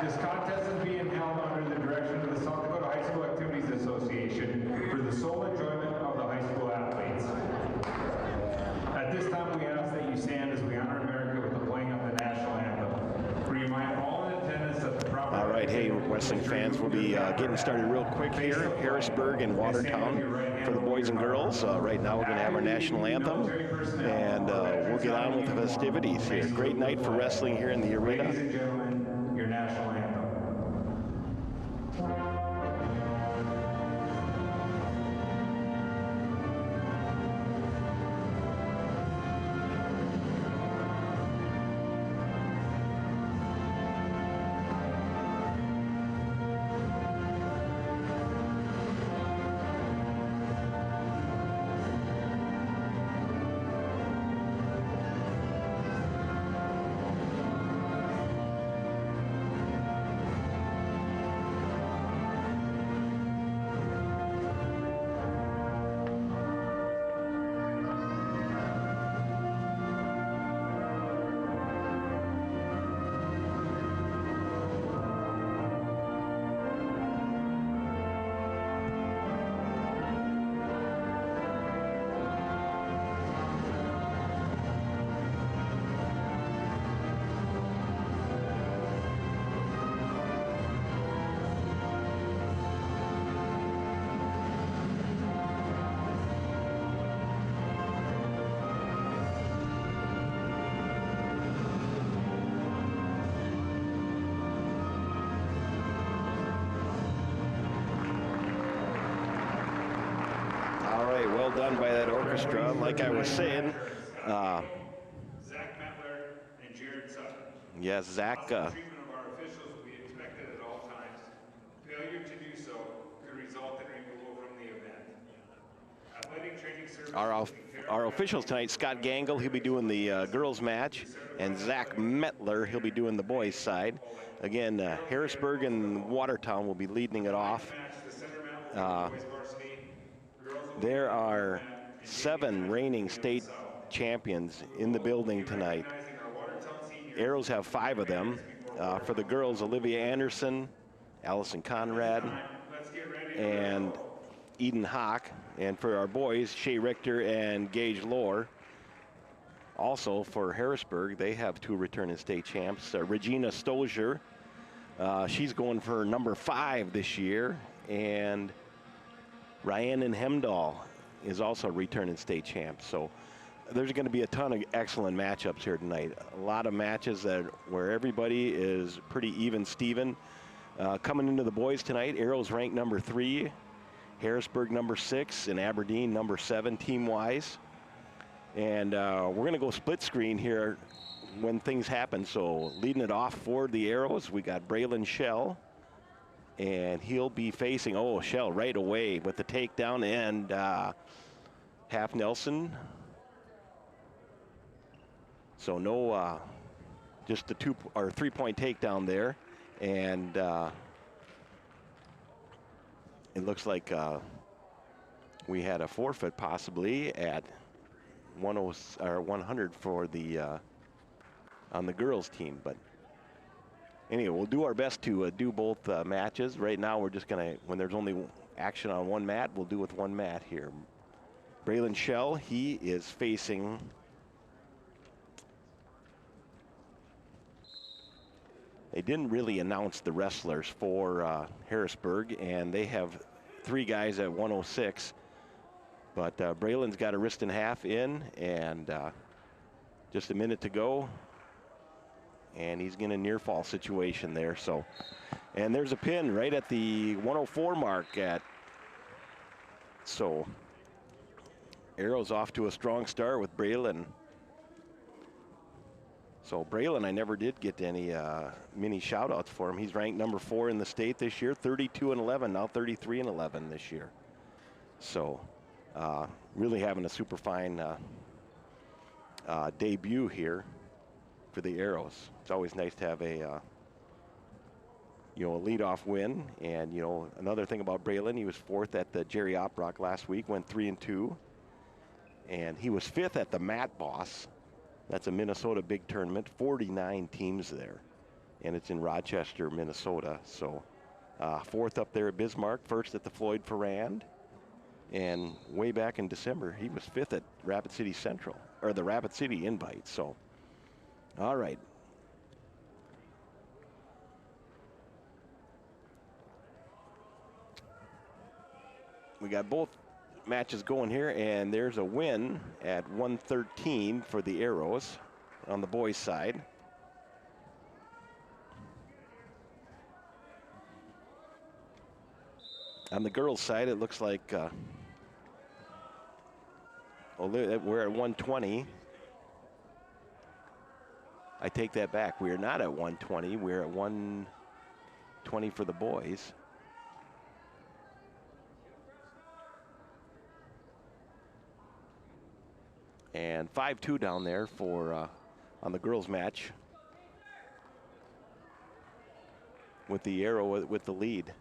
This contest is being held under the direction of the South Dakota High School Activities Association for the sole enjoyment of the high school athletes. At this time, we ask that you stand as we honor America with the playing of the national anthem. We remind all in attendance that the proper... All right, hey, wrestling fans, we'll be getting started real quick here at Harrisburg and Watertown for the boys and girls. Right now, we're going to have our national anthem, and we'll get on with the festivities here. Great night for wrestling here in the arena. Ladies and gentlemen, your national anthem. Well done by that orchestra. Like I was saying, Zach Mettler and Jared Sutton. Yes, Zach. Treatment of our officials will be expected at all times. Failure to do so could result in removal from the event. Athletic training service. Our officials tonight: Scott Gangle, he'll be doing the girls' match, and Zach Mettler, he'll be doing the boys' side. Again, Harrisburg and Watertown will be leading it off. There are 7 reigning state champions in the building tonight. Arrows have 5 of them. For the girls, Olivia Anderson, Allison Conrad, and Eden Hawk. And for our boys, Shea Richter and Gage Lohr. Also for Harrisburg, they have 2 returning state champs. Regina Stosier, she's going for number 5 this year. And Rhiannon Hemdahl is also returning state champ. So there's going to be a ton of excellent matchups here tonight. A lot of matches where everybody is pretty even Steven. Coming into the boys tonight, Arrows ranked number 3, Harrisburg number 6, and Aberdeen number 7 team-wise. And we're going to go split screen here when things happen. So leading it off for the Arrows, we got Braylon Shell. And he'll be facing, Shell right away with the takedown and half Nelson. So no, just the 2 or 3-point takedown there. And it looks like we had a forfeit possibly at 100 for the on the girls team, but anyway, we'll do our best to do both matches. Right now, we're just going to, when there's only action on one mat, we'll do with one mat here. Braylon Shell, he is facing they didn't really announce the wrestlers for Harrisburg, and they have 3 guys at 106. But Braylon's got a wrist and half in, and just a minute to go. And he's in a near fall situation there. So, and there's a pin right at the 104 mark so Arrow's off to a strong start with Braylon. So Braylon, I never did get any mini shout outs for him. He's ranked number 4 in the state this year, 32-11, now 33-11 this year. So really having a super fine debut here for the Arrows. It's always nice to have a leadoff win. And another thing about Braylon, he was 4th at the Jerry Oprock last week, went 3-2, and he was 5th at the Mat Boss. That's a Minnesota big tournament, 49 teams there. and it's in Rochester, Minnesota. So fourth up there at Bismarck, first at the Floyd Ferrand, and way back in December, he was fifth at Rapid City Central, or the Rapid City Invite. So, all right. We got both matches going here, and there's a win at 113 for the Arrows on the boys' side. On the girls' side, it looks like we're at 120. I take that back. We are not at 120. We're at 120 for the boys. And 5-2 down there for on the girls' match with the Arrow with the lead.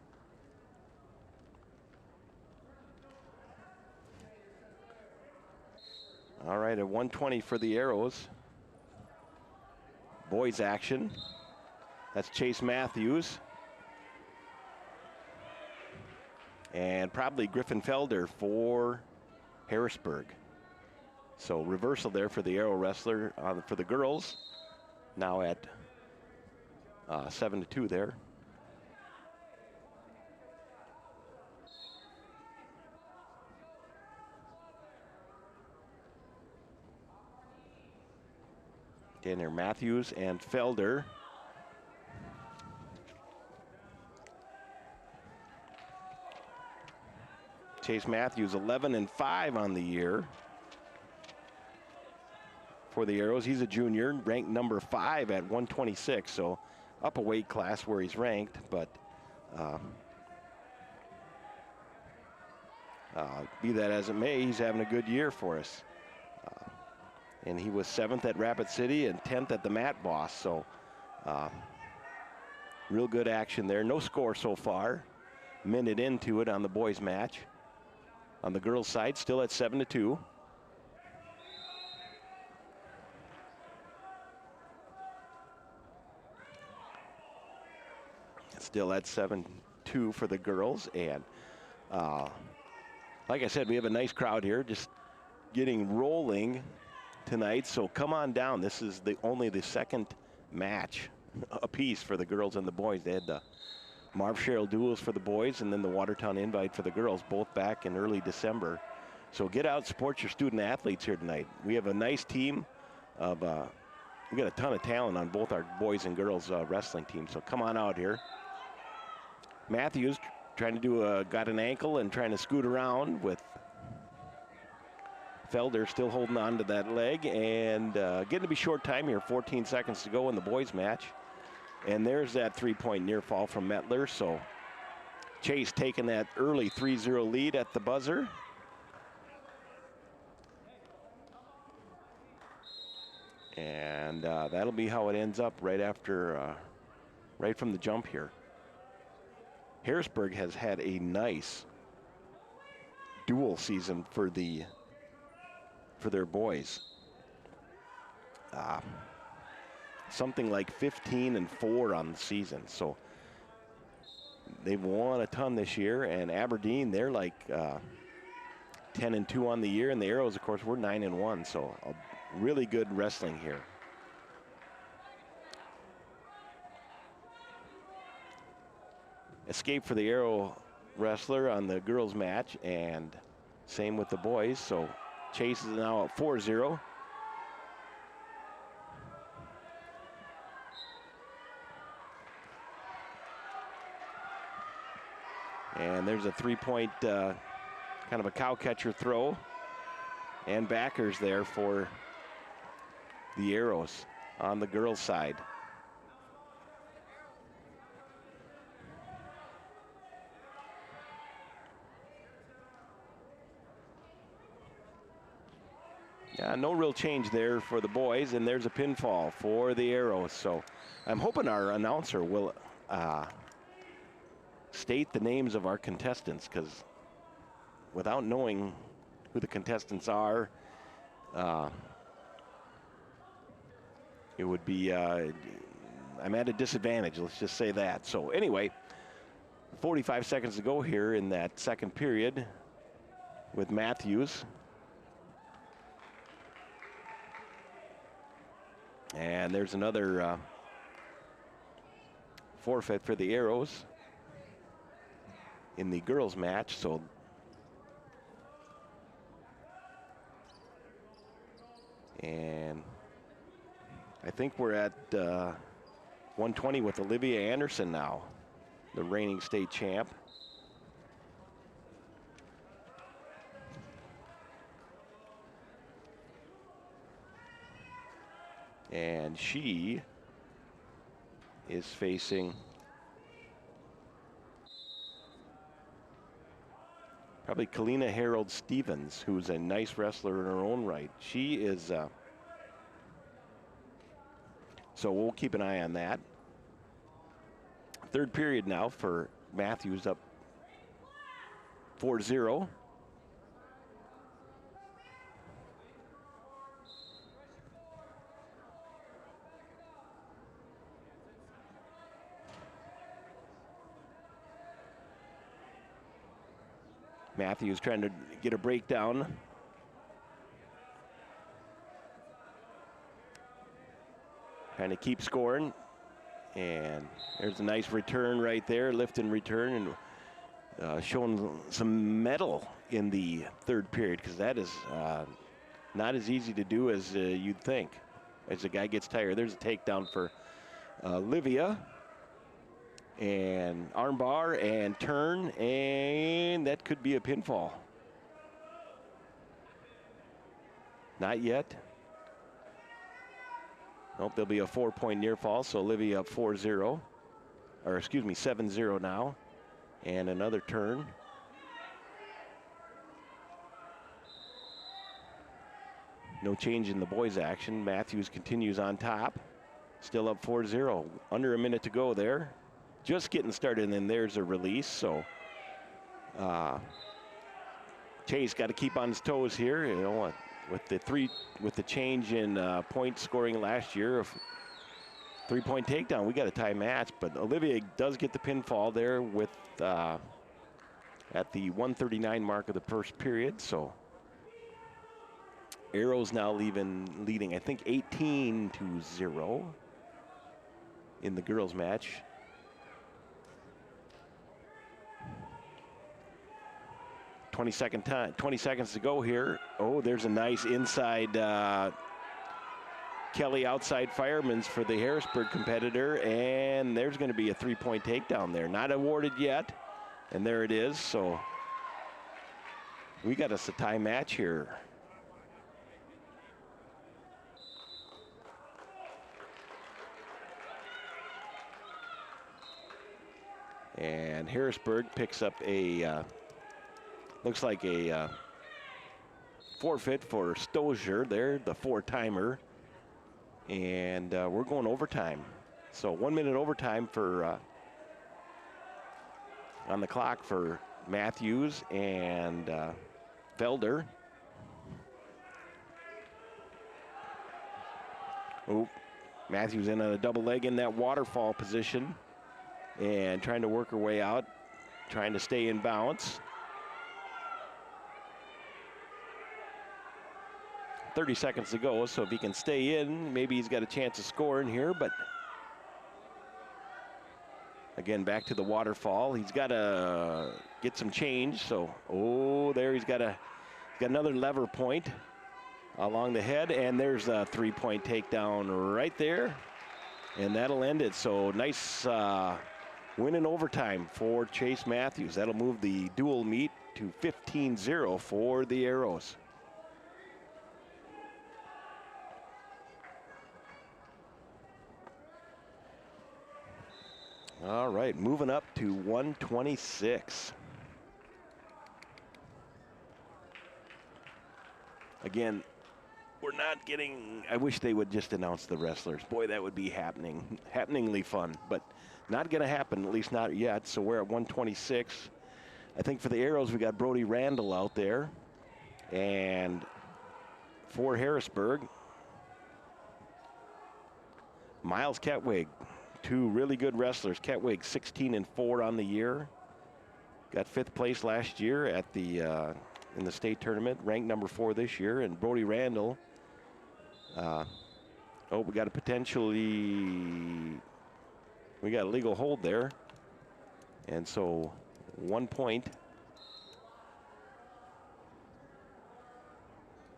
All right, at 120 for the Arrows. Boys action. That's Chase Matthews. And probably Griffin Felder for Harrisburg. So reversal there for the Arrow wrestler for the girls. Now at 7-2 there. Again, there Matthews and Felder. Chase Matthews 11-5 on the year for the Arrows. He's a junior, ranked number 5 at 126, so up a weight class where he's ranked, but be that as it may, he's having a good year for us. And he was 7th at Rapid City and 10th at the Mat Boss. So real good action there. No score so far. Minute into it on the boys match. On the girls side, still at 7-2. Still at 7-2 for the girls. And like I said, we have a nice crowd here, just getting rolling tonight, so come on down. This is only the second match apiece for the girls and the boys. They had the Marv Sherrill duels for the boys and then the Watertown invite for the girls, both back in early December. So get out, support your student athletes here tonight. We have a nice team of, we got a ton of talent on both our boys and girls wrestling teams, so come on out here. Matthews trying to do got an ankle and trying to scoot around with Felder still holding on to that leg, and getting to be short time here, 14 seconds to go in the boys match. And there's that 3-point near fall from Mettler. So Chase taking that early 3-0 lead at the buzzer. And that'll be how it ends up right after, right from the jump here. Harrisburg has had a nice duel season for their boys. Something like 15-4 on the season. So they've won a ton this year, and Aberdeen, they're like 10-2 on the year, and the Arrows, of course, we're 9-1. So a really good wrestling here. Escape for the Arrow wrestler on the girls match, and same with the boys. So Chase is now at 4-0. And there's a 3-point kind of a cow catcher throw, and backers there for the Arrows on the girls' side. Yeah, no real change there for the boys, and there's a pinfall for the Arrows. So I'm hoping our announcer will state the names of our contestants, because without knowing who the contestants are, it would be I'm at a disadvantage, let's just say that. So anyway, 45 seconds to go here in that second period with Matthews. And there's another forfeit for the Arrows in the girls match. So and I think we're at 120 with Olivia Anderson now, the reigning state champ. And she is facing probably Kalina Harold Stevens, who's a nice wrestler in her own right. She is, so we'll keep an eye on that. Third period now for Matthews, up 4-0. Matthews trying to get a breakdown. Trying to keep scoring. And there's a nice return right there, lift and return, and showing some mettle in the third period, because that is not as easy to do as you'd think. As the guy gets tired, there's a takedown for Livia. And armbar and turn, and that could be a pinfall. Not yet. Nope, there'll be a 4-point near fall, so Olivia up 4-0, or excuse me, 7-0 now. And another turn. No change in the boys' action. Matthews continues on top. Still up 4-0. Under a minute to go there. Just getting started, and then there's a release. So Chase got to keep on his toes here. You know, with the change in point scoring last year, of 3-point takedown, we got a tie match. But Olivia does get the pinfall there with at the 1:39 mark of the first period. So Arrows now leading, I think 18-0 in the girls match. 20 seconds to go here. Oh, there's a nice inside Kelly outside fireman's for the Harrisburg competitor, and there's going to be a 3-point takedown there. Not awarded yet, and there it is. So we got us a tie match here. And Harrisburg picks up a looks like a forfeit for Stozier there, the 4-timer. And we're going overtime. So 1 minute overtime for on the clock for Matthews and Felder. Oh, Matthews in on a double leg in that waterfall position and trying to work her way out, trying to stay in balance. 30 seconds to go, so if he can stay in, maybe he's got a chance of scoring here, but again, back to the waterfall. He's got to get some change, so, oh, there he's got another lever point along the head, and there's a 3-point takedown right there, and that'll end it. So nice win in overtime for Chase Matthews. That'll move the dual meet to 15-0 for the Arrows. All right, moving up to 126. Again, we're not getting, I wish they would just announce the wrestlers. Boy, that would be happeningly fun, but not gonna happen, at least not yet. So we're at 126. I think for the Arrows, we got Brody Randall out there. And for Harrisburg, Miles Ketwig two really good wrestlers. Ketwig 16-4 on the year. Got 5th place last year at the in the state tournament, ranked number 4 this year. And Brody Randall, we got a legal hold there. And so 1 point.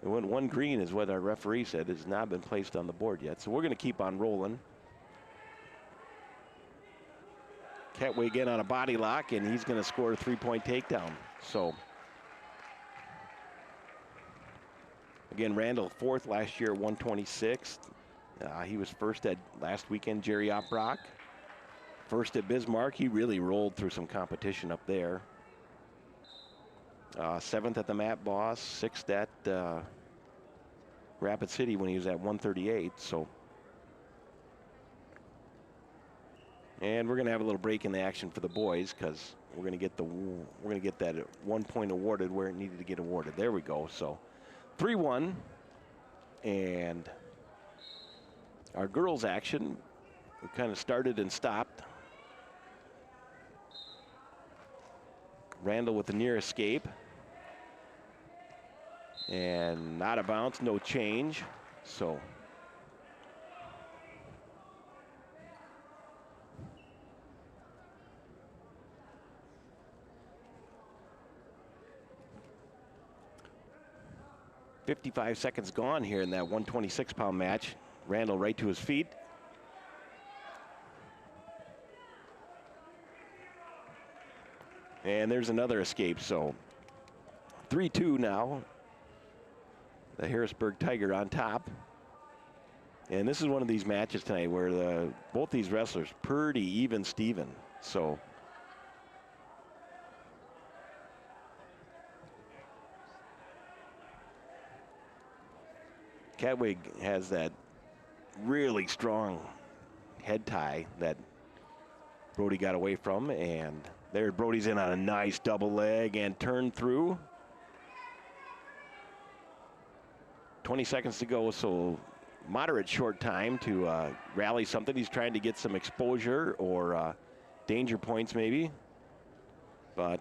It went 1 green is what our referee said. Has not been placed on the board yet. So we're going to keep on rolling. Ketwig in on a body lock, and he's going to score a 3-point takedown. So, again, Randall 4th last year at 126. He was 1st at last weekend, Jerry Oprock. 1st at Bismarck. He really rolled through some competition up there. 7th at the Mat Boss, 6th at Rapid City when he was at 138. So, and we're going to have a little break in the action for the boys because we're going to get that 1 point awarded where it needed to get awarded. There we go. So 3-1, and our girls action, we kind of started and stopped. Randall with the near escape. And not a bounce, no change. So .55 seconds gone here in that 126-pound match. Randall right to his feet. And there's another escape, so 3-2 now. The Harrisburg Tiger on top. And this is one of these matches tonight where both these wrestlers pretty even Steven. So Ketwig has that really strong head tie that Brody got away from, and there Brody's in on a nice double leg and turn through. 20 seconds to go, so moderate short time to rally something. He's trying to get some exposure or danger points maybe, but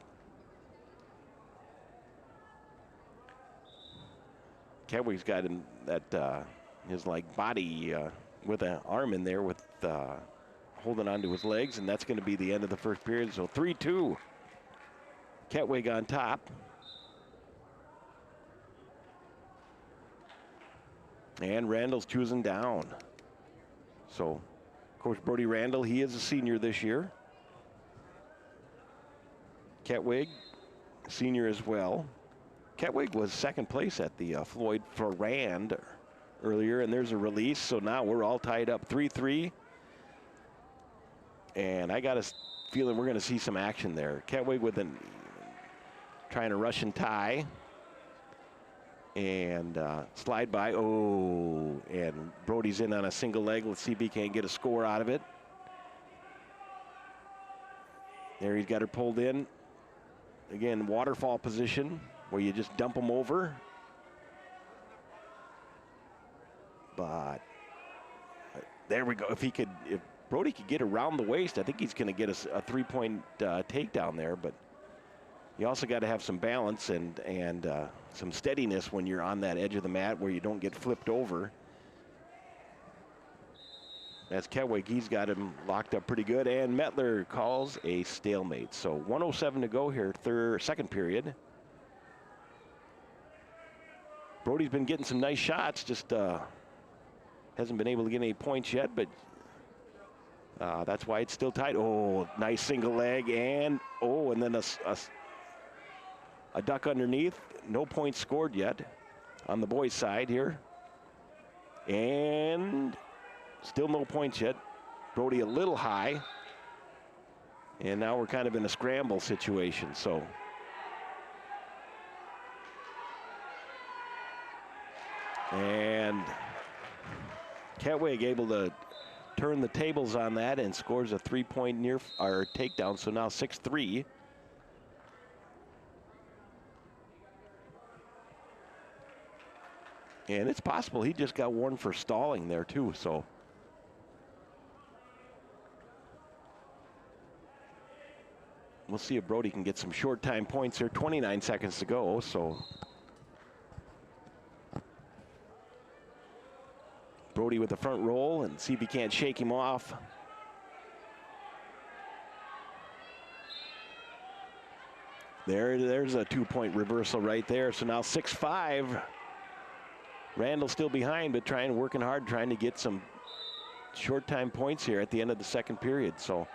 Ketwig's got him that his like body with an arm in there with holding onto his legs, and that's going to be the end of the first period. So 3-2, Ketwig on top. And Randall's choosing down. So, Coach Brody Randall, he is a senior this year. Ketwig, senior as well. Ketwig was 2nd place at the Floyd Ferrand earlier, and there's a release. So now we're all tied up 3-3. And I got a feeling we're going to see some action there. Ketwig with trying to Russian tie. And slide by, and Brody's in on a single leg. Let's see if he can't get a score out of it. There, he's got her pulled in. Again, waterfall position where you just dump them over. But there we go. If Brody could get around the waist, I think he's going to get a 3-point takedown there. But you also got to have some balance and some steadiness when you're on that edge of the mat where you don't get flipped over. That's Ketwig, he's got him locked up pretty good, and Mettler calls a stalemate. So 1:07 to go here, 2nd period. Brody's been getting some nice shots, just hasn't been able to get any points yet, but that's why it's still tight. Oh, nice single leg, and then a duck underneath. No points scored yet on the boys' side here. And still no points yet. Brody a little high. And now we're kind of in a scramble situation, so. And Ketwig able to turn the tables on that and scores a 3-point takedown, so now 6-3. And it's possible he just got warned for stalling there too, so. we'll see if Brody can get some short time points here. 29 seconds to go, so. Brody with the front roll and see if he can't shake him off. There's a 2-point reversal right there. So now 6-5. Randall still behind, but working hard, trying to get some short time points here at the end of the second period. So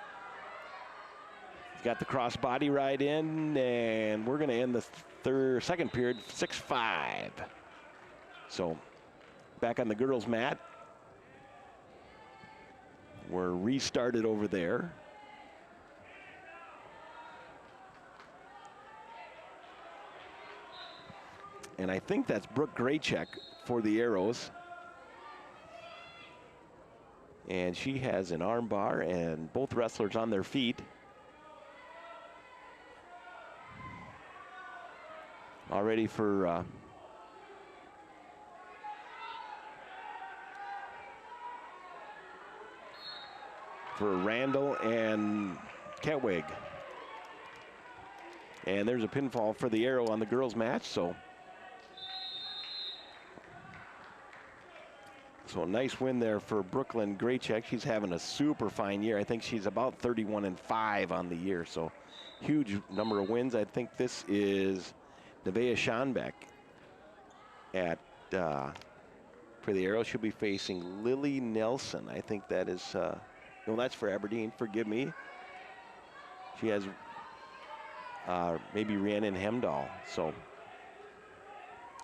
he's got the cross body right in, and we're going to end the second period 6-5. So back on the girls' mat. We're restarted over there. And I think that's Brooke Graycheck for the Arrows. And she has an arm bar and both wrestlers on their feet. All ready for Randall and Ketwig. And there's a pinfall for the Arrow on the girls' match. So a nice win there for Brooklyn Graycheck. She's having a super fine year. I think she's about 31-5 on the year. So huge number of wins. I think this is Nevaeh Schonbeck for the Arrow. She'll be facing Lily Nelson. I think that is, no, that's for Aberdeen. Forgive me. She has maybe Rhiannon Hemdahl. So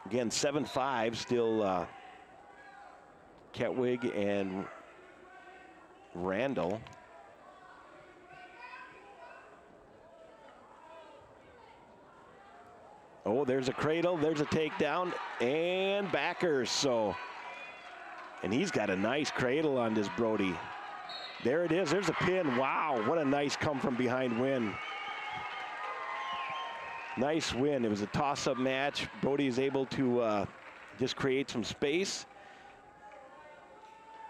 again, 7-5 still. Ketwig and Randall. Oh, there's a cradle, there's a takedown, and backers. So, and he's got a nice cradle on this Brody. There it is, there's a pin. Wow, what a nice come from behind win. Nice win. It was a toss-up match. Brody is able to just create some space.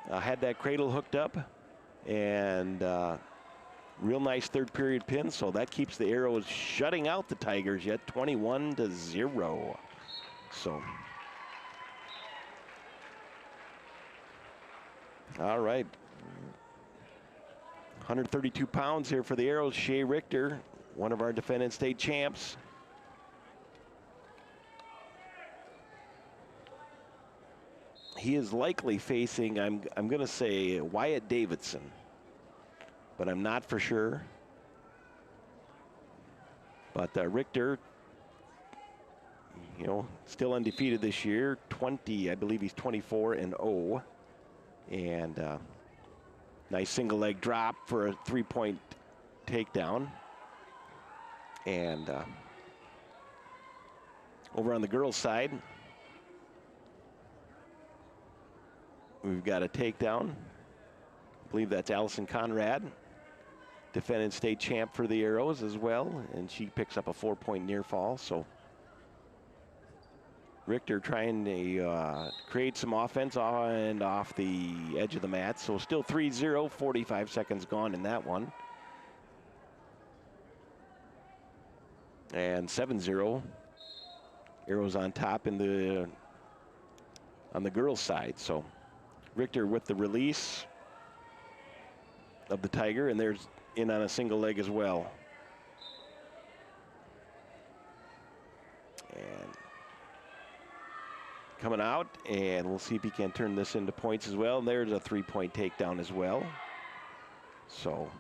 Had that cradle hooked up, and real nice third period pin. So that keeps the Arrows shutting out the Tigers yet 21-0. So, all right. 132 pounds here for the Arrows. Shea Richter, one of our defending state champs. He is likely facing, I'm going to say, Wyatt Davidson, but I'm not for sure. But Richter, you know, still undefeated this year. I believe he's 24-0, and nice single leg drop for a 3-point takedown. And over on the girls' side, we've got a takedown. I believe that's Allison Conrad, defending state champ for the Arrows as well, and she picks up a 4-point near fall. So Richter trying to create some offense on and off the edge of the mat. So still 3-0, 45 seconds gone in that one. And 7-0, Arrows on top on the girls' side. So Richter with the release of the Tiger, and there's in on a single leg as well. And coming out, and we'll see if he can turn this into points as well. There's a 3-point takedown as well. So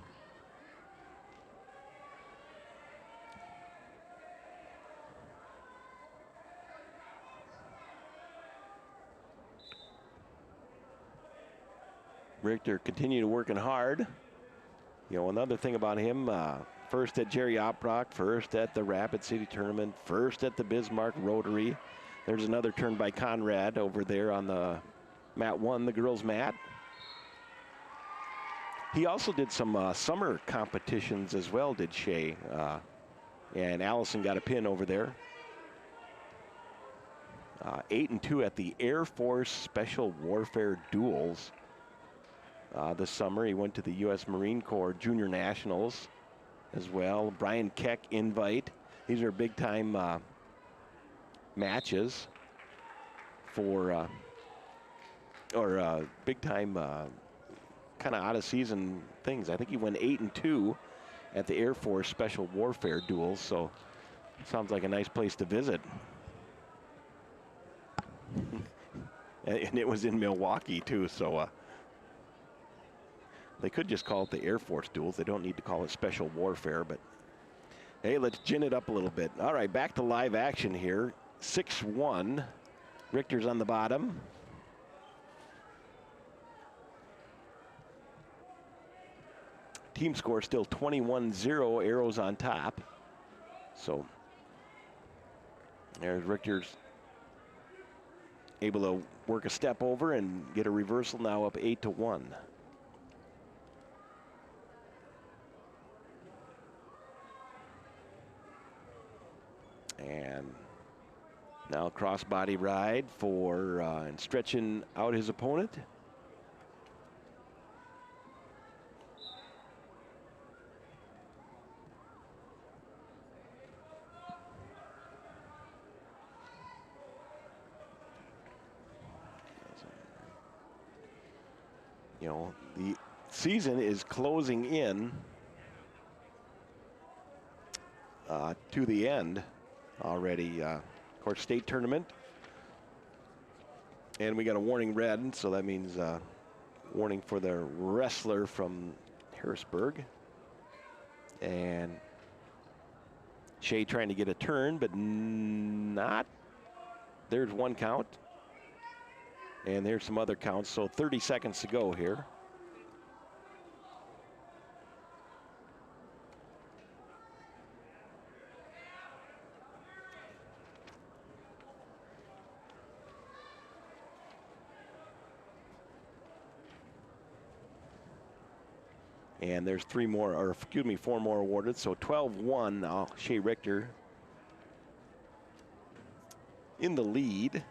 Richter continue to working hard. You know, another thing about him, first at Jerry Oprock, first at the Rapid City Tournament, first at the Bismarck Rotary. There's another turn by Conrad over there on the mat 1, the girls' mat. He also did some summer competitions as well, did Shea. And Allison got a pin over there. 8-2 at the Air Force Special Warfare Duels. This summer, he went to the U.S. Marine Corps Junior Nationals as well. Brian Keck invite. These are big time matches for, big time kind of out of season things. I think he went 8-2 at the Air Force Special Warfare duels, so sounds like a nice place to visit. And it was in Milwaukee too, so they could just call it the Air Force duels. They don't need to call it Special Warfare, but hey, let's gin it up a little bit. All right, back to live action here. 6-1. Richter's on the bottom. Team score still 21-0, Arrows on top. So there's Richter's able to work a step over and get a reversal, now up 8-1. And now crossbody ride for and stretching out his opponent. You know, the season is closing in to the end already. Of course, state tournament. And we got a warning red, so that means warning for the wrestler from Harrisburg. And Shea trying to get a turn, but not. There's one count. And there's some other counts, so 30 seconds to go here. And there's four more awarded, so 12-1 now. Shea Richter in the lead.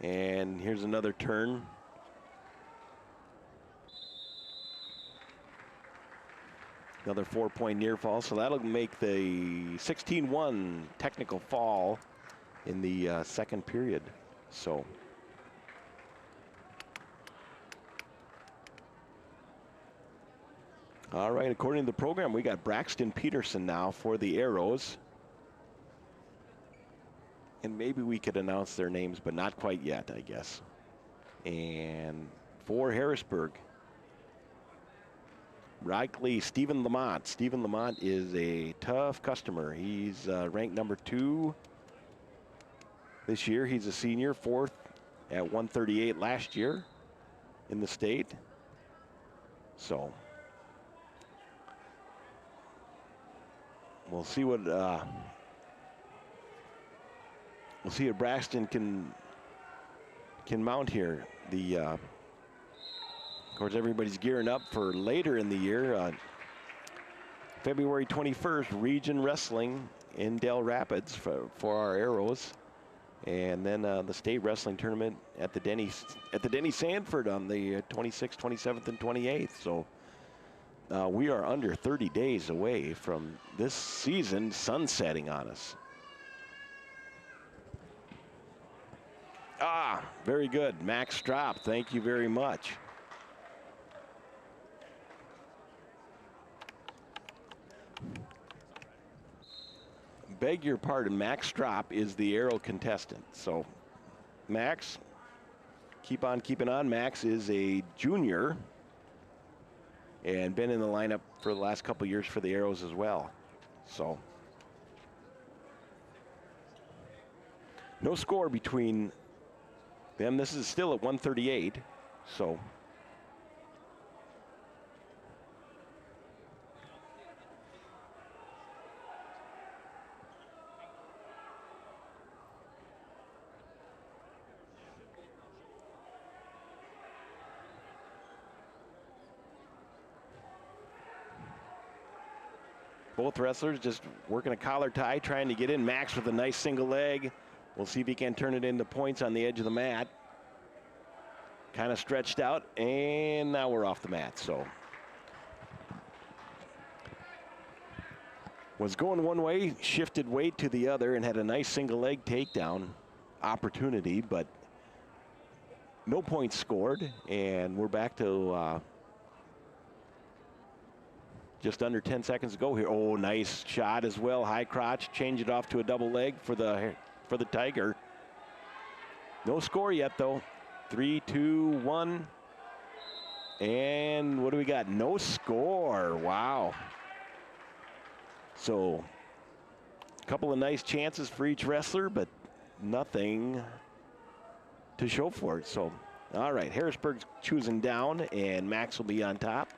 And here's another turn. Another 4-point near fall, so that'll make the 16-1 technical fall in the second period. So all right, according to the program, we got Braxton Peterson now for the Arrows. And maybe we could announce their names, but not quite yet, I guess. And for Harrisburg, Rightly, Stephen Lamont. Stephen Lamont is a tough customer. He's ranked number 2 this year. He's a senior, 4th at 138 last year in the state. So we'll see what Braxton can mount here. Of course, everybody's gearing up for later in the year. February 21st, Region Wrestling in Dell Rapids for our Arrows, and then the state wrestling tournament at the Denny Sanford on the 26th, 27th, and 28th. So we are under 30 days away from this season sunsetting on us. Very good, Max Strop. Thank you very much. Beg your pardon, Max Strop is the Arrow contestant. So, Max, keep on keeping on. Max is a junior and been in the lineup for the last couple years for the Arrows as well. So, no score between them. This is still at 138. So, both wrestlers just working a collar tie, trying to get in. Max with a nice single leg. We'll see if he can turn it into points on the edge of the mat. Kind of stretched out, and now we're off the mat. So Was going one way, shifted weight to the other, and had a nice single leg takedown opportunity, but no points scored, and we're back to just under 10 seconds to go here. Oh, nice shot as well, high crotch, change it off to a double leg for the Tiger. No score yet though. 3, 2, 1, and what do we got? No score. Wow. So, a couple of nice chances for each wrestler, but nothing to show for it. So, all right, Harrisburg's choosing down, and Max will be on top.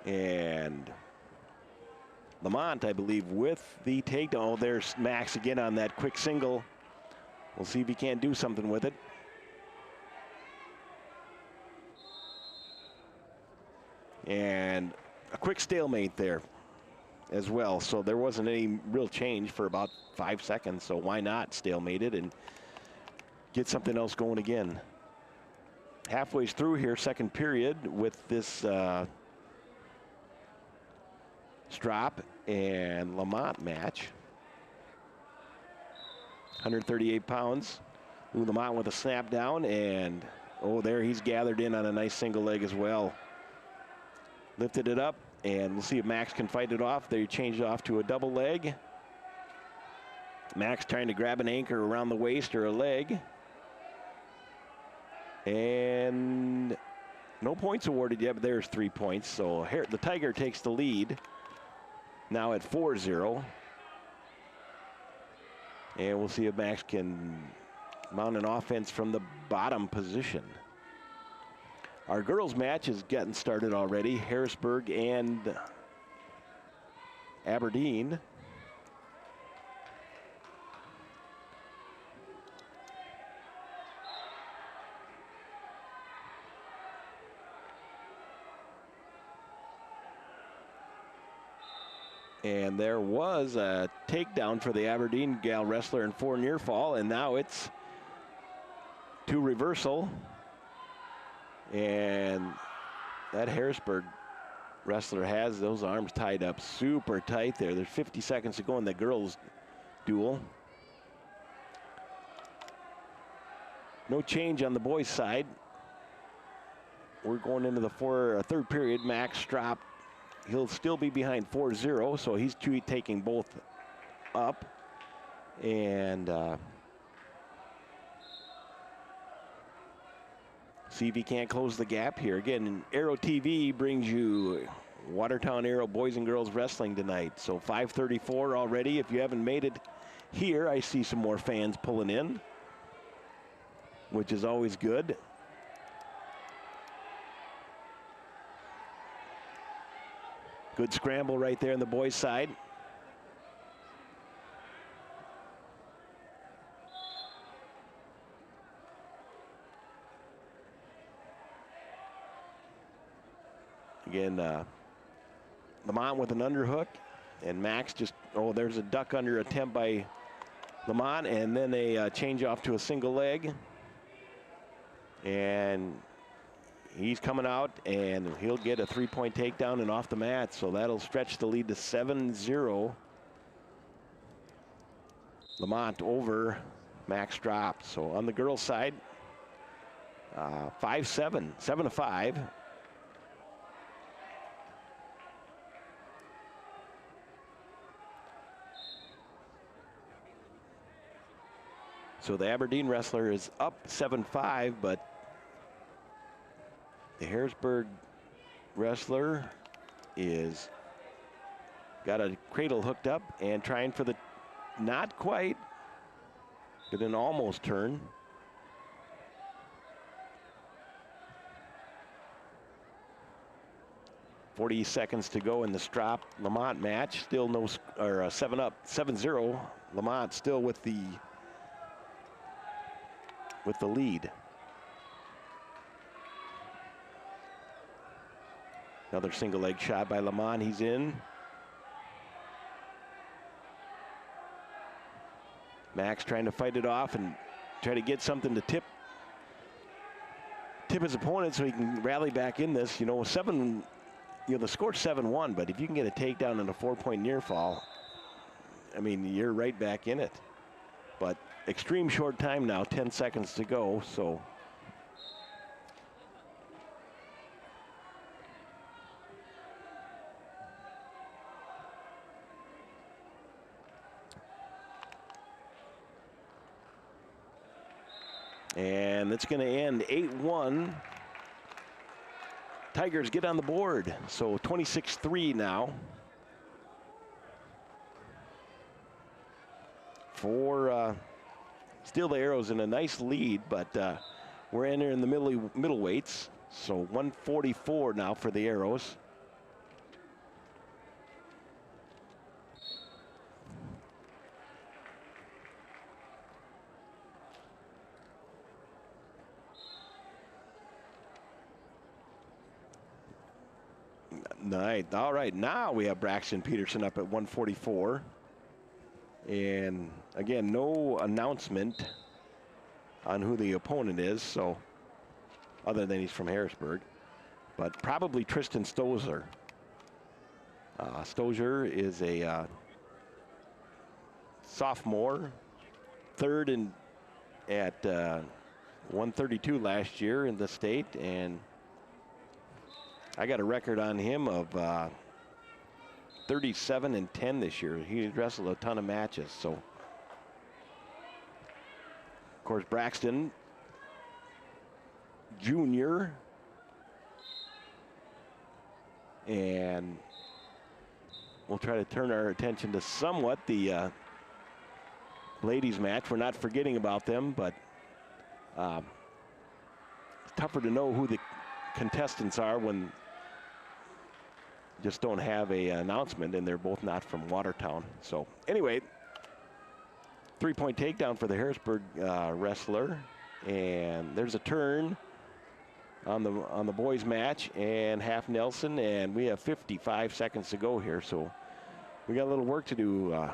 And Lamont, I believe, with the takedown. Oh, there's Max again on that quick single. We'll see if he can't do something with it. And a quick stalemate there as well. So there wasn't any real change for about 5 seconds. So why not stalemate it and get something else going again? Halfway through here, second period, with this Strop and Lamont match. 138 pounds. Ooh, Lamont with a snap down, and oh, there he's gathered in on a nice single leg as well. Lifted it up, and we'll see if Max can fight it off. They changed it off to a double leg. Max trying to grab an anchor around the waist or a leg. And no points awarded yet, but there's 3 points. So the Tiger takes the lead now at 4-0. And we'll see if Max can mount an offense from the bottom position. Our girls match is getting started already. Harrisburg and Aberdeen. And there was a takedown for the Aberdeen gal wrestler and 4 near fall, and now it's 2 reversal. And that Harrisburg wrestler has those arms tied up super tight there. There's 50 seconds to go in the girls' duel. No change on the boys' side. We're going into the third period. Max Strop, he'll still be behind 4-0, so he's taking both up. And see if he can't close the gap here. Again, Aero TV brings you Watertown Aero Boys and Girls Wrestling tonight. So 5:34 already. If you haven't made it here, I see some more fans pulling in, which is always good. Good scramble right there on the boys' side. Again, Lamont with an underhook, and Max just, oh, there's a duck under attempt by Lamont, and then a change off to a single leg. And he's coming out, and he'll get a 3-point takedown and off the mat, so that'll stretch the lead to 7-0. Lamont over Max Drop. So on the girls' side, 5-7, 7-5. So the Aberdeen wrestler is up 7-5, but the Harrisburg wrestler is got a cradle hooked up and trying for the, not quite, but an almost turn. .40 seconds to go in the Strop Lamont match. Still no, or 7-0. Lamont still with the lead. Another single leg shot by Lamont. He's in. Max trying to fight it off, and try to get something to tip his opponent so he can rally back in this. You know, the score's 7-1, but if you can get a takedown and a 4-point near fall, I mean, you're right back in it. But extreme short time now, 10 seconds to go, so. And it's going to end 8-1. Tigers get on the board, so 26-3 now. Still the Arrows in a nice lead, but we're entering the middleweights, so 144 now for the Arrows. All right, now we have Braxton Peterson up at 144. And again, no announcement on who the opponent is, so other than he's from Harrisburg, but probably Tristan Stozer. Stozer is a sophomore, third at 132 last year in the state, and I got a record on him of 37-10 this year. He wrestled a ton of matches. So, of course, Braxton Jr. And we'll try to turn our attention to somewhat the ladies match. We're not forgetting about them, but it's tougher to know who the contestants are when just don't have a announcement, and they're both not from Watertown. So anyway, 3-point takedown for the Harrisburg wrestler, and there's a turn on the boys match and half Nelson, and we have 55 seconds to go here, so we got a little work to do,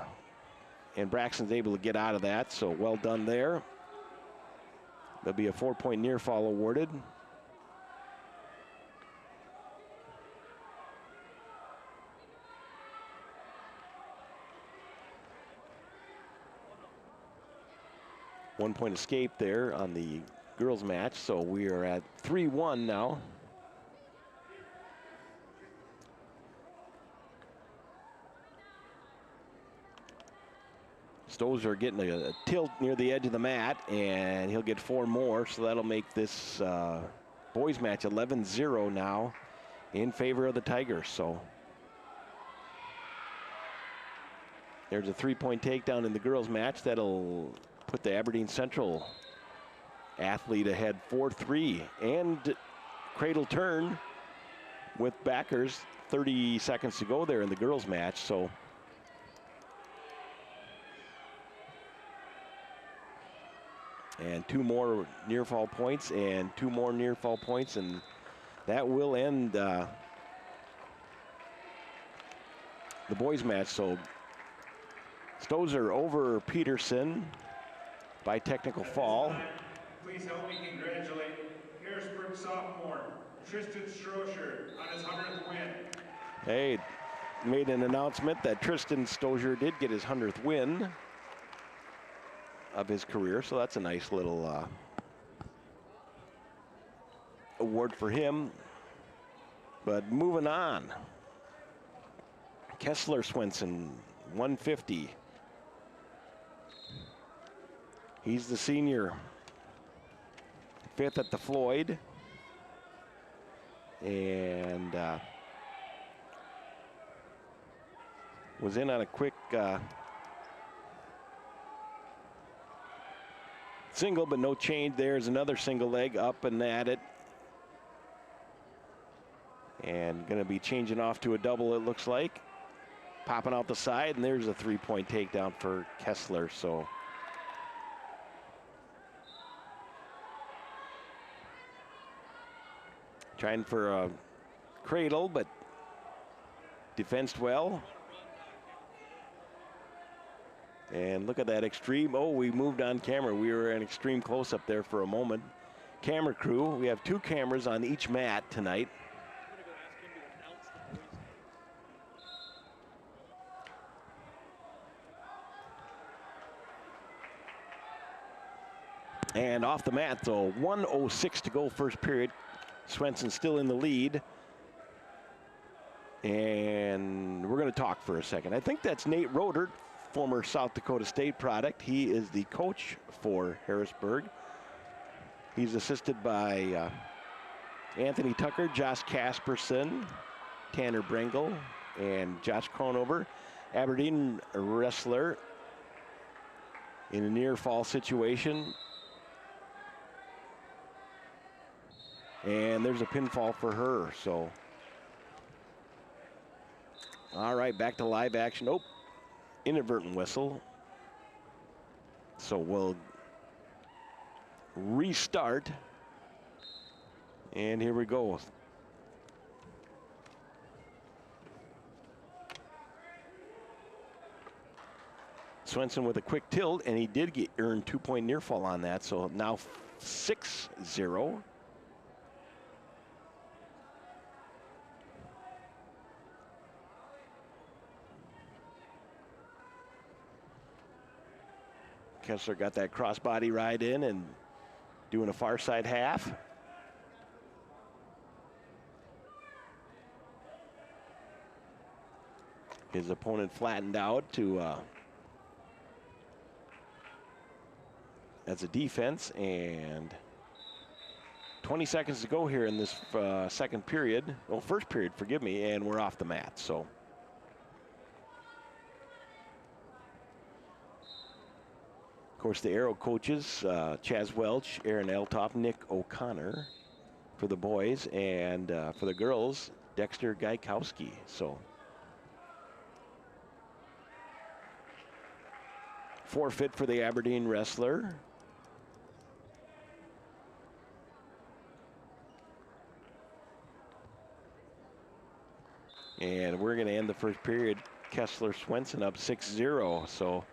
and Braxton's able to get out of that, so well done there. There'll be a 4-point near fall awarded. One-point escape there on the girls match, so we are at 3-1 now. Stozer getting a tilt near the edge of the mat, and he'll get 4 more, so that'll make this boys match 11-0 now in favor of the Tigers. So there's a 3-point takedown in the girls match that'll put the Aberdeen Central athlete ahead 4-3, and cradle turn with backers, 30 seconds to go there in the girls match. So and 2 more near fall points and 2 more near fall points, and that will end the boys match. So Stozer over Peterson by technical fall. Please help me congratulate Harrisburg sophomore Tristan Stozer on his 100th win. Hey, made an announcement that Tristan Stozer did get his 100th win of his career, so that's a nice little award for him. But moving on, Kessler Swenson, 150. He's the senior, 5th at the Floyd, and was in on a quick single, but no change. There's another single leg up and at it, and going to be changing off to a double, it looks like. Popping out the side, and there's a 3-point takedown for Kessler. So trying for a cradle, but defensed well. And look at that extreme. Oh, we moved on camera. We were an extreme close-up there for a moment. Camera crew, we have 2 cameras on each mat tonight. And off the mat, though, 1:06 to go first period. Swenson still in the lead. And we're going to talk for a second. I think that's Nate Roeder, former South Dakota State product. He is the coach for Harrisburg. He's assisted by Anthony Tucker, Josh Casperson, Tanner Brengel, and Josh Kronover. Aberdeen wrestler in a near fall situation. And there's a pinfall for her, so. All right, back to live action. Oh, inadvertent whistle. So we'll restart. And here we go. Swenson with a quick tilt, and he did earn 2-point near fall on that, so now 6-0. Kessler got that crossbody ride in and doing a far side half. His opponent flattened out to, that's a defense, and 20 seconds to go here in this second period. Well, first period, forgive me, and we're off the mat, so. Of course, the Arrow coaches, Chaz Welch, Aaron Eltoff, Nick O'Connor for the boys, and for the girls, Dexter Gaikowski. So, forfeit for the Aberdeen wrestler. And we're going to end the first period. Kessler Swenson up 6-0. So,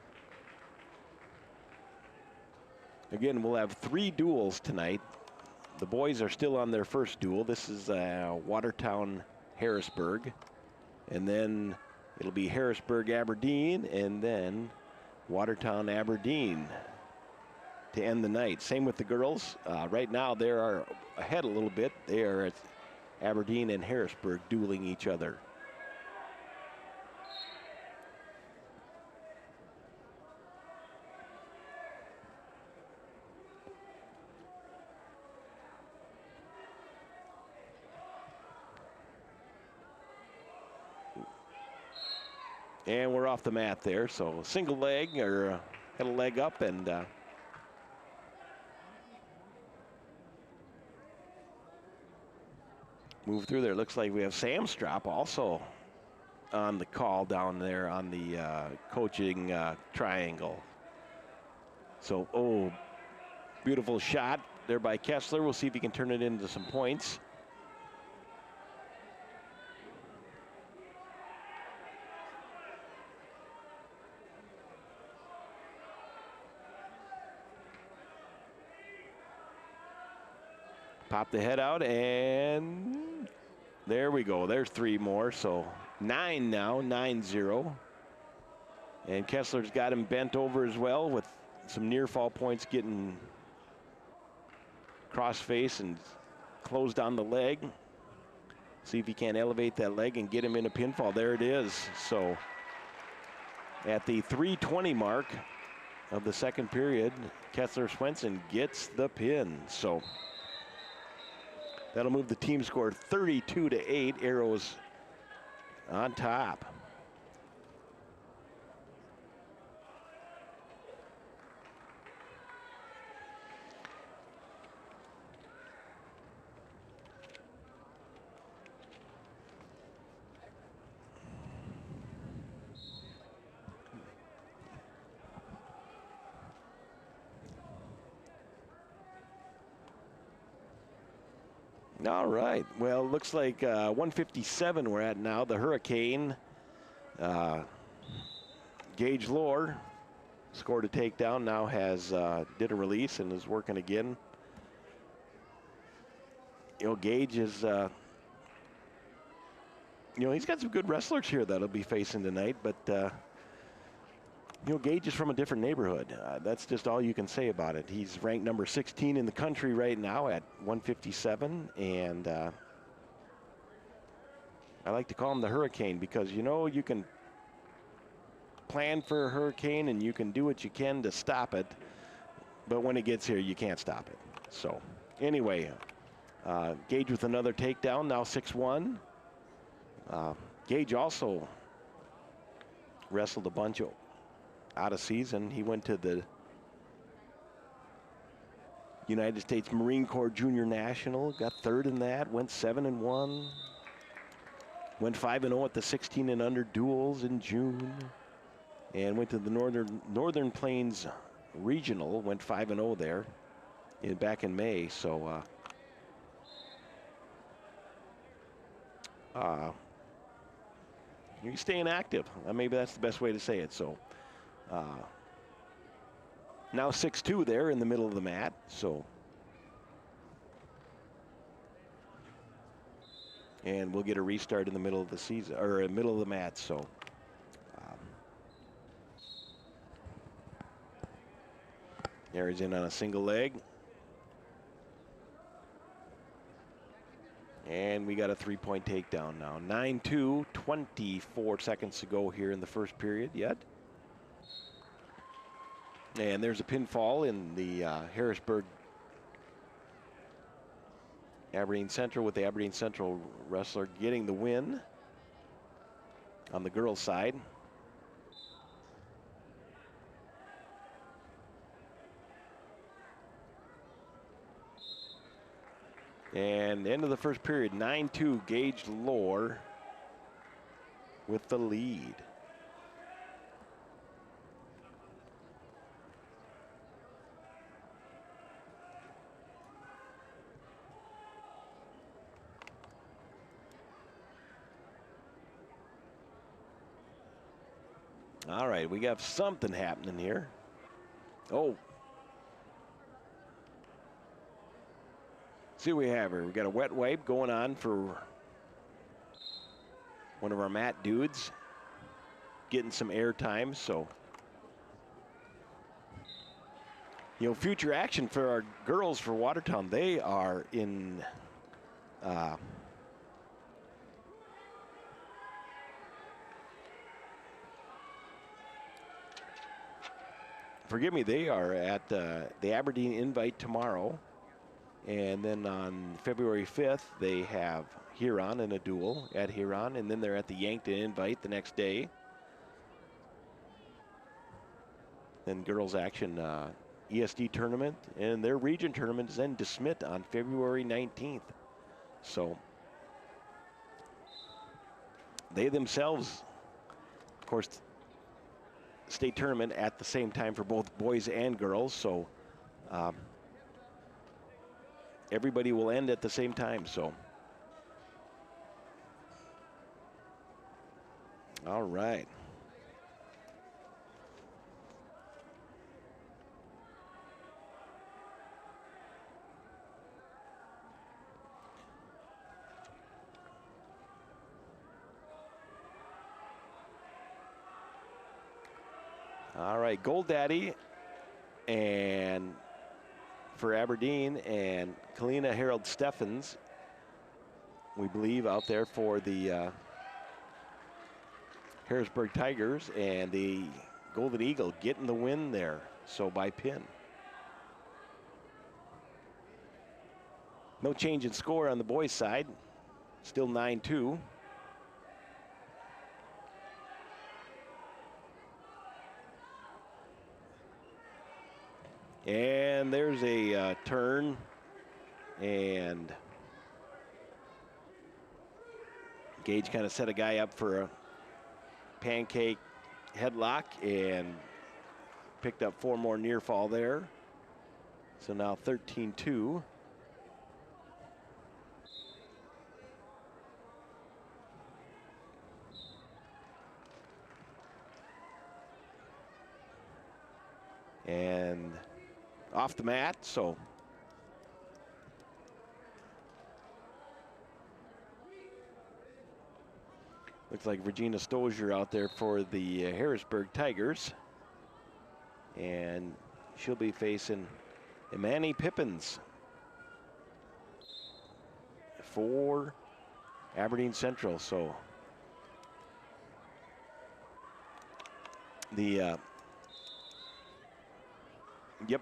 again, we'll have 3 duels tonight. The boys are still on their first duel. This is Watertown, Harrisburg. And then it'll be Harrisburg, Aberdeen, and then Watertown, Aberdeen to end the night. Same with the girls. Right now, they are ahead a little bit. They are at Aberdeen and Harrisburg dueling each other. And we're off the mat there, so single leg, or had a leg up, and move through there. Looks like we have Sam Strop also on the call down there on the coaching triangle. So, oh, beautiful shot there by Kessler. We'll see if he can turn it into some points. Pop the head out, and there we go. There's 3 more, so 9 now, 9-0. And Kessler's got him bent over as well with some near fall points, getting cross face and closed on the leg. See if he can't elevate that leg and get him in a pinfall. There it is. So at the 3:20 mark of the second period, Kessler Swenson gets the pin. So that'll move the team score 32-8. Arrows on top. All right, well, looks like 157 we're at now. The Hurricane, Gage Lohr, scored a takedown, now has did a release and is working again. Gage is, he's got some good wrestlers here that he'll be facing tonight, but Gage is from a different neighborhood. That's just all you can say about it. He's ranked number 16 in the country right now at 157, and I like to call him the Hurricane because, you can plan for a hurricane and you can do what you can to stop it, but when it gets here, you can't stop it. So, anyway, Gage with another takedown, now 6-1. Gage also wrestled a bunch out of season. He went to the United States Marine Corps Junior National, got third in that, went 7-1, went 5-0 at the 16 and under duels in June, and went to the Northern Plains Regional, went 5-0 there back in May. So he's staying active. Maybe that's the best way to say it. So now 6-2 there in the middle of the mat. So, and we'll get a restart in the middle of the season, or in the middle of the mat. So there he's in on a single leg. And we got a 3-point takedown now. 9-2, 24 seconds to go here in the first period yet. And there's a pinfall in the Harrisburg Aberdeen Central, with the Aberdeen Central wrestler getting the win on the girls' side. And end of the first period, 9-2, Gage Lohr with the lead. All right, we got something happening here. Oh. See what we have here. We got a wet wipe going on for one of our mat dudes, getting some air time. So, future action for our girls for Watertown. They are in forgive me, they are at the Aberdeen Invite tomorrow. And then on February 5th, they have Huron in a duel at Huron. And then they're at the Yankton Invite the next day. Then girls action ESD tournament. And their region tournament is then DeSmet on February 19th. So they themselves, of course, state tournament at the same time for both boys and girls. So everybody will end at the same time. So, all right. All right, Gold Daddy and for Aberdeen, and Kalina Harold Steffens, we believe, out there for the Harrisburg Tigers, and the Golden Eagle getting the win there, so by pin. No change in score on the boys' side, still 9-2. And there's a turn, and Gage kind of set a guy up for a pancake headlock and picked up 4 more near fall there. So now 13-2. and off the mat. So looks like Regina Stozier out there for the Harrisburg Tigers. And she'll be facing Imani Pippins for Aberdeen Central. So the yep,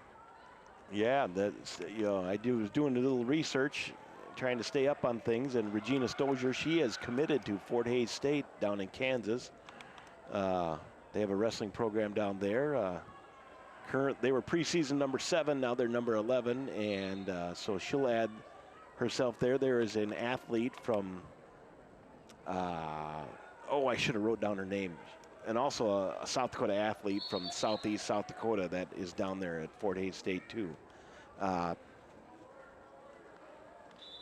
yeah, that's, you know, I was doing a little research, trying to stay up on things, and Regina Stozier, she is committed to Fort Hays State down in Kansas. They have a wrestling program down there. They were preseason number 7, now they're number 11, and so she'll add herself there. There is an athlete from, oh, I should have wrote down her name, and also a South Dakota athlete from southeast South Dakota that is down there at Fort Hays State too. I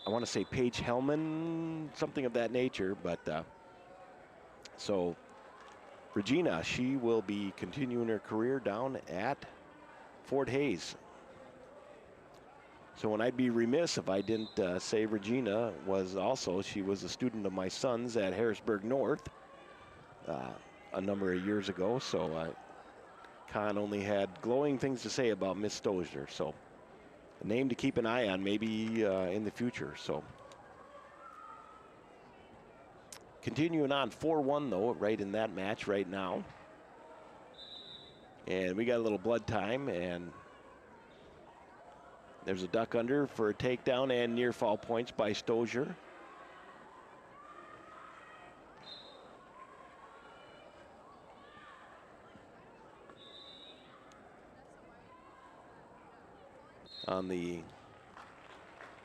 want to say Paige Hellman, something of that nature, but so Regina, she will be continuing her career down at Fort Hays. So, and I'd be remiss if I didn't say Regina she was a student of my son's at Harrisburg North a number of years ago. So Con only had glowing things to say about Miss Stozier. So a name to keep an eye on maybe in the future. So continuing on 4-1 though, right in that match right now. And we got a little blood time, and there's a duck under for a takedown and near fall points by Stozier.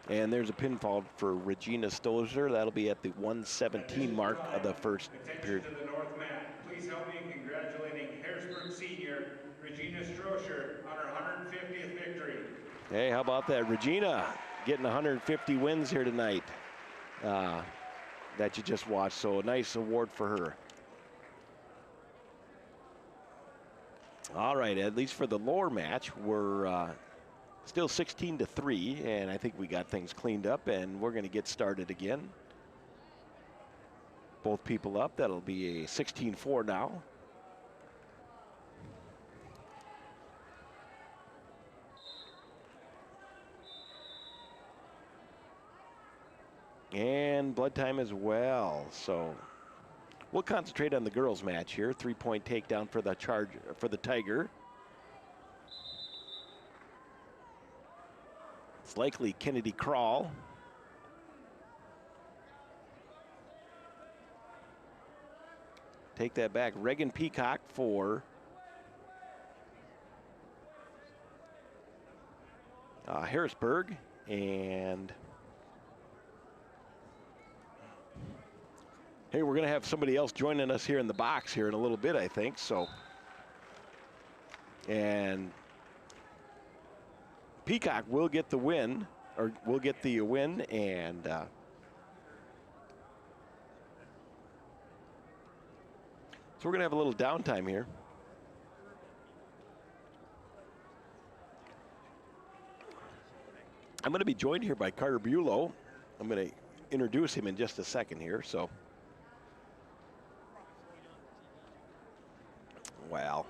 And there's a pinfall for Regina Stozier. That'll be at the 117 mark of the first period. Attention to the north mat. Please help me in congratulating Harrisburg senior Regina Stozier on her 150th victory. Hey, how about that? Regina getting 150 wins here tonight that you just watched. So a nice award for her. All right, at least for the lower match, we're still 16-3, and I think we got things cleaned up, and we're going to get started again. Both people up. That'll be a 16-4 now. And blood time as well. So we'll concentrate on the girls match here. 3-point takedown for the Tiger. It's likely Kennedy Crawl. Take that back. Reagan Peacock for Harrisburg. And hey, we're going to have somebody else joining us here in the box here in a little bit, I think. So, and Peacock will get the win, or will get the win, and so we're going to have a little downtime here. I'm going to be joined here by Carter Bulow. I'm going to introduce him in just a second here. So, wow.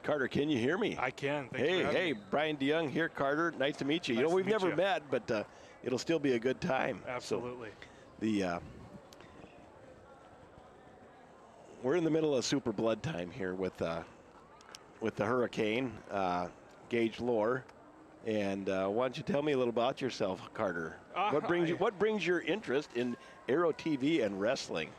Carter, can you hear me? I can. Thank you for having me. Brian DeYoung here, Carter. Nice to meet you. Nice you know, we've to meet never you. met, but it'll still be a good time. Absolutely. So we're in the middle of super blood time here with the Hurricane, Gage Lohr. And why don't you tell me a little about yourself, Carter? What brings your interest in Aero TV and wrestling?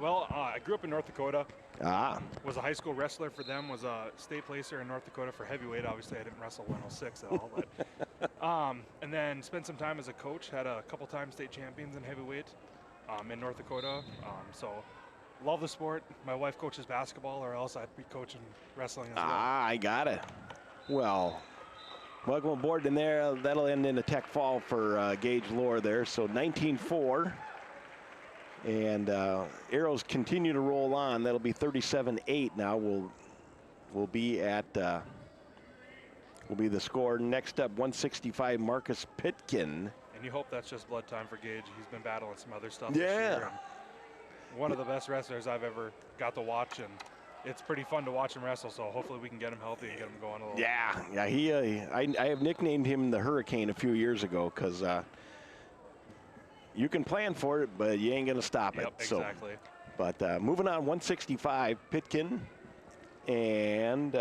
Well, I grew up in North Dakota. Ah. Was a high school wrestler for them. Was a state placer in North Dakota for heavyweight. Obviously, I didn't wrestle 106 at all, but and then spent some time as a coach. Had a couple times state champions in heavyweight in North Dakota. So love the sport. My wife coaches basketball, or else I'd be coaching wrestling as well. Ah, I got it. Well, welcome aboard in there. That'll end in a tech fall for Gage Lohr there. So 19-4. And arrows continue to roll on. That'll be 37-8 now. We'll will be at will be the score. Next up, 165, Marcus Pitkin. And you hope that's just blood time for Gage. He's been battling some other stuff Yeah. this year. And one of the best wrestlers I've ever got to watch, and it's pretty fun to watch him wrestle, so hopefully we can get him healthy and get him going a little. Yeah, he. I have nicknamed him the Hurricane a few years ago because you can plan for it, but you ain't gonna stop it. Yep, exactly. So, but moving on, 165, Pitkin, and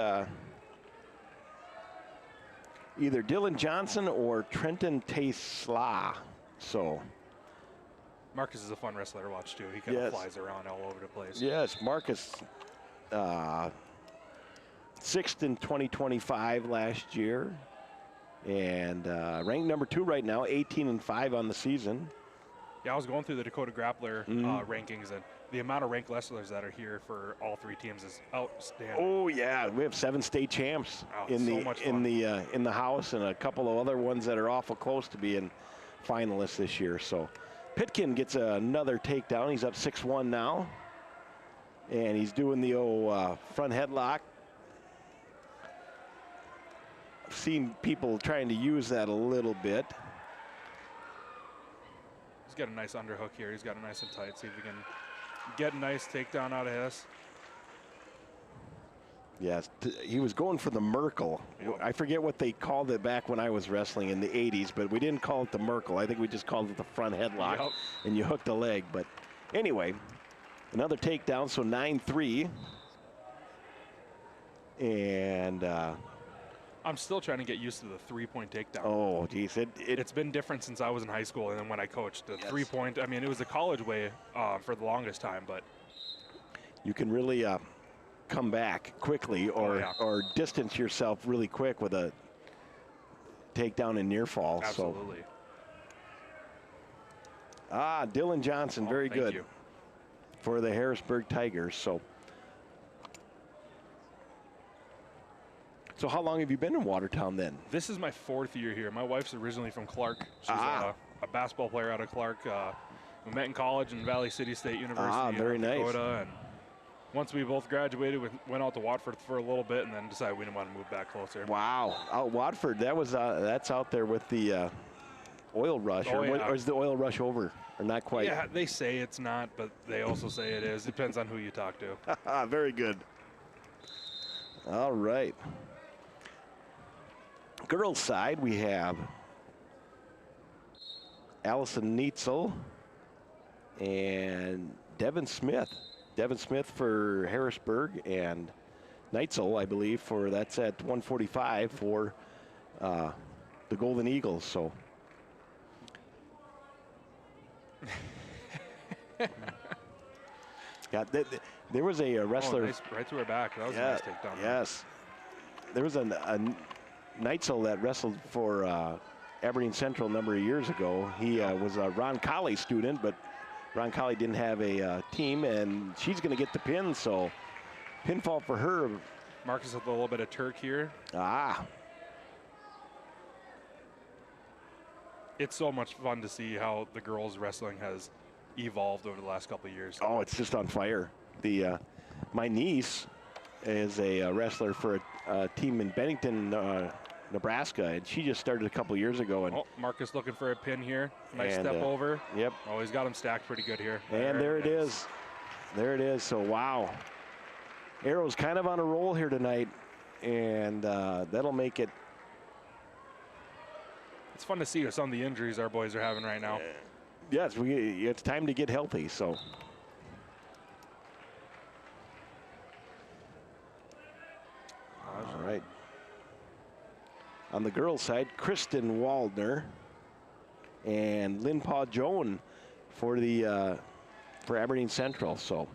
either Dylan Johnson or Trenton Tesla. So. Marcus is a fun wrestler to watch too. He kind of flies around all over the place. Yes, Marcus, 6th in 2025 last year, and ranked number 2 right now, 18-5 on the season. Yeah, I was going through the Dakota Grappler rankings, and the amount of ranked wrestlers that are here for all 3 teams is outstanding. Oh yeah, we have 7 state champs in the house, and a couple of other ones that are awful close to being finalists this year. So Pitkin gets another takedown. He's up 6-1 now, and he's doing the old front headlock. I've seen people trying to use that a little bit. He's got a nice underhook here. He's got it nice and tight. See if we can get a nice takedown out of his. Yes, he was going for the Merkel. Yep. I forget what they called it back when I was wrestling in the 80s, but we didn't call it the Merkel. I think we just called it the front headlock, and you hooked the leg. But anyway, another takedown, so 9-3. And I'm still trying to get used to the 3-point takedown. Oh, geez. It's been different since I was in high school and then when I coached. The 3-point, I mean, it was a college way for the longest time, but you can really come back quickly or distance yourself really quick with a takedown and near fall. Absolutely. So. Dylan Johnson, very good for the Harrisburg Tigers. So how long have you been in Watertown then? This is my 4th year here. My wife's originally from Clark. She's a basketball player out of Clark. We met in college in Valley City State University very in North nice. Dakota, and once we both graduated, we went out to Watford for a little bit and then decided we didn't want to move back closer. Wow. Watford, that's out there with the oil rush. Or is the oil rush over? Or not quite? Yeah, they say it's not, but they also say it is. Depends on who you talk to. Very good. All right. Girls' side, we have Allison Neitzel and Devin Smith. Devin Smith for Harrisburg, and Neitzel, I believe, that's at 145 for the Golden Eagles. So. Yeah, there was a wrestler. Nice, right through her back. That was a nice takedown. Yes. There was a Neitzel that wrestled for Aberdeen Central a number of years ago. He was a Ron Colley student, but Ron Colley didn't have a team, and she's going to get the pin, so pinfall for her. Marcus with a little bit of Turk here. It's so much fun to see how the girls' wrestling has evolved over the last couple of years. Oh, it's just on fire. My niece is a wrestler for a team in Bennington, Nebraska, and she just started a couple years ago. And Marcus looking for a pin here. Nice step over. Yep. Oh, he's got him stacked pretty good here. And there it is. There it is. So, wow. Arrow's kind of on a roll here tonight, and that'll make it. It's fun to see some of the injuries our boys are having right now. Yes, it's time to get healthy, so. All right. On the girls' side, Kristen Waldner and Lynn Paw Joan for Aberdeen Central. So,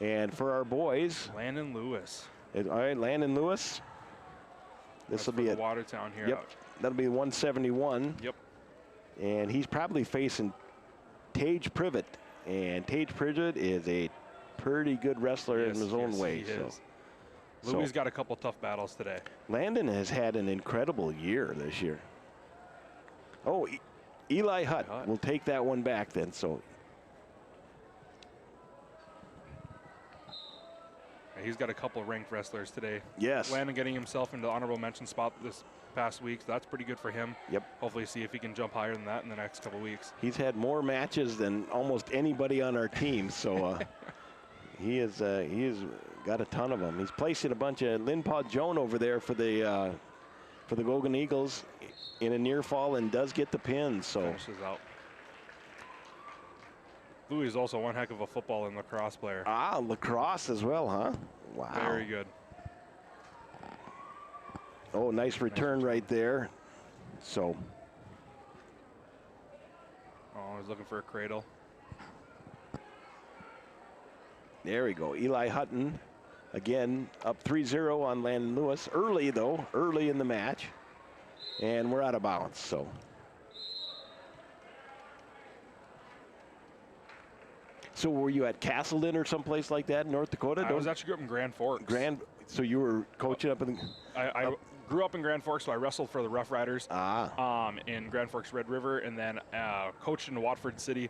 and for our boys, Landon Lewis. All right, Landon Lewis. This will be at Watertown here. Yep, that'll be 171. Yep. And he's probably facing Tage Privet, and Tage Privet is a pretty good wrestler in his own way. Louis got a couple tough battles today. Landon has had an incredible year this year. Oh, Eli Hutt will take that one back then. So He's got a couple ranked wrestlers today. Yes. Landon getting himself into the honorable mention spot this past week, so that's pretty good for him. Yep. Hopefully see if he can jump higher than that in the next couple weeks. He's had more matches than almost anybody on our team, so he has got a ton of them. He's placing a bunch of Lynn Paul Joan over there for the Golden Eagles in a near fall and does get the pin. So finishes out. Louis is also one heck of a football and lacrosse player. Ah, lacrosse as well, huh? Wow. Very good. Oh, nice return right there. So. Oh, he's looking for a cradle. There we go. Eli Hutton, again, up 3-0 on Landon Lewis. Early, though, early in the match. And we're out of bounds, so. So were you at Castleton or someplace like that in North Dakota? I was actually grew up in Grand Forks. So you were coaching up in I grew up in Grand Forks, so I wrestled for the Rough Riders in Grand Forks Red River, and then coached in Watford City.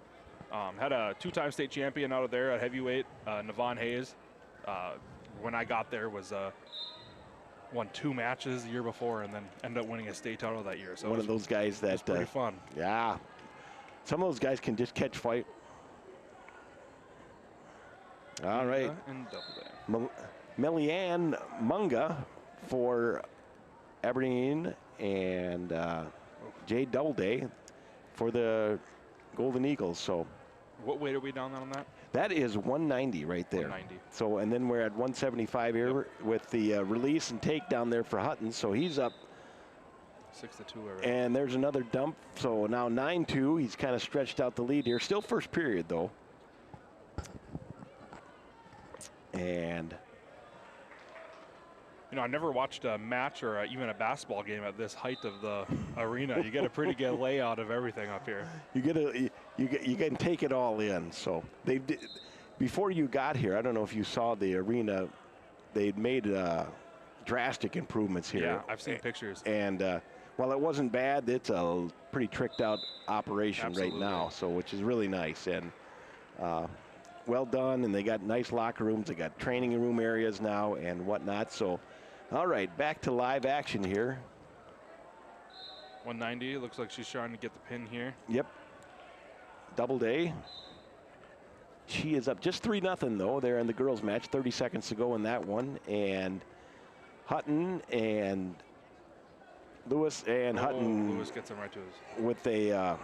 Had a 2-time state champion out of there at heavyweight, Navon Hayes. When I got there was won 2 matches the year before, and then ended up winning a state title that year. So one of those guys that pretty fun. Yeah, some of those guys can just catch fight. All right, Melianne Munga for Aberdeen and Jade Doubleday for the Golden Eagles. So, what weight are we down on that? That is 190 right there. 190. So, and then we're at 175 here with the release and take down there for Hutton. So he's up 6-2 already. And there's another dump. So now 9-2. He's kind of stretched out the lead here. Still first period though. And you know, I never watched a match or even a basketball game at this height of the arena. You get a pretty good layout of everything up here. You can take it all in. So they did, before you got here. I don't know if you saw the arena. They'd made drastic improvements here. Yeah, I've seen pictures. And while it wasn't bad, it's a pretty tricked out operation right now. So which is really nice and. Well done, and they got nice locker rooms. They got training room areas now and whatnot. So, all right, back to live action here. 190. Looks like she's trying to get the pin here. Yep. Doubleday. She is up just 3-0 though. There in the girls' match. 30 seconds to go in that one, and Hutton and Lewis and Hutton. Lewis gets him right to his with a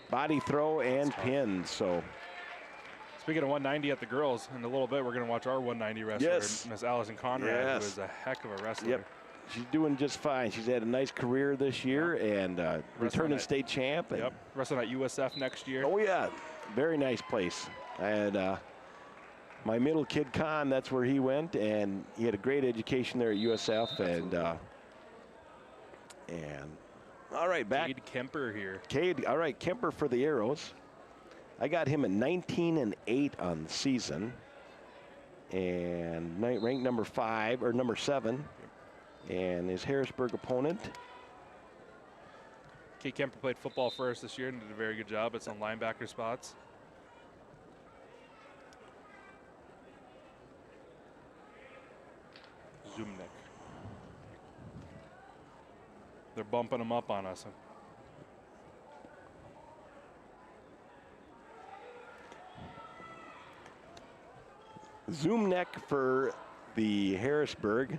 body throw and pin. So. Speaking of 190 at the girls, in a little bit we're going to watch our 190 wrestler, Miss Allison Conrad, who is a heck of a wrestler. Yep, she's doing just fine. She's had a nice career this year and returning state champ. And wrestling at USF next year. Oh yeah, very nice place. And my middle kid Con, that's where he went, and he had a great education there at USF. And all right, back. Cade Kemper here. All right, Kemper for the Arrows. I got him at 19-8 on the season, and ranked number 5 or number 7, and his Harrisburg opponent. Kate Kemper played football for us this year and did a very good job at some linebacker spots. Zumnik. They're bumping him up on us. Zumnek for the Harrisburg,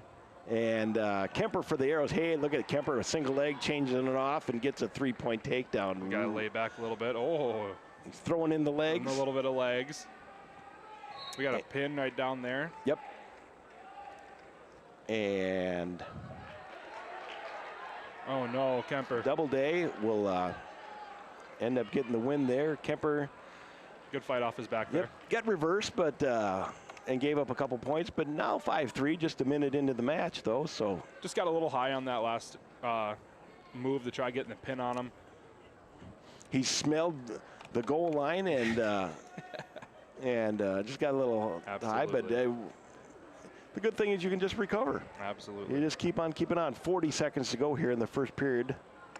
and Kemper for the Arrows. Hey, look at Kemper, a single leg, changing it off, and gets a 3-point takedown. We got to lay back a little bit. Oh. He's throwing in the legs. A little bit of legs. We got a pin right down there. Yep. And. Oh, no, Kemper. Doubleday will end up getting the win there. Kemper. Good fight off his back there. Got reversed, but and gave up a couple points, but now 5-3, just a minute into the match, though. So just got a little high on that last move to try getting the pin on him. He smelled the goal line and just got a little high, but the good thing is you can just recover. Absolutely. You just keep on keeping on. 40 seconds to go here in the first period.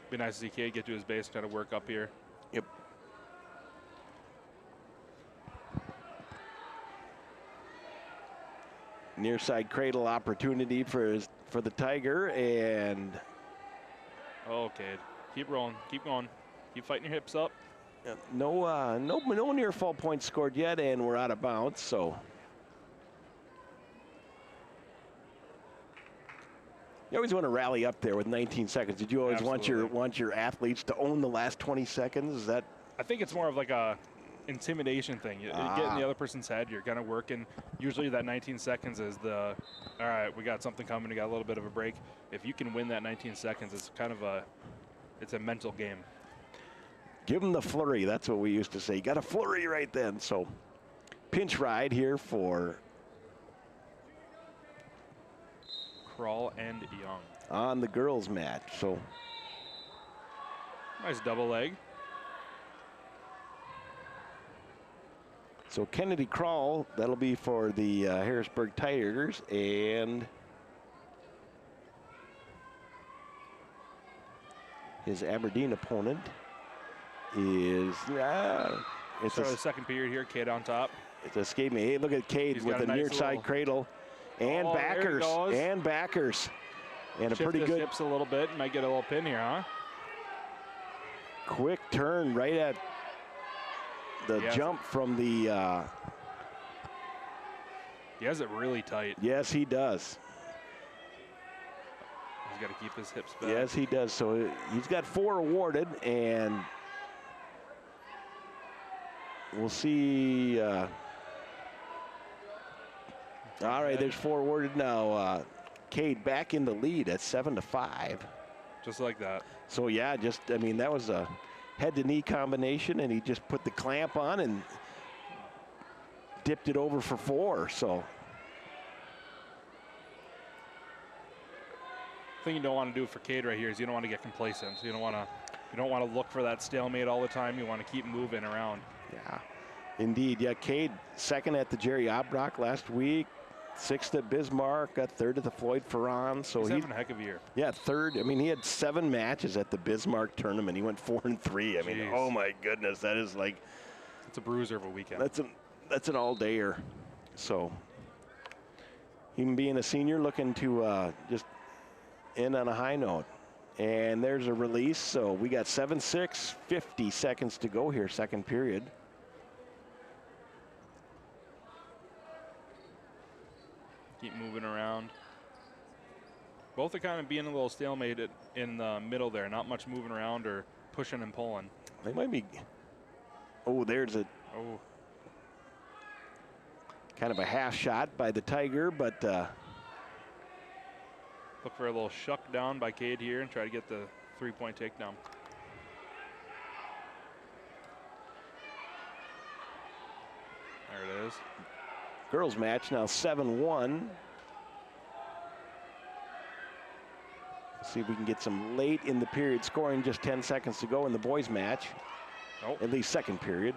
Be nice to see Kate get to his base, try to work up here. Yep. Near side cradle opportunity for the Tiger, and Okay, keep rolling, keep going, keep fighting your hips up. no near full points scored yet, and we're out of bounds. So you always want to rally up there with 19 seconds. Did you always want your athletes to own the last 20 seconds? Is that? I think it's more of like a intimidation thing. You get in the other person's head, you're kind of working. Usually that 19 seconds is all right, we got something coming, we got a little bit of a break. If you can win that 19 seconds, it's kind of it's a mental game. Give them the flurry. That's what we used to say. You got a flurry right then. So pinch ride here for Crawl and Young. On the girls match. So nice double leg. So Kennedy Crawl, that'll be for the Harrisburg Tigers, and his Aberdeen opponent is it's the second period here. Cade on top. It's escaped me. Hey, look at Cade with the near side cradle and backers and a pretty good hips a little bit. Might get a little pin here, huh? Quick turn right at the jump from the. He has it really tight. Yes, he does. He's got to keep his hips back. Yes, he does. So he's got 4 awarded, and we'll see. All right, there's 4 awarded now. Cade back in the lead at 7-5. Just like that. So yeah, I mean, that was a head to knee combination, and he just put the clamp on and dipped it over for 4. So the thing you don't want to do for Cade right here is you don't want to get complacent. You don't want to look for that stalemate all the time. You want to keep moving around. Yeah, indeed. Yeah, Cade second at the Jerry Obrock last week, 6th at Bismarck, got 3rd at the Floyd Ferran. So he's having a heck of a year. Yeah, 3rd. I mean, he had 7 matches at the Bismarck tournament. He went 4-3. I mean, oh my goodness, that is like. It's a bruiser of a weekend. That's an all-dayer. So him being a senior, looking to just end on a high note. And there's a release. So we got 7-6, 50 seconds to go here, second period. Keep moving around. Both are kind of being a little stalemated in the middle there. Not much moving around or pushing and pulling. They might be. Oh, there's a. Oh. Kind of a half shot by the Tiger, but. Look for a little shuck down by Cade here and try to get the 3-point takedown. There it is. Girls match now 7-1. See if we can get some late in the period scoring. Just 10 seconds to go in the boys match. Nope. At least second period.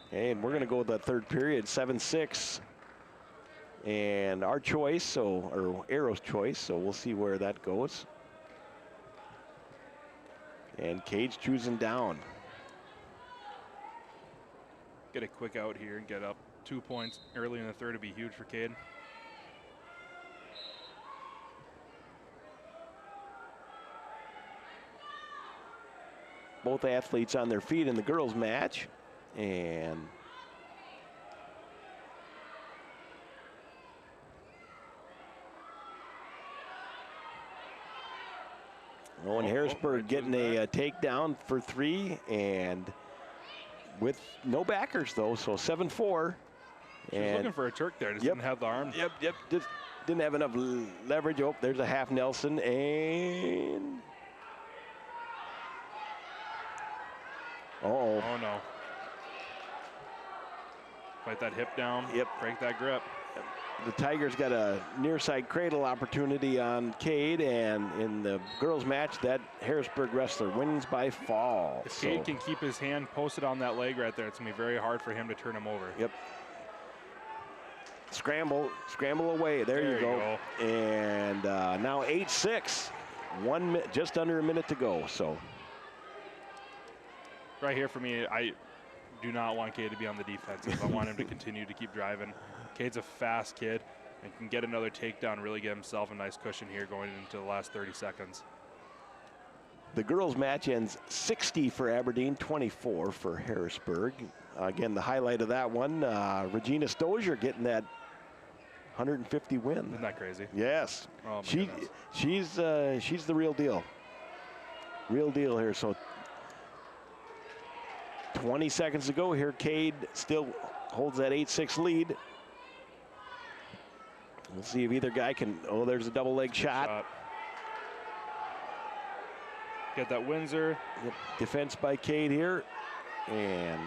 Okay, and we're going to go with that third period, 7-6. And our choice, or Arrow's choice, so we'll see where that goes. And Cade's choosing down. Get a quick out here and get up 2 points early in the third would be huge for Cade. Both athletes on their feet in the girls match. And Harrisburg getting a takedown for 3, and with no backers though, so 7-4. She was looking for a Turk there, just didn't have the arm. Yep, just didn't have enough leverage. Oh, there's a half Nelson, and oh no. Fight that hip down. Yep. Break that grip. The Tigers got a near side cradle opportunity on Cade, and in the girls match, that Harrisburg wrestler wins by fall. If Cade can keep his hand posted on that leg right there, it's gonna be very hard for him to turn him over. Yep. Scramble away. There you go. And now 8-6, just under a minute to go. So right here for me, I do not want Cade to be on the defensive. I want him to continue to keep driving. Cade's a fast kid and can get another takedown, really get himself a nice cushion here going into the last 30 seconds. The girls' match ends 60 for Aberdeen, 24 for Harrisburg. Again, the highlight of that one, Regina Stozier getting that 150 win. Isn't that crazy? Yes. Oh my she's goodness. the real deal. Real deal here. So 20 seconds to go here. Cade still holds that 8-6 lead. We'll see if either guy can. Oh, there's a double leg shot. Get that Windsor. Yep. Defense by Cade here. And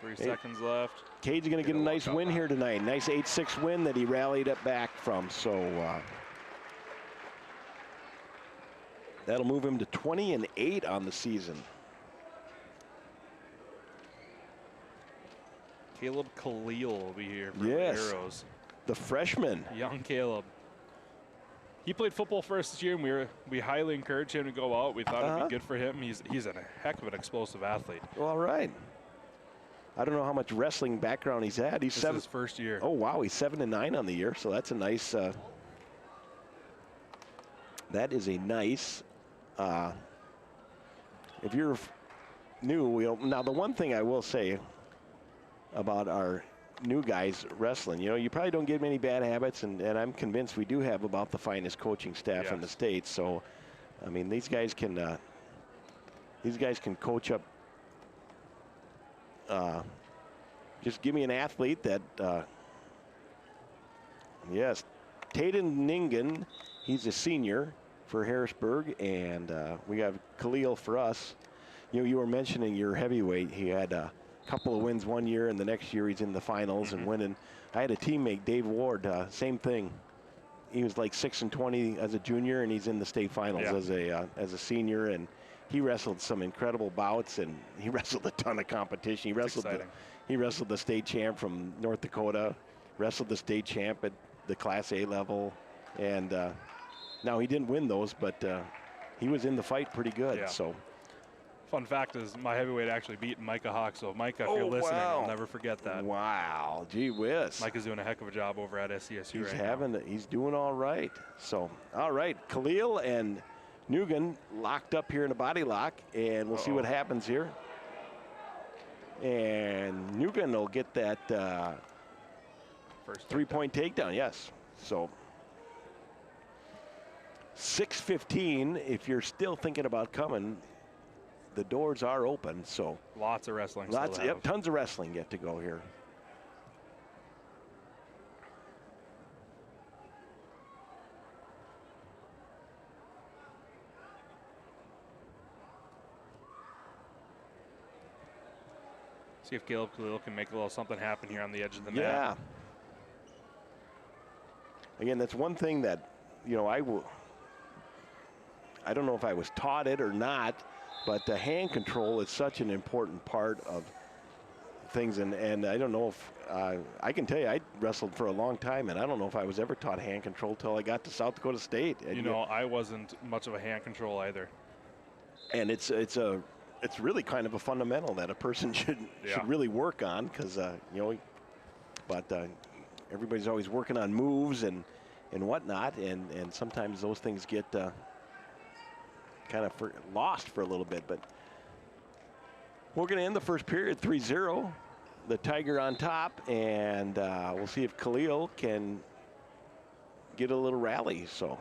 Three seconds left. Cade's going to get a nice win here tonight. Nice 8-6 win that he rallied it back from. So that'll move him to 20-8 on the season. Caleb Khalil will be here for Yes. the Arrows. The freshman. Young Caleb. He played football for us this year, and we highly encouraged him to go out. We thought it'd be good for him. He's a heck of an explosive athlete. Well, all right. I don't know how much wrestling background he's had. He's This is his first year. Oh wow, he's 7-9 on the year, so that's a nice. That is a nice. If you're new, now the one thing I will say about our new guys wrestling, you probably don't get many bad habits, and I'm convinced we do have about the finest coaching staff in the state. So, I mean, these guys can coach up. Just give me an athlete that, yes, Taden Ningen, he's a senior for Harrisburg, and we got Khalil for us. You were mentioning your heavyweight. He had a couple of wins one year, and the next year he's in the finals and winning. I had a teammate, Dave Ward, same thing. He was like 6-20 as a junior, and he's in the state finals as a senior, and he wrestled some incredible bouts, and he wrestled a ton of competition. He wrestled the state champ from North Dakota, wrestled the state champ at the Class A level, and now he didn't win those, but he was in the fight pretty good. Yeah. So, fun fact is my heavyweight actually beat Micah Hawk. So Micah, if you're listening, I'll never forget that. Wow, gee whiz. Micah's doing a heck of a job over at SCSU He's doing all right. So, all right, Khalil and Nugan locked up here in a body lock, and we'll see what happens here. And Nugan will get that first three-point takedown, yes. So 6:15, if you're still thinking about coming, the doors are open. So lots of wrestling. Tons of wrestling yet to go here. See if Caleb Khalil can make a little something happen here on the edge of the mat. Yeah. Again, that's one thing that, I don't know if I was taught it or not, but the hand control is such an important part of things. And I don't know if, I can tell you, I wrestled for a long time, and I don't know if I was ever taught hand control till I got to South Dakota State. And I wasn't much of a hand control either. And it's really kind of a fundamental that a person should really work on, because everybody's always working on moves and whatnot, and sometimes those things get kind of lost for a little bit. But we're going to end the first period 3-0, the Tiger on top, and we'll see if Khalil can get a little rally. So,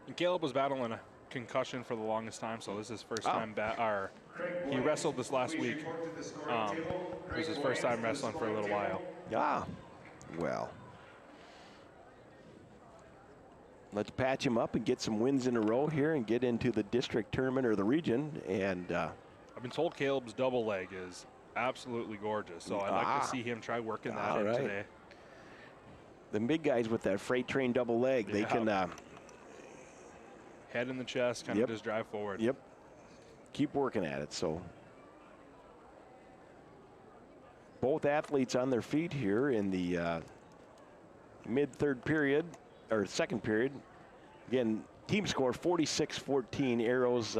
and Caleb was battling a concussion for the longest time, so this is his first time he wrestled this last week. It was his first time wrestling for a little while. Yeah, well, let's patch him up and get some wins in a row here and get into the district tournament or the region. And I've been told Caleb's double leg is absolutely gorgeous, so I'd like to see him try working that in today. The big guys with that freight train double leg, they can head in the chest, kind of just drive forward. Yep. Keep working at it. So both athletes on their feet here in the mid-third period, or second period. Again, team score 46-14. Arrows.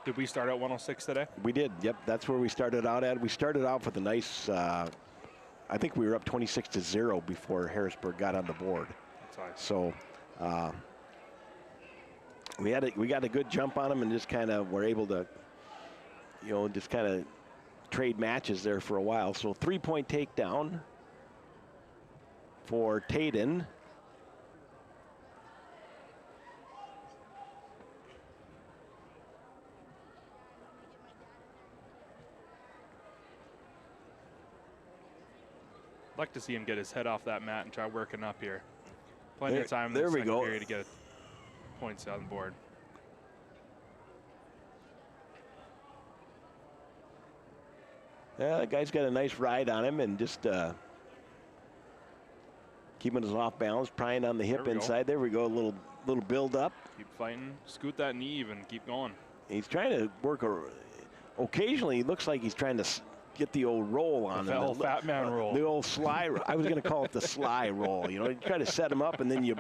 Did we start at 106 today? We did. Yep, that's where we started out at. We started off with a nice. I think we were up 26-0 before Harrisburg got on the board. That's nice. So we got a good jump on them and just kind of were able to, just kind of trade matches there for a while. So 3-point takedown for Tayden. I'd like to see him get his head off that mat and try working up here. Plenty of time in there the we second go. period to get points on the board. Yeah, the guy's got a nice ride on him and just keeping us off balance, prying on the hip inside. There we go, a little build up. Keep fighting, scoot that knee even, keep going. He's trying to work, occasionally he looks like he's trying to get the old roll on the him. old fat man roll. The old sly, I was going to call it the sly roll. You try to set him up and then you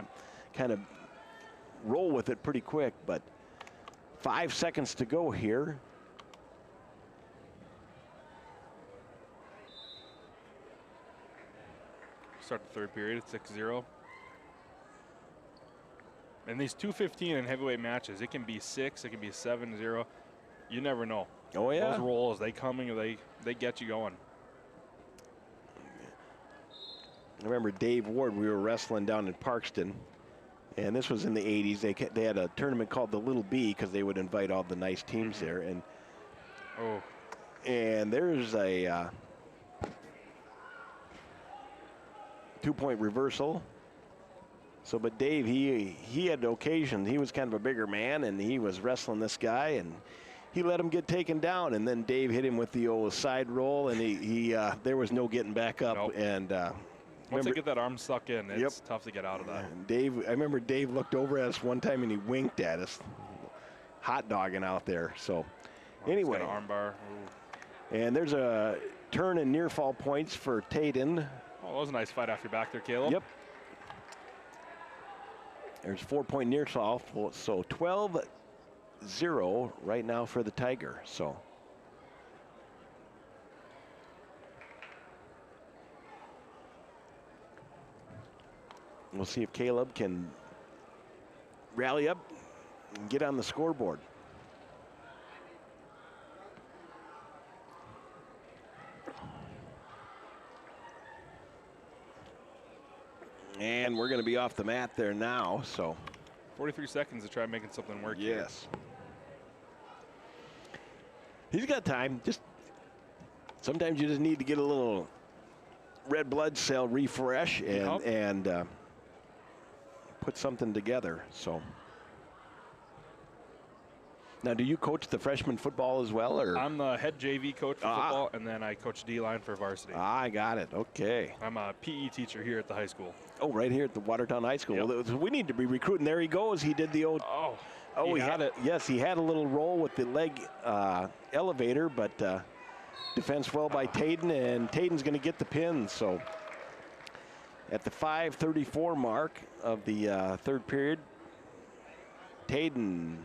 kind of roll with it pretty quick, but 5 seconds to go here. Start the third period at 6-0. And these 2:15 in heavyweight matches, it can be 6, it can be 7-0. You never know. Oh yeah. Those rolls, they coming, they get you going. I remember Dave Ward, we were wrestling down in Parkston, and this was in the 80s. They had a tournament called the Little B because they would invite all the nice teams there. And there's a 2-point reversal. So, but Dave, he had occasions. He was kind of a bigger man, and he was wrestling this guy, and he let him get taken down. And then Dave hit him with the old side roll, and he there was no getting back up. Nope. And once they get that arm stuck in, it's tough to get out of that. I remember Dave looked over at us one time and he winked at us, hot dogging out there. So, anyway, got an arm bar. Ooh. And there's a turn and near fall points for Tayden. Oh, that was a nice fight off your back there, Caleb. Yep. There's 4-point near fall, so 12-0 right now for the Tiger. So. We'll see if Caleb can rally up and get on the scoreboard. And we're going to be off the mat there now, so. 43 seconds to try making something work. Yes. He's got time. Just sometimes you just need to get a little red blood cell refresh and put something together. So. Now, do you coach the freshman football as well, or? I'm the head JV coach for football, and then I coach D-line for varsity. I got it. Okay. I'm a PE teacher here at the high school. Oh, right here at the Watertown High School. Yep. Well, we need to be recruiting. There he goes. He did the old. Oh, he had it. Yes, he had a little roll with the leg elevator, but defense well by Tayden, and Tayden's going to get the pin. So at the 5:34 mark of the third period, Tayden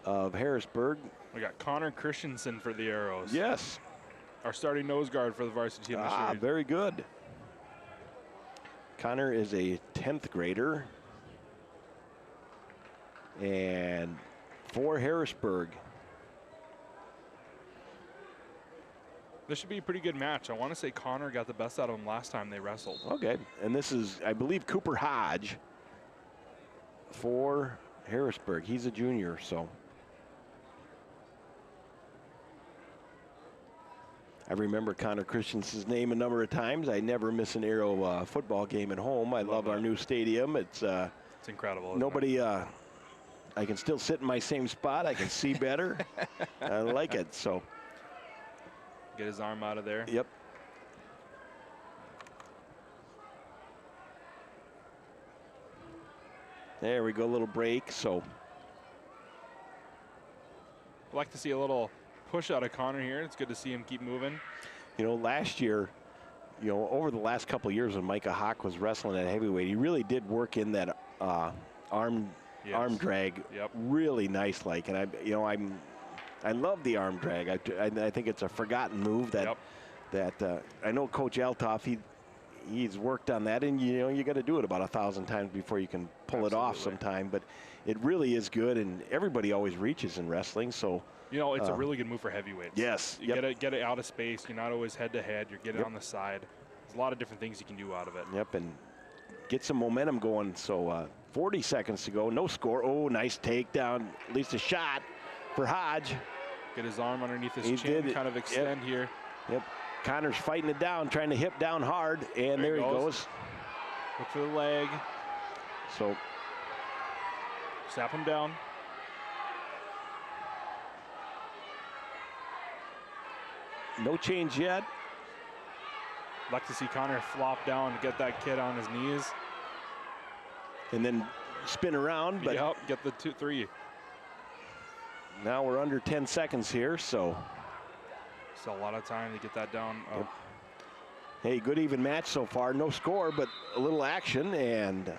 of Harrisburg. We got Connor Christensen for the Arrows. Yes. Our starting nose guard for the varsity team this year. Very good. Connor is a 10th grader. And for Harrisburg. This should be a pretty good match. I want to say Connor got the best out of him last time they wrestled. Okay, and this is, I believe, Cooper Hodge for Harrisburg. He's a junior, so. I remember Connor Christensen's name a number of times. I never miss an Arrow football game at home. I love our new stadium. It's incredible. Nobody, I can still sit in my same spot. I can see better. I like it, so. Get his arm out of there. Yep. There we go, a little break, so. I'd like to see a little push out of Connor here. It's good to see him keep moving. You know, last year, you know, over the last couple of years when Micah Hawk was wrestling at heavyweight, he really did work in that arm drag really nice. Like, and I love the arm drag. I think it's a forgotten move that I know Coach Altoff, he's worked on that, and you know, you got to do it about 1,000 times before you can pull it off sometime. But it really is good, and everybody always reaches in wrestling. So you know, it's a really good move for heavyweights. Yes. You get it out of space. You're not always head to head. You're getting on the side. There's a lot of different things you can do out of it. Yep, and get some momentum going. So 40 seconds to go. No score. Oh, nice takedown. At least a shot for Hodge. Get his arm underneath his chin, kind of extend here. Yep. Connor's fighting it down, trying to hip down hard, and there he goes. Look for the leg. So snap him down. No change yet. Like to see Connor flop down and get that kid on his knees. And then spin around. But yep, get the 2-3. Now we're under 10 seconds here, so. Still a lot of time to get that down. Oh. Yep. Hey, good even match so far. No score, but a little action. And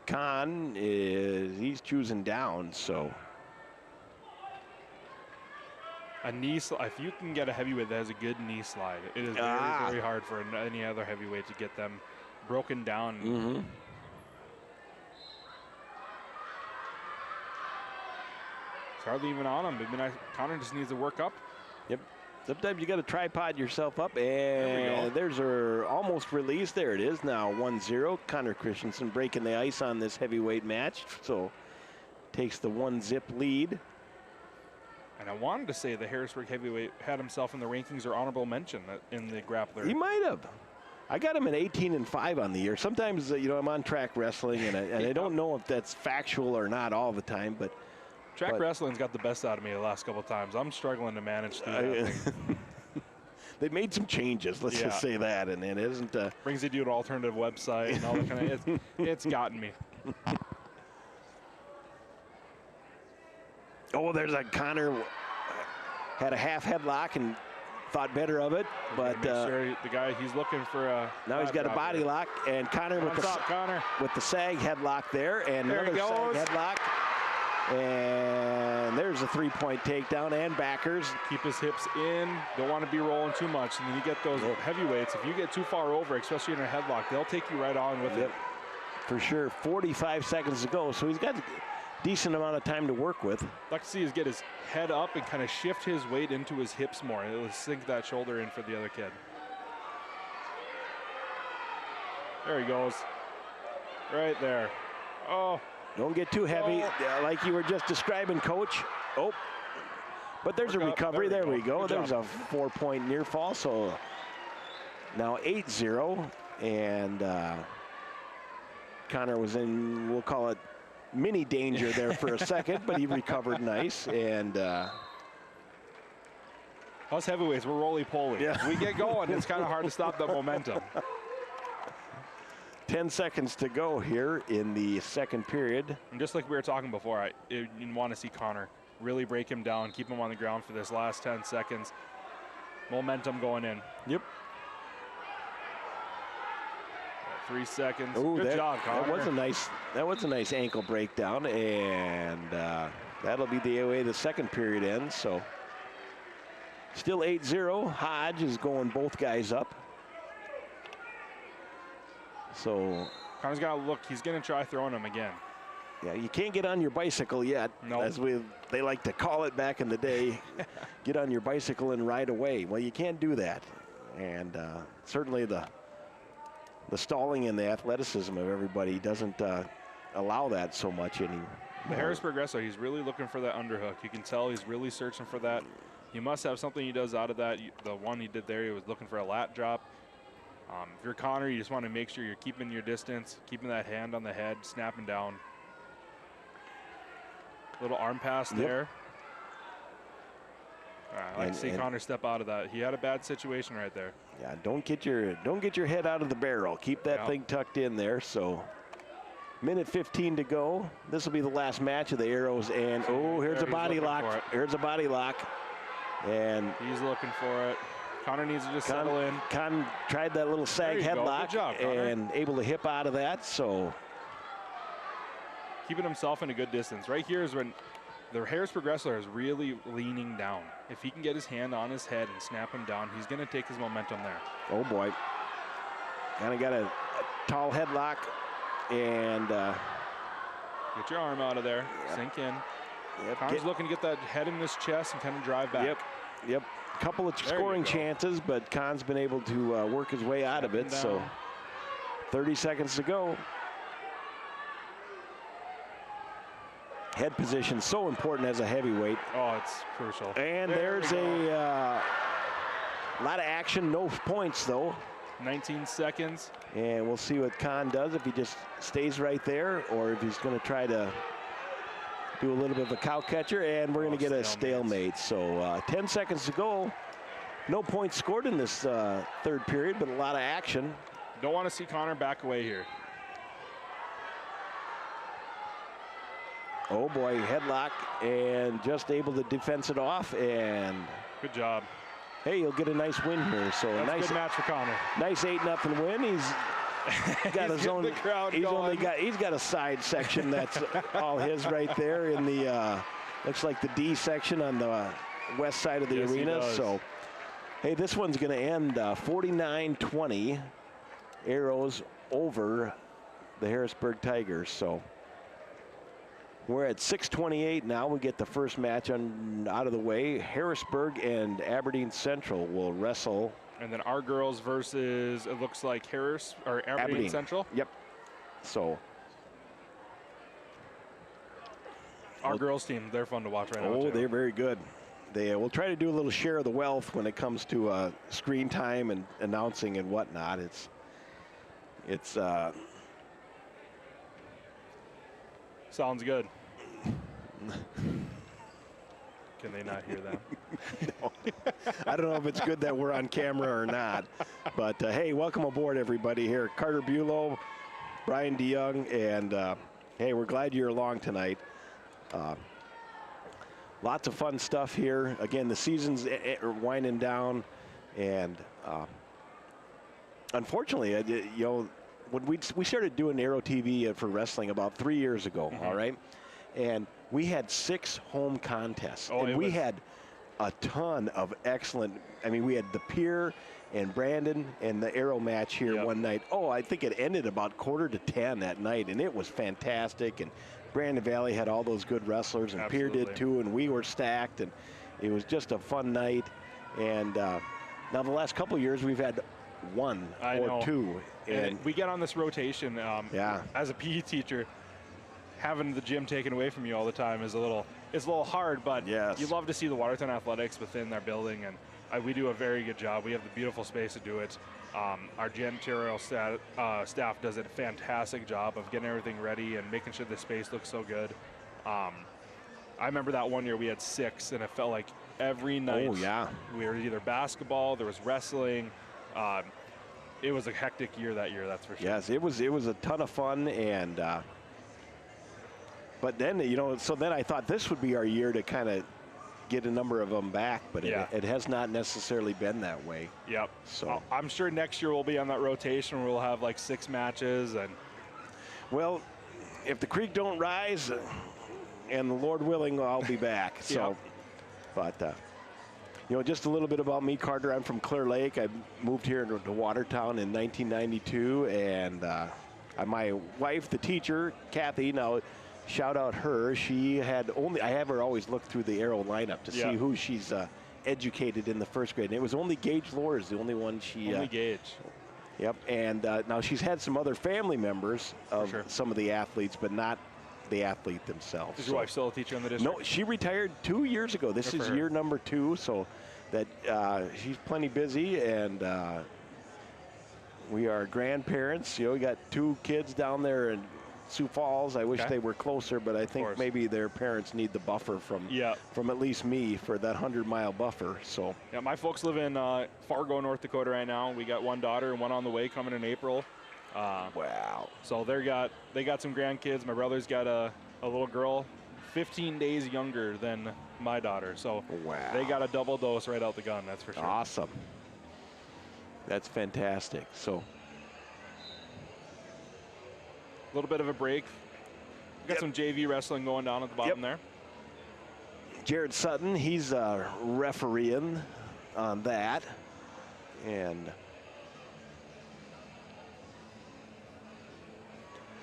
Con he's choosing down, so. A knee slide, if you can get a heavyweight that has a good knee slide, it is very, very hard for any other heavyweight to get them broken down. Mm-hmm. It's hardly even on him. I mean, Connor just needs to work up. Yep. Sometimes you got to tripod yourself up, and there's our almost release. There it is now, 1-0. Connor Christensen breaking the ice on this heavyweight match, so takes the 1-zip lead. And I wanted to say the Harrisburg heavyweight had himself in the rankings or honorable mention in the grappler. He might have. I got him at 18-5 on the year. Sometimes, you know, I'm on track wrestling, and I don't know if that's factual or not all the time, but. Track wrestling's got the best out of me the last couple of times. I'm struggling to manage through that thing. They made some changes, let's just say that, and it isn't. Brings you to an alternative website and all that kind of. It's gotten me. Oh, there's a Connor had a half headlock and thought better of it, but sure the guy he's looking for a. Now he's got a body lock, and Connor with the sag headlock there, and another sag headlock. And there's a 3-point takedown and backers. Keep his hips in. Don't want to be rolling too much. And then you get those heavyweights. If you get too far over, especially in a headlock, they'll take you right on with it. For sure. 45 seconds to go. So he's got a decent amount of time to work with. I'd like to see is get his head up and kind of shift his weight into his hips more. It'll sink that shoulder in for the other kid. There he goes. Right there. Oh. Don't get too heavy, like you were just describing, Coach. Oh, but there's a recovery. There we go. There's a 4-point near fall. So now 8-0, and Connor was in, we'll call it mini danger there for a second, but he recovered nice. And us heavyweights, we're roly-poly. Yeah. We get going. It's kind of hard to stop that momentum. 10 seconds to go here in the second period. And just like we were talking before, you want to see Connor really break him down, keep him on the ground for this last 10 seconds. Momentum going in. Yep. 3 seconds. Ooh, Good job, Connor. That was a nice ankle breakdown, and that'll be the way the second period ends. So still 8-0. Hodge is going both guys up. So Connor's got to look. He's going to try throwing him again. Yeah, you can't get on your bicycle yet, as they like to call it back in the day. Get on your bicycle and ride away. Well, you can't do that, and certainly the stalling and the athleticism of everybody doesn't allow that so much anymore. The Harrisburg wrestler, he's really looking for that underhook. You can tell he's really searching for that. He must have something he does out of that. The one he did there, he was looking for a lat drop. If you're Connor, you just want to make sure you're keeping your distance, keeping that hand on the head, snapping down. Little arm pass there. I like to see Connor step out of that. He had a bad situation right there. Yeah, don't get your head out of the barrel. Keep that thing tucked in there. So, minute 15 to go. This will be the last match of the Arrows. And oh, here's a body lock. Here's a body lock. And he's looking for it. Connor needs to just settle in. Con tried that little sag headlock and able to hip out of that. So keeping himself in a good distance. Right here is when the Harrisburg wrestler is really leaning down. If he can get his hand on his head and snap him down, he's going to take his momentum there. Oh boy. Kind of got a tall headlock and get your arm out of there. Yep. Sink in. Yep. Connor's looking to get that head in his chest and kind of drive back. Yep. Couple of scoring chances, but Kahn's been able to work his way out of it. So 30 seconds to go. Head position so important as a heavyweight. Oh, it's crucial. And there's a lot of action, no points though. 19 seconds. And we'll see what Kahn does, if he just stays right there or if he's going to try to do a little bit of a cow catcher, and we're going to get a stalemate. So 10 seconds to go. No points scored in this third period, but a lot of action. Don't want to see Connor back away here. Oh boy, headlock, and just able to defense it off, and good job. Hey, he'll get a nice win here. So that's a nice good match for Connor. Nice 8-0 win. He's got his own. The crowd he's got a side section that's all his right there in the looks like the D section on the west side of the arena. So hey, this one's going to end 49-20. Arrows over the Harrisburg Tigers. So we're at 6:28 now. We get the first match out of the way. Harrisburg and Aberdeen Central will wrestle. And then our girls versus, it looks like Aberdeen Central. Yep. So our girls team, they're fun to watch right now. Oh, they're very good. They will try to do a little share of the wealth when it comes to screen time and announcing and whatnot. It's sounds good. Can they not hear that? No. I don't know if it's good that we're on camera or not. But hey, welcome aboard everybody here. Carter Bulow, Brian DeYoung, and hey, we're glad you're along tonight. Lots of fun stuff here. Again, the season's winding down, and unfortunately, you know, when we started doing Aero TV for wrestling about 3 years ago, all right? And we had 6 home contests, and we had a ton of excellent. I mean, we had the Pier and Brandon and the Aero match here one night. Oh, I think it ended about 9:45 that night, and it was fantastic. And Brandon Valley had all those good wrestlers, and Pier did too, and we were stacked, and it was just a fun night. And now the last couple of years, we've had 1 or 2. And we get on this rotation. As a PE teacher, having the gym taken away from you all the time is a little hard, but you love to see the Watertown athletics within their building, and we do a very good job. We have the beautiful space to do it. Our janitorial staff does a fantastic job of getting everything ready and making sure the space looks so good. I remember that one year we had 6, and it felt like every night we were either basketball, there was wrestling. It was a hectic year that year, that's for sure. Yes, it was a ton of fun, and but then, you know, so then I thought this would be our year to kind of get a number of them back, but it has not necessarily been that way. Yep. So I'm sure next year we'll be on that rotation where we'll have like 6 matches. And well, if the creek don't rise, and the Lord willing, I'll be back. So, but you know, just a little bit about me, Carter. I'm from Clear Lake. I moved here to Watertown in 1992, and my wife, the teacher, Kathy, now shout out her. She had I have her always look through the Aero lineup to see who she's educated in the first grade. And it was only Gage Lohr is the only one she. Only Gage. Yep, and now she's had some other family members of some of the athletes, but not the athlete themselves. Is your wife still a teacher in the district? No, she retired 2 years ago. This is year number 2, so that she's plenty busy, and we are grandparents. You know, we got 2 kids down there in Sioux Falls. I wish they were closer, but I think maybe their parents need the buffer from at least me for that 100-mile buffer. So my folks live in Fargo, North Dakota right now. We got 1 daughter and 1 on the way coming in April. Wow. So they got some grandkids. My brother's got a little girl, 15 days younger than my daughter. So Wow. they got a double dose right out the gun, that's for sure. Awesome. That's fantastic. So A little bit of a break. Got some JV wrestling going down at the bottom there. Jared Sutton, he's refereeing on that. And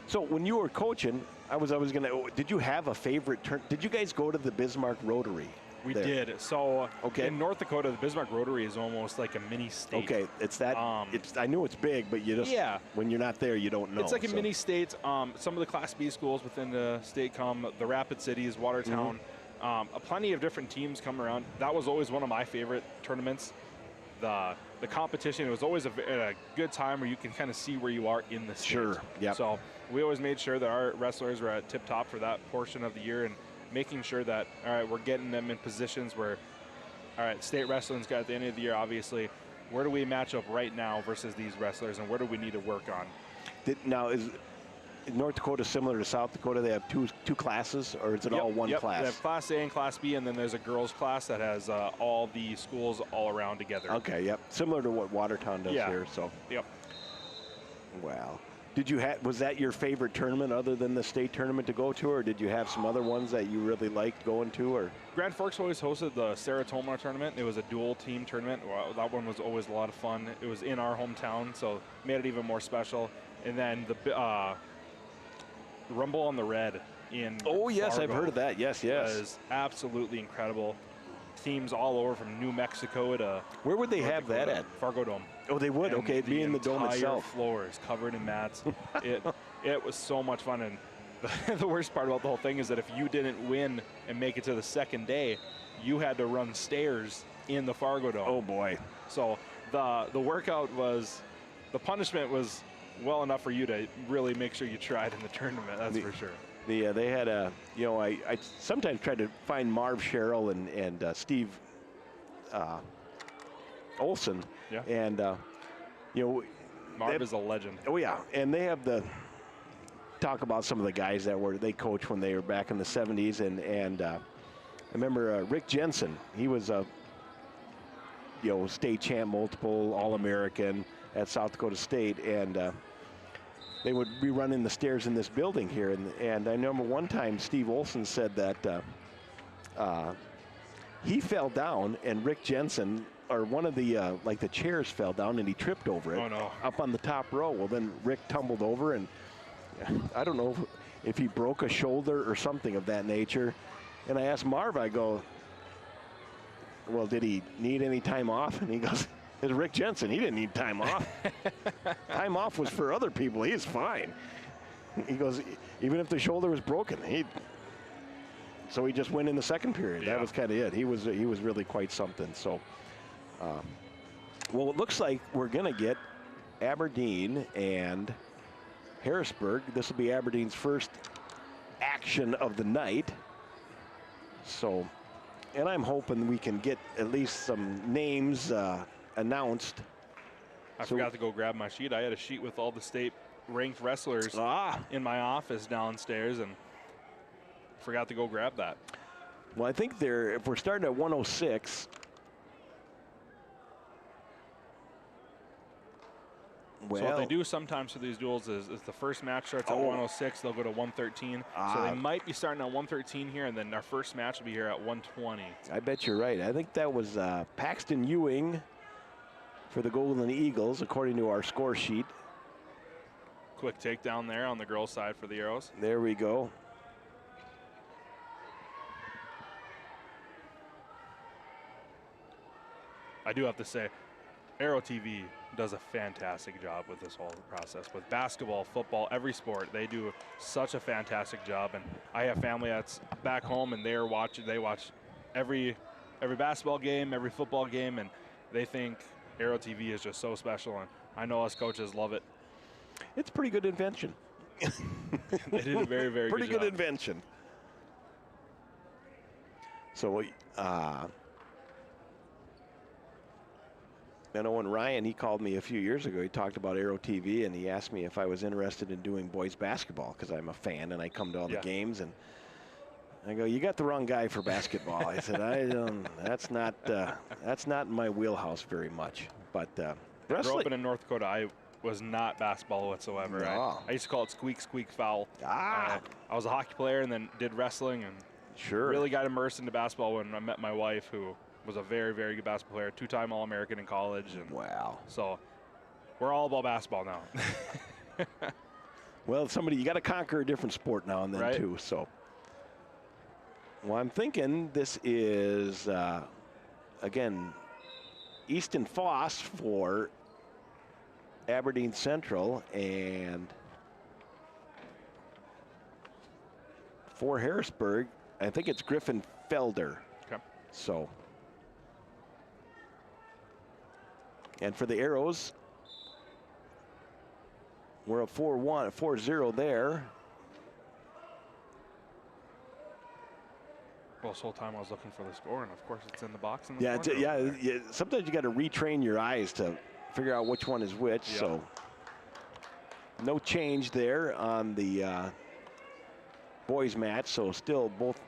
so when you were coaching, I was gonna, did you have a favorite turn? Did you guys go to the Bismarck Rotary? We there? did. So Okay. in North Dakota, the Bismarck Rotary is almost like a mini state. Okay, it's that, I knew it's big, but you just, when you're not there, you don't know. It's like a mini state. Some of the Class B schools within the state come, the Rapid Cities, Watertown, plenty of different teams come around. That was always one of my favorite tournaments. The competition, it was always a good time where you can kind of see where you are in the state. Sure, yep. So we always made sure that our wrestlers were at tip-top for that portion of the year and making sure that, all right, we're getting them in positions where, all right, state wrestling's got at the end of the year, obviously, where do we match up right now versus these wrestlers and where do we need to work on? Now, is North Dakota similar to South Dakota? They have two classes, or is it all one class? They have Class A and Class B, and then there's a girls' class that has all the schools all around together. Okay, yep. Similar to what Watertown does here, so. Yep. Wow. Did you was that your favorite tournament other than the state tournament to go to, or did you have some other ones that you really liked going to, or? Grand Forks always hosted the Saratoga tournament. It was a dual team tournament. Well, that one was always a lot of fun. It was in our hometown, so made it even more special. And then the Rumble on the Red in yes, Fargo I've heard of that. Yes, yes. was absolutely incredible. Teams all over from New Mexico to where would they North have Dakota. that at? Fargo Dome. Oh, they would. And Okay, being the dome itself. The floor is covered in mats. It was so much fun, and the worst part about the whole thing is that if you didn't win and make it to the second day, you had to run stairs in the Fargo Dome. Oh boy. So the workout was, the punishment was well enough for you to really make sure you tried in the tournament. That's for sure. They had a, I sometimes try to find Marv Sherrill and Steve Olson. Yeah. And, Marv is a legend. Oh yeah, and they have talk about some of the guys that they coached when they were back in the 70s, and I remember Rick Jensen. He was a state champ, multiple All-American at South Dakota State, and they would be running the stairs in this building here, and I remember one time Steve Olson said that he fell down and Rick Jensen, or one of the like the chairs fell down and he tripped over it. Oh no. Up on the top row. Well, then Rick tumbled over, and I don't know if he broke a shoulder or something of that nature. And I asked Marv, I go, well, did he need any time off? And he goes, it's Rick Jensen. He didn't need time off. Time off was for other people. He's fine. He goes, even if the shoulder was broken, so he just went in the second period. Yeah. That was kind of it. He was really quite something. So, well, it looks like we're going to get Aberdeen and Harrisburg. This will be Aberdeen's first action of the night. So, and I'm hoping we can get at least some names announced. I forgot to go grab my sheet. I had a sheet with all the state ranked wrestlers in my office downstairs, and forgot to go grab that. Well, I think if we're starting at 106, so what they do sometimes for these duels is the first match starts at 106, they'll go to 113. So they might be starting at 113 here, and then our first match will be here at 120. I bet you're right. I think that was Paxton Ewing for the Golden Eagles, according to our score sheet. Quick takedown there on the girls' side for the Arrows. There we go. I do have to say, Arrow TV does a fantastic job with this whole process. With basketball, football, every sport, they do such a fantastic job. And I have family that's back home, and they watch every basketball game, every football game, and they think Arrow TV is just so special. And I know us coaches love it. It's a pretty good invention. They did a very, very pretty good job. invention. So I know when Ryan, he called me a few years ago, he talked about Arrow TV, and he asked me if I was interested in doing boys basketball, because I'm a fan and I come to all the games. And I go, you got the wrong guy for basketball. I said, I don't. That's not in my wheelhouse very much. But Growing up in North Dakota, I was not basketball whatsoever. No. I used to call it squeak, squeak, foul. Ah. I was a hockey player and then did wrestling and really got immersed into basketball when I met my wife, who was a very, very good basketball player, 2-time All-American in college. And wow. So we're all about basketball now. Well, you got to conquer a different sport now and then too. So, well, I'm thinking this is again Easton Foss for Aberdeen Central, and for Harrisburg, I think it's Griffin Felder. Okay. So, and for the Arrows, we're at 4-0 there. Well, this whole time I was looking for the score, and of course it's in the box. Yeah, sometimes you got to retrain your eyes to figure out which one is which. Yep. So no change there on the boys match. So still both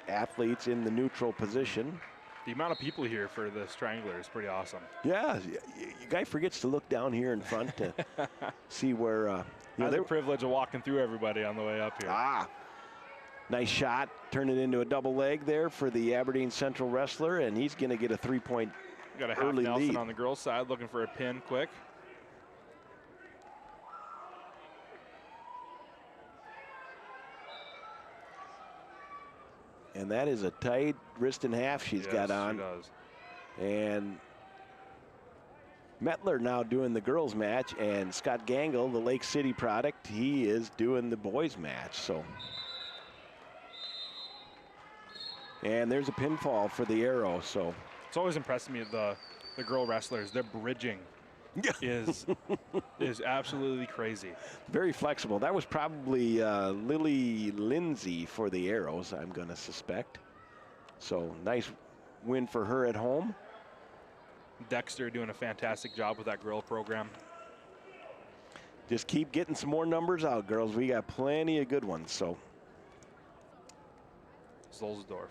athletes in the neutral position. The amount of people here for this triangular is pretty awesome. Yeah, you guy forgets to look down here in front to see where. I had the privilege of walking through everybody on the way up here. Nice shot. Turn it into a double leg there for the Aberdeen Central wrestler, and he's going to get a 3-point got a half early Nelson lead. On the girls' side, looking for a pin quick. And that is a tight wrist and half she's got on. She does. And Mettler now doing the girls match, and Scott Gangle, the Lake City product, he is doing the boys match. So, and there's a pinfall for the Arrow. So it's always impressed me the girl wrestlers. Their bridging is absolutely crazy. Very flexible. That was probably Lily Lindsay for the Arrows, I'm going to suspect. So nice win for her at home. Dexter doing a fantastic job with that girl program. Just keep getting some more numbers out, girls. We got plenty of good ones. So Zolsdorf.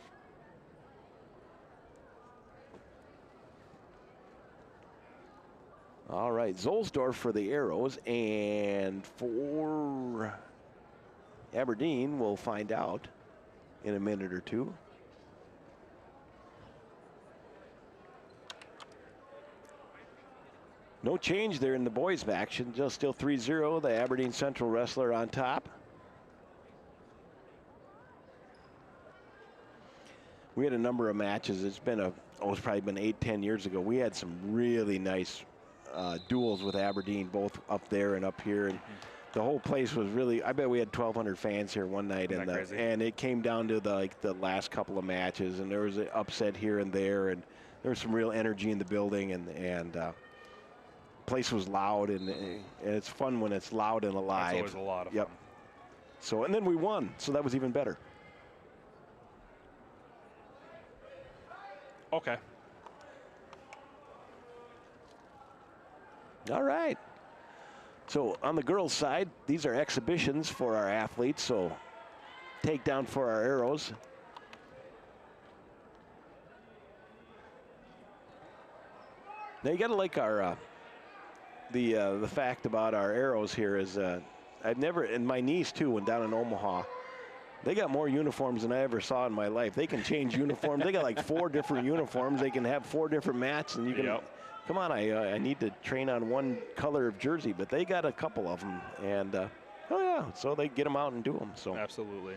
All right, Zolsdorf for the Arrows, and for Aberdeen, we'll find out in a minute or two. No change there in the boys' action, just still 3-0, the Aberdeen Central wrestler on top. We had a number of matches. It's probably been 8-10 years ago. We had some really nice duels with Aberdeen, both up there and up here, and the whole place was really. I bet we had 1,200 fans here one night, and it came down to the last couple of matches, and there was an upset here and there, and there was some real energy in the building, and place was loud, and it's fun when it's loud and alive. It's always a lot of fun. So, and then we won, so that was even better. Okay. All right. So on the girls' side, these are exhibitions for our athletes. So takedown for our Arrows. Now you got to like our the fact about our Arrows here is I've never, and my niece too, when down in Omaha, they got more uniforms than I ever saw in my life. They can change uniforms. They got like 4 different uniforms. They can have 4 different mats, and you can. Yep. Come on, I need to train on one color of jersey, but they got a couple of them, and so they get them out and do them. So absolutely.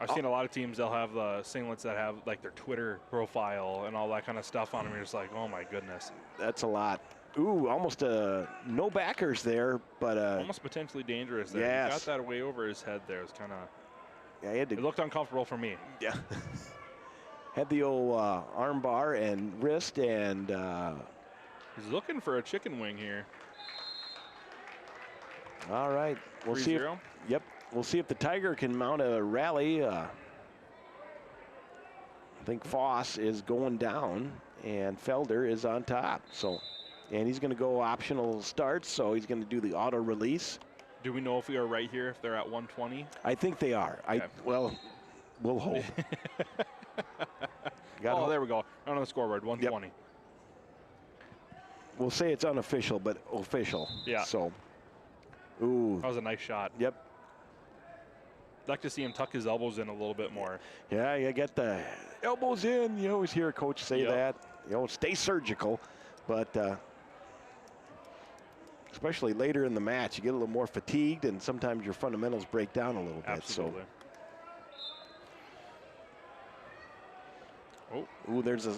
I've seen a lot of teams, they'll have the singlets that have like their Twitter profile and all that kind of stuff on them. You're just like, oh my goodness. That's a lot. Ooh, almost no backers there, but almost potentially dangerous there. Yes. He got that way over his head there. It was kind of. Yeah, it looked uncomfortable for me. Yeah. Had the old arm bar and wrist, and he's looking for a chicken wing here. All right, we'll see. Yep, we'll see if the Tiger can mount a rally. I think Foss is going down, and Felder is on top. So, and he's going to go optional starts. So he's going to do the auto release. Do we know if we are right here, if they're at 120? I think they are. Okay. Well, we'll hope. Oh, there we go. On the scoreboard, 120. Yep. We'll say it's unofficial, but official. Yeah. So, ooh. That was a nice shot. Yep. I'd like to see him tuck his elbows in a little bit more. Yeah, you get the elbows in. You always hear a coach say that. You know, stay surgical. But especially later in the match, you get a little more fatigued, and sometimes your fundamentals break down a little bit. Absolutely. So. Ooh, there's a.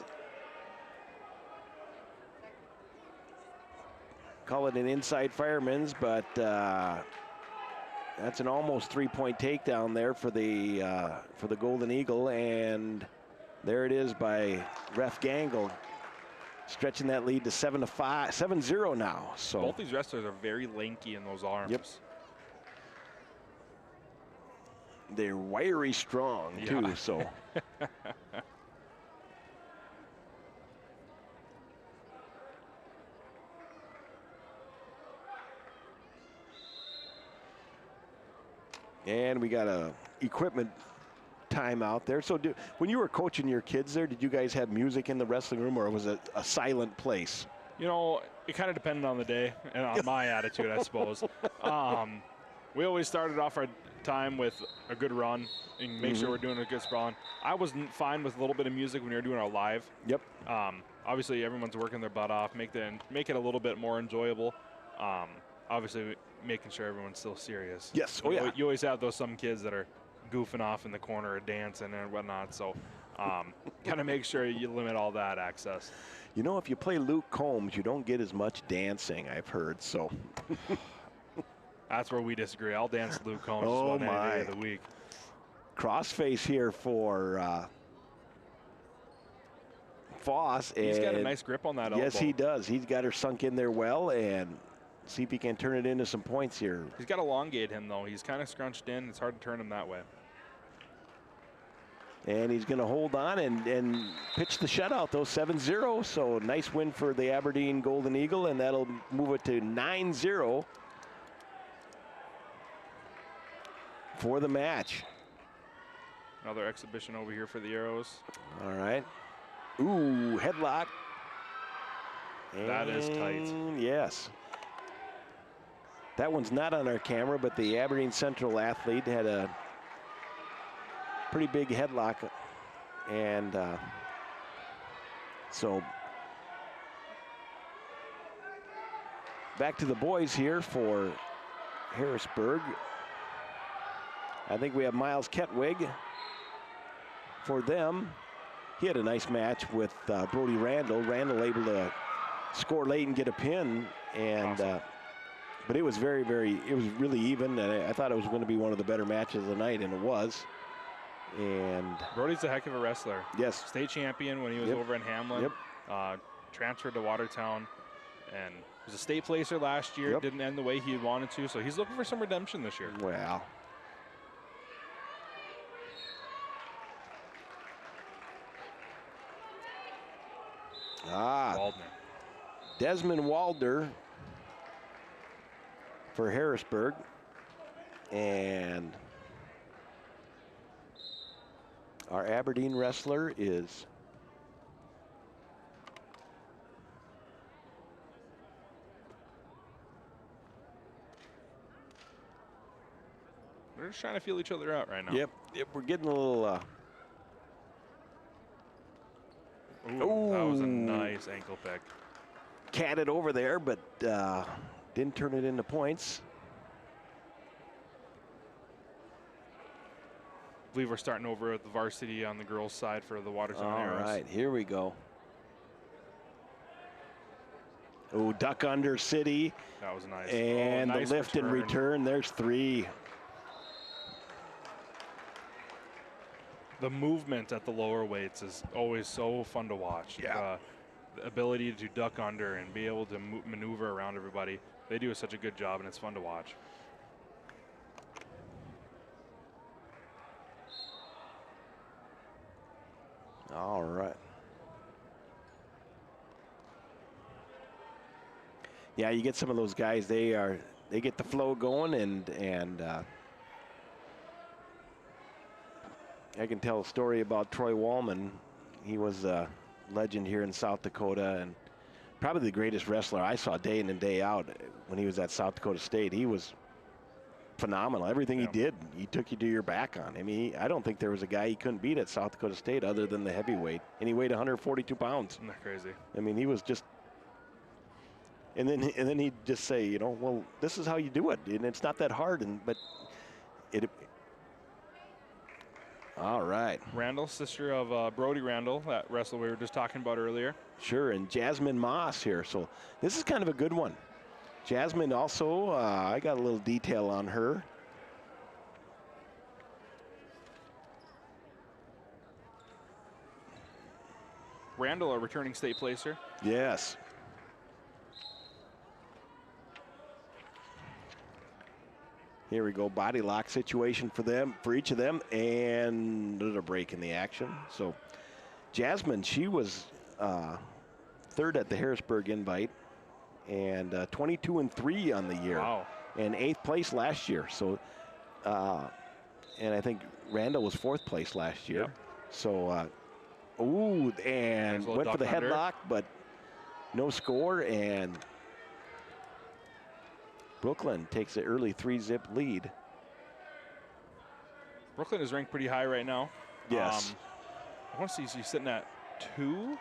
Call it an inside fireman's, but that's an almost three-point takedown there for the Golden Eagle, and there it is by Ref Gangle, stretching that lead to 7-0 now. So both these wrestlers are very lanky in those arms. Yep. They're wiry strong too. So. And we got a equipment time out there. So when you were coaching your kids there, did you guys have music in the wrestling room, or was it a silent place? You know, it kind of depended on the day and on my attitude, I suppose. We always started off our time with a good run and make sure we're doing a good sprawl. I was fine with a little bit of music when we were doing our live. Yep. Obviously, everyone's working their butt off, make it a little bit more enjoyable. Obviously, making sure everyone's still serious. Yes. Oh, yeah. You always have some kids that are goofing off in the corner or dancing and whatnot. So kind of make sure you limit all that access. You know, if you play Luke Combs, you don't get as much dancing, I've heard. So that's where we disagree. I'll dance Luke Combs oh, my day of the week. Crossface here for Foss. He's got a nice grip on that elbow. Yes, he does. He's got her sunk in there well, and see if he can turn it into some points here. He's got to elongate him, though. He's kind of scrunched in. It's hard to turn him that way. And he's going to hold on and pitch the shutout, though, 7-0. So nice win for the Aberdeen Golden Eagle, and that'll move it to 9-0 for the match. Another exhibition over here for the Arrows. All right. Ooh, headlock. That is tight. Yes. That one's not on our camera, but the Aberdeen Central athlete had a pretty big headlock. And so back to the boys here for Harrisburg. I think we have Miles Ketwig for them. He had a nice match with Brody Randall. Randall able to score late and get a pin, and awesome. But it was it was really even, and I thought it was going to be one of the better matches of the night, and it was. And Brody's a heck of a wrestler. Yes. State champion when he was over in Hamlin. Yep. Transferred to Watertown, and was a state placer last year. Yep. Didn't end the way he wanted to, so he's looking for some redemption this year. Well. Waldner. Desmond Waldner for Harrisburg. And our Aberdeen wrestler is we're just trying to feel each other out right now. Yep, we're getting a little Ooh, that was a nice ankle pick. Catted over there, but didn't turn it into points. I believe we're starting over at the varsity on the girls' side for the Watertown Arrows. All right, here we go. Oh, duck under City. That was nice. And nice the lift and return. There's 3. The movement at the lower weights is always so fun to watch. Yeah. The ability to duck under and be able to maneuver around everybody. They do such a good job, and it's fun to watch. All right. Yeah, you get some of those guys, they are they get the flow going, and I can tell a story about Troy Wallman. He was a legend here in South Dakota, and probably the greatest wrestler I saw day in and day out when he was at South Dakota State. He was phenomenal. Everything he did, he took you to your back on. I mean, I don't think there was a guy he couldn't beat at South Dakota State other than the heavyweight, and he weighed 142 pounds. Isn't that crazy? I mean, he was just. And then he'd just say, you know, well, this is how you do it, and it's not that hard. But it. All right. Randall, sister of Brody Randall, that wrestler we were just talking about earlier. Sure, and Jasmine Moss here. So this is kind of a good one. Jasmine also, I got a little detail on her. Randall, a returning state placer. Yes. Here we go, body lock situation for them, for each of them, and a break in the action. So Jasmine, she was third at the Harrisburg invite, and 22-3 on the year. Wow. And 8th place last year. So, and I think Randall was 4th place last year. Yep. So, ooh, and went for the under. headlock, but no score, and Brooklyn takes an early 3-zip lead. Brooklyn is ranked pretty high right now. Yes. I want to see, she's sitting at 2.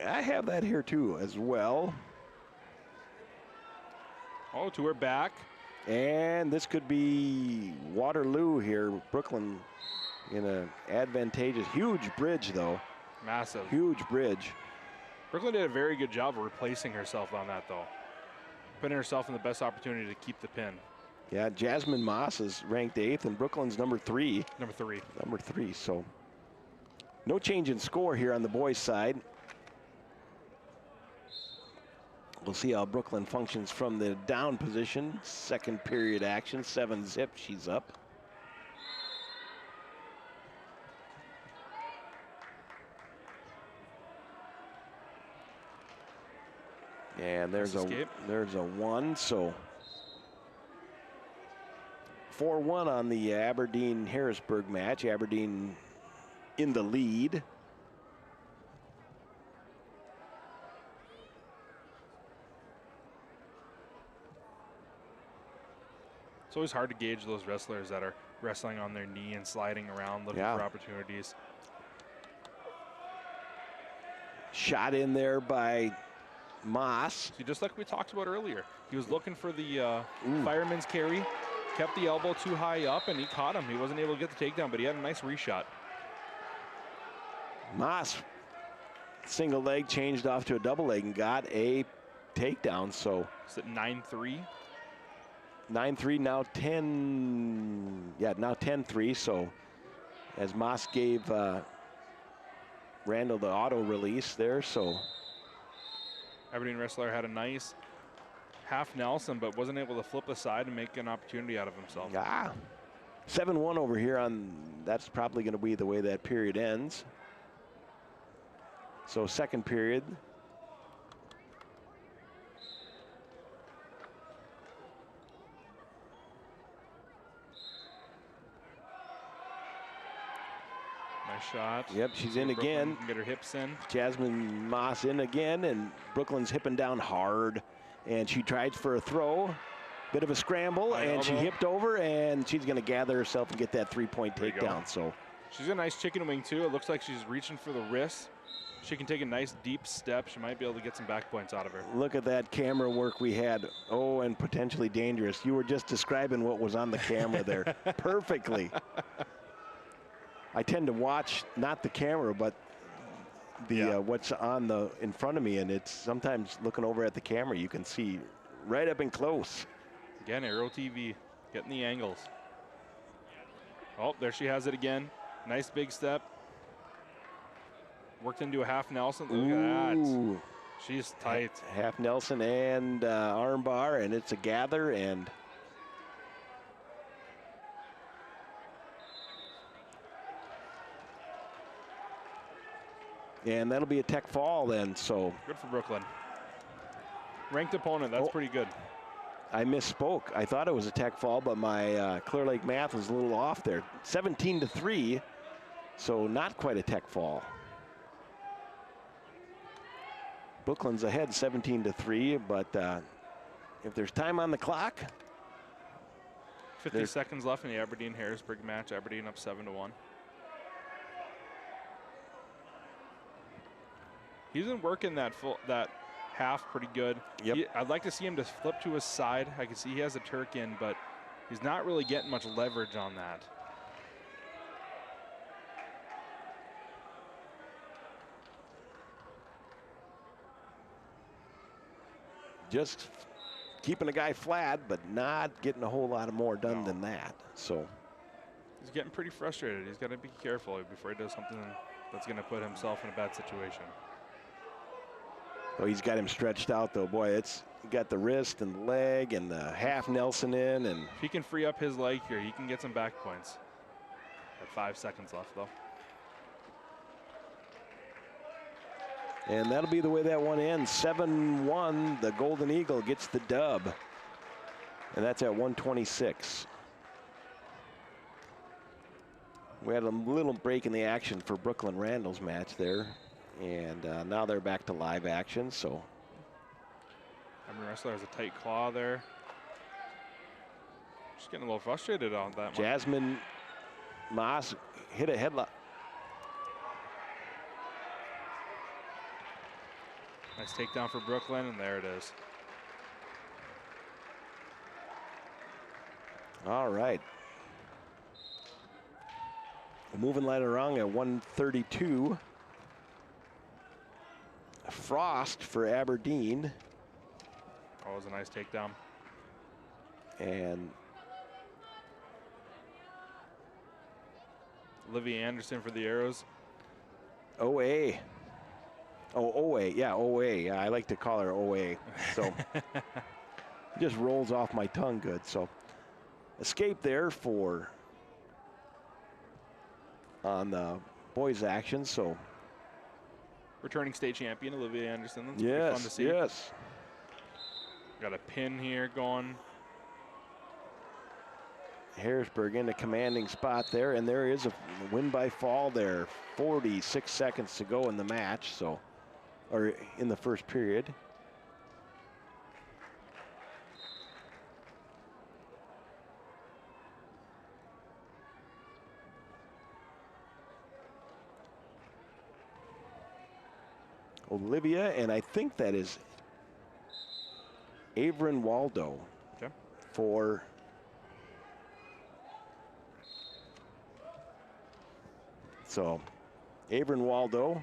I have that here too as well. Oh, to her back. And this could be Waterloo here. Brooklyn in an advantageous, huge bridge though. Massive. Huge bridge. Brooklyn did a very good job of replacing herself on that though. Putting herself in the best opportunity to keep the pin. Yeah, Jasmine Moss is ranked 8th, and Brooklyn's number 3. Number 3. Number 3, so no change in score here on the boys' side. We'll see how Brooklyn functions from the down position. Second period action, 7-zip, she's up. And there's a 1, so 4-1 on the Aberdeen Harrisburg match. Aberdeen in the lead. It's always hard to gauge those wrestlers that are wrestling on their knee and sliding around looking for opportunities. Shot in there by Moss. See, just like we talked about earlier, he was looking for the fireman's carry, kept the elbow too high up, and he caught him. He wasn't able to get the takedown, but he had a nice reshot. Moss, single leg, changed off to a double leg and got a takedown. So it's at 9-3. 9-3, now 10. Yeah, now 10-3. So as Moss gave Randall the auto release there, so. Aberdeen wrestler had a nice half Nelson, but wasn't able to flip aside and make an opportunity out of himself. Yeah. 7-1 over here on, that's probably going to be the way that period ends. So second period. Nice shot. Yep, she's in Brooklyn again. can get her hips in. Jasmine Moss in again, and Brooklyn's hipping down hard. And she tried for a throw. Bit of a scramble, and she hipped over, and she's going to gather herself and get that 3-point takedown. So she's a nice chicken wing, too. It looks like she's reaching for the wrist. She can take a nice deep step. She might be able to get some back points out of her. Look at that camera work we had. Oh, and potentially dangerous. You were just describing what was on the camera there perfectly. I tend to watch not the camera, but the what's on the in front of me, and it's sometimes looking over at the camera, you can see right up and close. Again, Aero TV, getting the angles. Oh, there she has it again. Nice big step. Worked into a half Nelson. Look at that. She's tight. Half Nelson and arm bar, and it's a gather, and that'll be a tech fall then. So good for Brooklyn. Ranked opponent, that's pretty good. I misspoke. I thought it was a tech fall, but my Clear Lake math was a little off there. 17-3, so not quite a tech fall. Brooklyn's ahead 17-3, but if there's time on the clock. 50 seconds left in the Aberdeen-Harrisburg match. Aberdeen up 7-1. He's been working that half pretty good. Yep. I'd like to see him to flip to his side. I can see he has a Turk in, but he's not really getting much leverage on that. Just keeping a guy flat, but not getting a whole lot of more done than that. So he's getting pretty frustrated. He's got to be careful before he does something that's going to put himself in a bad situation. Oh, he's got him stretched out, though. Boy, it's got the wrist and the leg and the half Nelson in. And if he can free up his leg here, he can get some back points. Got 5 seconds left, though. And that'll be the way that one ends. 7-1, the Golden Eagle gets the dub. And that's at 126. We had a little break in the action for Brooklyn Randall's match there. And now they're back to live action, so. Aberdeen wrestler has a tight claw there. Just getting a little frustrated on that one. Jasmine Moss hit a headlock. Nice takedown for Brooklyn, and there it is. All right. Moving right around at 132. Frost for Aberdeen. Oh, it was a nice takedown. And Olivia Anderson for the Arrows. OA. Oh, OA. Yeah, OA. Yeah, I like to call her OA. So it just rolls off my tongue good. So escape there for on the boys action. So returning state champion Olivia Anderson. That's pretty fun to see. Yes. Got a pin here going. Harrisburg in a commanding spot there, and there is a win by fall there. 46 seconds to go in the match, so, or in the first period. Olivia, and I think that is Averin Waldo for so Averin Waldo.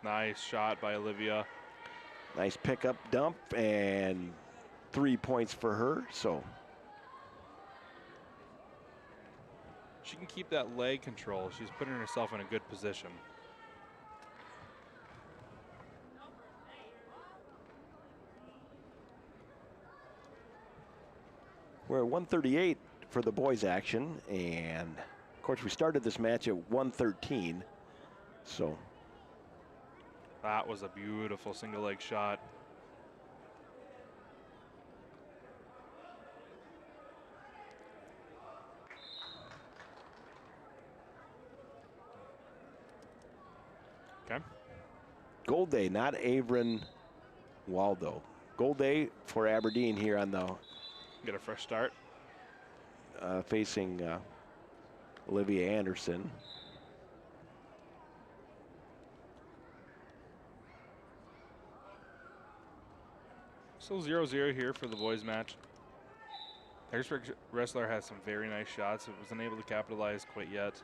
Nice shot by Olivia. Nice pickup dump and 3 points for her. So she can keep that leg control. She's putting herself in a good position. We're at 138 for the boys action, and of course we started this match at 113. So that was a beautiful single leg shot. Okay. Gold Day, not Averin Waldo. Gold Day for Aberdeen here on the get a fresh start. Facing Olivia Anderson. Still 0-0 here for the boys match. Harrisburg wrestler has some very nice shots. It wasn't able to capitalize quite yet.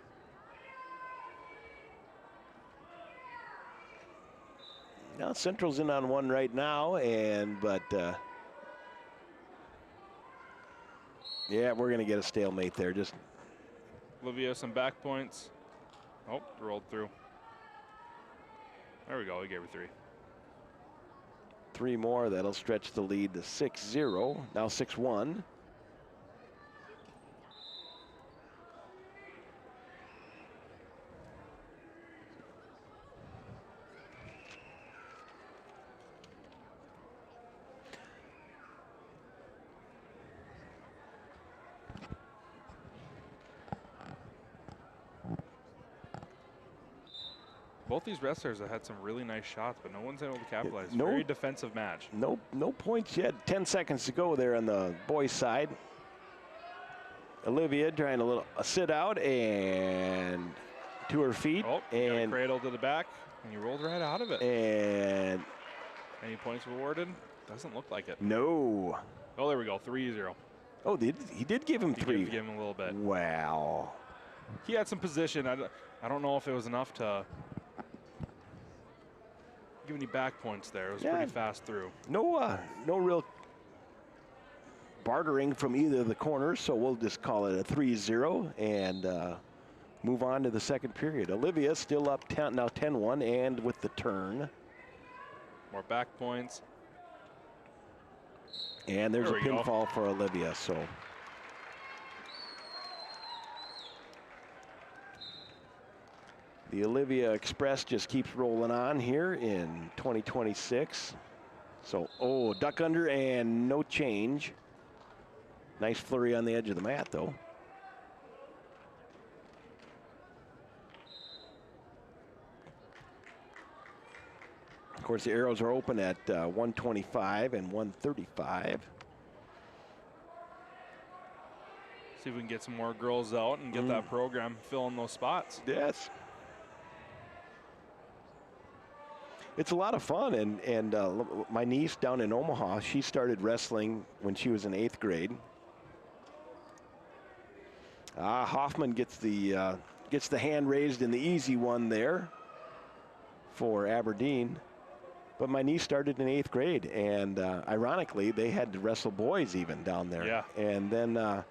Now Central's in on one right now, but yeah, we're gonna get a stalemate there. Just Olivia some back points. Oh, rolled through. There we go. We gave her 3. 3 more. That'll stretch the lead to 6-0. Now 6-1. Both these wrestlers have had some really nice shots, but no one's able to capitalize. No, Very defensive match. No points yet. 10 seconds to go there on the boys' side. Olivia trying a sit out and to her feet. Oh, and cradle to the back, and you rolled right out of it. And any points awarded? Doesn't look like it. No. Oh, there we go. 3-0. Oh, he did give him three. He gave him a little bit. Wow. He had some position. I don't know if it was enough to give any back points there. It was pretty fast through. No real bartering from either of the corners, so we'll just call it a 3-0 and move on to the second period. Olivia still up 10, now 10-1, and with the turn. More back points. And there's a pinfall for Olivia, so. The Olivia Express just keeps rolling on here in 2026. So, duck under and no change. Nice flurry on the edge of the mat, though. Of course, the arrows are open at 125 and 135. See if we can get some more girls out and get that program filling those spots. Yes. It's a lot of fun, and my niece down in Omaha, she started wrestling when she was in 8th grade. Hoffman gets the hand raised in the easy one there for Aberdeen. But my niece started in 8th grade, and ironically, they had to wrestle boys even down there. Yeah. And then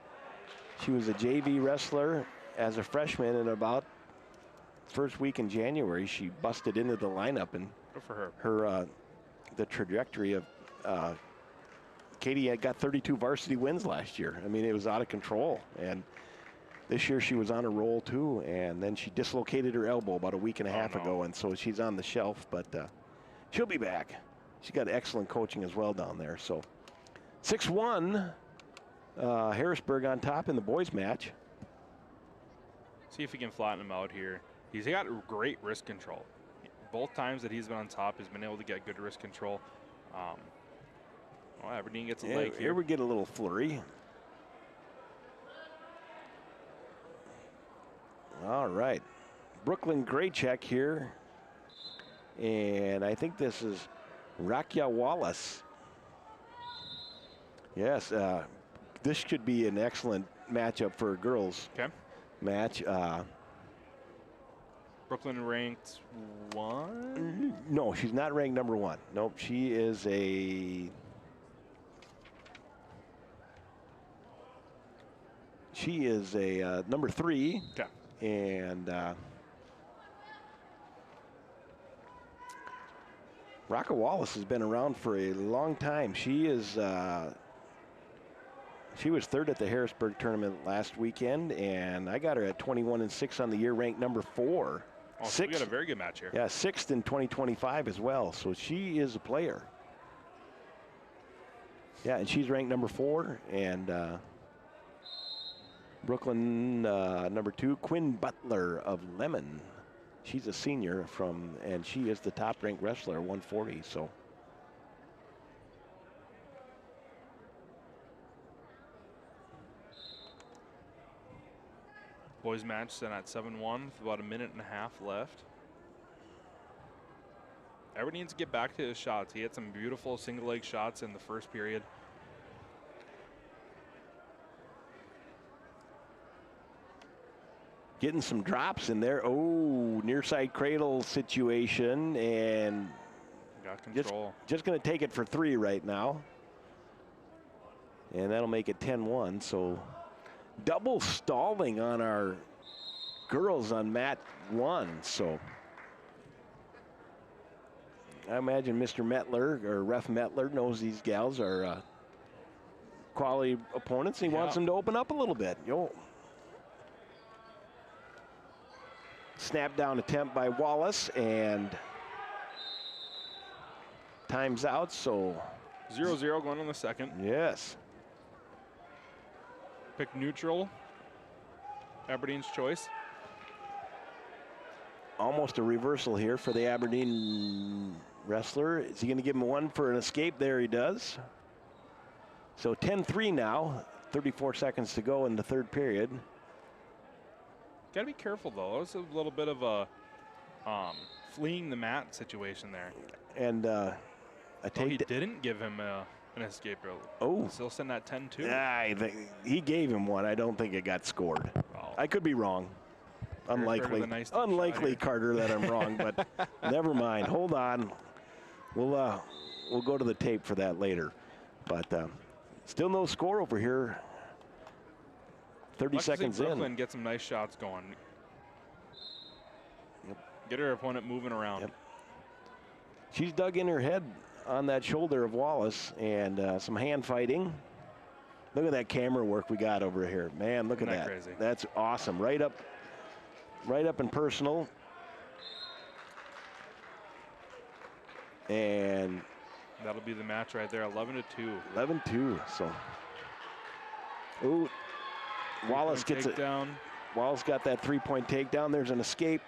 she was a JV wrestler as a freshman, and about first week in January, she busted into the lineup. And good for her. Her the trajectory of Katie had got 32 varsity wins last year. I mean, it was out of control. And this year she was on a roll too, and then she dislocated her elbow about a week and a half ago, and so she's on the shelf, but she'll be back. She's got excellent coaching as well down there. So 6-1, Harrisburg on top in the boys match. See if he can flatten him out here. He's got great wrist control. Both times that he's been on top, he's been able to get good wrist control. Aberdeen gets a leg here. Here we get a little flurry. All right. Brooklyn Graycheck here. And I think this is Rakia Wallace. Yes, this should be an excellent matchup for a girls match. Brooklyn ranked 1? No, she's not ranked number 1. Nope, she is a... She is a number 3. Okay. And Rocka Wallace has been around for a long time. She is she was 3rd at the Harrisburg tournament last weekend, and I got her at 21-6 on the year, ranked number 4. Oh, so we got a very good match here. Yeah, 6th in 2025 as well. So she is a player. Yeah, and she's ranked number 4, and Brooklyn number 2, Quinn Butler of Lemon. She's a senior and she is the top ranked wrestler, 140, so. Boys match set at 7-1 with about a minute and a half left. Everett needs to get back to his shots. He had some beautiful single leg shots in the first period. Getting some drops in there. Oh, near side cradle situation, and got control. Just going to take it for 3 right now. And that'll make it 10-1. So double stalling on our girls on mat 1. So I imagine Mr. Metler, or Ref Metler, knows these gals are quality opponents, and he wants them to open up a little bit. Snap down attempt by Wallace, and time's out, so. 0-0 going on the second. Yes. Pick neutral. Aberdeen's choice. almost a reversal here for the Aberdeen wrestler. Is he going to give him one for an escape? There he does. So 10-3 now, 34 seconds to go in the third period. Got to be careful, though. It's a little bit of a fleeing the mat situation there. And he didn't give him an escape. Oh. Still send that 10-2. Yeah, he gave him one. I don't think it got scored. Oh. I could be wrong. Unlikely, unlikely, Carter, that I'm wrong, but never mind. Hold on. We'll go to the tape for that later. But still no score over here. 30 seconds in. Brooklyn get some nice shots going. Yep. Get her opponent moving around. Yep. She's dug in her head on that shoulder of Wallace, and some hand fighting. Look at that camera work we got over here. Man, look at that. Crazy? That's awesome. Right up and personal. And that'll be the match right there, 11-2. 11-2, so. Ooh, Wallace gets it. Wallace got that three-point takedown. There's an escape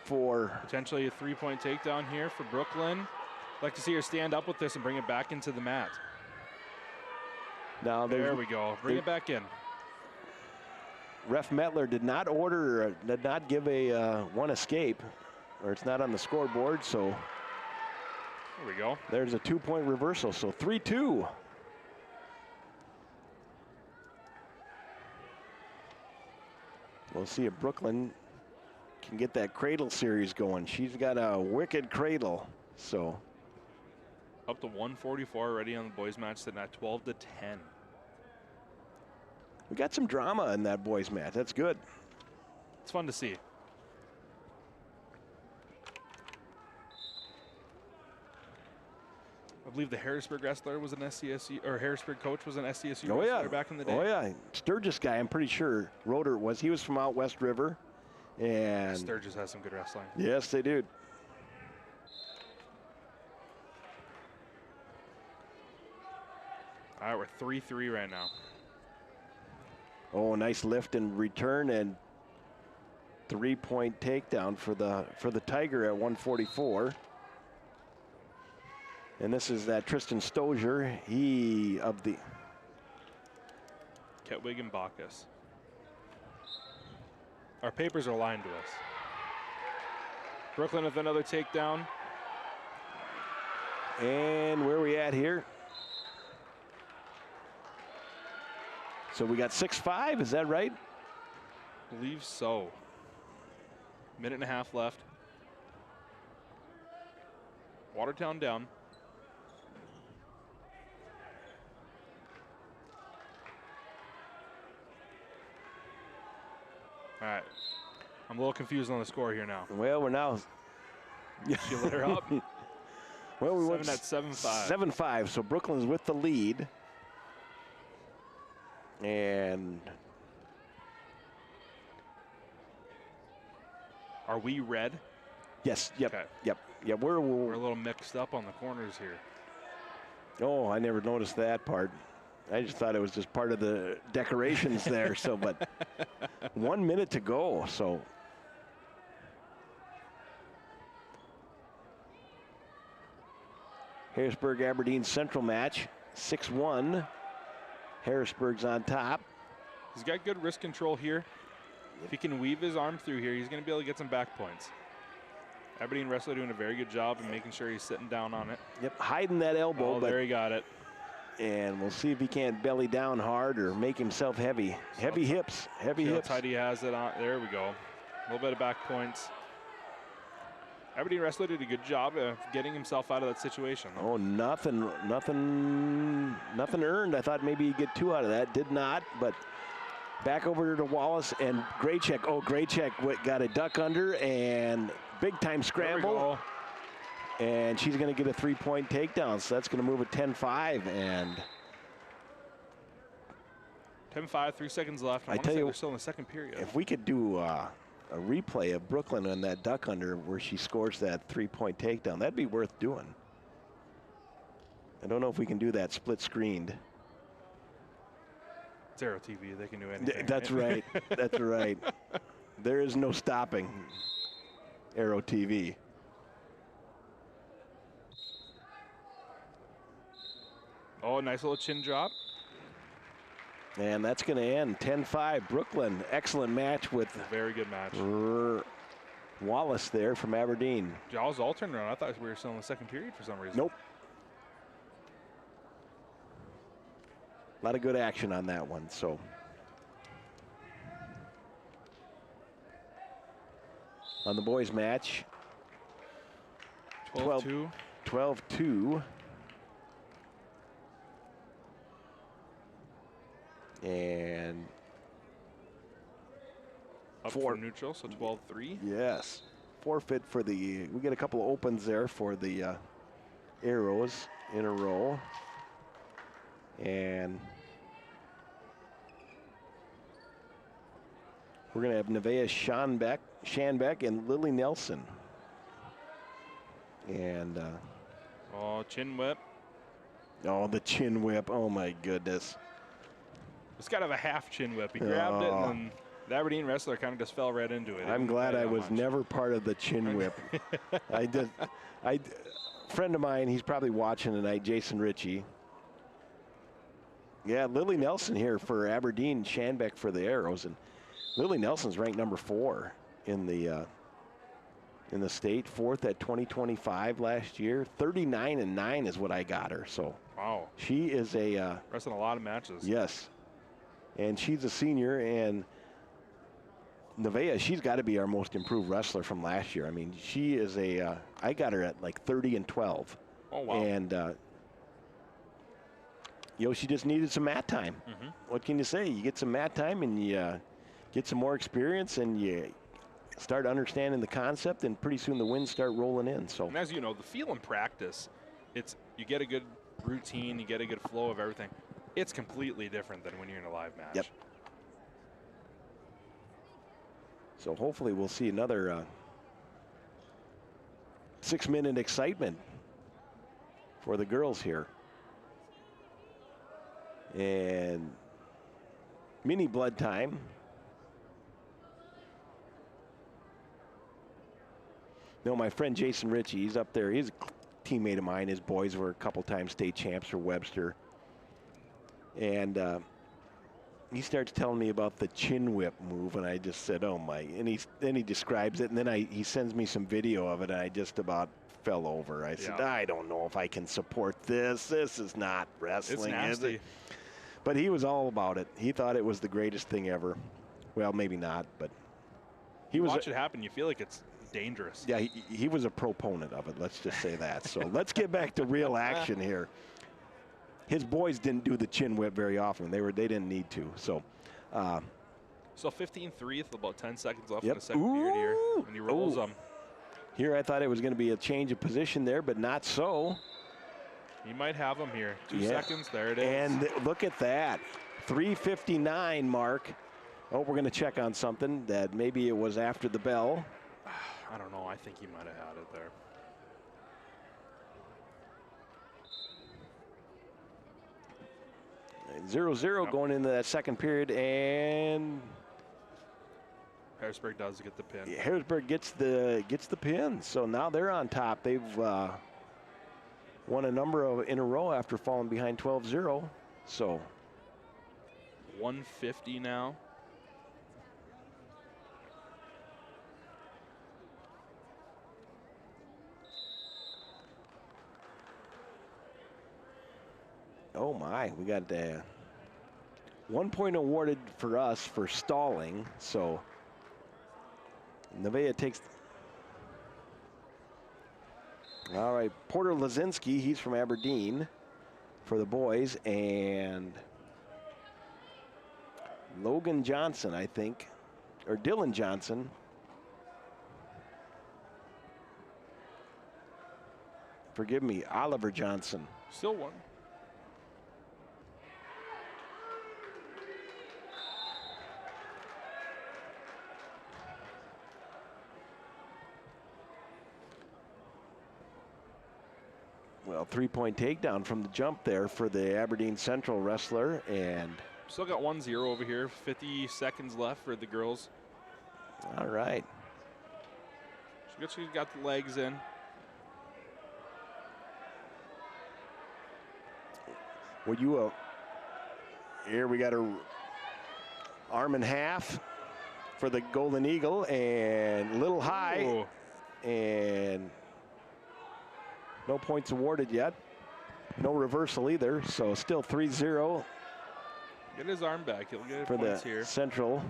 for. Potentially a three-point takedown here for Brooklyn. I'd like to see her stand up with this and bring it back into the mat. Now there we go. Bring it back in. Ref Metler did not give a one escape, or it's not on the scoreboard, so. There we go. There's a 2-point reversal, so 3-2. We'll see if Brooklyn can get that cradle series going. She's got a wicked cradle, so. Up to 144 already on the boys match, sitting at 12-10. We got some drama in that boys match. That's good. It's fun to see. I believe the Harrisburg wrestler was an SCSU, or Harrisburg coach was an SCSU wrestler back in the day. Oh yeah, Sturgis guy, I'm pretty sure. Roder was. He was from out West River. And Sturgis has some good wrestling. Yes, they do. All right, we're 3-3 right now. Oh, nice lift and return and 3-point takedown for the Tiger at 144. And this is that Tristan Stozier, he of the Ketwig and Bacchus. Our papers are lying to us. Brooklyn with another takedown. And where are we at here? So we got 6-5, is that right? Believe so. Minute and a half left. Watertown down. All right. I'm a little confused on the score here now. Well, we're now. She lit her up. Well, we went at 7-5. 7-5, so Brooklyn's with the lead. And are we red? Yes. Yep. Okay. Yep. Yeah. We're a little mixed up on the corners here. Oh, I never noticed that part. I just thought it was just part of the decorations there. So, but 1 minute to go. So. Harrisburg Aberdeen Central match, 6-1. Harrisburg's on top. He's got good wrist control here. If he can weave his arm through here, he's going to be able to get some back points. Aberdeen wrestler doing a very good job in making sure he's sitting down on it. Yep, hiding that elbow. Oh, there he got it. And we'll see if he can't belly down hard or make himself heavy. Heavy hips, heavy hips. How tight he has it on. There we go. A little bit of back points. Aberdeen wrestler did a good job of getting himself out of that situation. Oh, nothing earned. I thought maybe he'd get 2 out of that. Did not, but back over to Wallace and Graycheck. Oh, Graycheck got a duck under and big time scramble. And she's going to get a 3-point takedown, so that's going to move it 10-5. And 10-5, 3 seconds left. I tell you, we're still in the second period. If we could do a replay of Brooklyn on that duck under where she scores that 3-point takedown, that'd be worth doing. I don't know if we can do that split screened. Zero TV, they can do anything. That's right. That's right. There is no stopping. Arrow TV. Oh, nice little chin drop. And that's going to end 10-5. Brooklyn, excellent match with Very good match. Wallace there from Aberdeen. Jaws all turned around. I thought we were still in the second period for some reason. Nope. A lot of good action on that one. So on the boys match, 12-2. 12-2. And Up for neutral, so 12-3. yes, forfeit for the, we get a couple of opens there for the Arrows in a row. And we're going to have Nevaeh Shanbeck and Lily Nelson. And Oh, chin whip. oh, the chin whip. Oh my goodness. It's got to have a half chin whip. He grabbed it, and then the Aberdeen wrestler kind of just fell right into it. I'm glad I was never part of the chin whip. Friend of mine, he's probably watching tonight, Jason Ritchie. Yeah, Lily Nelson here for Aberdeen, Shanbeck for the Arrows, and Lily Nelson's ranked number 4 in the state, 4th at 2025 last year. 39-9 is what I got her. So wow, she is a wrestling a lot of matches. Yes, and she's a senior, and Nevaeh, she's got to be our most improved wrestler from last year. I mean, she is I got her at like 30-12. Oh wow. And she just needed some mat time. Mm-hmm. What can you say? You get some mat time and you get some more experience and you start understanding the concept, and pretty soon the wins start rolling in. So, and as you know, the feel in practice, you get a good routine, you get a good flow of everything. It's completely different than when you're in a live match. Yep. So hopefully we'll see another 6-minute excitement for the girls here. And mini blood time. No, my friend Jason Ritchie, he's up there. He's a teammate of mine. His boys were a couple times state champs for Webster. And he starts telling me about the chin whip move, and I just said, oh my. And then he describes it, and then he sends me some video of it, and I just about fell over. I said, I don't know if I can support this. This is not wrestling, it's nasty. is it? But he was all about it. He thought it was the greatest thing ever. Well, maybe not, but he was. Watch it happen. You feel like it's dangerous. Yeah, he was a proponent of it. Let's just say that. So let's get back to real action here. His boys didn't do the chin whip very often. They didn't need to. So. So 15-3 with about 10 seconds left in the second period here, and he rolls them. Here I thought it was going to be a change of position there, but not so. He might have him here. 2 seconds. There it is. And look at that. 3:59 mark. Oh, we're going to check on something that maybe it was after the bell. I don't know. I think he might have had it there. And 0-0 going into that second period, and Harrisburg does get the pin. yeah, Harrisburg gets the pin. So now they're on top. They've won a number in a row after falling behind 12-0. So 150 now. oh my, we got 1 point awarded for us for stalling. So Nevaeh takes. All right, Porter Lazinski, he's from Aberdeen for the boys, and Logan Johnson, I think, or Dylan Johnson. Forgive me, Oliver Johnson. Still one. Well, 3-point takedown from the jump there for the Aberdeen Central wrestler, and still got 1-0 over here. 50 seconds left for the girls. all right. She's got the legs in. Would you, here we got her arm in half for the Golden Eagle, and a little high. Ooh. And no points awarded yet. No reversal either, so still 3-0 Get his arm back. He'll get for points the here. Central.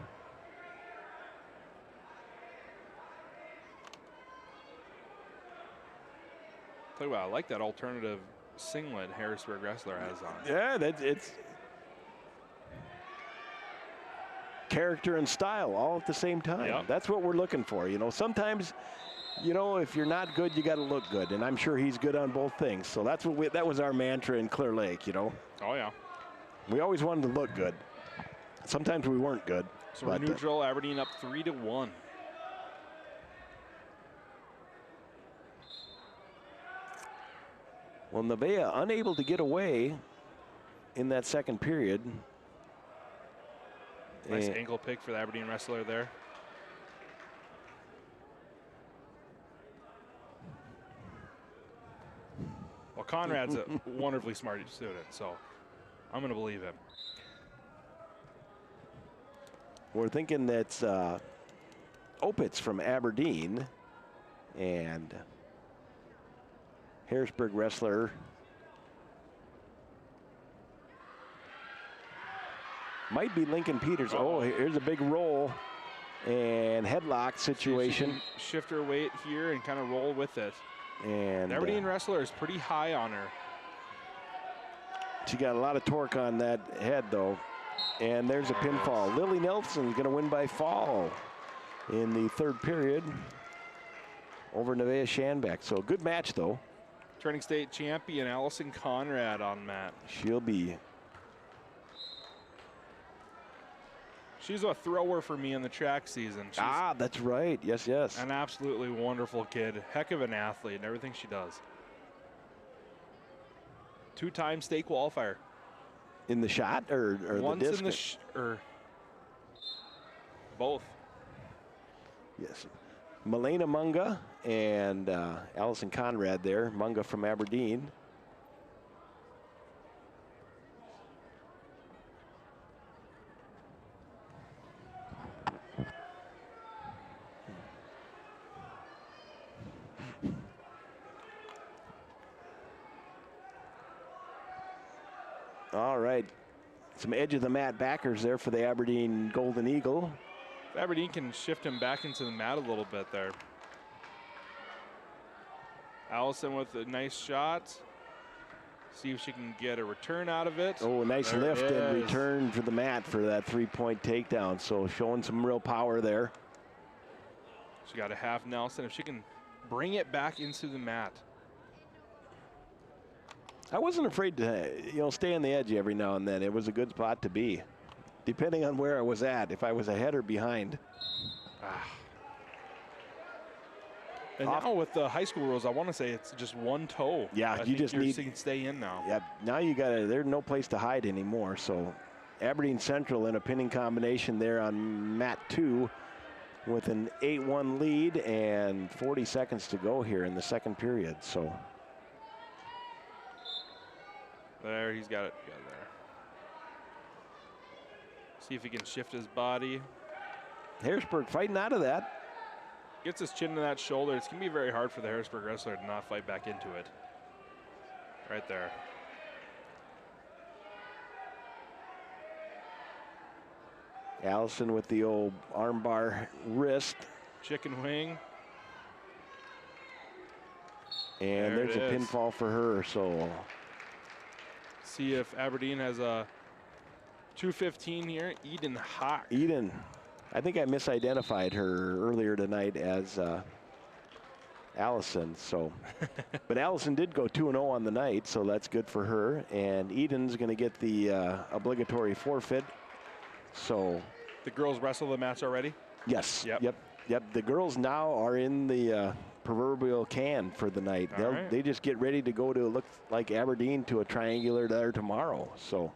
Tell you what, I like that alternative singlet Harrisburg wrestler has on. Yeah, it's character and style all at the same time. Yep. That's what we're looking for. You know, sometimes, you know, if you're not good, you got to look good, and I'm sure he's good on both things. So that's what that was our mantra in Clear Lake. You know. Oh yeah. We always wanted to look good. Sometimes we weren't good. So we're neutral. Aberdeen up 3-1. Well, Nevaeh unable to get away in that second period. Nice ankle pick for the Aberdeen wrestler there. Well, Conrad's a wonderfully smart student, so I'm going to believe him. We're thinking that's Opitz from Aberdeen, and Harrisburg wrestler might be Lincoln Peters. Oh, here's a big roll and headlock situation. Shift her weight here and kind of roll with it. And the Aberdeen wrestler is pretty high on her. She got a lot of torque on that head, though. And there's a pinfall. Lily Nelson's going to win by fall in the third period over Nevaeh Shanbeck. So good match, though. Turning state champion Allison Conrad on mat. She'll be. She's a thrower for me in the track season. She's That's right. Yes, yes. an absolutely wonderful kid. Heck of an athlete in everything she does. Two-time state qualifier. In the shot or Once the disc? in the or both. Yes. Milena Munga and Allison Conrad there. Munga from Aberdeen. All right, some edge of the mat backers there for the Aberdeen Golden Eagle. If Aberdeen can shift him back into the mat a little bit there. Allison with a nice shot. See if she can get a return out of it. Oh, a nice There lift it and is. return for the mat for that three-point takedown. So showing some real power there. She got a half Nelson. If she can bring it back into the mat. I wasn't afraid to, stay on the edge every now and then. It was a good spot to be, depending on where I was at, if I was ahead or behind. And now with the high school rules, I want to say it's just one toe. Yeah, I you think just you need can stay in now. Yeah, now you got to, there's no place to hide anymore. So Aberdeen Central in a pinning combination there on mat 2 with an 8-1 lead and 40 seconds to go here in the second period. So there, he's got it there. See if he can shift his body. Harrisburg fighting out of that. Gets his chin to that shoulder. It's going to be very hard for the Harrisburg wrestler to not fight back into it. Right there. Allison with the old armbar wrist. Chicken wing. And There there's it a is. pinfall for her. So See if Aberdeen has a 2:15 here. Eden Hawk. Eden, I think I misidentified her earlier tonight as Allison. So, but Allison did go 2-0 on the night, so that's good for her. And Eden's going to get the obligatory forfeit. So, The girls wrestle the match already. yes, Yep. yep. The girls now are in the proverbial can for the night. All right. They just get ready to go to look like Aberdeen to a triangular there tomorrow. So,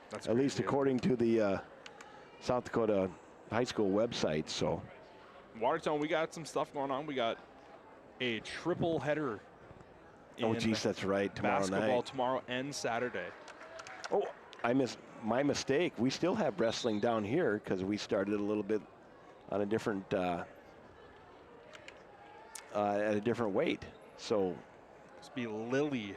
That's at least crazy. according to the South Dakota high school website. So, Watertown, we got some stuff going on. We got a triple header. Oh, geez, that's right. Tomorrow basketball night. tomorrow and Saturday. Oh, my mistake. We still have wrestling down here because we started a little bit on a different at a different weight. So This will be Lily.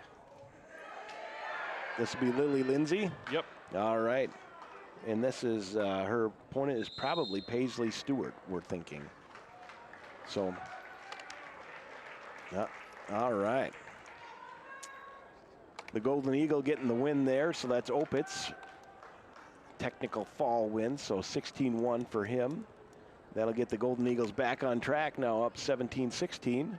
this will be Lily Lindsay. Yep. All right. And this is her opponent is probably Paisley Stewart, we're thinking. So, all right. The Golden Eagle getting the win there, so that's Opitz. Technical fall win, so 16-1 for him. That'll get the Golden Eagles back on track now, up 17-16.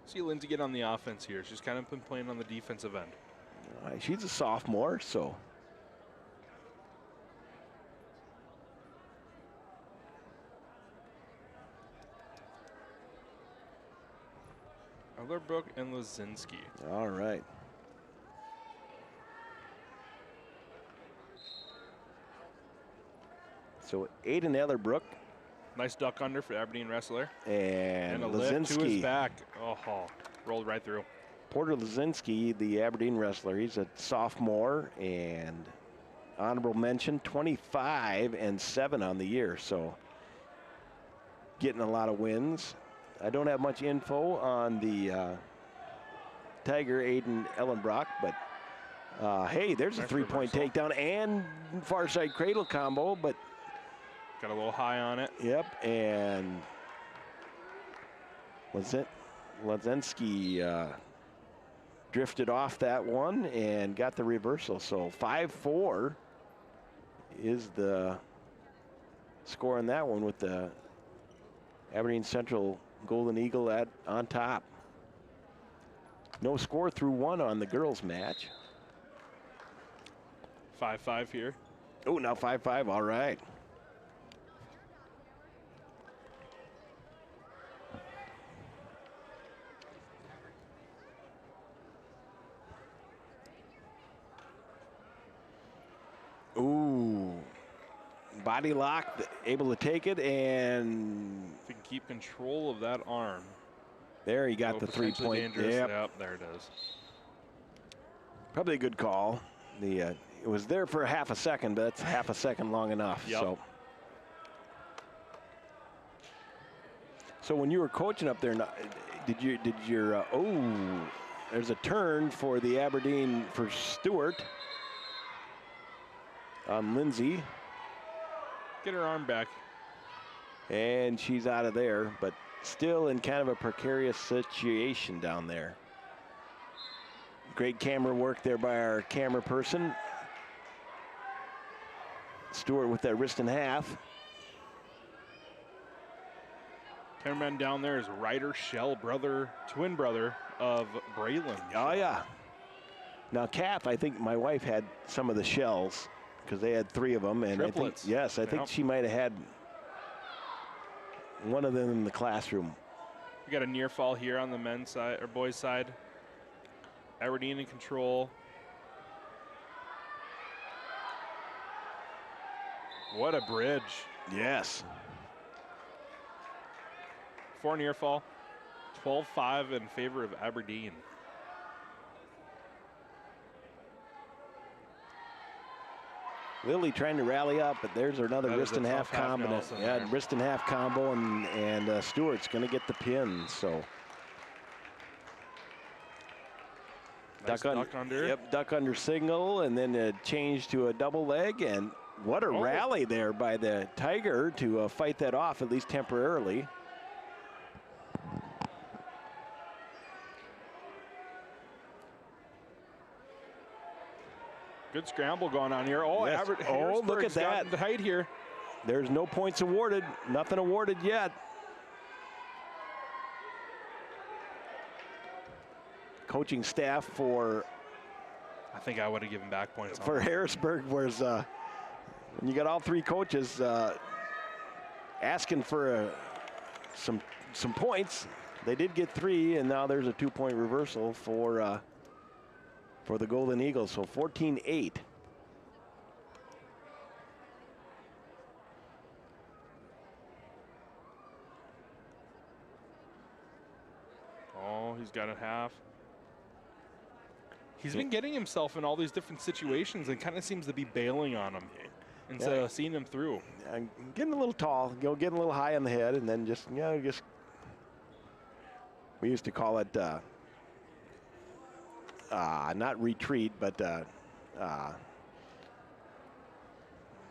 See Lindsay get on the offense here. She's kind of been playing on the defensive end. She's a sophomore, so. Elderbrook and Lazinski. All right. So Aiden Elderbrook Nice duck under for Aberdeen wrestler. and a lift to his Lazinski. back. Oh, rolled right through. Porter Lazinski, the Aberdeen wrestler, he's a sophomore and honorable mention, 25-7 on the year, so getting a lot of wins. I don't have much info on the Tiger Aiden Ellenbrock, but hey, there's a Nice three-point reversal. takedown and far side cradle combo, but Got a little high on it. yep, and Lazinski drifted off that one and got the reversal. So 5-4 is the score on that one with the Aberdeen Central Golden Eagle on top. No score through one on the girls match. 5-5 here. Oh, now 5-5, all right. Ooh, body lock, able to take it, and If you can keep control of that arm. there he got Oh, the potentially three-point. dangerous. Yep, Yep, there it is. probably a good call. It was there for half a second, but that's half a second long enough. Yep. So when you were coaching up there, did your there's a turn for the Aberdeen for Stewart on Lindsay, Get her arm back. and she's out of there, but still in kind of a precarious situation down there. Great camera work there by our camera person. Stewart with that wrist in half. Cameraman down there is Ryder Shell, twin brother of Braylon. Oh, yeah. Now, Kath, I think my wife had some of the shells because they had 3 of them. And Triplets. I think Yep. she might have had one of them in the classroom. We got a near fall here on the men's side or boys' side. Aberdeen in control. What a bridge. Yes. 4 near fall. 12-5 in favor of Aberdeen. Lily trying to rally up, but there's another That is wrist a and half tough half combo. Nelson Yeah, there. wrist and half combo, and Stewart's going to get the pin. So Nice duck under. Yep, duck under signal, and then a change to a double leg. And what a Oh. rally there by the Tiger to fight that off, at least temporarily. Good scramble going on here. Oh, Yes. Look at Harrisburg's that. that. Tight here. There's no points awarded, nothing awarded yet. Coaching staff for I think I would have given back points on for that. Harrisburg was when you got all 3 coaches asking for some points. They did get 3, and now there's a 2-point reversal for for the Golden Eagles. So 14-8. Oh, he's got it half. He's been getting himself in all these different situations and kind of seems to be bailing on them instead of seeing him through. Getting a little tall, getting a little high on the head, and then just, we used to call it not retreat, but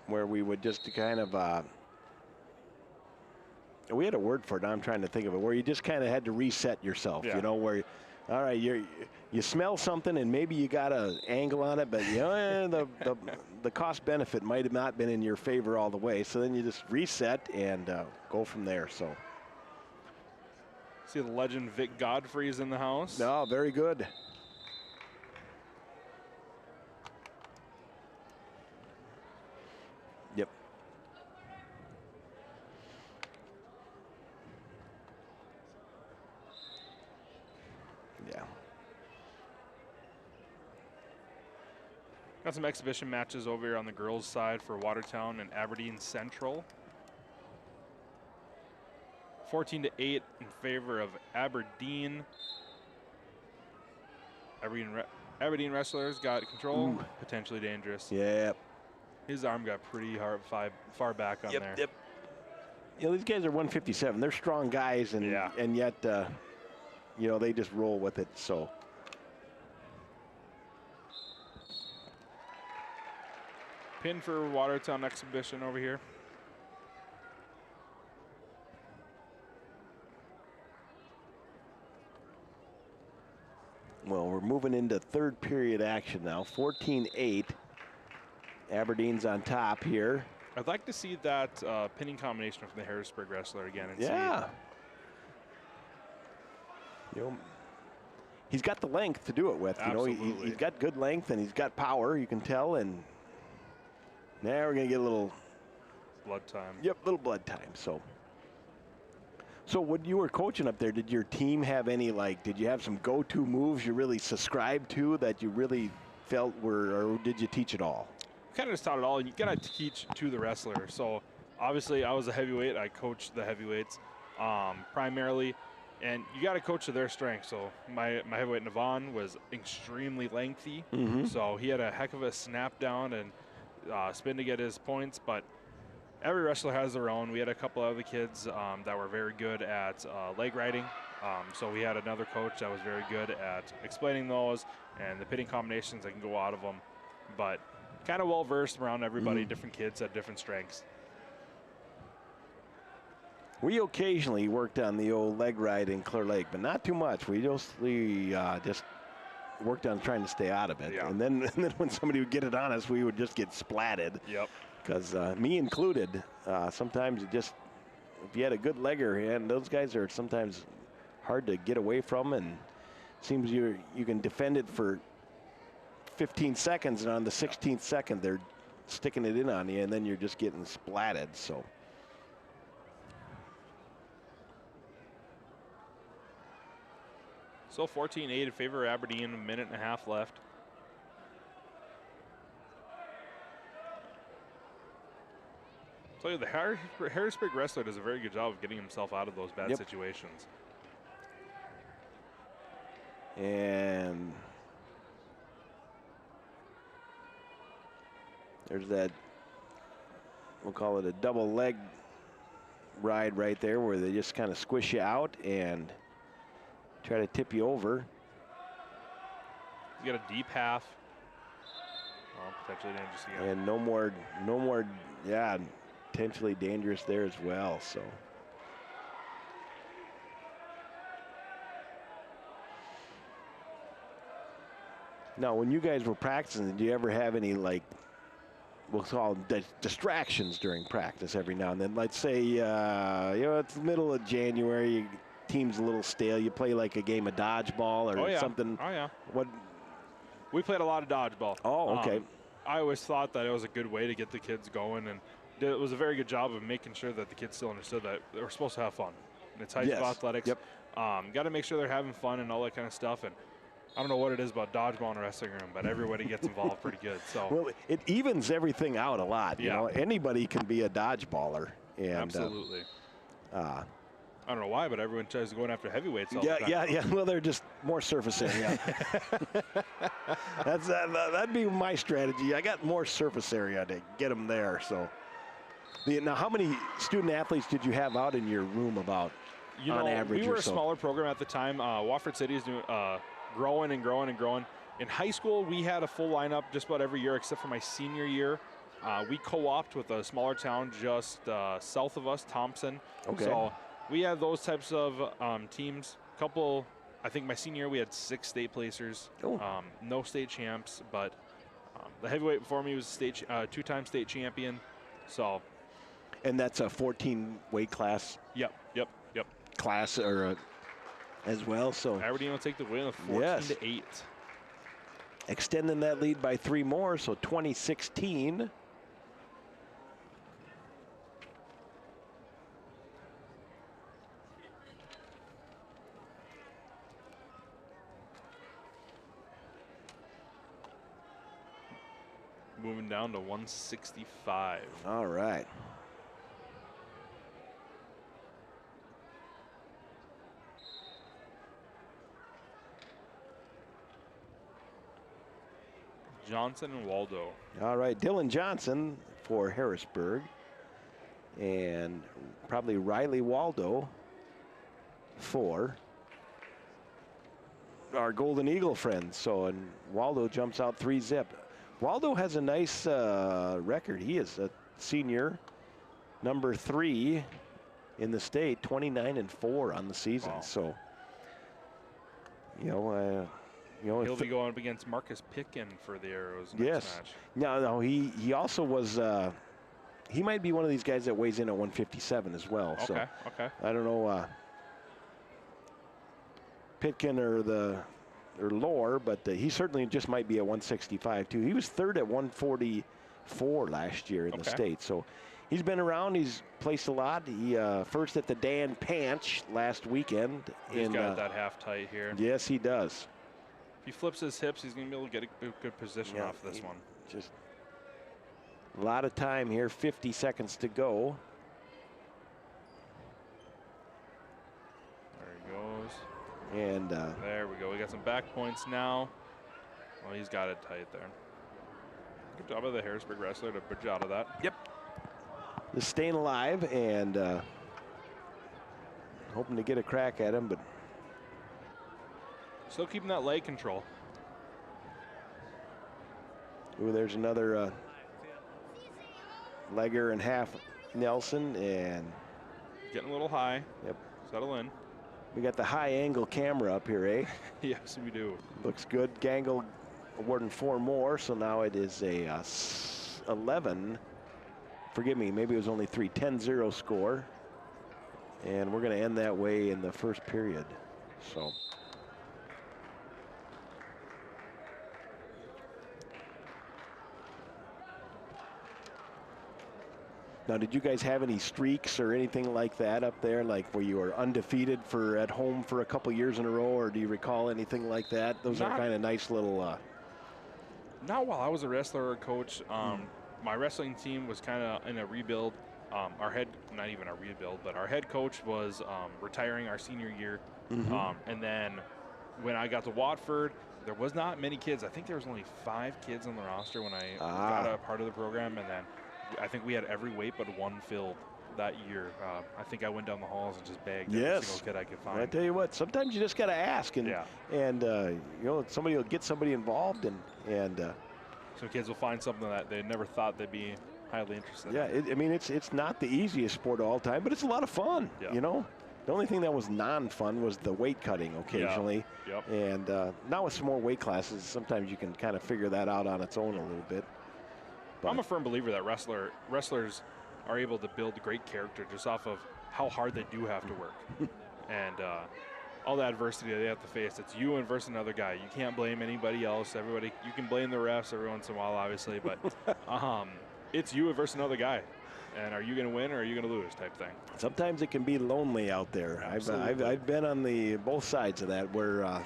where we would just kind of, we had a word for it, now I'm trying to think of it, where you just kind of had to reset yourself, Yeah. you know, where, all right, you smell something and maybe you got an angle on it, but the cost benefit might have not been in your favor all the way. So then you just reset and go from there. So see the legend Vic Godfrey's in the house. no, very good. Yep. Yeah. Got some exhibition matches over here on the girls' side for Watertown and Aberdeen Central. 14-8 in favor of Aberdeen. Aberdeen wrestlers got control. Ooh. Potentially dangerous. Yep. His arm got pretty far back on there. Yep. You know, these guys are 157. They're strong guys, and Yeah. and yet, they just roll with it. So. Pin for Watertown exhibition over here. Well, we're moving into third period action now. 14-8. Aberdeen's on top here. I'd like to see that pinning combination from the Harrisburg wrestler again. And Yeah. He's got the length to do it with. Absolutely. He's got good length and he's got power, you can tell. And now we're going to get a little blood time. Yep, little blood time. So when you were coaching up there, did your team have any, did you have some go-to moves you really subscribed to that you really felt or did you teach it all? Kind of just taught it all. You got to teach to the wrestler. So obviously I was a heavyweight. I coached the heavyweights primarily, and you got to coach to their strength. So my heavyweight Navon was extremely lengthy. Mm-hmm. So he had a heck of a snap down and spin to get his points, but every wrestler has their own. We had a couple other kids that were very good at leg riding. So we had another coach that was very good at explaining those and the pitting combinations that can go out of them. But kind of well versed around everybody, different kids at different strengths. We occasionally worked on the old leg ride in Clear Lake, but not too much. We just worked on trying to stay out of it. Yeah. And then when somebody would get it on us, we would just get splatted. Yep. Because me included, sometimes if you had a good legger, and those guys are sometimes hard to get away from, and it seems you can defend it for 15 seconds, and on the 16th second, they're sticking it in on you, and then you're just getting splatted. So. So 14-8 in favor of Aberdeen, a minute and a half left. So yeah, the Harrisburg wrestler does a very good job of getting himself out of those bad situations. And there's that, we'll call it a double leg ride right there, where they just kind of squish you out and try to tip you over. You got a deep half. Oh, potentially dangerous again. And no more, potentially dangerous there as well. So. Now, when you guys were practicing, did you ever have any, we'll call them distractions during practice every now and then? Let's say, it's the middle of January, team's a little stale. You play like a game of dodgeball or something. Oh, yeah. What? We played a lot of dodgeball. Oh, okay. I always thought that it was a good way to get the kids going, and it was a very good job of making sure that the kids still understood that they were supposed to have fun. And it's high school athletics. Yep. Got to make sure they're having fun and all that kind of stuff. And I don't know what it is about dodgeball in a wrestling room, but everybody gets involved pretty good. So Well, it evens everything out a lot. You Yeah. know, anybody can be a dodgeballer. And, absolutely. I don't know why, but everyone tries to go after heavyweights all the time. Yeah. Well, they're just more surface area. That'd be my strategy. I got more surface area to get them there. So, now, how many student athletes did you have out in your room about on average? We were or a so? smaller program at the time. Wofford City is doing, growing and growing and growing. In high school, we had a full lineup just about every year except for my senior year. We co-opted with a smaller town just south of us, Thompson. Okay. So we had those types of teams. I think my senior year we had 6 state placers. Oh. No state champs, but the heavyweight before me was state 2-time state champion. So. And that's a 14 weight class. Yep. Class or as well. So Aberdeen will take the win of 14-8. Extending that lead by 3 more. So 2016. Moving down to 165. All right. Johnson and Waldo. All right, Dylan Johnson for Harrisburg. And probably Riley Waldo for our Golden Eagle friends. So, and Waldo jumps out 3-zip. Waldo has a nice record. He is a senior, number 3 in the state, 29-4 on the season. Wow. So, He'll be going up against Marcus Pitkin for the Arrows next match. No, he also was. He might be one of these guys that weighs in at 157 as well. Okay. So Okay. I don't know Pitkin or Lore, but he certainly just might be at 165 too. He was 3rd at 144 last year in the state. So he's been around. He's placed a lot. He first at the Dan Panch last weekend. He's got that half tight here. Yes, he does. If he flips his hips, he's going to be able to get a good position off this one. Just a lot of time here, 50 seconds to go. There he goes. And there we go. We got some back points now. Well, he's got it tight there. Good job of the Harrisburg wrestler to bridge out of that. Yep. Just staying alive and hoping to get a crack at him, but still keeping that leg control. ooh, there's another legger and half Nelson, and getting a little high. Yep. Settle in. We got the high angle camera up here, eh? Yes, we do. Looks good. Gangle awarding 4 more, so now it is a 11. Forgive me, maybe it was only 3. 10-0 score. And we're going to end that way in the first period. So. Now, did you guys have any streaks or anything like that up there, like where you were undefeated at home for a couple years in a row, or do you recall anything like that? Those are kind of nice little. Not while I was a wrestler or coach. My wrestling team was kind of in a rebuild. Not even a rebuild, but our head coach was retiring our senior year. And then when I got to Watford, there was not many kids. I think there was only 5 kids on the roster when I got a part of the program, and then I think we had every weight but 1 filled that year. I think I went down the halls and just begged every single kid I could find. I tell you what, sometimes you just got to ask, and somebody will get somebody involved, and some kids will find something that they never thought they'd be highly interested in. I mean, it's not the easiest sport all the time, but it's a lot of fun. Yeah. You know, the only thing that was non-fun was the weight cutting occasionally. Yep. And now with some more weight classes, sometimes you can kind of figure that out on its own a little bit. But I'm a firm believer that wrestlers are able to build great character just off of how hard they do have to work. And all the adversity they have to face, it's you and versus another guy. You can't blame anybody else. You can blame the refs every once in a while, obviously, but it's you versus another guy. And are you going to win or are you going to lose type thing? Sometimes it can be lonely out there. I've been on both sides of that, where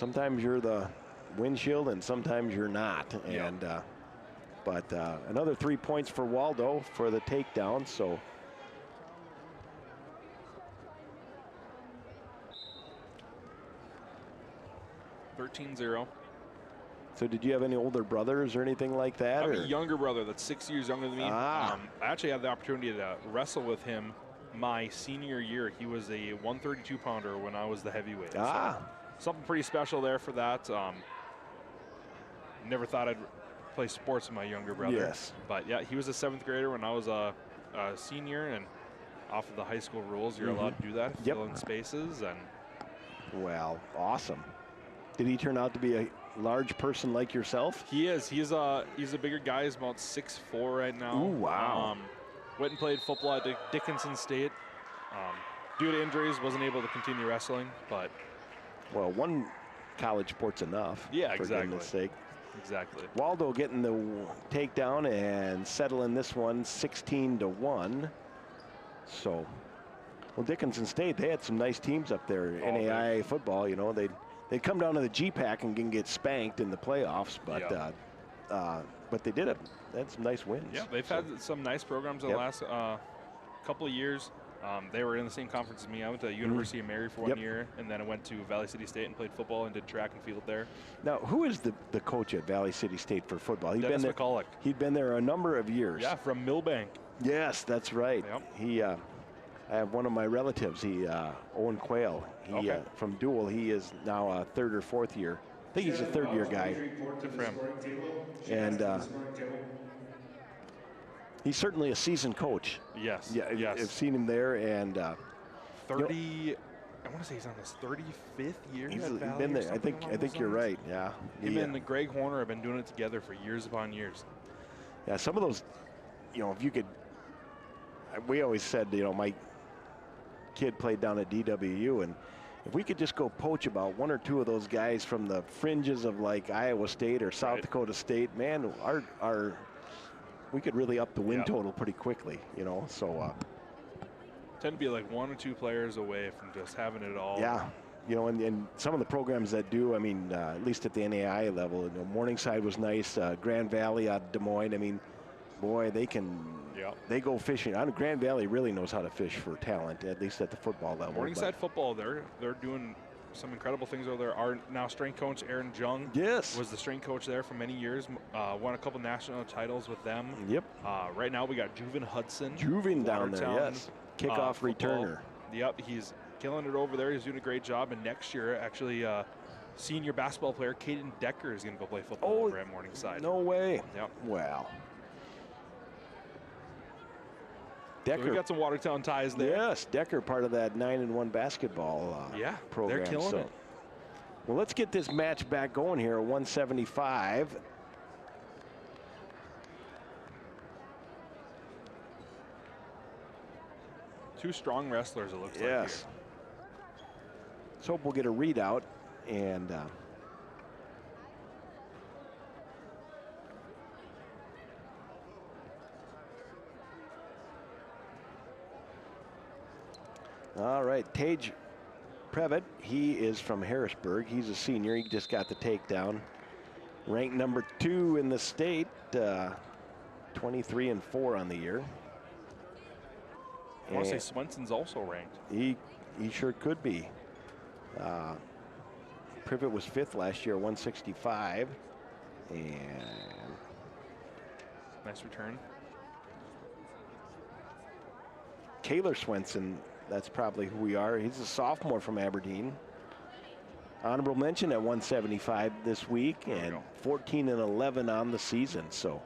sometimes you're the windshield and sometimes you're not. And but another 3 points for Waldo for the takedown. So 13-0. So did you have any older brothers or anything like that? I have a younger brother that's 6 years younger than me. I actually had the opportunity to wrestle with him my senior year. He was a 132-pounder when I was the heavyweight. So something pretty special there for that. Never thought I'd play sports with my younger brother. Yes. But yeah, he was a 7th grader when I was a senior, and off of the high school rules, you're allowed to do that, fill in spaces. And well, awesome. Did he turn out to be a large person like yourself? He is. He's a bigger guy. He's about 6'4" right now. Ooh, wow. Went and played football at Dickinson State. Due to injuries, wasn't able to continue wrestling, but. Well, one college sport's enough. Yeah, for exactly. goodness sake. Exactly. Waldo getting the takedown and settling this one 16-1. So, well, Dickinson State, they had some nice teams up there. NAIA football, you know, they'd come down to the G-Pack and can get spanked in the playoffs, but they did it. They had some nice wins. Yeah, they've had some nice programs in the last couple of years. They were in the same conference as me. I went to University of Mary for 1 year, and then I went to Valley City State and played football and did track and field there. Now, who is the coach at Valley City State for football? Dennis McCulloch. He'd been there a number of years. Yeah, from Millbank. Yes, that's right. Yep. I have one of my relatives, Owen Quayle. From Duel, he is now a 3rd or 4th year. I think he's a 3rd-year guy. Good for him. And he's certainly a seasoned coach. Yes. Yeah, yes. I've seen him there, and 30. I want to say he's on his 35th year. He's at Valley been or there. I something think along those you're lines. right. Yeah. Him and Greg Horner have been doing it together for years upon years. Yeah, some of those, if you could. We always said, my kid played down at DWU, and if we could just go poach about 1 or 2 of those guys from the fringes of like Iowa State or South Dakota State, man, we could really up the win total pretty quickly, So tend to be like 1 or 2 players away from just having it all. Yeah, and some of the programs that do, at least at the NAIA level, Morningside was nice. Grand Valley out of Des Moines. Boy, they can. They go fishing. Grand Valley really knows how to fish for talent, at least at the football level. Morningside football, they're doing some incredible things over there. Our now strength coach Aaron Jung was the strength coach there for many years. Won a couple national titles with them. Yep. Right now we got Juven Hudson. Juven down there, Watertown, yes. Kickoff returner. Yep, he's killing it over there. He's doing a great job. And next year, actually, senior basketball player Caden Decker is going to go play football over at Morningside. No way. Yep. Wow. Decker. So we got some Watertown ties there. Yes, Decker, part of that 9-1 basketball program. They're killing it. Well, let's get this match back going here at 175. Two strong wrestlers, it looks like. Yes. Let's hope we'll get a readout. And all right, Tage Previtt, he is from Harrisburg. He's a senior. He just got the takedown. Ranked number 2 in the state, 23-4 on the year. I want to say Swenson's also ranked. He sure could be. Privet was 5th last year, 165. And nice return. Kaylor Swenson, that's probably who we are. He's a sophomore from Aberdeen. Honorable mention at 175 this week, and 14-11 on the season. So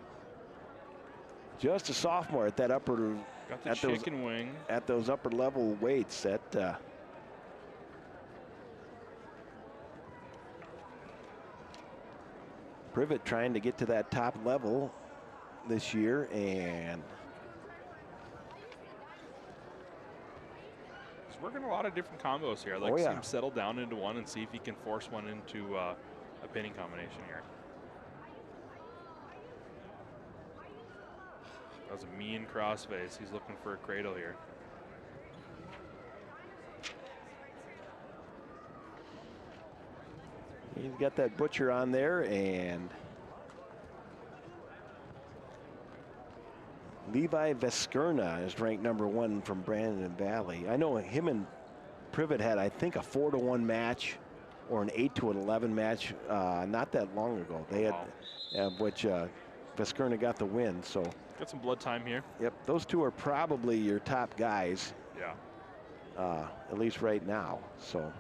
just a sophomore at that upper. Got the chicken wing. At those upper level weights. Privet trying to get to that top level this year, and he's working a lot of different combos here. I'd like to see him settle down into one and see if he can force one into a pinning combination here. That was a mean crossface. He's looking for a cradle here. He's got that butcher on there, and Levi Veskerna is ranked #1 from Brandon Valley. I know him and Privet had, I think, a 4-1 match or an 8-11 match not that long ago. They had, which Veskerna got the win. So got some blood time here. Yep, those two are probably your top guys. Yeah. At least right now. So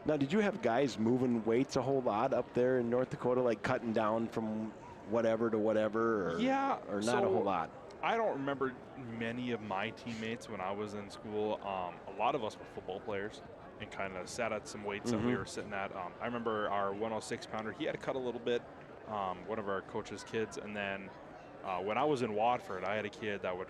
now, did you have guys moving weights a whole lot up there in North Dakota, like cutting down from whatever to whatever? Or, yeah. Or not a whole lot? I don't remember many of my teammates when I was in school. A lot of us were football players and kind of sat at some weights that we were sitting at. I remember our 106-pounder, he had to cut a little bit, one of our coach's kids. And then when I was in Watford, I had a kid that would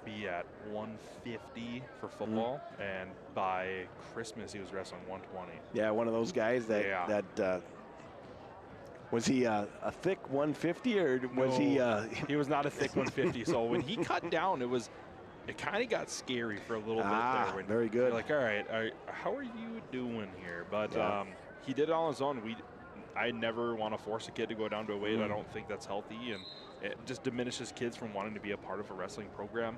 be at 150 for football, and by Christmas he was wrestling 120. Yeah, one of those guys that was he a thick 150 or was he? He was not a thick 150. So when he cut down, it kind of got scary for a little bit there. When very good. You're like, all right, how are you doing here? But he did it on his own. I never want to force a kid to go down to a weight. I don't think that's healthy, and it just diminishes kids from wanting to be a part of a wrestling program.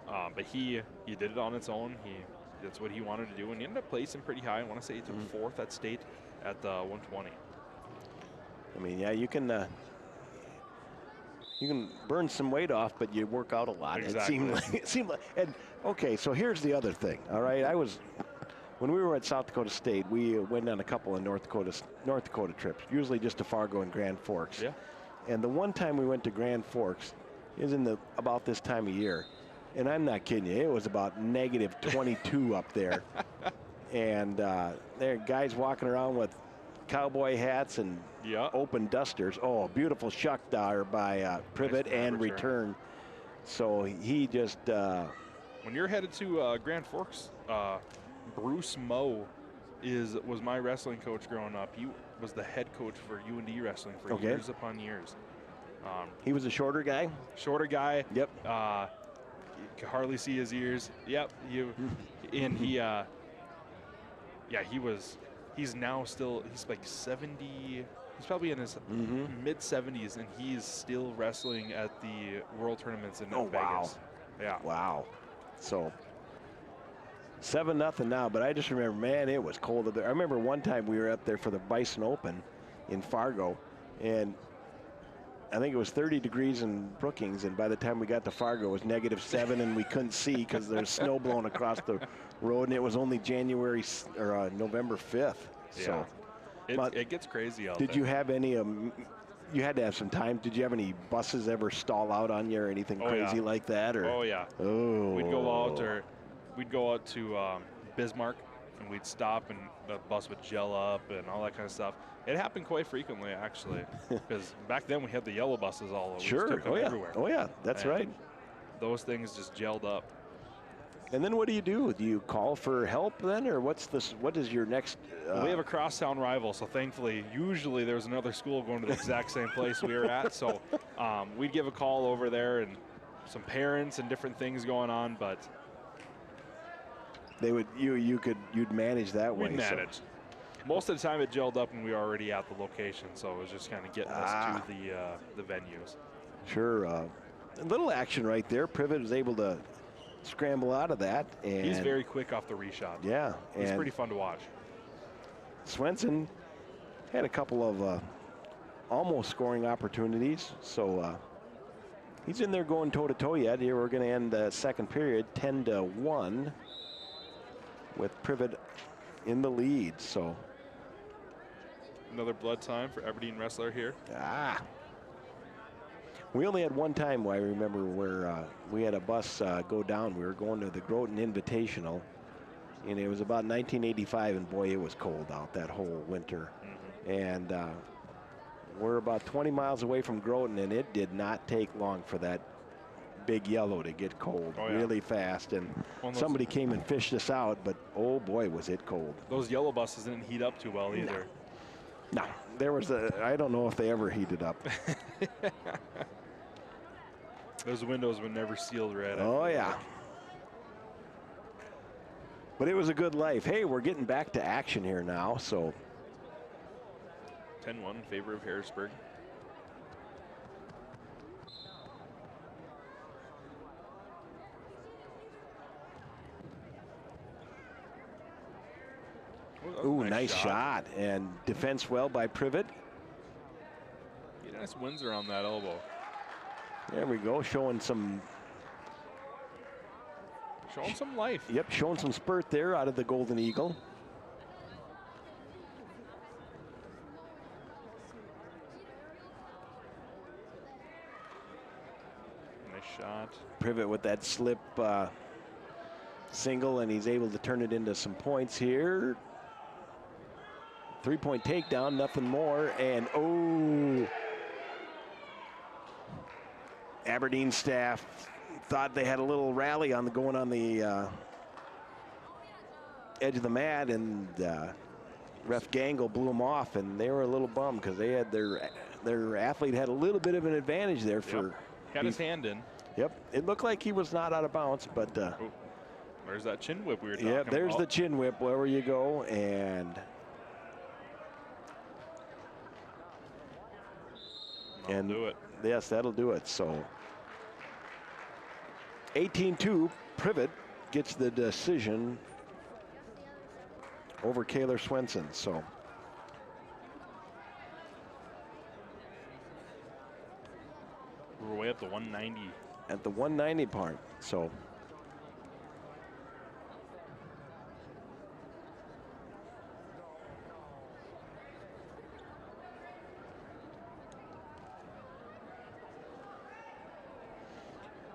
But he did it on its own. That's what he wanted to do, and he ended up placing pretty high. I want to say he took 4th at state at the 120. I mean, yeah, you can burn some weight off, but you work out a lot. Exactly. It seemed like, and okay, so here's the other thing. All right, when we were at South Dakota State, we went on a couple of North Dakota trips, usually just to Fargo and Grand Forks. Yeah. And the one time we went to Grand Forks is about this time of year, and I'm not kidding you, it was about -22 up there, and there are guys walking around with cowboy hats and open dusters. Oh, beautiful shuck dar by Privet and return. So he just when you're headed to Grand Forks, Bruce Moe was my wrestling coach growing up. He was the head coach for UND wrestling for years upon years. He was a shorter guy? Shorter guy. Yep. You can hardly see his ears. Yep. And he's now still, he's like 70, he's probably in his mid-70s, and he's still wrestling at the World Tournaments in Vegas. Wow. Yeah. Wow. So 7-0 now, but I just remember, man, it was cold up there. I remember one time we were up there for the Bison Open in Fargo, and I think it was 30 degrees in Brookings, and by the time we got to Fargo, it was -7, and we couldn't see because there's snow blowing across the road, and it was only November 5th. So it gets crazy out there. Did you have any? You had to have some time. Did you have any buses ever stall out on you or anything crazy like that? Or? Oh yeah. Oh. We'd go out to Bismarck, and we'd stop, and the bus would gel up and all that kind of stuff. It happened quite frequently, actually, because back then we had the yellow buses all over. Sure. Everywhere. Oh yeah, that's right. Those things just gelled up. And then what do? Do you call for help then, or what is your next? We have a crosstown rival, so thankfully, usually there's another school going to the exact same place we were at. So we'd give a call over there, and some parents and different things going on, but they would you'd manage that way. We'd manage. So. Most of the time it gelled up and we were already at the location, so it was just kind of getting us to the venues. Sure. A little action right there. Privet was able to scramble out of that. And he's very quick off the reshot. Yeah. He's pretty fun to watch. Swenson had a couple of almost scoring opportunities, so he's in there going toe-to-toe yet. Here we're going to end the second period 10-1 with Privet in the lead. So another blood time for Aberdeen wrestler here. We only had one time, I remember, where we had a bus go down. We were going to the Groton Invitational, and it was about 1985, and boy, it was cold out that whole winter. And we're about 20 miles away from Groton, and it did not take long for that big yellow to get cold really fast. And somebody came and fished us out, but oh boy, was it cold. Those yellow buses didn't heat up too well either. No, there was I don't know if they ever heated up. Those windows were never sealed right. Oh yeah. But it was a good life. Hey, we're getting back to action here now. So 10-1 in favor of Harrisburg. Ooh, nice shot. And defense well by Privet. Nice Windsor on that elbow. There we go, showing some life. Yep, showing some spurt there out of the Golden Eagle. Nice shot. Privet with that slip single, and he's able to turn it into some points here. 3-point takedown, nothing more, and oh, Aberdeen staff thought they had a little rally on going on the edge of the mat, and ref Gangle blew them off, and they were a little bummed because they had their athlete had a little bit of an advantage there for. Had his hand in. Yep, it looked like he was not out of bounds, but. There's that chin whip we were talking about. Yeah, there's the chin whip wherever you go, and. That'll do it. Yes, that'll do it. So 18-2, Privet gets the decision over Kaylor Swenson. So we're way up to 190. At the 190 part. So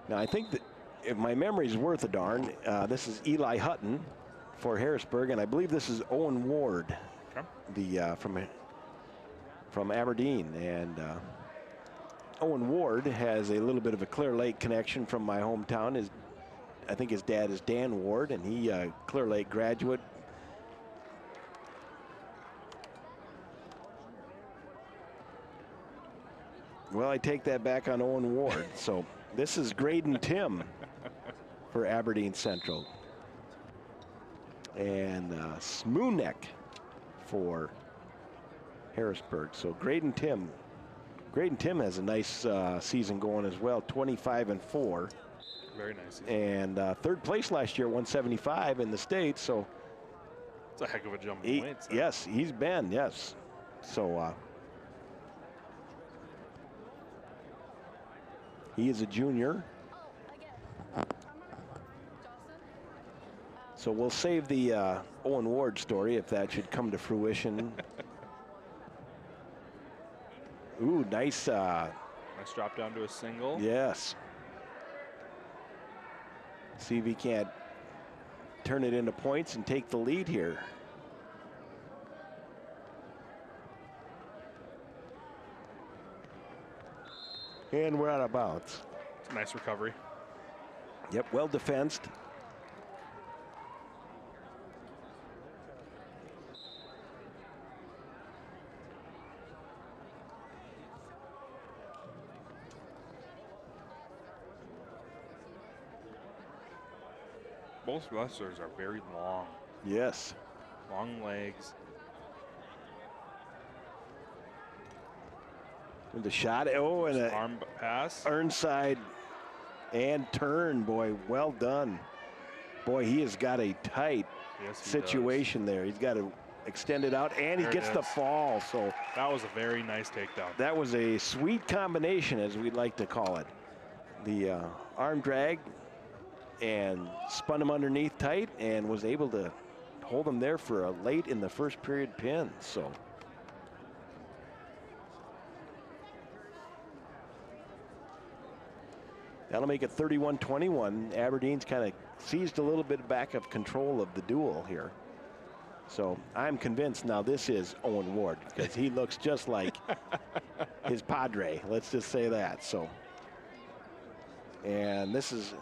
now, I think that if my memory is worth a darn, this is Eli Hutton for Harrisburg, and I believe this is Owen Ward, the from Aberdeen. And Owen Ward has a little bit of a Clear Lake connection from my hometown. I think his dad is Dan Ward, and he Clear Lake graduate. Well, I take that back on Owen Ward. So this is Graydon Tim for Aberdeen Central. And Smoonek for Harrisburg. So Graydon Tim has a nice season going as well, 25-4. Very nice season. And third place last year, 175 in the state. So it's a heck of a jump in weights. Yes, he's been, yes. So he is a junior. So we'll save the Owen Ward story if that should come to fruition. Ooh, nice. Nice drop down to a single. Yes. See if he can't turn it into points and take the lead here. And we're out of bounds. It's a nice recovery. Yep, well defensed. Both wrestlers are very long. Yes. Long legs. And the shot. Oh, and an arm pass. Earnside and turn. Boy, well done. Boy, he has got a tight situation there. He's got to extend it out, and he gets the fall. So that was a very nice takedown. That was a sweet combination, as we'd like to call it. The arm drag and spun him underneath tight and was able to hold him there for a late in the first period pin. So that'll make it 31-21. Aberdeen's kind of seized a little bit back of control of the duel here. So I'm convinced now this is Owen Ward, because he looks just like his padre. Let's just say that. So, and this is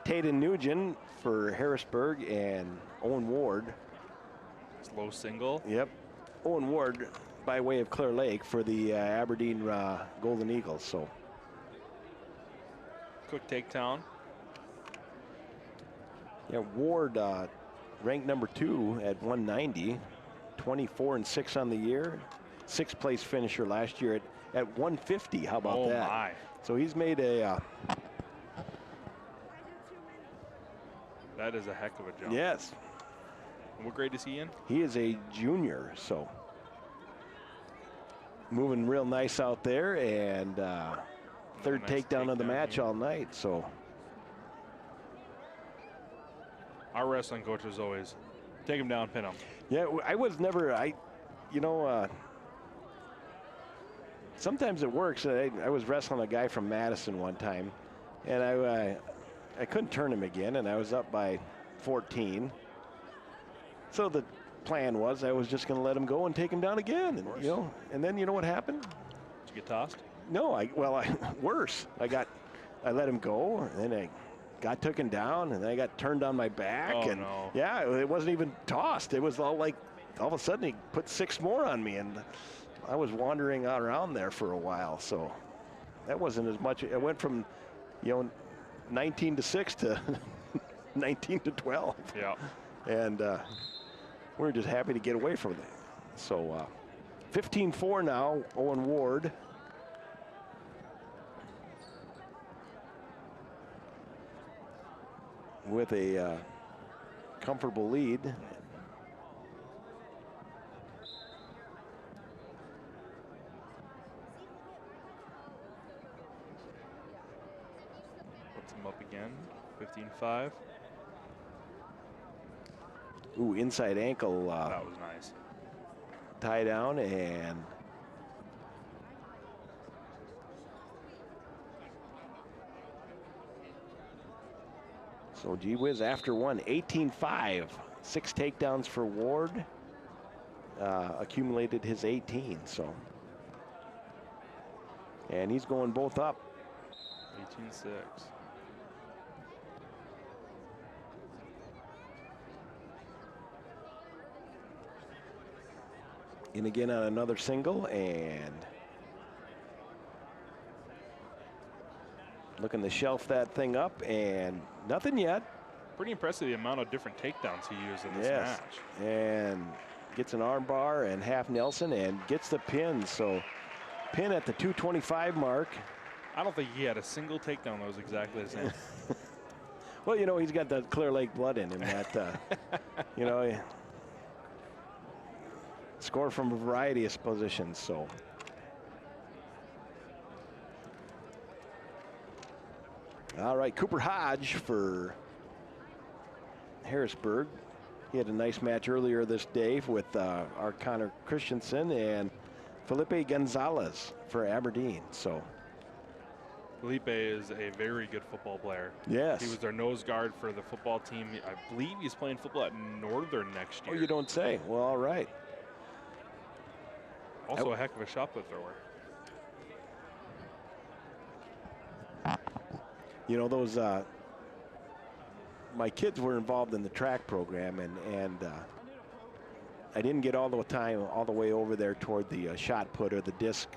Taden Nugent for Harrisburg and Owen Ward. Slow single. Yep. Owen Ward by way of Clear Lake for the Aberdeen Golden Eagles. So quick takedown. Yeah, Ward ranked number 2 at 190, 24-6 on the year. sixth place finisher last year at 150. How about that? Oh my. So he's made a That is a heck of a jump. yes. What grade is he in? He is a junior, so moving real nice out there, and third nice takedown of the takedown match here. all night. So Our wrestling coach was always take him down, pin him. yeah, I was never sometimes it works. I was wrestling a guy from Madison one time, and I couldn't turn him again, and I was up by 14. So the plan was I was just going to let him go and take him down again, and and then you know what happened? Did you get tossed? No, worse. I let him go, and then I got taken down, and then I got turned on my back, Oh, and no. yeah, it wasn't even tossed. It was all of a sudden he put 6 more on me, and I was wandering around there for a while. So that wasn't as much. It went from 19 to 6 to 19 to 12. Yeah. And we're just happy to get away from it. So 15-4 now, Owen Ward. With a comfortable lead. Puts him up again. 15-5. Ooh, inside ankle That was nice. tie down, and so gee whiz, after one, 18-5, 6 takedowns for Ward, accumulated his 18. So, and he's going both up. 18-6. In again on another single, and looking to shelf that thing up, and nothing yet. Pretty impressive the amount of different takedowns he used in this match. And gets an arm bar and half Nelson, and gets the pin. So pin at the 225 mark. I don't think he had a single takedown that was exactly the same. Well, he's got that Clear Lake blood in him. That score from a variety of positions. So all right, Cooper Hodge for Harrisburg. He had a nice match earlier this day with our Connor Christensen and Felipe Gonzalez for Aberdeen. So Felipe is a very good football player. yes. He was their nose guard for the football team. I believe he's playing football at Northern next year. Oh, you don't say. Well, all right. Also a heck of a shot put thrower. Those my kids were involved in the track program, and I didn't get all the way over there toward the shot put or the disc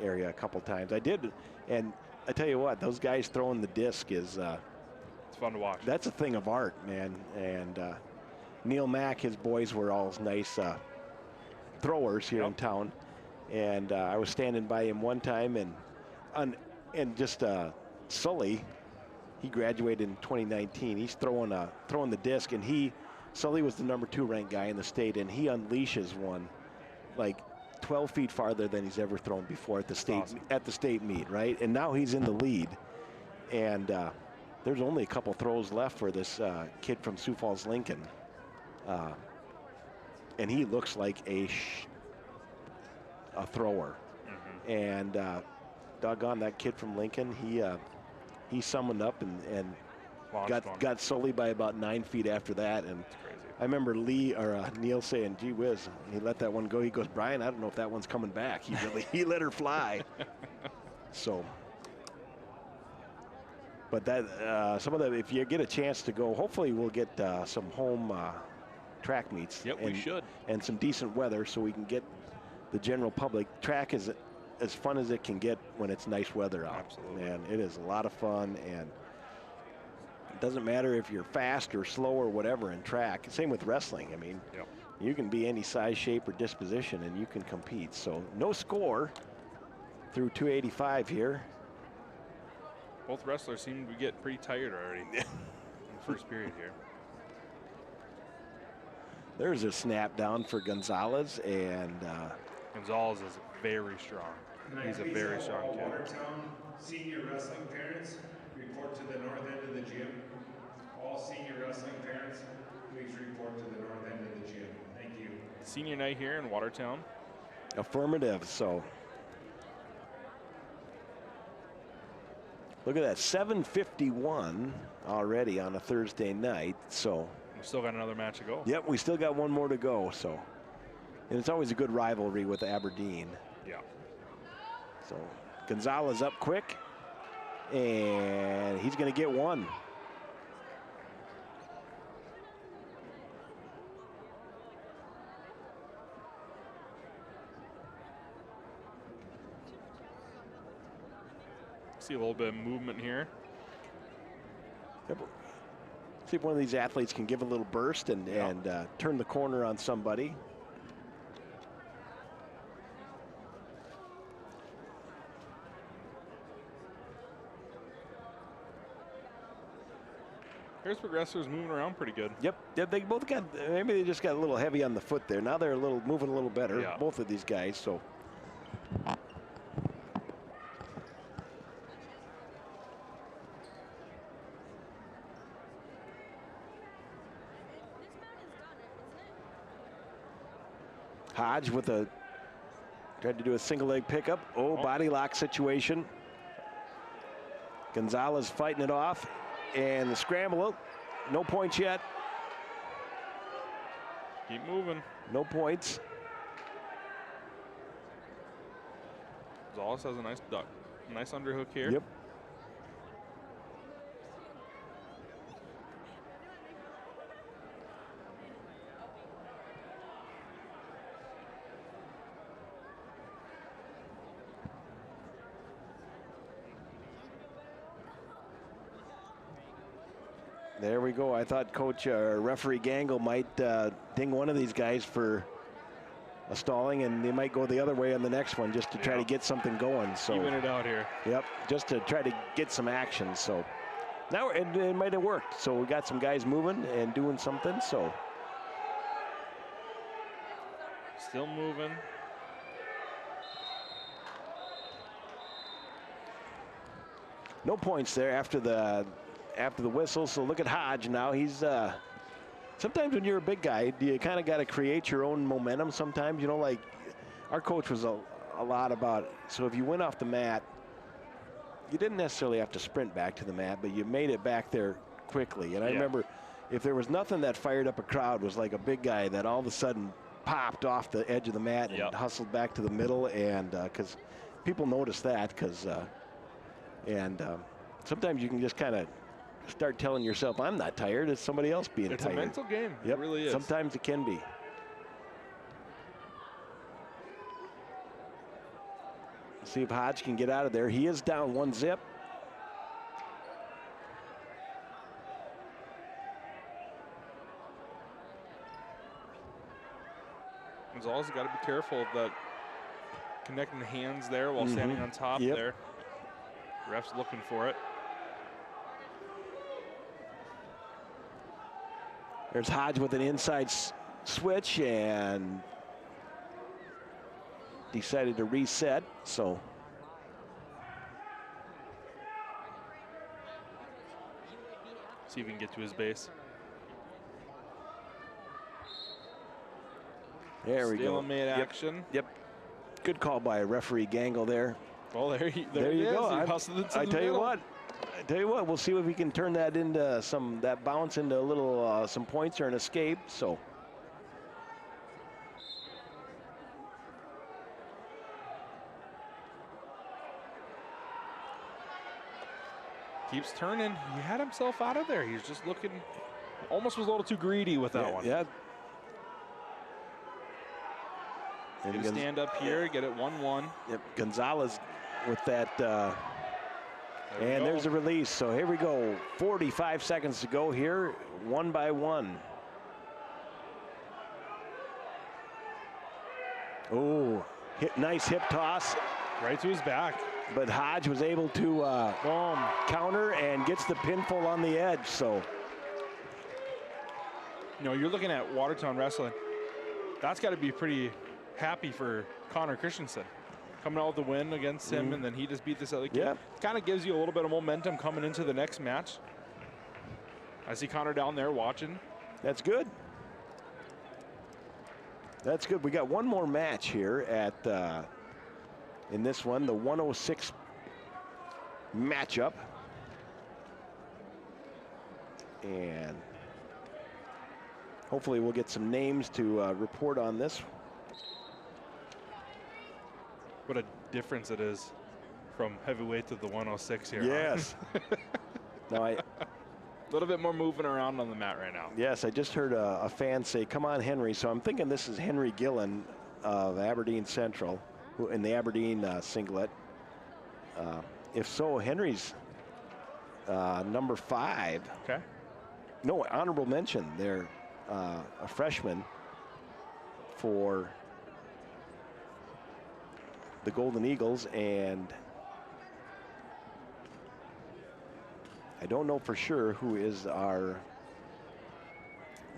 area a couple times. I did, and I tell you what, those guys throwing the disc is It's fun to watch. that's a thing of art, man. And Neil Mack, his boys were all nice throwers here in town, and I was standing by him one time, and just Sully, he graduated in 2019. He's throwing the disc, and Sully was the number 2 ranked guy in the state, and he unleashes one like 12 feet farther than he's ever thrown before at the state meet, right? And now he's in the lead, and there's only a couple throws left for this kid from Sioux Falls, Lincoln, and he looks like a thrower. And doggone, that kid from Lincoln, he summoned up and got Sully by about 9 feet after that. And I remember Neil saying, gee whiz, he let that one go. He goes, Brian, I don't know if that one's coming back. He let her fly. So, but that some of the, if you get a chance to go, hopefully we'll get some home track meets. Yep, we should. And some decent weather so we can get the general public. Track is as fun as it can get when it's nice weather out. Absolutely. And it is a lot of fun, and doesn't matter if you're fast or slow or whatever in track. Same with wrestling. I mean, you can be any size, shape, or disposition, and you can compete. So no score through 285 here. Both wrestlers seem to get pretty tired already in the first period here. There's a snap down for Gonzalez, and Gonzalez is very strong. He's a very strong kid. Watertown senior wrestling parents report to the north end of the gym. All senior wrestling parents, please report to the north end of the gym. Thank you. Senior night here in Watertown. affirmative. So look at that, 7:51 already on a Thursday night. So We still got another match to go. yep, we still got one more to go. So, and it's always a good rivalry with Aberdeen. Yeah. So Gonzalez up quick, and he's going to get one. See a little bit of movement here. Yep. See if one of these athletes can give a little burst and, turn the corner on somebody. Harrisburg wrestlers moving around pretty good. Yep, they both got, maybe they just got a little heavy on the foot there. Now they're moving a little better, Yeah. both of these guys. So Hodge with tried to do a single leg pickup. Body lock situation. Gonzalez fighting it off, and the scramble. No points yet. Keep moving. No points. Gonzalez has a nice duck. Nice underhook here. Yep. There we go. I thought Coach referee Gangle might ding one of these guys for a stalling, and they might go the other way on the next one just to try to get something going. So Even it out here. Yep, just to try to get some action. So now it might have worked. So we got some guys moving and doing something. So Still moving. no points there after the whistle. So look at Hodge now. He's sometimes when you're a big guy, you kind of got to create your own momentum sometimes. You know, like our coach was a lot about, so if you went off the mat, you didn't necessarily have to sprint back to the mat, but you made it back there quickly. And I remember if there was nothing that fired up a crowd, was like a big guy that all of a sudden popped off the edge of the mat and hustled back to the middle, and because people notice that, sometimes you can just kind of start telling yourself, I'm not tired, it's somebody else being tired. It's a mental game. Yep. It really is. Sometimes it can be. See if Hodge can get out of there. He is down 1-0. Gonzalez got to be careful of that connecting the hands there while standing on top there. Ref's looking for it. There's Hodge with an inside switch and decided to reset. So see if we can get to his base. there we go. Stalemate action. Yep. Good call by referee Gangle there. Well, there you it is. go. He hustled it to I the tell you middle. what. I tell you what. We'll see if we can turn that into that bounce into a little some points or an escape. So. Keeps turning. He had himself out of there. He's just looking, almost was a little too greedy with that one. Yeah. Get a stand up here, get it 1-1. Yep, Gonzalez with that And there's a release. So here we go. 45 seconds to go here, one by one. Oh, nice hip toss. Right to his back. But Hodge was able to counter and gets the pinfall on the edge. So, you know, you're looking at Watertown wrestling. That's got to be pretty happy for Connor Christensen. Coming out with the win against him, and then he just beat this other kid. Yeah. Kind of gives you a little bit of momentum coming into the next match. I see Connor down there watching. That's good. That's good. We got one more match here at in this one, the 106 matchup. And hopefully we'll get some names to report on this. What a difference it is from heavyweight to the 106 here. Yes. No, A little bit more moving around on the mat right now. yes, I just heard a fan say, "Come on, Henry." So I'm thinking this is Henry Gillen of Aberdeen Central, who in the Aberdeen singlet. If so, Henry's number 5. Okay. No, honorable mention. They're a freshman for the Golden Eagles, and I don't know for sure who is our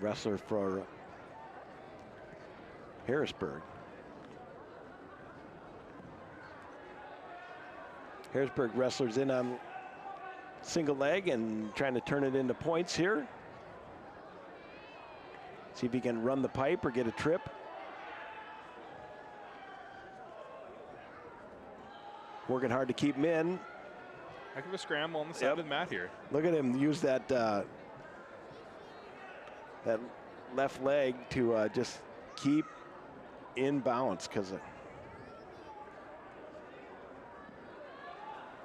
wrestler for Harrisburg. Harrisburg wrestlers in on single leg and trying to turn it into points here. See if he can run the pipe or get a trip. Working hard to keep him in. Heck of a scramble on the side of the mat here. Look at him use that that left leg to just keep in balance, because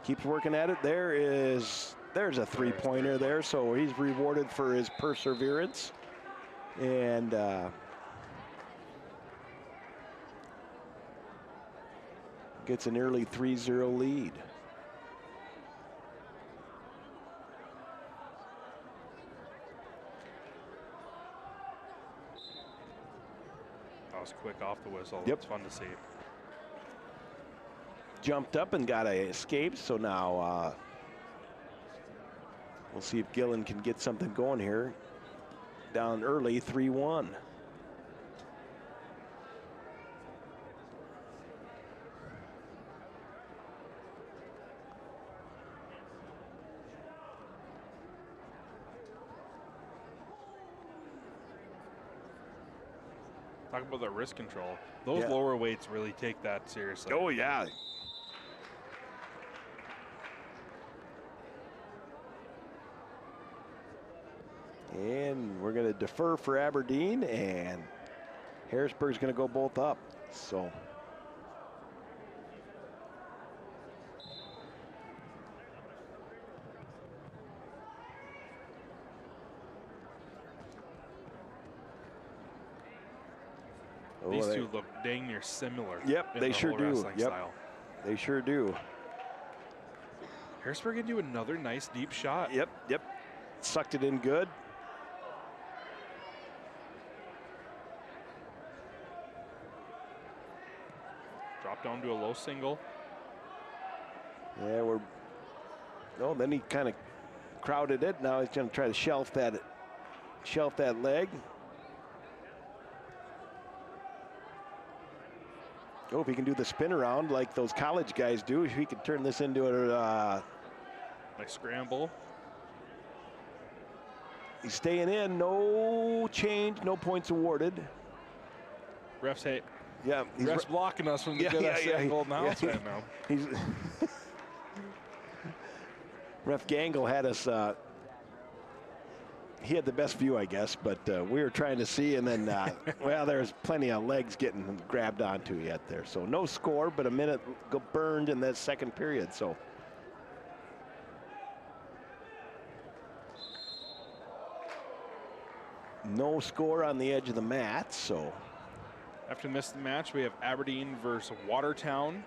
keeps working at it. There's a three-pointer there, so he's rewarded for his perseverance. And gets an early 3-0 lead. That was quick off the whistle. Yep. It's fun to see. Jumped up and got a escape, so now we'll see if Gillen can get something going here. Down early, 3-1. Talk about the wrist control. Those Yeah. lower weights really take that seriously. Oh, yeah. And we're going to defer for Aberdeen, and Harrisburg's going to go both up. So These two look dang near similar. Yep, in they the sure whole do. wrestling Yep. style. They sure do. Harrisburg can do another nice deep shot. Yep. Sucked it in good. Drop down to a low single. Yeah, then he kind of crowded it. Now he's going to try to shelf that leg. Oh, if he can do the spin around like those college guys do, if he could turn this into a Nice scramble. He's staying in. No change, no points awarded. Refs hate. Yeah, Refs blocking us from the good golden house right now. He's Ref Gangle had us. He had the best view, I guess, but we were trying to see, and then well, there's plenty of legs getting grabbed onto yet there. So no score, but a minute burned in that second period. So. No score on the edge of the mat, so. After the miss of the match, we have Aberdeen versus Watertown.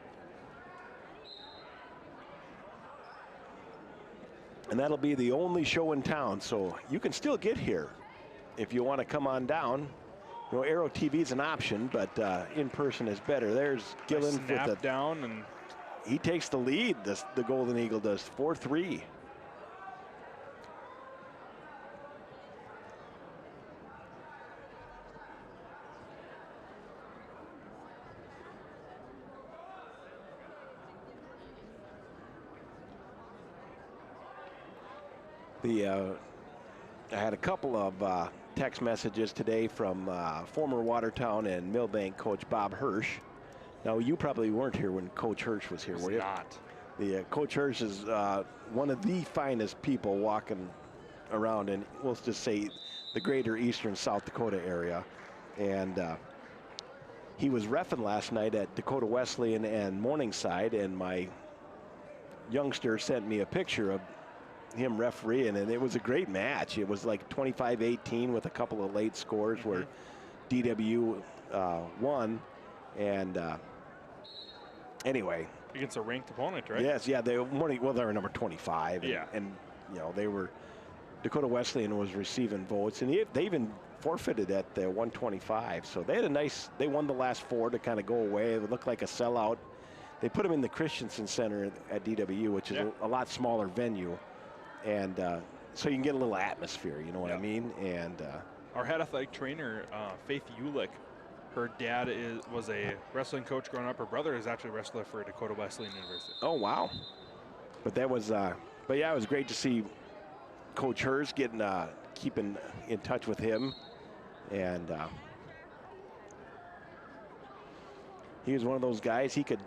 And that'll be the only show in town, so you can still get here if you want to come on down. You know, Aero TV is an option, but in person is better. There's Gillen Snap with the down, and he takes the lead. The Golden Eagle does 4-3. I had a couple of text messages today from former Watertown and Millbank coach Bob Hirsch. Now, you probably weren't here when Coach Hirsch was here, were you? Not. The Coach Hirsch is one of the finest people walking around in, we'll just say, the greater eastern South Dakota area. And he was reffing last night at Dakota Wesleyan and Morningside, and my youngster sent me a picture of him refereeing, and it was a great match. It was like 25-18 with a couple of late scores where DW won. And anyway, Against a ranked opponent, right? yes, yeah, they were number 25. Yeah. And you know, they were, Dakota Wesleyan was receiving votes, and they even forfeited at the 125. So they had a nice, they won the last four to kind of go away. It looked like a sellout. They put them in the Christensen Center at DW, which is a lot smaller venue. And so you can get a little atmosphere, you know what I mean? And our head athletic trainer, Faith Ulick, her dad was a wrestling coach growing up. Her brother is actually a wrestler for Dakota Wesleyan University. oh, wow. But that was, but yeah, it was great to see Coach Hirsch keeping in touch with him. And he was one of those guys, he could,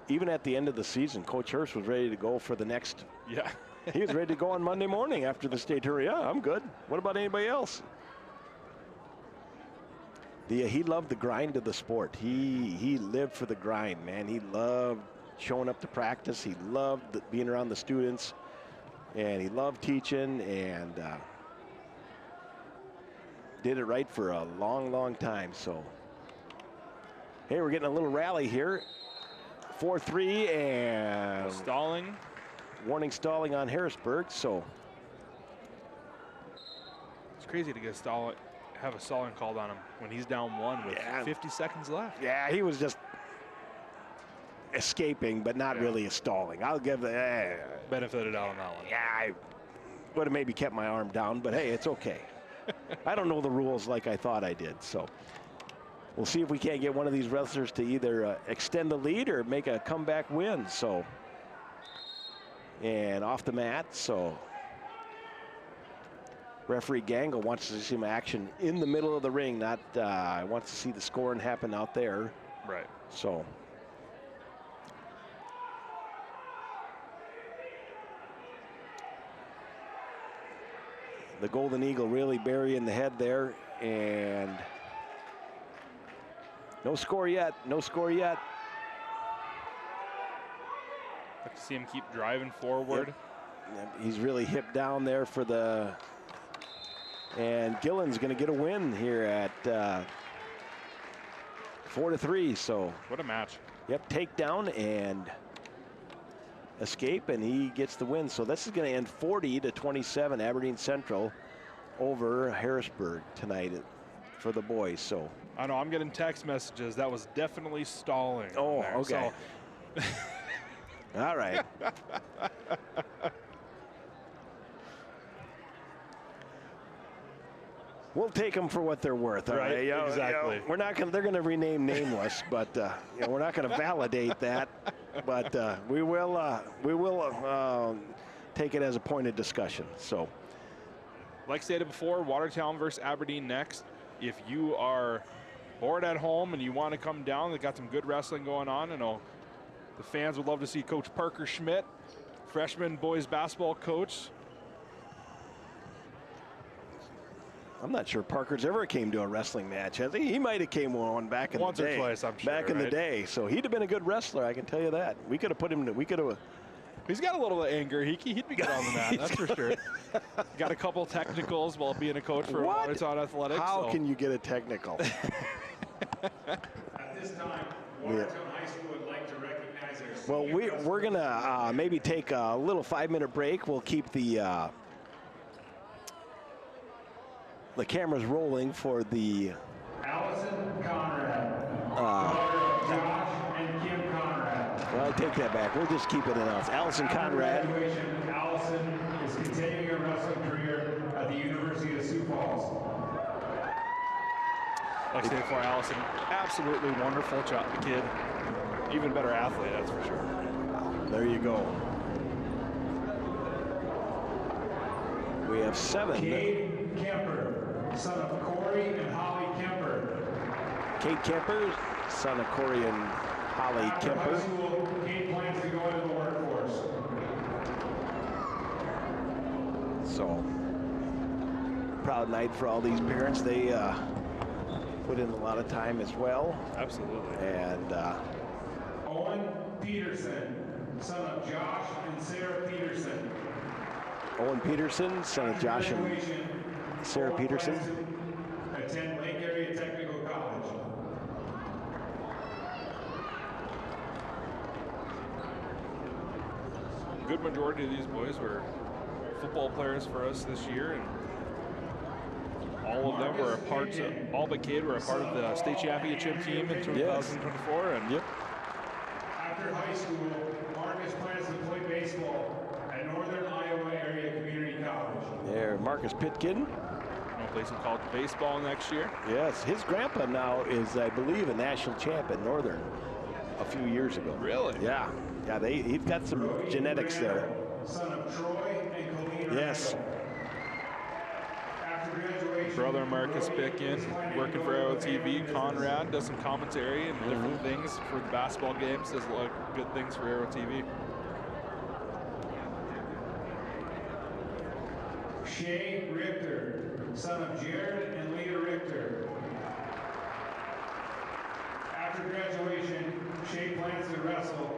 even at the end of the season, Coach Hirsch was ready to go for the next. Yeah. He was ready to go on Monday morning after the state tour. Yeah, I'm good. What about anybody else? He loved the grind of the sport. He lived for the grind, man. He loved showing up to practice. He loved being around the students, and he loved teaching, and did it right for a long, long time. So, hey, we're getting a little rally here. 4-3 and Stalling. warning stalling on Harrisburg. So It's crazy to get have a stalling called on him when he's down one with 50 seconds left. yeah, he was just escaping, but not really stalling. I'll give the Benefited out on that one. yeah. I would have maybe kept my arm down, but hey, it's okay. I don't know the rules like I thought I did, so we'll see if we can't get one of these wrestlers to either extend the lead or make a comeback win. So, and off the mat, so referee Gangle wants to see some action in the middle of the ring, not wants to see the scoring happen out there. Right. So the Golden Eagle really burying the head there, and no score yet. No score yet. Like to see him keep driving forward. Yep. He's really hip down there for the, and Gillen's going to get a win here at 4-3. So What a match. yep, takedown and escape, and he gets the win. So this is going to end 40-27, Aberdeen Central over Harrisburg tonight for the boys. So I know I'm getting text messages. That was definitely stalling. oh, there. okay. So, all right. We'll take them for what they're worth. All Right, right. You know, exactly. we're not going. They're going to rename nameless, but you know, we're not going to validate that. But we will take it as a point of discussion. So, like stated before, Watertown versus Aberdeen next. If you are bored at home and you want to come down, they got some good wrestling going on. You know, the fans would love to see Coach Parker Schmidt, freshman boys basketball coach. I'm not sure Parker's ever came to a wrestling match, has he? He might have came one back in Once the or day. twice, I'm sure, Back in the right? day. So he'd have been a good wrestler, I can tell you that. We could have put him. We could have. He's got a little anger. He'd be good on the mat, that's for sure. Got a couple technicals while being a coach for What? Watertown Athletics. How so. can you get a technical? At this time, Watertown High School would like to recognize their Well, we're going to maybe take a little 5-minute break. We'll keep the cameras rolling for the Allison Conrad, daughter of Josh and Kim Conrad. well, I take that back. We'll just keep it announced. Allison Conrad. After graduation, Allison is continuing her wrestling career at the University of Sioux Falls. Like I said before, Allison, absolutely wonderful kid. Even better athlete, that's for sure. There you go. We have 7. Cade Kemper, son of Corey and Holly Kemper. Kate Kemper, son of Corey and Holly After Kemper. high school, Cade plans to go into the workforce. So, proud night for all these parents. They put in a lot of time as well. Absolutely. And Owen Peterson, son of Josh and Sarah Peterson. Owen Peterson, son of Josh and Graduation, Sarah Owen Peterson. plans to attend Lake Area Technical College. Good majority of these boys were football players for us this year, and all of them were a part of, all but Cade were a part of the state championship team in 2024. And Yep. After high school, Marcus plans to play baseball at Northern Iowa Area Community College. There, Marcus Pitkin. I'll play some college baseball next year. Yes, his grandpa now is, I believe, a national champ at Northern a few years ago. Really? Yeah. Yeah, he's got some genetics there. Son of Troy and Colleen. Yes. After graduation, Brother Marcus Pickin, working for Arrow TV. Conrad does some commentary and different things for the basketball games. Does a lot of good things for Arrow TV. Shay Richter, son of Jared and Leah Richter. After graduation, Shay plans to wrestle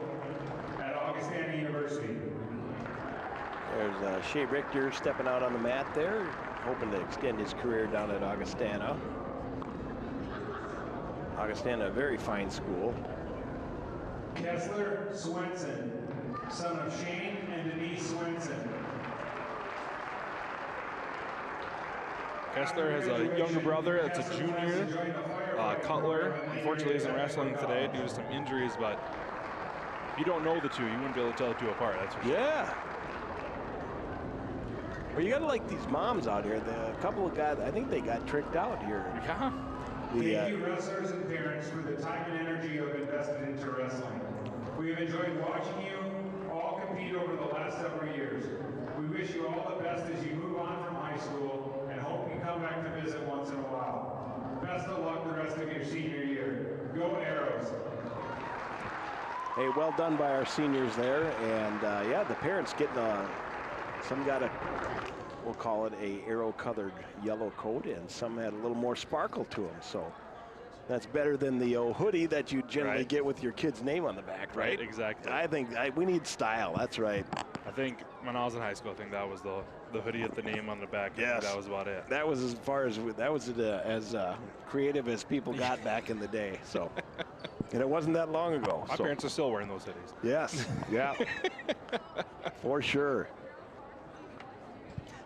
at Augustana University. There's Shea Richter stepping out on the mat there, hoping to extend his career down at Augustana. Augustana, a very fine school. Kessler Swenson, son of Shane and Denise Swenson. Kessler has a younger brother that's a junior. Cutler, unfortunately, isn't wrestling today due to some injuries, but if you don't know the two, you wouldn't be able to tell the two apart, that's for sure. Yeah. Well, you gotta like these moms out here. A couple of guys, I think they got tricked out here. Yeah. Thank you, wrestlers and parents, for the time and energy you have invested into wrestling. We have enjoyed watching you all compete over the last several years. We wish you all the best as you move on from high school and hope you come back to visit once in a while. Best of luck the rest of your senior year. Go Arrows. Hey, well done by our seniors there. And yeah, the parents getting some got a, we'll call it a arrow-colored yellow coat, and some had a little more sparkle to them. So that's better than the hoodie that you generally get with your kid's name on the back, right? Right, exactly. I think we need style. That's right. I think when I was in high school, I think that was the hoodie with the name on the back. Yes. That was about it. That was as far as that was as creative as people got back in the day. So, and it wasn't that long ago. My parents are still wearing those hoodies. Yes. Yeah. For sure.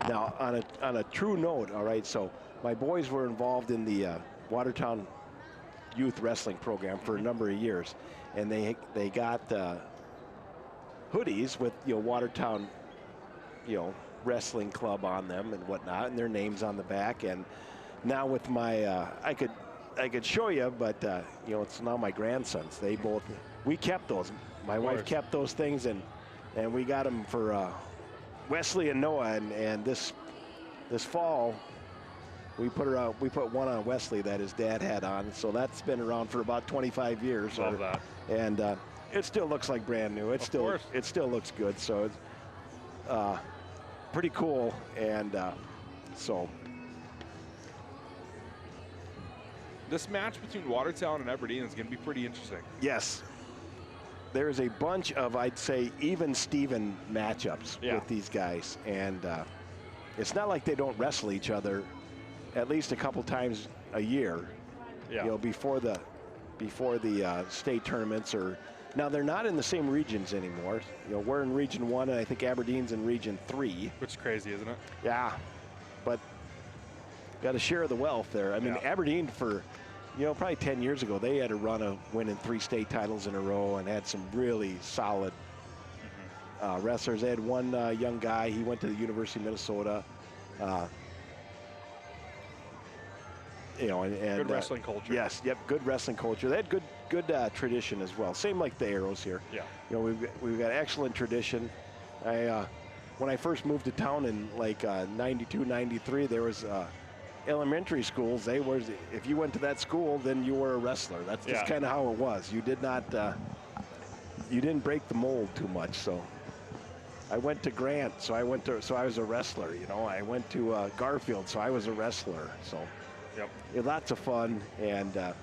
Now, on a true note, all right. So my boys were involved in the Watertown youth wrestling program for a number of years, and they got hoodies with Watertown wrestling club on them and whatnot, and their names on the back. And now with my I could show you, but it's now my grandsons. We kept those. My wife kept those things, and we got them for Wesley and Noah, and this fall we put one on Wesley that his dad had on, so that's been around for about 25 years. Love that. And it still looks like brand new. It still looks good. So it's pretty cool. And so this match between Watertown and Aberdeen is going to be pretty interesting. yes, there's a bunch of, I'd say, even Steven matchups with these guys, and it's not like they don't wrestle each other at least a couple times a year. Yeah. Before the before the state tournaments. Or now they're not in the same regions anymore. You know, we're in Region 1, and I think Aberdeen's in Region 3. Which is crazy, isn't it? Yeah, but got to share the wealth there. I mean, Yeah. Aberdeen for, you know, probably 10 years ago, they had a run of winning 3 state titles in a row and had some really solid wrestlers. They had one young guy. He went to the University of Minnesota. You know, and Good wrestling culture. Yes, yep, good wrestling culture. They had good tradition as well. Same like the Arrows here. Yeah. You know, we've got excellent tradition. When I first moved to town in like 92, 93, there was elementary schools. If you went to that school, then you were a wrestler. That's just kind of how it was. You did not, you didn't break the mold too much. So I went to Grant, so I was a wrestler. You know, I went to Garfield, so I was a wrestler. So. Yep. Yeah, lots of fun, and you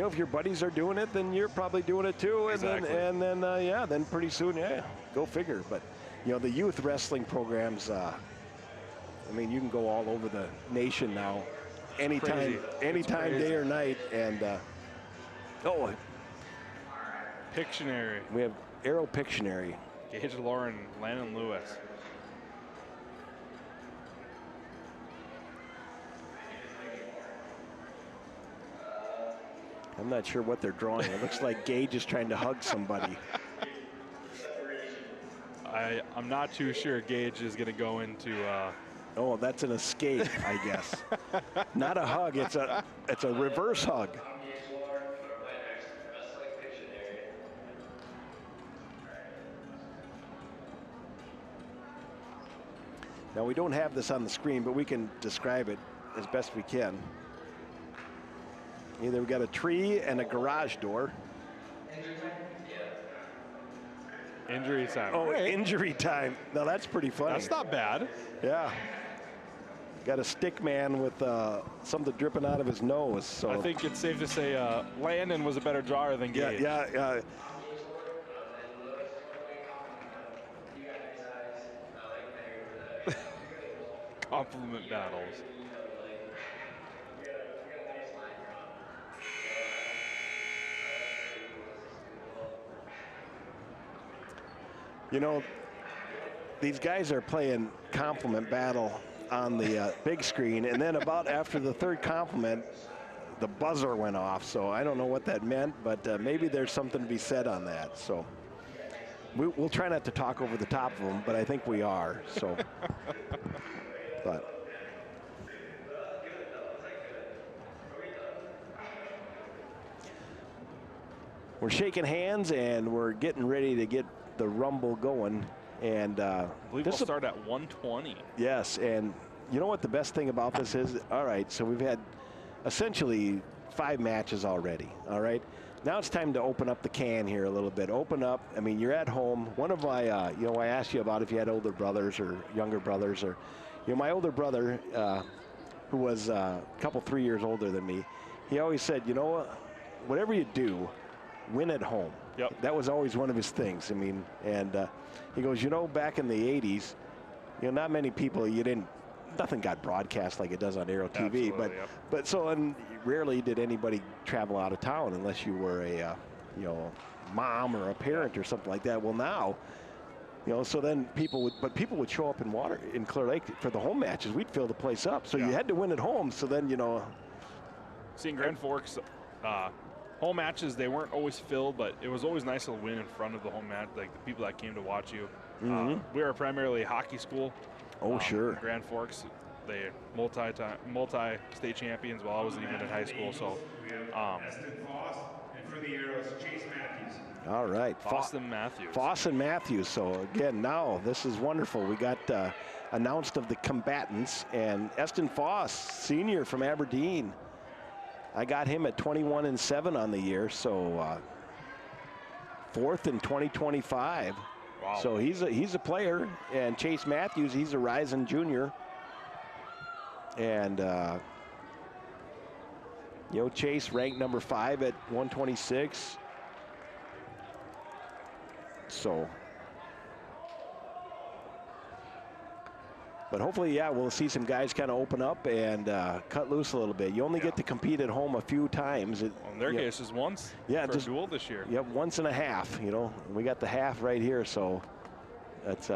know, if your buddies are doing it, then you're probably doing it too, and Exactly. then pretty soon, go figure. But you know, the youth wrestling programs, I mean, you can go all over the nation now, anytime, day or night, and Pictionary. we have Arrow Pictionary. Gage Lauren, Landon Lewis. I'm not sure what they're drawing. It looks like Gage is trying to hug somebody. I'm not too sure Gage is going to go into. Oh, that's an escape, I guess. Not a hug. It's a reverse hug. Now, we don't have this on the screen, but we can describe it as best we can. Either we got a tree and a garage door. Injury time. Oh, injury time. Now, that's pretty funny. That's not bad. Yeah. Got a stick man with something dripping out of his nose. So I think it's safe to say Landon was a better drawer than Gage. Yeah. Compliment battles. You know, these guys are playing compliment battle on the big screen, and then about after the third compliment, the buzzer went off. So I don't know what that meant, but maybe there's something to be said on that. So we'll try not to talk over the top of them, but I think we are. So, but. We're shaking hands, and we're getting ready to get the rumble going, and I believe we'll start at 120. Yes, and you know what the best thing about this is? All right, so we've had essentially 5 matches already. All right, now it's time to open up the can here a little bit. Open up. I mean, you're at home. One of my, you know, I asked you about if you had older brothers or younger brothers, or, you know, my older brother, who was a couple 3 years older than me, he always said, you know, whatever you do, win at home. Yep. That was always one of his things. I mean, and he goes, you know, back in the 80s, you know, not many people, nothing got broadcast like it does on Arrow TV. Absolutely, but so, and rarely did anybody travel out of town unless you were a, you know, mom or a parent or something like that. Well, now, you know, so then people would show up in Clear Lake for the home matches. We'd fill the place up. So you had to win at home. So then, you know. Seeing Grand Forks, home matches, they weren't always filled, but it was always nice to win in front of the home match, like the people that came to watch you. We were primarily a hockey school. Oh, sure. Grand Forks, they multi-state champions while I was even in high school. So, and for the Arrows, Chase Matthews. All right. Austin Matthews. Austin Matthews. So again, now this is wonderful. We got announced of the combatants, and Eston Foss, senior from Aberdeen. I got him at 21-7 on the year, so 4th in 2025. Wow. So he's a player, and Chase Matthews, he's a rising junior. And you know, Chase ranked number 5 at 126. So But hopefully, yeah, we'll see some guys kind of open up and cut loose a little bit. You only get to compete at home a few times. In their case, just once. Yeah, for just a duel this year. Yep, once and a half. You know, we got the half right here, so that's.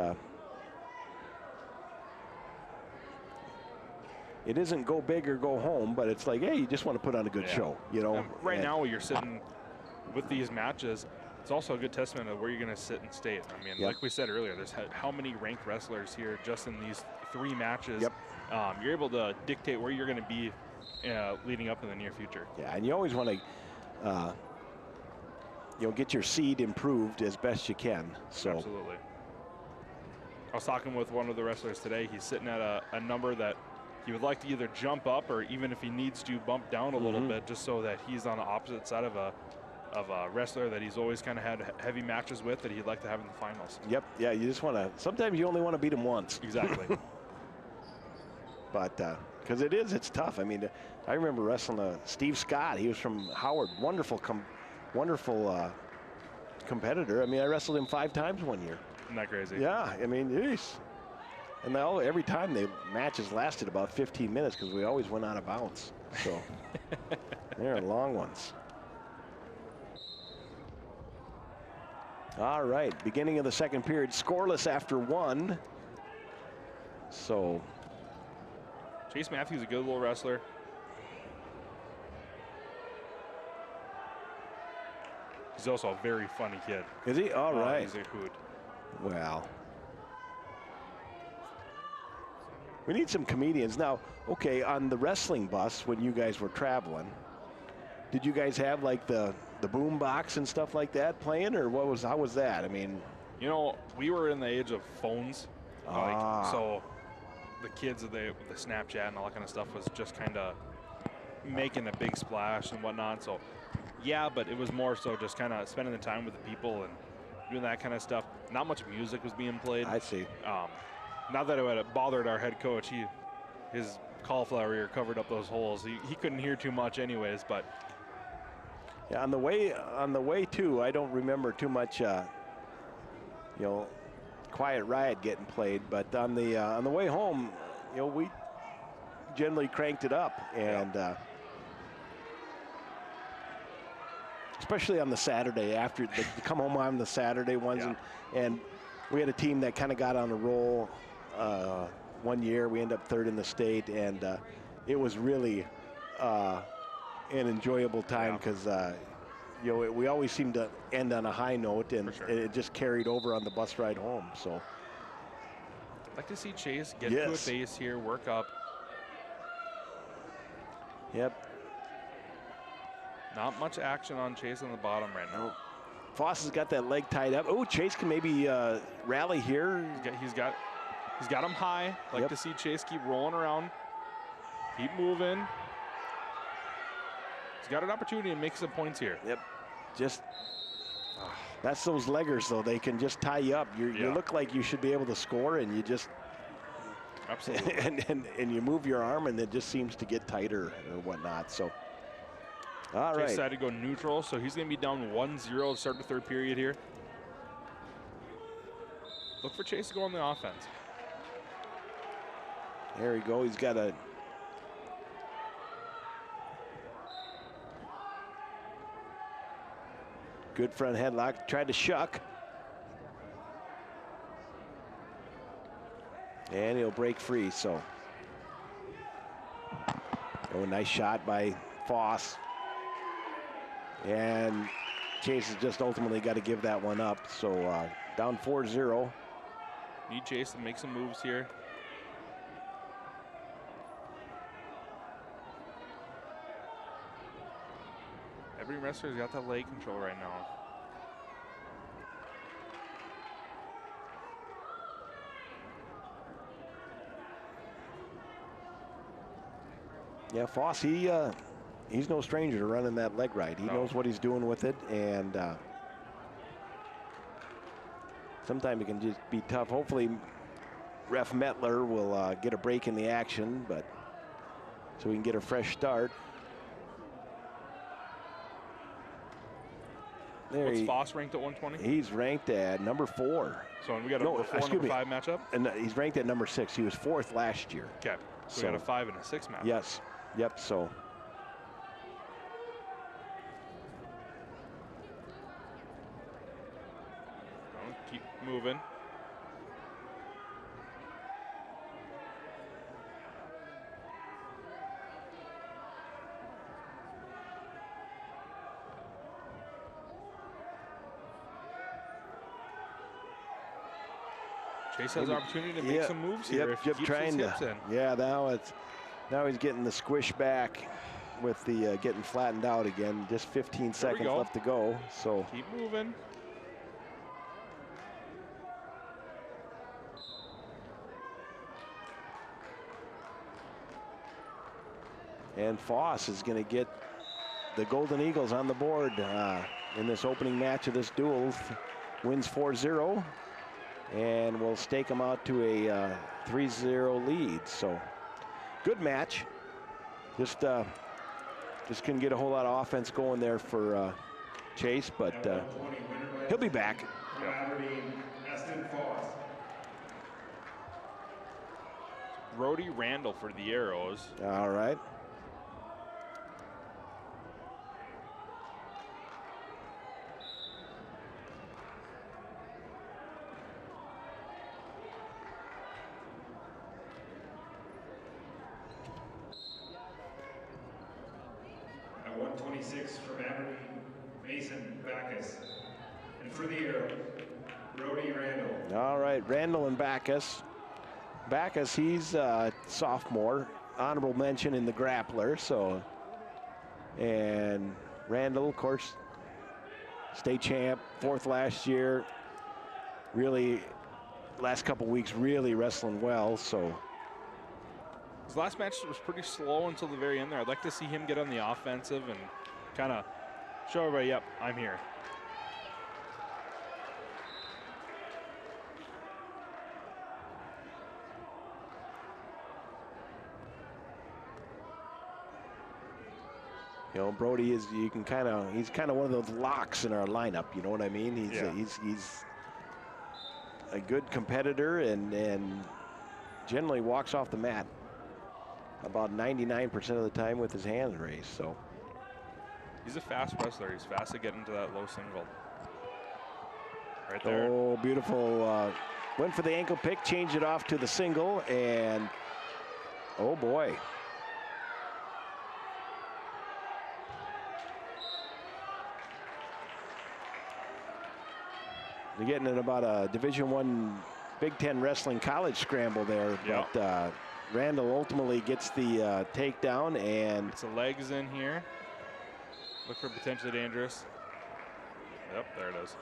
It isn't go big or go home, but it's like, hey, you just want to put on a good show, you know. And right now, you're sitting with these matches. It's also a good testament of where you're going to sit in state. I mean, like we said earlier, there's how many ranked wrestlers here just in these 3 matches. Yep. You're able to dictate where you're going to be leading up in the near future. Yeah, and you always want to, get your seed improved as best you can. So. Absolutely. I was talking with one of the wrestlers today. He's sitting at a number that he would like to either jump up or even if he needs to bump down a little bit, just so that he's on the opposite side of a wrestler that he's always kind of had heavy matches with that he'd like to have in the finals. Yep. Yeah, you just want to. Sometimes you only want to beat him once. Exactly. But because it's tough. I mean, I remember wrestling Steve Scott. He was from Howard. Wonderful competitor. I mean, I wrestled him 5 times one year. Isn't that crazy? Yeah. I mean, geez. And every time the matches lasted about 15 minutes because we always went out of bounds. So they're long ones. All right, beginning of the second period, scoreless after 1. So Chase Matthews, a good little wrestler. He's also a very funny kid. Is he? All right. He's a hoot. Well, we need some comedians. Now, okay, on the wrestling bus when you guys were traveling, did you guys have like the boom box and stuff like that playing, or how was that? I mean, you know, we were in the age of phones. So the kids of the Snapchat and all that kind of stuff was just kind of making a big splash and whatnot. So yeah, but it was more so just kind of spending the time with the people and doing that kind of stuff. Not much music was being played. I see. Not that it would have bothered our head coach. His cauliflower ear covered up those holes. He couldn't hear too much anyways, but yeah, on the way too, I don't remember too much Quiet Riot getting played, but on the way home, we generally cranked it up, and especially on the Saturday after the come home on the Saturday ones, and we had a team that kind of got on a roll. One year we ended up 3rd in the state, and it was really an enjoyable time because we always seemed to end on a high note, and it just carried over on the bus ride home. So I'd like to see Chase get to a base here, work up. Yep. Not much action on Chase on the bottom right now. Foss has got that leg tied up. Oh, Chase can maybe rally here. He's got him high. Like to see Chase keep rolling around, keep moving. He's got an opportunity to make some points here. Yep. Just that's those leggers though. They can just tie you up. You look like you should be able to score, and you just absolutely and you move your arm, and it just seems to get tighter or whatnot. So. All right. Chase decided to go neutral, so he's going to be down 1-0 to start the 3rd period here. Look for Chase to go on the offense. There we go. He's got a good front headlock. Tried to shuck. And he'll break free, so. Oh, nice shot by Foss. And Chase has just ultimately got to give that one up. So down 4-0. Need Chase to make some moves here. Every wrestler's got that leg control right now. Yeah, Foss, he's no stranger to running that leg right. He knows what he's doing with it, and sometimes it can just be tough. Hopefully, Ref Metler will get a break in the action, but so we can get a fresh start. There What's Foss ranked at 120? He's ranked at number 4. So we got a number 4, number 5 matchup? And he's ranked at number 6. He was 4th last year. Okay. So we got a 5 and a 6 matchup. Yes. Yep. So. Keep moving. Chase has an opportunity to make some moves here. Yep, trying to. Yeah, now he's getting the squish back with the getting flattened out again. Just 15 seconds left to go. So keep moving. And Foss is going to get the Golden Eagles on the board in this opening match of this duel. Wins 4-0. And we'll stake them out to a 3-0 lead. So good match. Just couldn't get a whole lot of offense going there for Chase, but he'll be back. Brody Randall for the Arrows. All right. At 126 from Aberdeen, Mason Backus. And for the Arrows, Brody Randall. All right, Randall and Backus. Backus, he's a sophomore, honorable mention in the grappler. So, and Randall, of course, state champ, 4th last year. Really, last couple weeks, really wrestling well. So. His last match was pretty slow until the very end there. I'd like to see him get on the offensive and kind of show everybody, yep, I'm here. You know, Brody is, he's kind of one of those locks in our lineup, you know what I mean? He's a good competitor and generally walks off the mat about 99% of the time with his hands raised. So he's a fast wrestler. He's fast to get into that low single. Right there. Oh, beautiful. Went for the ankle pick, changed it off to the single, and oh boy. They're getting in about a Division I Big Ten Wrestling College scramble there, yep. But Randall ultimately gets the takedown, and it's the legs in here. Look for potentially dangerous. Yep, there it is.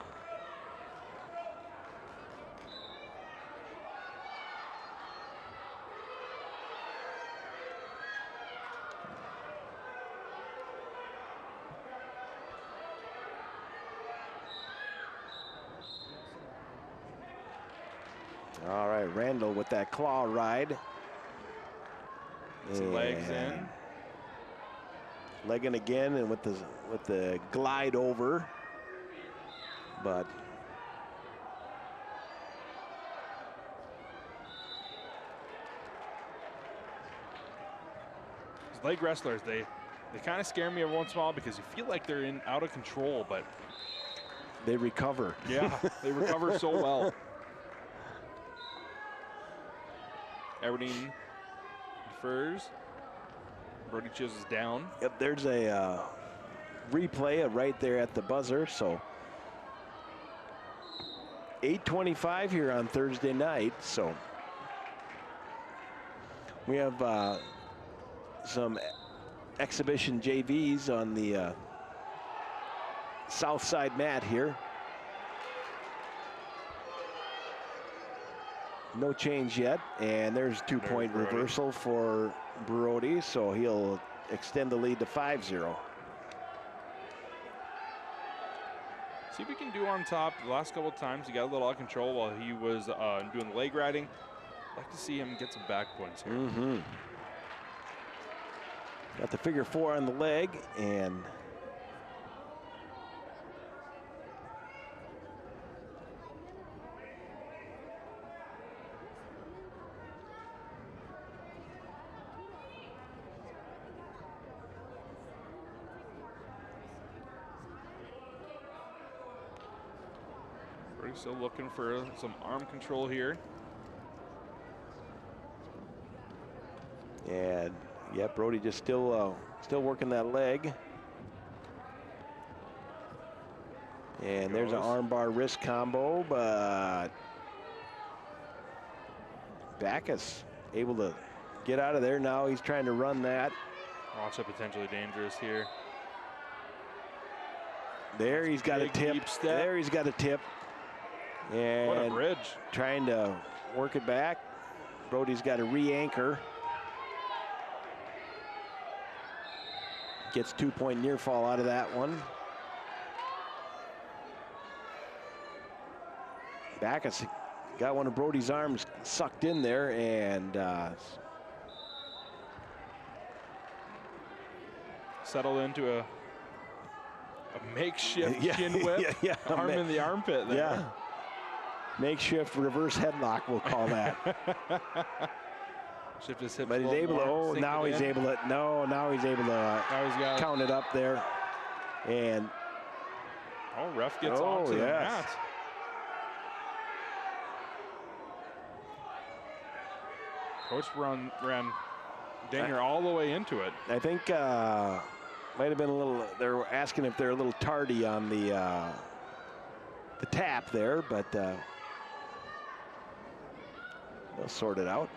all right, Randall with that claw ride. Some legs in. Legging again, and with the glide over, but these leg wrestlers, they kind of scare me every once in a while because you feel like they're out of control, but they recover. Yeah, they recover so well. Aberdeen defers. Brody chooses down. Yep, there's a replay right there at the buzzer. So 8:25 here on Thursday night. So we have some exhibition JVs on the south side mat here. No change yet, and there's two-point reversal for Brody, so he'll extend the lead to 5-0. See if we can do on top. The last couple of times he got a little out of control while he was doing the leg riding. I'd like to see him get some back points here. Mm-hmm. Got the figure 4 on the leg, and We're still looking for some arm control here. And yeah, Brody just still working that leg. And there's an armbar wrist combo, but Backus able to get out of there. Now he's trying to run that. Also potentially dangerous here. There he's got a tip. There he's got a tip. And what a bridge. Trying to work it back. Brody's got to re-anchor. Gets 2-point near fall out of that one. Backus got one of Brody's arms sucked in there, and settled into a makeshift chin whip. Arm in the armpit there. Yeah. Makeshift reverse headlock, we'll call that. Shift his hips. But he's able to, now he's able to count it up there. And ref gets onto the mat. Coach ran Dinger all the way into it. I think might have been a little, they're asking if they're a little tardy on the tap there, but they'll sort it out.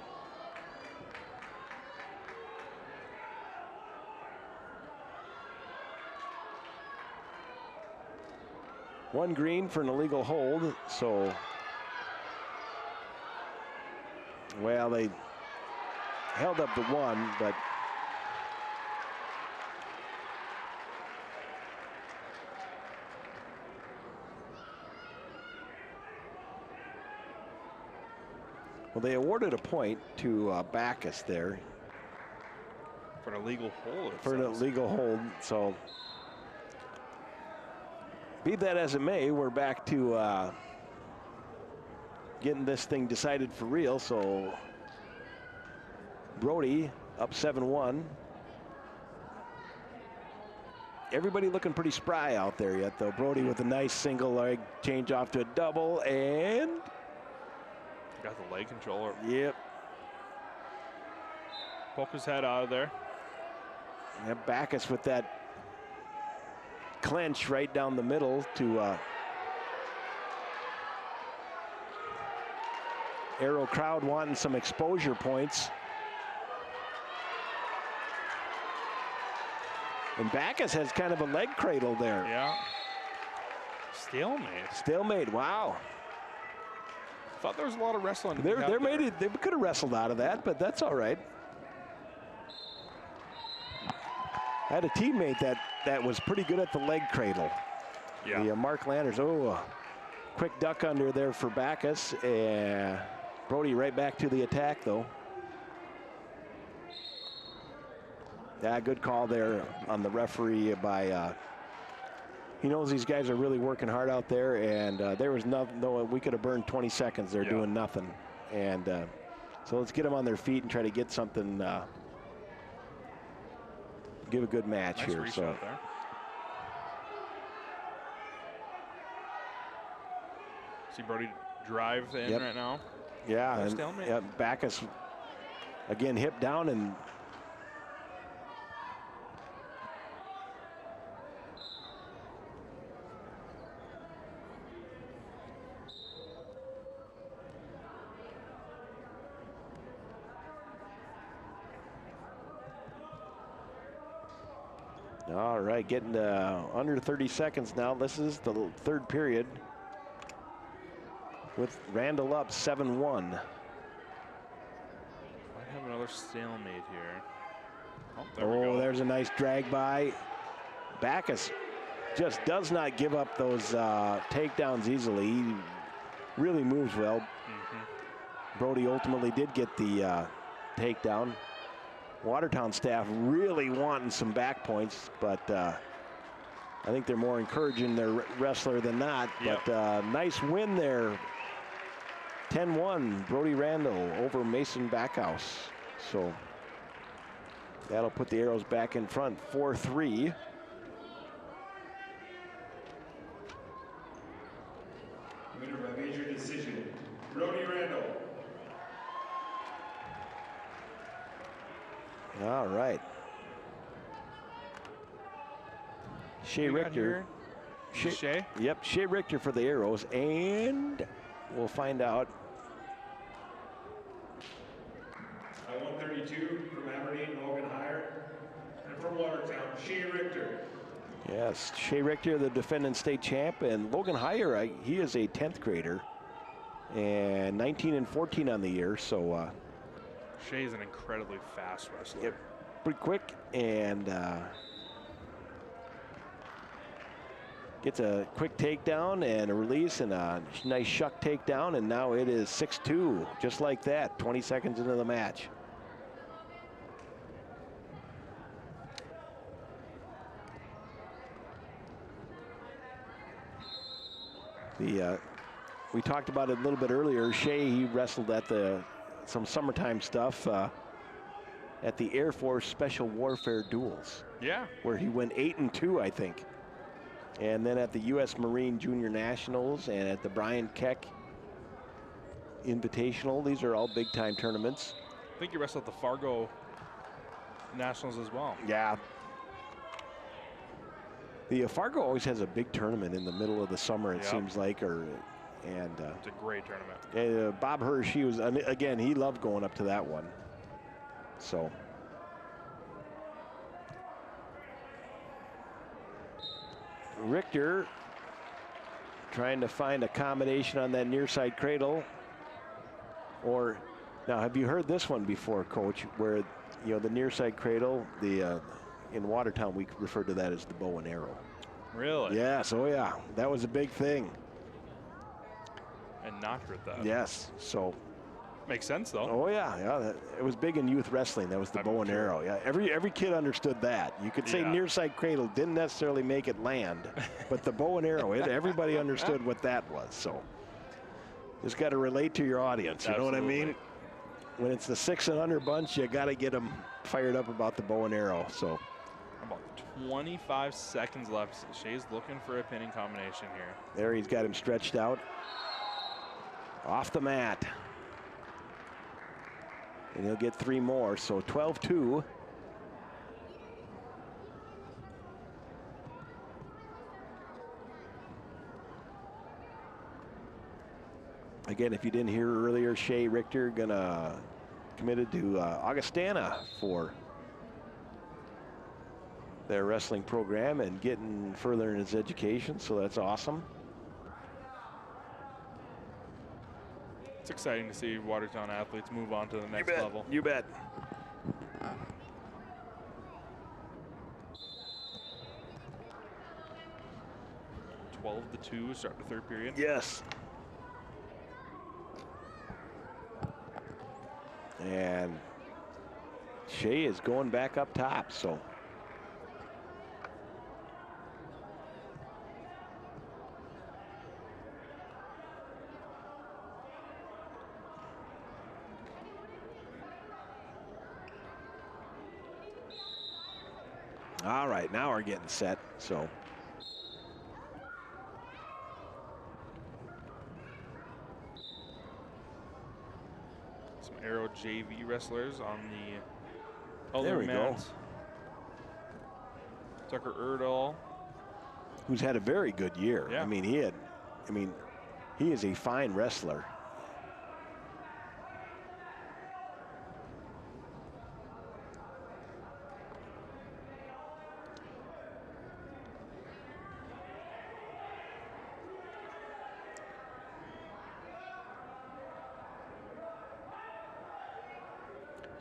One green for an illegal hold, so, well, they held up the one, but well, they awarded a point to Backus there. For an illegal hold. For an illegal hold, so be that as it may, we're back to getting this thing decided for real. So Brody up 7-1. Everybody looking pretty spry out there yet, though. Brody with a nice single leg change off to a double, and got the leg controller. Yep. Poke his head out of there. And Backus with that clench right down the middle to Arrow crowd wanting some exposure points. And Backus has kind of a leg cradle there. Yeah. Stalemate. Stalemate, wow. Thought there was a lot of wrestling. They could have wrestled out of that, but that's all right. I had a teammate that was pretty good at the leg cradle. Yeah. The Mark Landers. Oh, quick duck under there for Backus. Brody right back to the attack, though. Yeah, good call there on the referee by. He knows these guys are really working hard out there, and there was nothing. Though we could have burned 20 seconds. They're doing nothing, and so let's get them on their feet and try to get something. Give a good match nice here. So. There. See Brody drive in right now. Yeah, and Backus again hip down and. All right, getting under 30 seconds now. This is the third period with Randall up 7-1. Might have another stalemate here. Oh, there we go. There's a nice drag by. Backus just does not give up those takedowns easily. He really moves well. Brody ultimately did get the takedown. Watertown staff really wanting some back points, but I think they're more encouraging their wrestler than not. Yep. But nice win there. 10-1, Brody Randall over Mason Backhouse. So that'll put the Arrows back in front, 4-3. Winner All right. Shea Richter. Shea? Yep, Shea Richter for the Arrows, and we'll find out. At 132 from Aberdeen, Logan Heyer. And from Watertown, Shea Richter. Yes, Shea Richter, the defending state champ, and Logan Heyer, he is a 10th grader, and 19 and 14 on the year, so. Shea's an incredibly fast wrestler. Yep, pretty quick, and gets a quick takedown and a release and a nice shuck takedown, and now it is 6-2, just like that, 20 seconds into the match. We talked about it a little bit earlier. Shea, he wrestled at some summertime stuff at the Air Force Special Warfare Duels. Yeah. Where he went 8-2, I think. And then at the U.S. Marine Junior Nationals and at the Brian Keck Invitational. These are all big-time tournaments. I think he wrestled at the Fargo Nationals as well. Yeah. The Fargo always has a big tournament in the middle of the summer, it seems like, it's a great tournament. Bob Hirsch, he was, again, he loved going up to that one. So. Richter trying to find a combination on that near side cradle. Or, now have you heard this one before, Coach, where, the near side cradle, in Watertown, we refer to that as the bow and arrow. Really? Yes, oh yeah, that was a big thing. And not heard that. Yes, so. Makes sense though. Oh yeah, it was big in youth wrestling. That was the bow and arrow. Yeah, every kid understood that. You could say near side cradle didn't necessarily make it land, but the bow and arrow, everybody understood what that was. So just got to relate to your audience. You know what I mean? When it's the 6 and under bunch, you got to get them fired up about the bow and arrow. So. About 25 seconds left. Shea's looking for a pinning combination here. There, he's got him stretched out. Off the mat. And he'll get 3 more, so 12-2. Again, if you didn't hear earlier, Shea Richter committed to Augustana for their wrestling program and getting further in his education, so that's awesome. It's exciting to see Watertown athletes move on to the next level. You bet. – 12-2, start the third period. Yes. And Shea is going back up top, so. All right, now we're getting set, so. Some Aero JV wrestlers on the other there we mat. go. Tucker Erdahl, who's had a very good year. Yeah. I mean, he is a fine wrestler.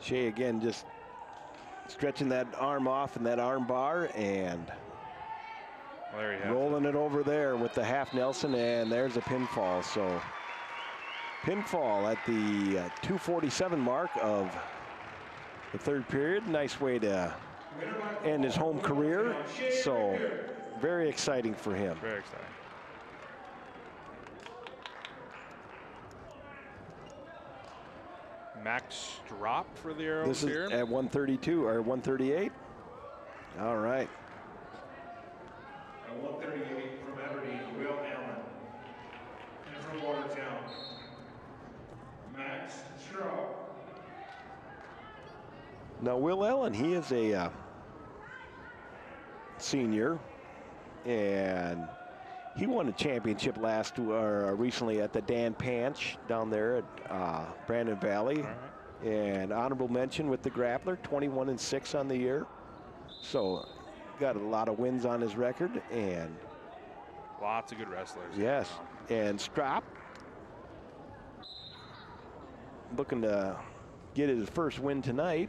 Shea again just stretching that arm off and that arm bar and rolling it over there with the half Nelson, and there's a pinfall. So pinfall at the 2:47 mark of the third period. Nice way to end his home career. So very exciting for him. Very exciting. Max Strop for the Arrows this is here. at 132 or 138. All right. At 138 from Aberdeen, Will Allen. And from Watertown, Max Straub. Now, Will Allen, he is a senior, and he won a championship recently at the Dan Panch down there at Brandon Valley. And honorable mention with the grappler, 21-6 on the year. So got a lot of wins on his record, and lots of good wrestlers. Yes, and Strop looking to get his first win tonight.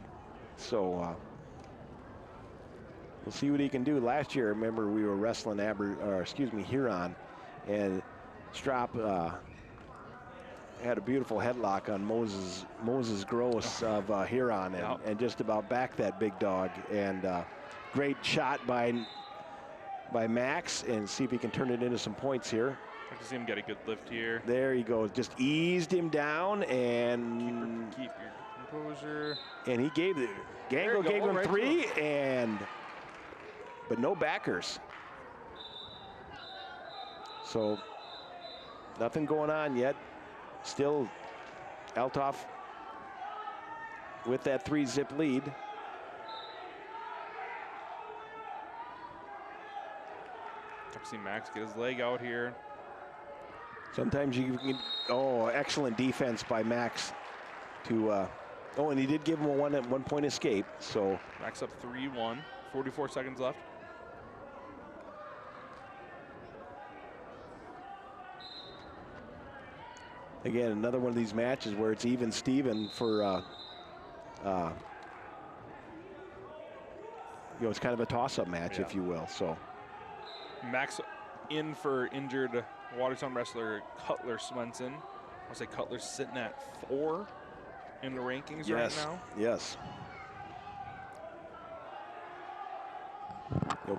So we'll see what he can do. Last year, remember, we were wrestling Huron, and Strop had a beautiful headlock on Moses Gross of Huron, and just about backed that big dog. And great shot by Max, and see if he can turn it into some points here. I can see him get a good lift here. There he goes, just eased him down, and keep your composure. And he gave Gango gave him three, but no backers. So nothing going on yet. Still Althoff with that 3-zip lead. I've seen Max get his leg out here. Sometimes you can, excellent defense by Max to, and he did give him a one point escape. So Max up 3-1, 44 seconds left. Again, another one of these matches where it's even Steven for, it's kind of a toss-up match, if you will. So Max in for injured Watertown wrestler Cutler Swenson. I'll say Cutler's sitting at 4 in the rankings right now. Yes.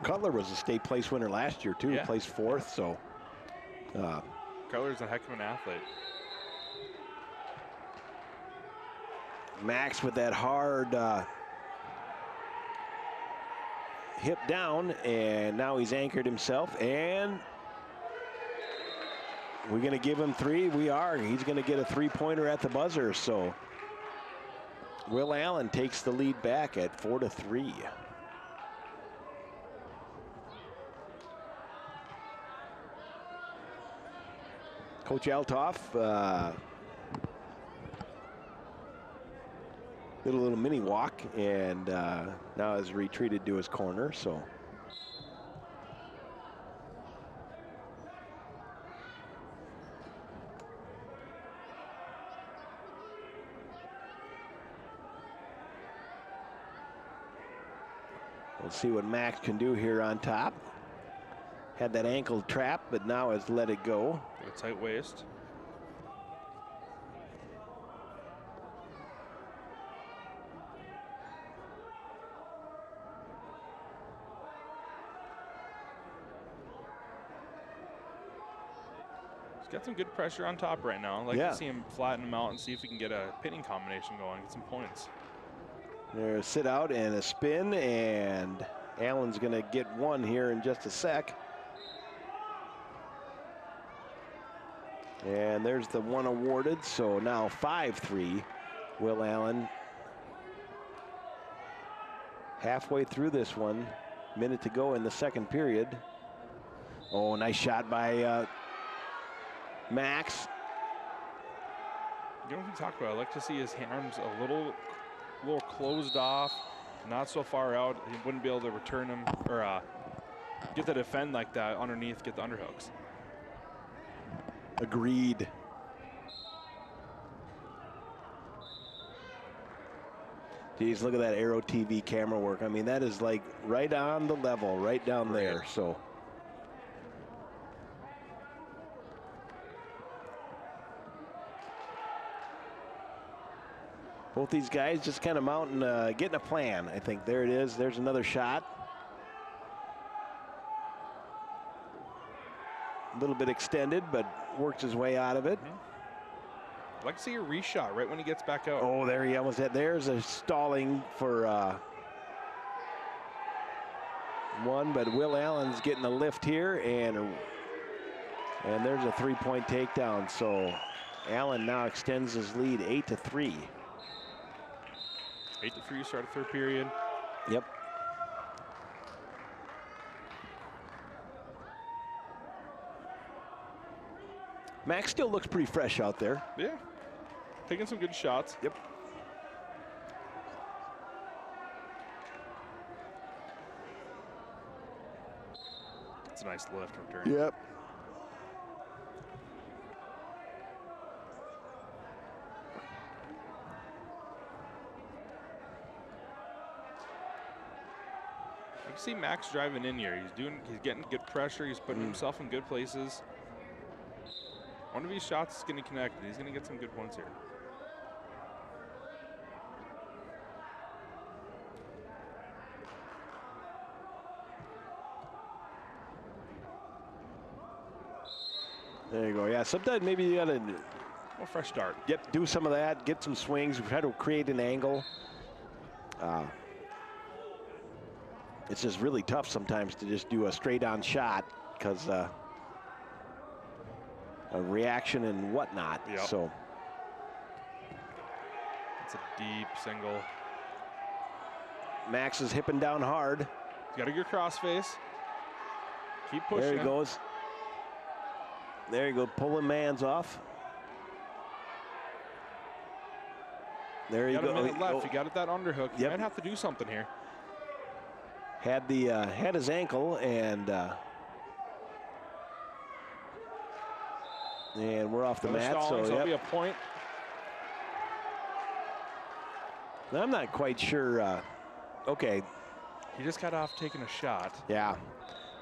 Cutler was a state place winner last year too. Yeah. Placed 4th. So Cutler's a heck of an athlete. Max with that hard hip down, and now he's anchored himself, and we're going to give him 3. We are. He's going to get a 3-pointer at the buzzer. So Will Allen takes the lead back at 4-3. Coach Althoff did a little mini walk, and now has retreated to his corner. So we'll see what Max can do here on top. Had that ankle trap, but now has let it go. A tight waist. He's got some good pressure on top right now. I'd like to see him flatten him out and see if we can get a pinning combination going, get some points. There's a sit out and a spin, and Allen's going to get one here in just a sec. And there's the one awarded, so now 5-3. Will Allen halfway through this one, minute to go in the second period. Oh, nice shot by Max. You know what we talked about? I like to see his arms a little closed off, not so far out. He wouldn't be able to return him or get to defend like that underneath, get the underhooks. Agreed. Geez, look at that Aero TV camera work. I mean, that is like right on the level, right down there. So both these guys just kind of mounting, getting a plan. I think there it is. There's another shot. A little bit extended, but worked his way out of it. I'd like to see a reshot right when he gets back out. Oh, there he almost had. There's a stalling for one, but Will Allen's getting a lift here, and there's a 3-point takedown. So Allen now extends his lead 8-3. 8-3 start of third period. Yep. Max still looks pretty fresh out there. Yeah, taking some good shots. Yep. It's a nice lift return. Yep. You can see Max driving in here. He's getting good pressure. He's putting himself in good places. One of these shots is going to connect. He's going to get some good points here. There you go. Yeah, sometimes maybe you got to Fresh start. Yep, do some of that, get some swings, try to create an angle. It's just really tough sometimes to just do a straight-on shot because of reaction and whatnot. Yep. So it's a deep single. Max is hipping down hard. You got a good crossface. Keep pushing. There he goes. There you go, pulling man's off. There you got go. a minute left. You got that underhook. You Yep. might have to do something here. Had his ankle and we're off the Another mat. stalling, So it'll yep. be a point. I'm not quite sure. Okay. He just got off taking a shot. Yeah.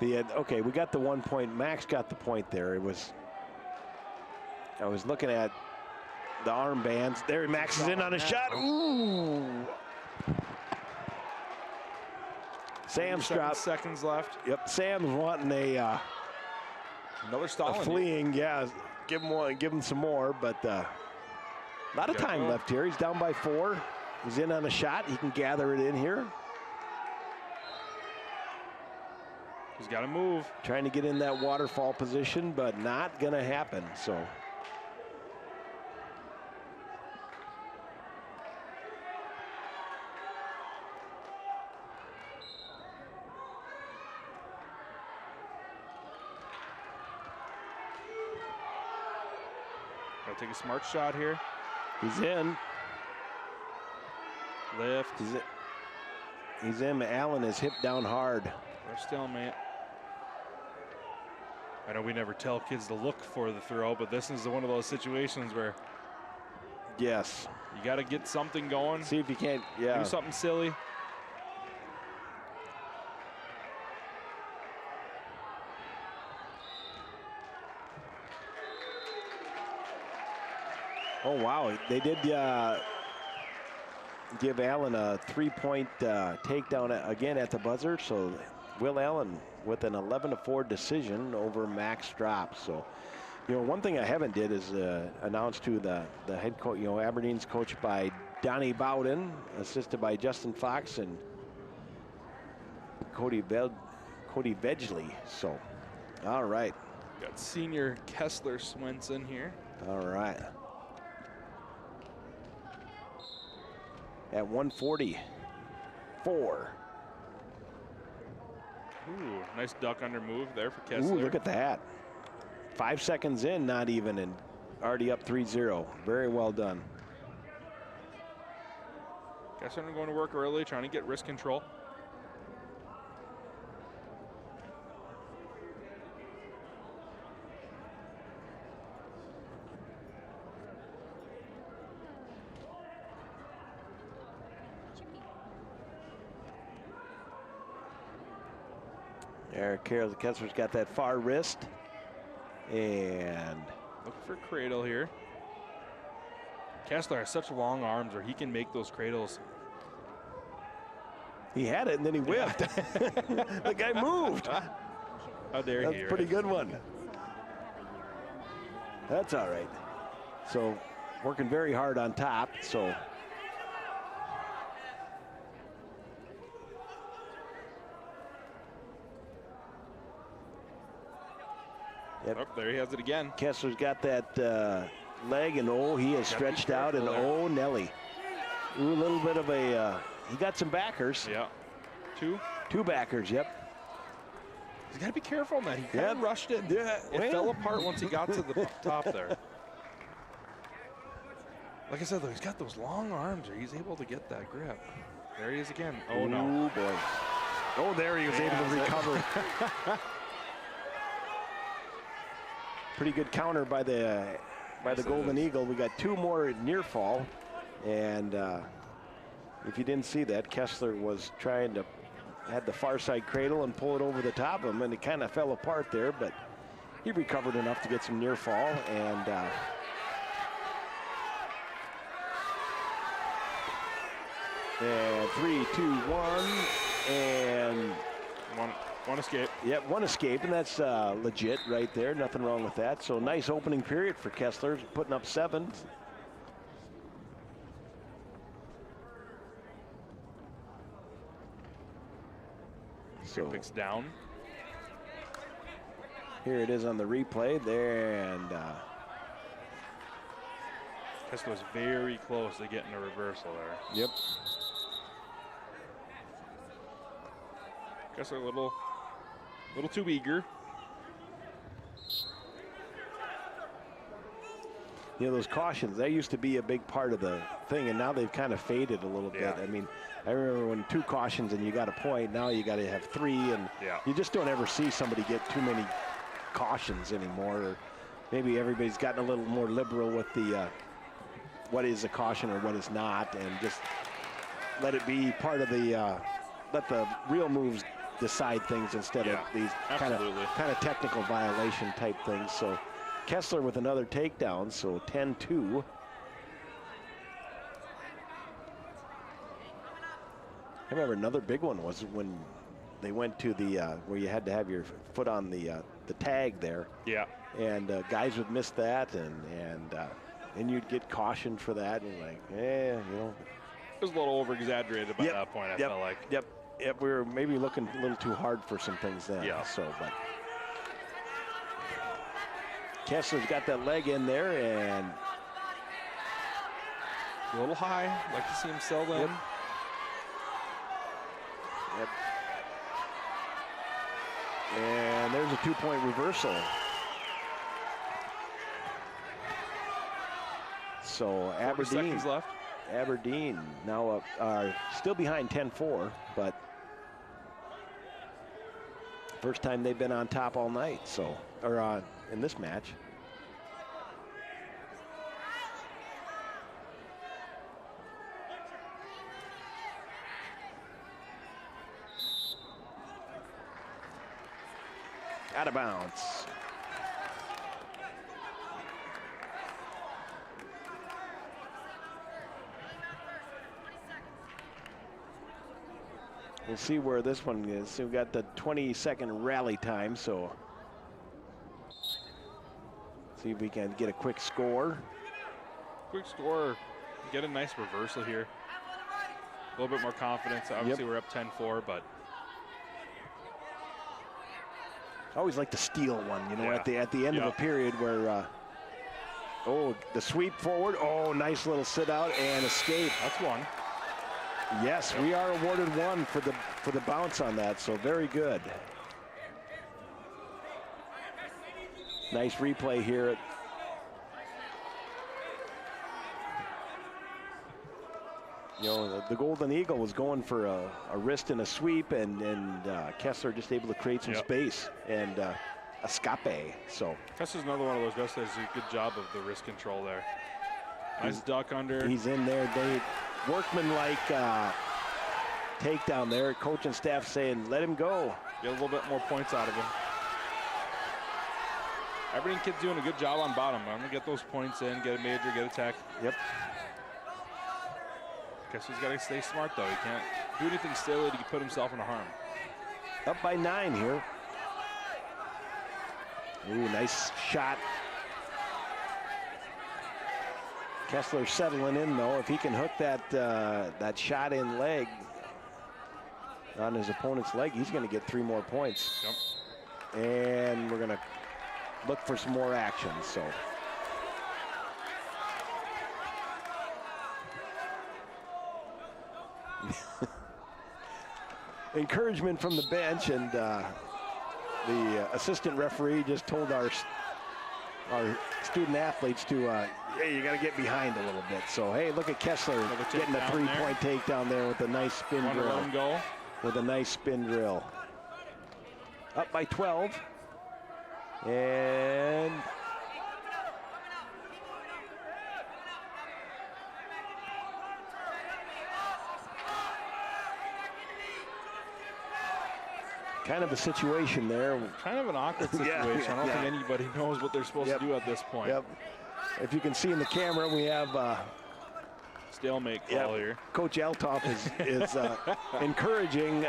Okay, we got the 1 point. Max got the point there. I was looking at the armbands. There, Max is in on a shot. Ooh. Sam's dropped. Seconds left. Yep, Sam's wanting Another a stalling. fleeing. Yeah, give him some more, but a lot of time left here. He's down by 4. He's in on a shot. He can gather it in here. He's got to move. Trying to get in that waterfall position, but not going to happen. So. Gotta take a smart shot here. He's in. Lift. He's in. Allen is hip down hard. They're stalemate. I know we never tell kids to look for the throw, but this is one of those situations where Yes. you got to get something going. See if you can't. Yeah. Do something silly. Oh wow! They did give Allen a 3-point takedown again at the buzzer. So Will Allen with an 11-4 decision over Max Drop. So, you know, one thing I haven't did is announce to the head coach. You know, Aberdeen's coached by Donnie Bowden, assisted by Justin Fox and Cody Vedgley. So, all right. Got senior Kessler Swenson here. All right. At 144. Ooh, nice duck under move there for Kessler. Ooh, look at that. 5 seconds in, not even, and already up 3-0. Very well done. Kessler going to work early, trying to get wrist control. There, Kessler's got that far wrist. And Looking for cradle here. Kessler has such long arms where he can make those cradles. he had it, and then he whipped. The guy moved. How dare That's he? a pretty good one. That's all right. So, working very hard on top, so. Yep. Oh, there he has it again. Kessler's got that leg, and oh, he is stretched out, and oh, Nelly. Ooh, a little bit of a, he got some backers. Yeah. Two? Two backers, yep. He's got to be careful on that. He kind of rushed it. Yeah. It fell apart once he got to the top there. Like I said, though, he's got those long arms, or he's able to get that grip. There he is again. Oh, no. Oh, boy. Oh, there he was able to recover. Pretty good counter by the Golden Eagle. We got two more near fall. And if you didn't see that, Kessler was trying to, had the far side cradle and pull it over the top of him, and it kind of fell apart there, but he recovered enough to get some near fall. And and 3, 2, 1, and one escape. Yep, one escape, and that's legit right there. Nothing wrong with that. So nice opening period for Kessler, putting up 7. So picks down. Here it is on the replay there, and Kessler was very close to getting a reversal there. Yep. Kessler a little too eager. You know, those cautions, that used to be a big part of the thing, and now they've kind of faded a little bit. I mean, I remember when 2 cautions and you got a point, now you got to have 3, and you just don't ever see somebody get too many cautions anymore. Or maybe everybody's gotten a little more liberal with the what is a caution or what is not, and just let it be part of the, let the real moves decide things instead of these kind of technical violation type things. So Kessler with another takedown, so 10-2. I remember another big one was when they went to the where you had to have your foot on the tag there. Yeah. And guys would miss that, and you'd get cautioned for that, and like, you know. It was a little over exaggerated by that point. I felt like. Yep. We were maybe looking a little too hard for some things then. Yeah. So, but Kessler's got that leg in there, and a little high. Like to see him sell them. Yep. And there's a 2-point reversal. So Aberdeen, seconds left. Aberdeen now up, still behind 10-4, but first time they've been on top all night. So, or in this match. Out of bounds. We'll see where this one is. So we've got the 20-second rally time, so see if we can get a quick score. Quick score, get a nice reversal here. A little bit more confidence. Obviously, we're up 10-4, but I always like to steal one, you know, at the end of a period where, oh, the sweep forward. Oh, nice little sit out and escape. That's one. Yes, we are awarded 1 for the bounce on that, so very good. Nice replay here. You know, the Golden Eagle was going for a wrist and a sweep, and Kessler just able to create some space and escape. So Kessler's another one of those wrestlers who did a good job of the wrist control there. Nice duck under. He's in there. Workman-like takedown there. Coach and staff saying, let him go. Get a little bit more points out of him. Aberdeen kid's doing a good job on bottom. I'm gonna get those points in, get a major, get a tech. Yep. Kessler's got to stay smart though. He can't do anything silly to put himself in harm. Up by 9 here. Ooh, nice shot. Kessler settling in though. If he can hook that shot in leg on his opponent's leg, he's going to get 3 more points. Yep. And we're going to look for some more action. So. encouragement from the bench, and the assistant referee just told our student athletes to, hey, you got to get behind a little bit. So, hey, look at Kessler getting a three-point takedown there with a nice spin drill. Go. With a nice spin drill. Up by 12. And kind of a situation there. Kind of an awkward situation. I don't think anybody knows what they're supposed to do at this point. Yep. If you can see in the camera, we have stalemate call here. Coach Althoff is encouraging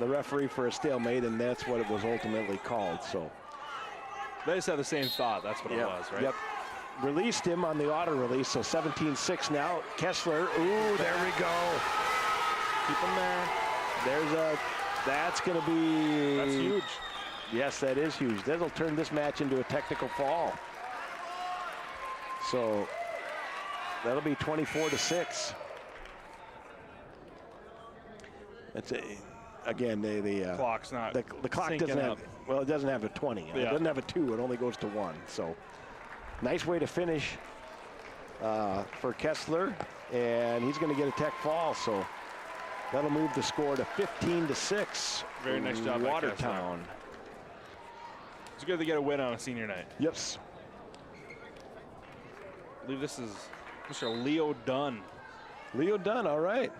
the referee for a stalemate, and that's what it was ultimately called. So they just had the same thought. That's what it was, right? Yep. Released him on the auto release, so 17-6 now. Kessler, ooh, there we go. Keep him there. That's going to be... That's huge. Yes, that is huge. That'll turn this match into a technical fall. So that'll be 24-6. That's again, the clock's not. The clock doesn't have. Well, it doesn't have a 20. It doesn't have a 2. It only goes to 1. So nice way to finish for Kessler, and he's going to get a tech fall. So that'll move the score to 15-6. Very nice job, Watertown. It's good to get a win on a senior night. Yes. I believe this is Mr. Leo Dunn. Leo Dunn, all right.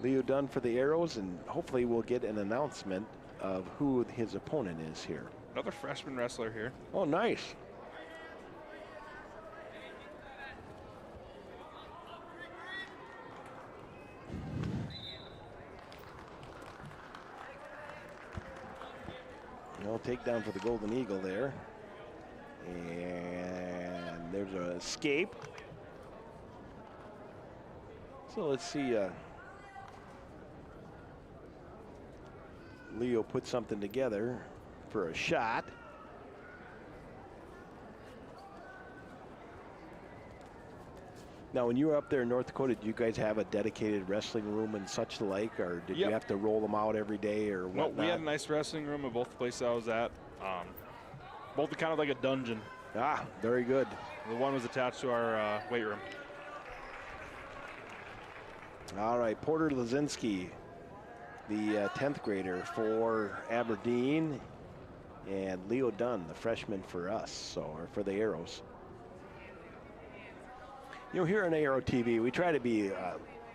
Leo Dunn for the Arrows, and hopefully we'll get an announcement of who his opponent is here. Another freshman wrestler here. Oh, nice. No takedown for the Golden Eagle there. And there's an escape. So let's see. Leo put something together for a shot. Now, when you were up there in North Dakota, did you guys have a dedicated wrestling room and such like, or did you have to roll them out every day or what? No, we had a nice wrestling room at both the places I was at. Both are kind of like a dungeon. Ah, very good. The one was attached to our weight room. All right, Porter Lazinski, the 10th grader for Aberdeen, and Leo Dunn, the freshman for us, so, or for the Arrows. You know, here on Arrow TV, we try to be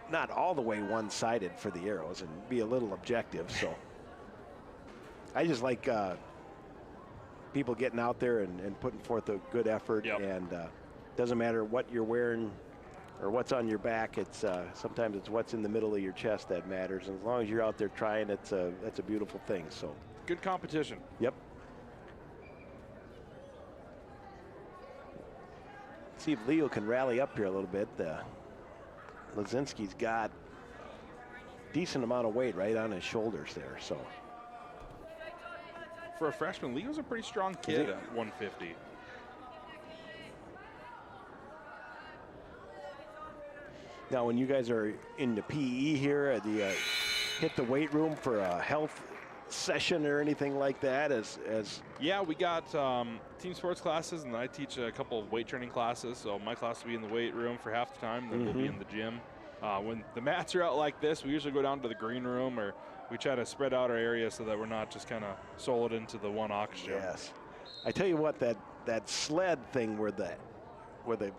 not all the way one-sided for the Arrows and be a little objective, so I just like people getting out there and putting forth a good effort, and doesn't matter what you're wearing or what's on your back. It's sometimes it's what's in the middle of your chest that matters, and as long as you're out there trying, that's a beautiful thing. So good competition. Yep. See if Leo can rally up here a little bit. Lazinski's got a decent amount of weight right on his shoulders there. So for a freshman, Leo's a pretty strong kid at 150. Now, when you guys are in the PE here, do you hit the weight room for a health session or anything like that? Yeah, we got team sports classes, and I teach a couple of weight training classes. So my class will be in the weight room for half the time, then we'll be in the gym. When the mats are out like this, we usually go down to the green room, or we try to spread out our area so that we're not just kind of soloed into the one aux gym. Yes. I tell you what, that sled thing where the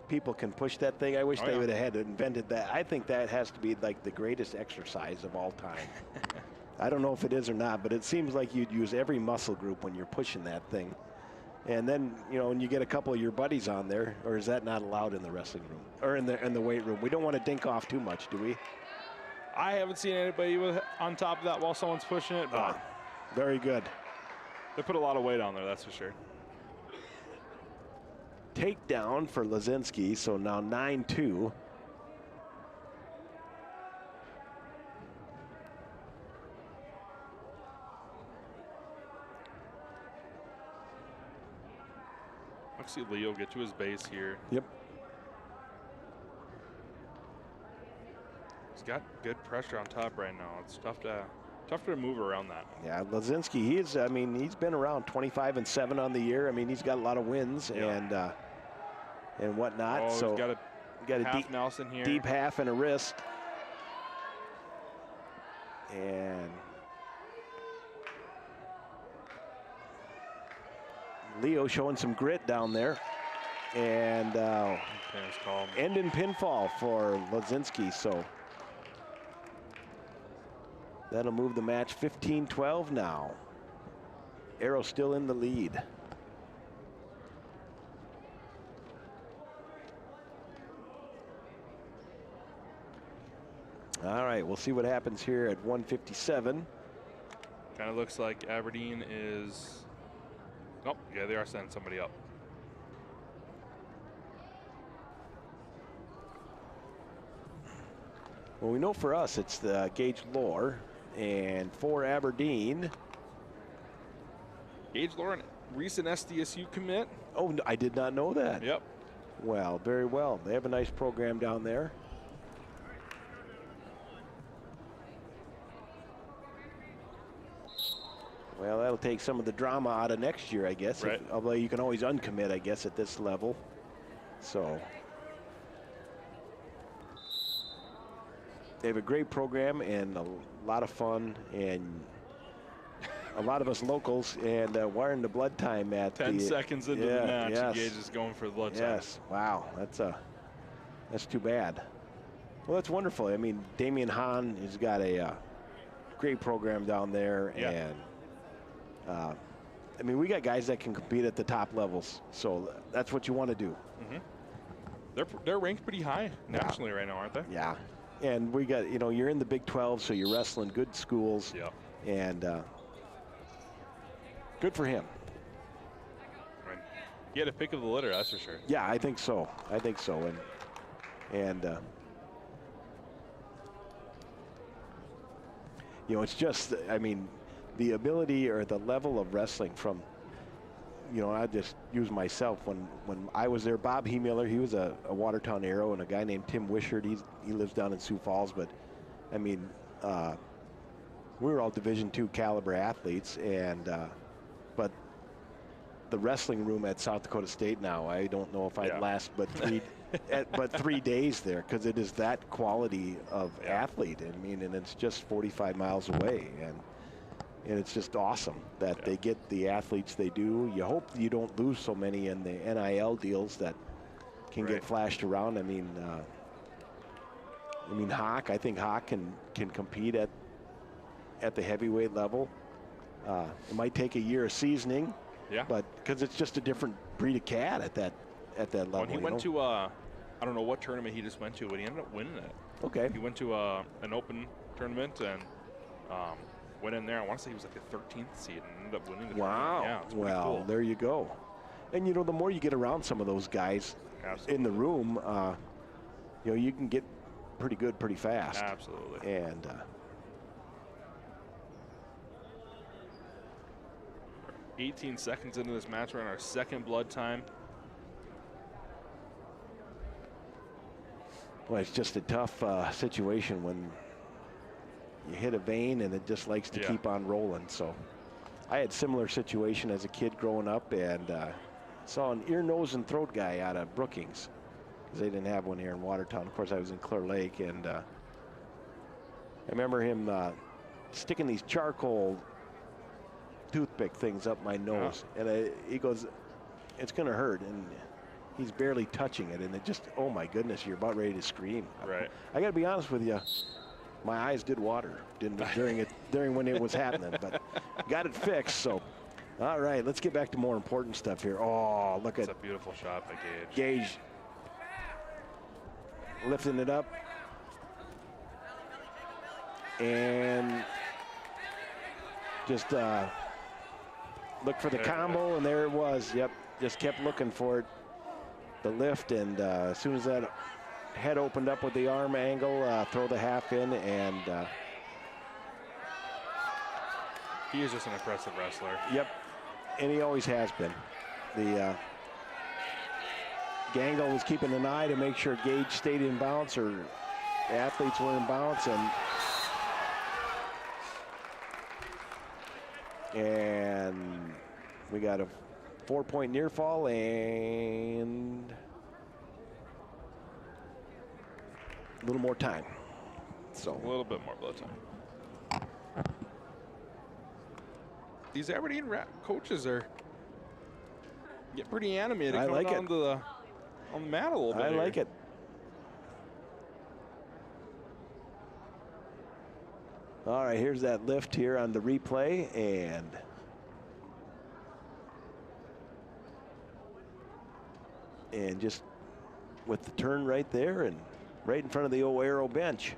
people can push that thing, I wish they would have had invented that. I think that has to be like the greatest exercise of all time. I don't know if it is or not, but it seems like you'd use every muscle group when you're pushing that thing. And then, you know, when you get a couple of your buddies on there, or is that not allowed in the wrestling room or in the weight room? We don't want to dink off too much, do we? I haven't seen anybody on top of that while someone's pushing it, but very good. They put a lot of weight on there, that's for sure. Takedown for Lazinski, so now 9-2. see Leo get to his base here. Yep. He's got good pressure on top right now. It's tough to move around that. Yeah, Lazinski, he's been around 25-7 on the year. I mean, he's got a lot of wins and whatnot. Oh, so he's got a deep Nelson here. deep half and a wrist. And Leo showing some grit down there. And end in pinfall for Lazinski. So that'll move the match 15-12 now. Arrow still in the lead. All right, we'll see what happens here at 157. Kind of looks like Aberdeen is. Nope, yeah, they are sending somebody up. Well, we know for us it's the Gage Lohr, and for Aberdeen. Gage Lohr, recent SDSU commit. Oh, no, I did not know that. Yep. Well, very well. They have a nice program down there. Well, that'll take some of the drama out of next year, I guess. Right. Although you can always uncommit, I guess, at this level. So they have a great program and a lot of fun, and a lot of us locals, and we're in the blood time at 10 seconds into the match. Yes. Gage is going for the blood time. Yes. Wow. That's too bad. Well, that's wonderful. I mean, Damian Hahn has got a great program down there, Yeah. and I mean, we got guys that can compete at the top levels, so that's what you want to do. They're ranked pretty high nationally right now, aren't they? Yeah, and we got, you're in the Big 12, so you're wrestling good schools. Yeah. And good for him. I mean, he had a pick of the litter, that's for sure. Yeah, I think so. And it's just, I mean, the ability or the level of wrestling from, I just use myself when I was there. Bob Miller, he was a Watertown Arrow, and a guy named Tim Wishart, he lives down in Sioux Falls. But I mean, we were all Division II caliber athletes, and but the wrestling room at South Dakota State now, I don't know if I'd last but 3 days there, because it is that quality of athlete. I mean, and it's just 45 miles away, and it's just awesome that they get the athletes they do. You hope you don't lose so many in the NIL deals that can get flashed around. I mean, Hawk, I think Hawk can compete at the heavyweight level. It might take a year of seasoning, but because it's just a different breed of cat at that level. When he went to I don't know what tournament he just went to, but he ended up winning it. Okay. He went to an open tournament and went in there. I want to say he was like the 13th seed and ended up winning the tournament. Yeah, it's pretty cool. There you go. And the more you get around some of those guys in the room, you can get pretty good pretty fast. Absolutely. And 18 seconds into this match, we're on our second blood time. Well, it's just a tough situation when you hit a vein and it just likes to keep on rolling. So I had similar situation as a kid growing up, and saw an ear, nose, and throat guy out of Brookings, because they didn't have one here in Watertown. Of course, I was in Clear Lake, and I remember him sticking these charcoal toothpick things up my nose, and he goes, "It's gonna hurt," and he's barely touching it, and it just, oh my goodness, you're about ready to scream. Right. I gotta be honest with you, my eyes did water during when it was happening, but got it fixed. So, all right, let's get back to more important stuff here. Oh, look at That's a beautiful shot by Gage. Gage lifting it up, and just look for the combo, and there it was. Yep, just kept looking for it, the lift, and as soon as that head opened up with the arm angle, throw the half in, and he is just an impressive wrestler. Yep, and he always has been. Gangle was keeping an eye to make sure Gage stayed in bounds or athletes were in bounds, and we got a 4-point near fall and a little more time. So a little bit more blood time. These Aberdeen coaches are get pretty animated. I like it. On the mat a little bit. I like it. All right, here's that lift here on the replay, and just with the turn right there and right in front of the old Arrow bench.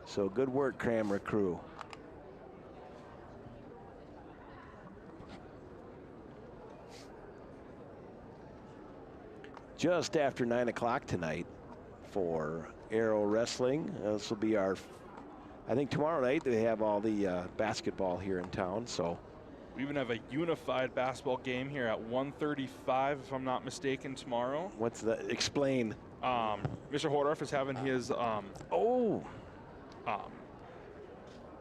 So good work, Crammer crew. Just after 9 o'clock tonight for Arrow Wrestling. This will be our, I think tomorrow night they have all the basketball here in town. So we even have a unified basketball game here at 1:35, if I'm not mistaken, tomorrow. What's that? Explain. Mr. Hordorf is having his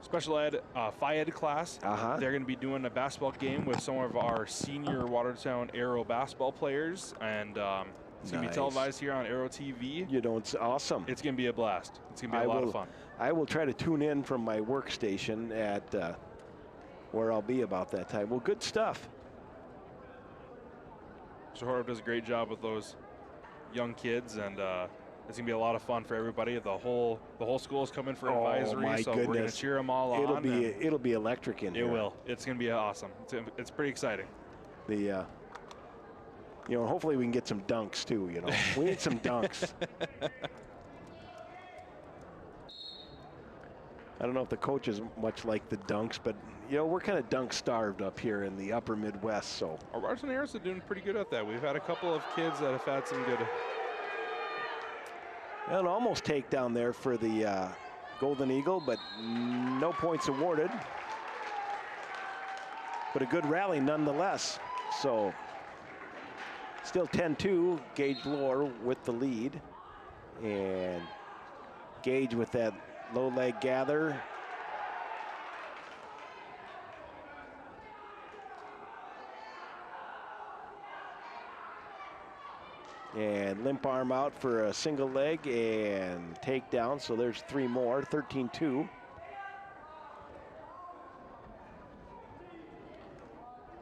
special ed Phi Ed class. They're going to be doing a basketball game with some of our senior Watertown Arrow basketball players, and it's going to be televised here on Arrow TV. You know, it's awesome. It's going to be a blast. It's going to be a lot of fun. I will try to tune in from my workstation at where I'll be about that time. Well, good stuff. Mr. Hordorf does a great job with those young kids, and it's gonna be a lot of fun for everybody. The whole school is coming for advisory, so we're gonna cheer them all on. It'll be electric in here. It will. It's gonna be awesome. It's pretty exciting. You know, hopefully we can get some dunks too. You know, we need some dunks. I don't know if the coaches much like the dunks, but you know, we're kind of dunk starved up here in the upper Midwest. So our Watertown Arrows are doing pretty good at that. We've had a couple of kids that have had some good. An almost takedown there for the Golden Eagle, but no points awarded. But a good rally nonetheless. So still 10-2, Gage Lohr with the lead. And Gage with that low leg gather. And limp arm out for a single leg and takedown. So there's 3 more, 13-2.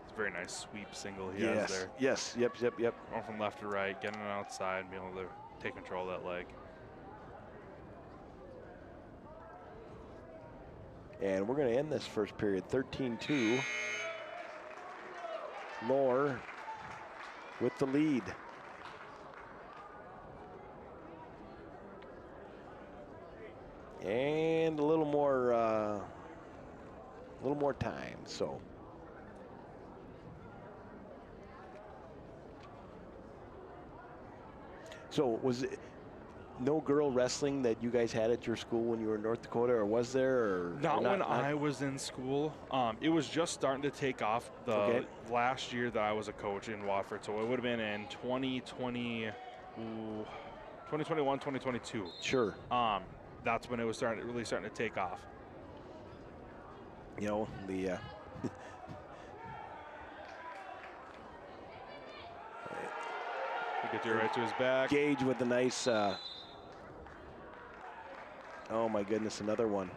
It's a very nice sweep single he has there. Yes, yep. Going from left to right, getting it outside, and being able to take control of that leg. And we're going to end this first period, 13-2. Lohr with the lead. And a little more time. So was it no girl wrestling that you guys had at your school when you were in North Dakota, or was there? Or not when I was in school. It was just starting to take off the last year that I was a coach in Watford. So it would have been in 2021, 2022. Sure. That's when it was really starting to take off. You know, the Get you right to his back. Gage with the nice oh my goodness, another one.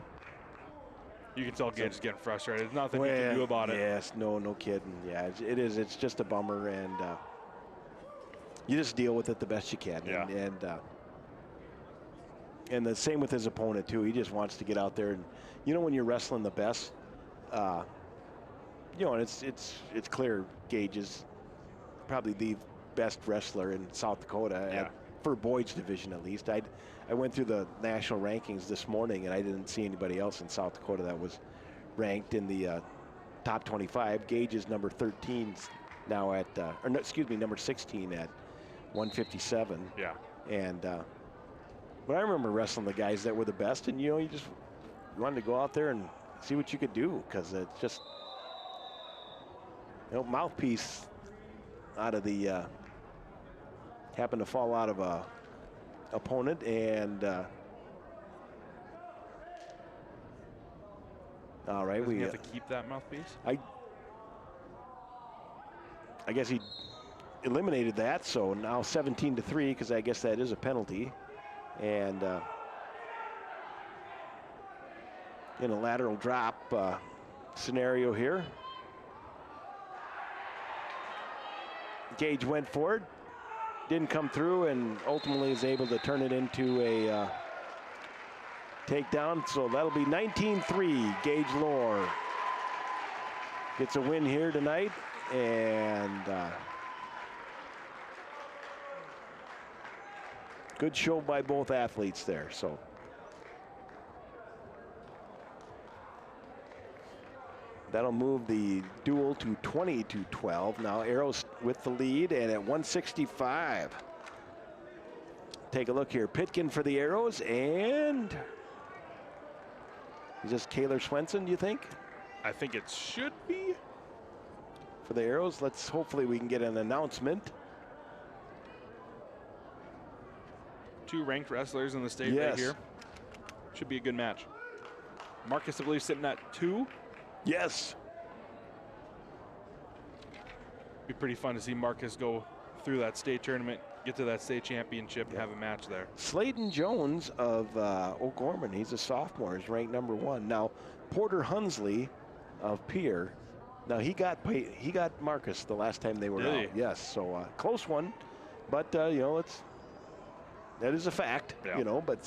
You can tell Gage is getting frustrated. There's nothing he can do about it. Yes, no kidding. Yeah, it is. It's just a bummer, and you just deal with it the best you can. Yeah. And the same with his opponent too. He just wants to get out there, and you know, when you're wrestling the best, you know, and it's clear Gage is probably the best wrestler in South Dakota for Boyd's division, at least. I went through the national rankings this morning, and I didn't see anybody else in South Dakota that was ranked in the top 25. Gage is number 13 now at, or no, excuse me, number 16 at 157. Yeah. And but I remember wrestling the guys that were the best, and you know, you wanted to go out there and see what you could do, because it's just, you know, mouthpiece out of the happened to fall out of a opponent, and all right, we have to keep that mouthpiece. I guess he eliminated that, so now 17-3, because I guess that is a penalty, and in a lateral drop scenario here. Gage went for it, didn't come through, and ultimately is able to turn it into a takedown. So that'll be 19-3. Gage Lohr gets a win here tonight, and good show by both athletes there. So that'll move the duel to 20-12. Now Arrows with the lead, and at 165. Take a look here. Pitkin for the Arrows, and is this Kaylor Swenson, do you think? I think it should be. For the Arrows, hopefully we can get an announcement. 2 ranked wrestlers in the state right here. Should be a good match. Marcus, I believe, sitting at 2. Yes. Be pretty fun to see Marcus go through that state tournament, get to that state championship, and have a match there. Slayton Jones of O'Gorman, he's a sophomore, is ranked #1. Now, Porter Hunsley of Pierre, now he got Marcus the last time they were out. Yes, so close one, but you know, that is a fact, you know, but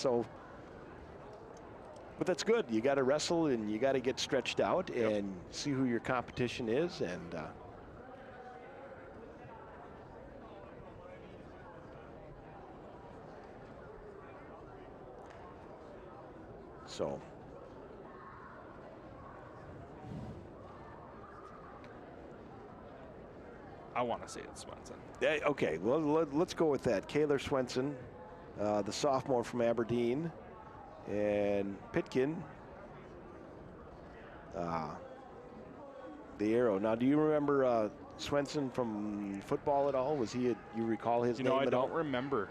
that's good. You got to wrestle, and you got to get stretched out and see who your competition is, and so I want to say it's Swenson. Okay, well, let's go with that. Kaylor Swenson, the sophomore from Aberdeen, and Pitkin, the Arrow. Now, do you remember Swenson from football at all? Was he? You recall his name? I don't remember.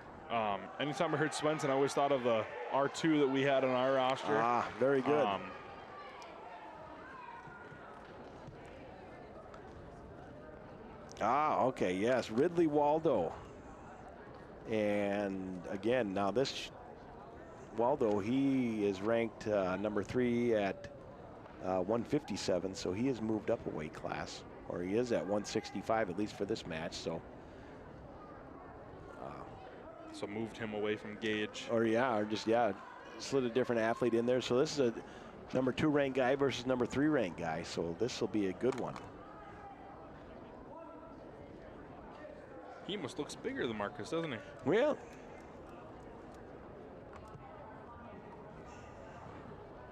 Anytime I heard Swenson, I always thought of the R2 that we had on our roster. Ah, very good. Okay, yes, Ridley Waldo. And again, now this Waldo, he is ranked #3 at 157, so he has moved up a weight class, or he is at 165 at least for this match. So moved him away from Gage. Or just slid a different athlete in there. So this is a #2 ranked guy versus #3 ranked guy. So this will be a good one. He almost looks bigger than Marcus, doesn't he? Well,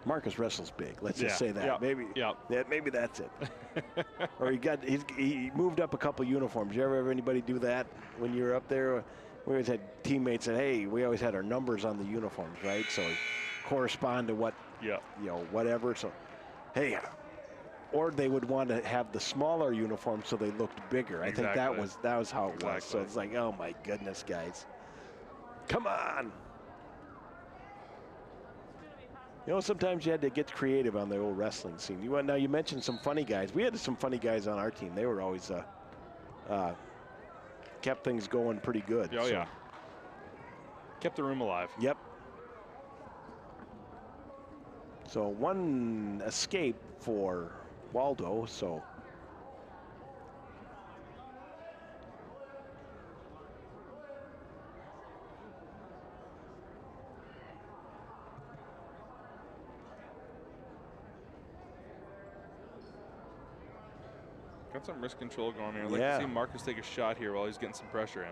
Marcus wrestles big. Let's just say that. Maybe that's it. Or he moved up a couple uniforms. You ever have anybody do that when you were up there? We always had teammates that, hey, we always had our numbers on the uniforms, right? So correspond to what, whatever. So, hey, or they would want to have the smaller uniform so they looked bigger. I think that was how it was. So it's like, oh my goodness, guys, come on. You know, sometimes you had to get creative on the old wrestling scene. Now you mentioned some funny guys. We had some funny guys on our team. They were always kept things going pretty good. Oh, yeah. Kept the room alive. Yep. So one escape for Waldo, so. Got some wrist control going here. I'd like to see Marcus take a shot here while he's getting some pressure in.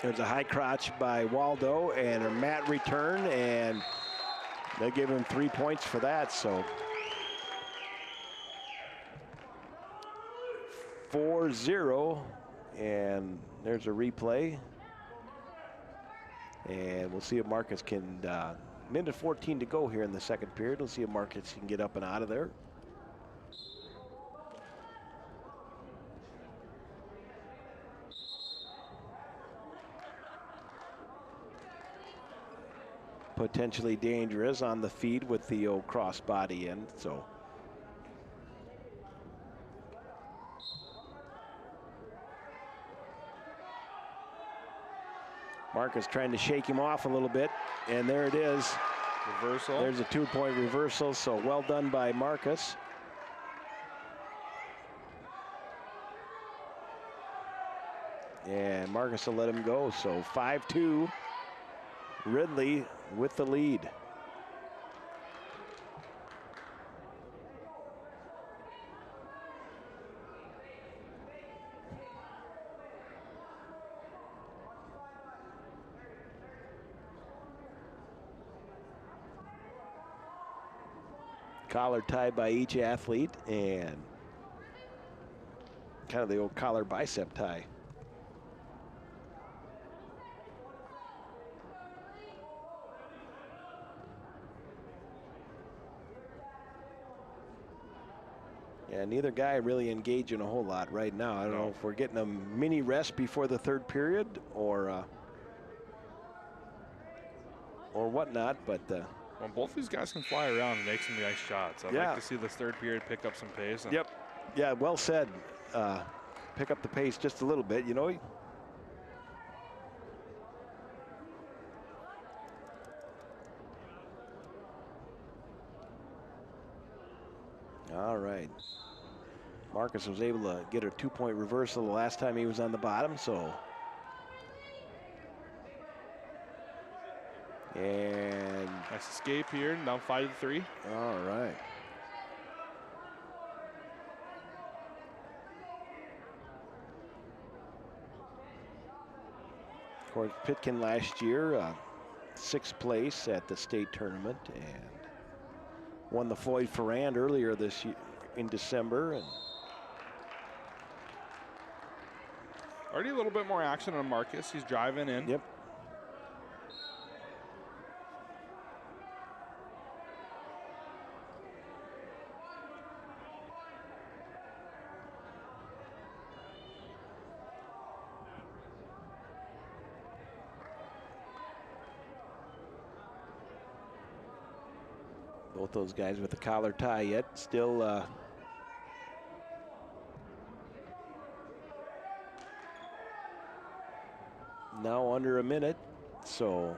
There's a high crotch by Waldo and a mat return, and they give him 3 points for that. So 4-0, and there's a replay. And we'll see if Marcus can, minute 14 to go here in the second period. We'll see if Marcus can get up and out of there. potentially dangerous on the feed with the old crossbody end. So Marcus trying to shake him off a little bit, and there it is. Reversal. There's a 2-point reversal, so well done by Marcus. And Marcus will let him go, so 5-2. Ridley with the lead. Collar tie by each athlete, and kind of the old collar bicep tie. Yeah, neither guy really engaging a whole lot right now. I don't know if we're getting a mini rest before the third period or whatnot, but well, both these guys can fly around and make some nice shots. I'd like to see this third period pick up some pace. Yep. Yeah, well said. Pick up the pace just a little bit, you know. All right. Marcus was able to get a 2-point reversal the last time he was on the bottom, so. And nice escape here, now 5-3. All right. Of course, Pitkin last year, 6th place at the state tournament, and won the Floyd Ferrand earlier this year in December. And already a little bit more action on Marcus. He's driving in. Yep. Both those guys with the collar tie yet. Still now under a minute, so.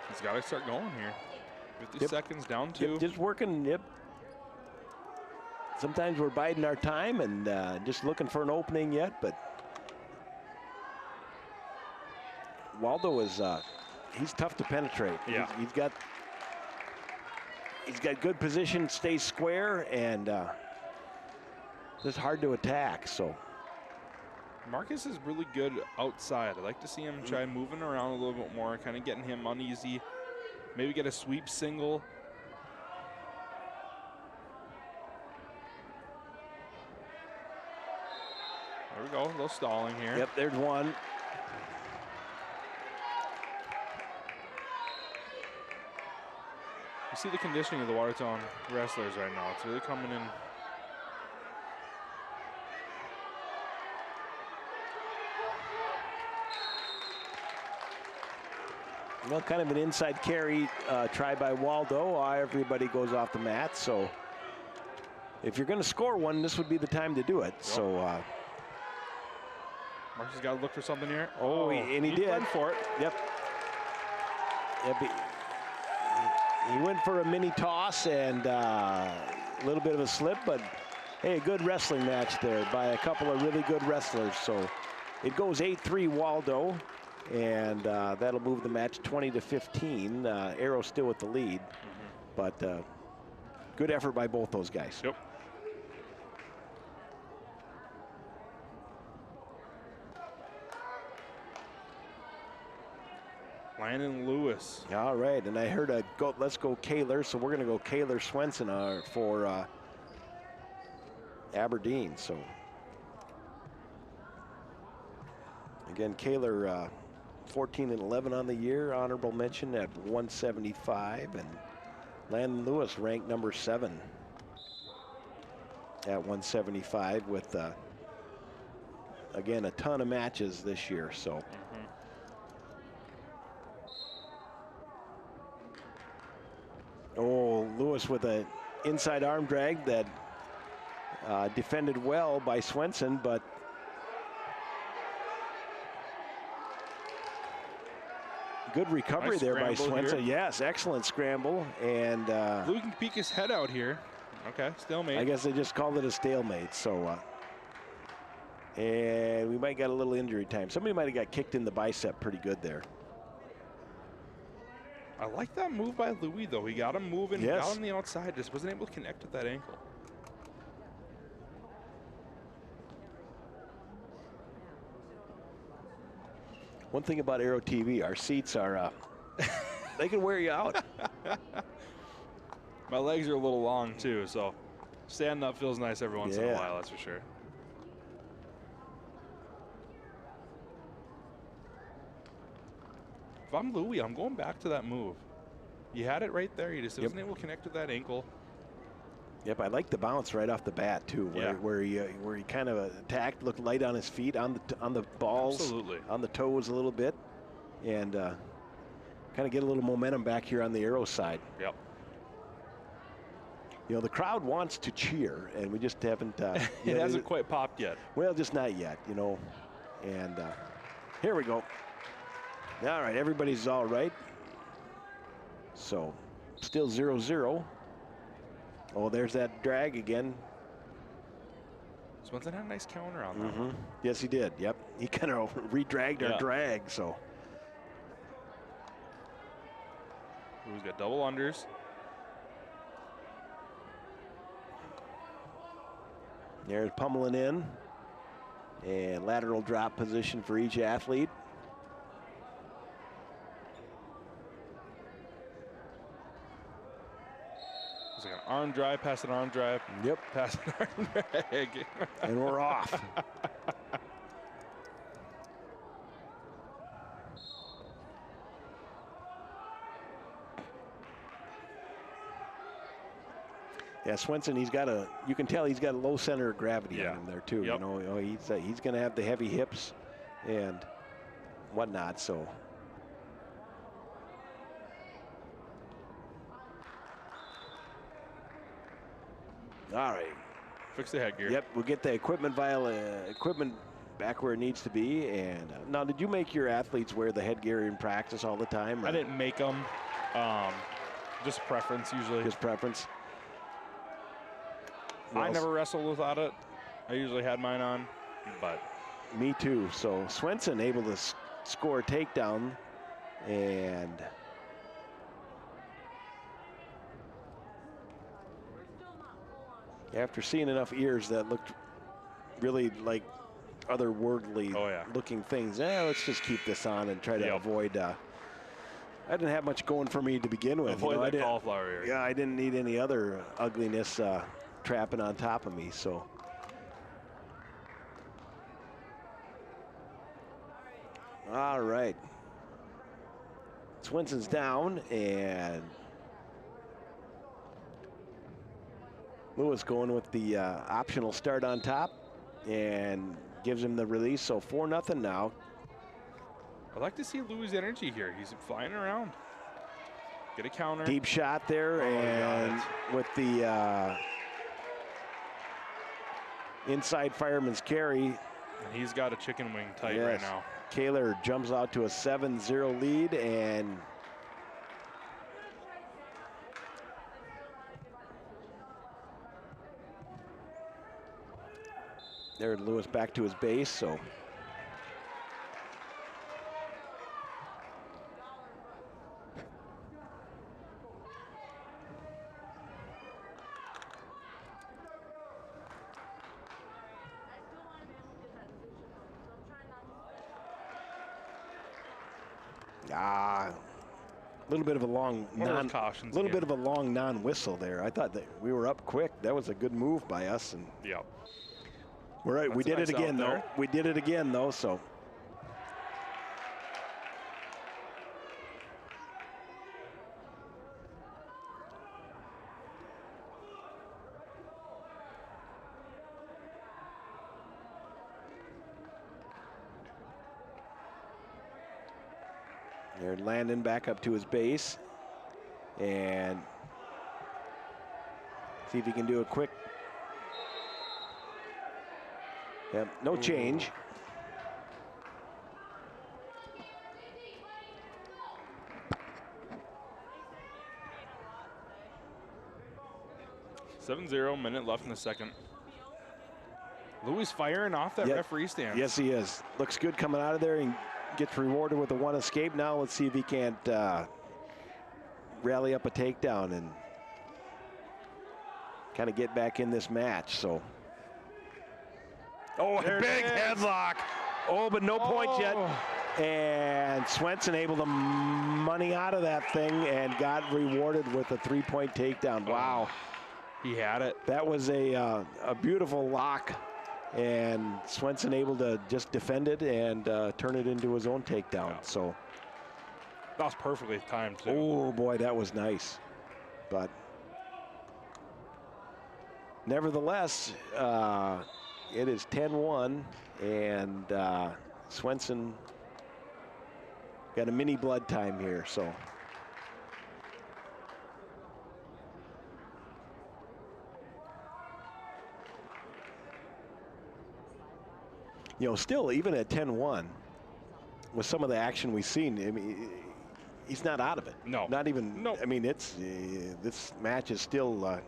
He's got to start going here. 50 seconds down 2. Yep, just working, yep. Sometimes we're biding our time and just looking for an opening yet, but Waldo is, he's tough to penetrate. Yeah. He's got good position, stays square, and just hard to attack, so. Marcus is really good outside. I'd like to see him try moving around a little bit more, kind of getting him uneasy. Maybe get a sweep single. There we go, a little stalling here. Yep, there's one. You see the conditioning of the Watertown wrestlers right now. It's really coming in. Well, kind of an inside carry try by Waldo. Everybody goes off the mat, so if you're going to score one, this would be the time to do it. Yep. So Marcus has got to look for something here. Oh, and he did. Went for it. Yep. He went for a mini toss and a little bit of a slip, but hey, a good wrestling match there by a couple of really good wrestlers. So it goes 8-3 Waldo, and that'll move the match 20-15. Arrow still with the lead, but good effort by both those guys. Yep. Landon Lewis. All right, and I heard a go. Let's go Kaler. So we're going to go Kaler Swenson for Aberdeen. So again, Kaler 14-11 on the year. Honorable mention at 175, and Landon Lewis ranked number 7 at 175 with again, a ton of matches this year, so. Oh, Lewis with an inside arm drag that defended well by Swenson, but good recovery Nice there by scramble Swenson. here. Yes, excellent scramble. And Louis can peek his head out here. Okay, stalemate. I guess they just called it a stalemate. So, and we might get a little injury time. Somebody might have got kicked in the bicep pretty good there. I like that move by Louis, though. He got him moving, Yes. got him on the outside, just wasn't able to connect with that ankle. One thing about Aero TV, our seats are, they can wear you out. My legs are a little long, too, so standing up feels nice every once in a Yeah. while, that's for sure. If I'm Louis, I'm going back to that move. You had it right there. You just wasn't able to connect with that ankle. Yep, I like the bounce right off the bat too, where he kind of attacked, looked light on his feet, on the balls, Absolutely. on the toes a little bit, and kind of get a little momentum back here on the Aero side. Yep. You know, the crowd wants to cheer, and we just haven't. It hasn't quite popped yet. Well, just not yet, you know. And here we go. All right, everybody's all right. So, still 0-0. Oh, there's that drag again. Swenson had a nice counter on that. Mm-hmm. Yes, he did. Yep. He kind of re-dragged our drag, so. Louis got double unders. There's pummeling in. And lateral drop position for each athlete. It's like an arm drive, pass an arm drive. Yep. Pass an arm drag. And we're off. Yeah, Swenson, he's got a, you can tell he's got a low center of gravity on him there too. Yep. You know, he's going to have the heavy hips and whatnot, so. All right. Fix the headgear. Yep, we'll get the equipment back where it needs to be. And now, did you make your athletes wear the headgear in practice all the time? Or? I didn't make them. Just preference usually. Just preference. I never wrestled without it. I usually had mine on, but. Me too. So Swenson able to score a takedown, and after seeing enough ears that looked really like otherworldly looking things, let's just keep this on and try to avoid. I didn't have much going for me to begin with. Avoid that cauliflower ear. Yeah, I didn't need any other ugliness trapping on top of me. So. All right. Swenson's down, and Lewis going with the optional start on top and gives him the release. So 4-0 now. I'd like to see Louis' energy here. He's flying around. Get a counter. Deep shot there, and with the inside fireman's carry. And he's got a chicken wing tight right now. Kaler jumps out to a 7-0 lead, and there Lewis back to his base. So a little bit of a long non-whistle there. I thought that we were up quick. That was a good move by us. And we're right. We did it again though. We did it again though. So. They're landing back up to his base. And see if he can do a quick. Yep, no change. .70, minute left in the second. Louis firing off that referee stand. Yes, he is. Looks good coming out of there and gets rewarded with a 1 escape. Now let's see if he can't rally up a takedown and kind of get back in this match. So, oh, a big headlock. Oh, but no points yet. And Swenson able to money out of that thing and got rewarded with a 3-point takedown. Wow. He had it. That was a beautiful lock, and Swenson able to just defend it and turn it into his own takedown. Yeah. So that was perfectly timed too. Oh boy, that was nice. But nevertheless, it is 10-1, and Swenson got a mini blood time here. So. You know, still, even at 10-1, with some of the action we've seen, I mean, he's not out of it. No. Not even, no. I mean, it's, this match is still.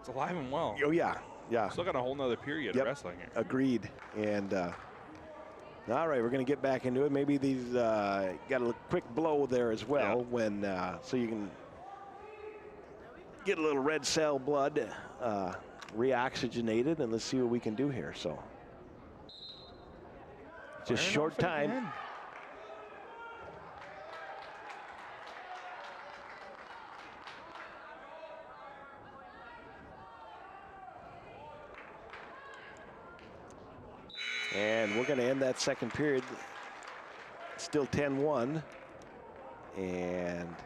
It's alive and well. Oh, yeah, yeah. Still got a whole nother period of wrestling here. Agreed. And, all right, we're going to get back into it. Maybe these got a quick blow there as well, when so you can get a little red cell blood reoxygenated, and let's see what we can do here. So. Just short time. Again. And we're going to end that second period. Still 10-1. And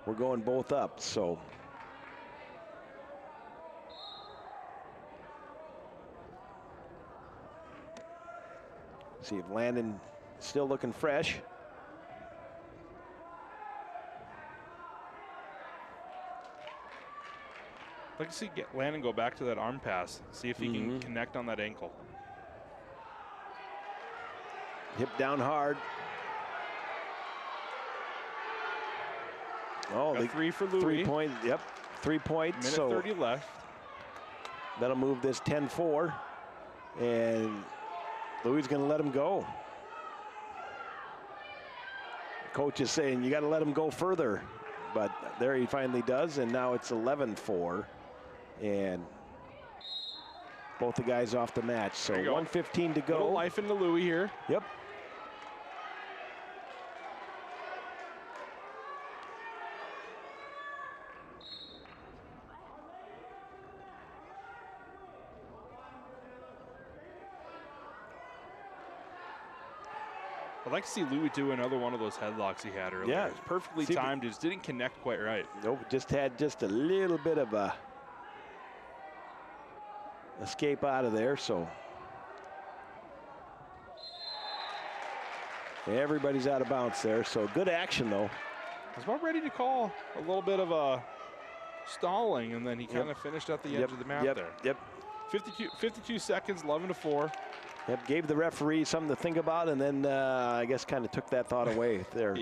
we're going both up, so. See if Landon still looking fresh. I'd like to see Landon go back to that arm pass, see if he can connect on that ankle. Hip down hard. Oh, Got 3 for Louis. 3 point, 3 points. Minute so 30 left. That'll move this 10-4. And Louis is going to let him go. Coach is saying you got to let him go further, but there he finally does, and now it's 11-4, and both the guys off the match. So 1:15 to go. Little life into Louis here. Yep. I'd like to see Louis do another one of those headlocks he had earlier. Yeah. It was perfectly timed. It just didn't connect quite right. Nope, just had just a little bit of a escape out of there, so. Everybody's out of bounds there, so good action though. I was about ready to call a little bit of a stalling, and then he kind of finished at the edge of the map there. Yep. 52 seconds, 11-4. Yep, gave the referee something to think about, and then I guess kind of took that thought away there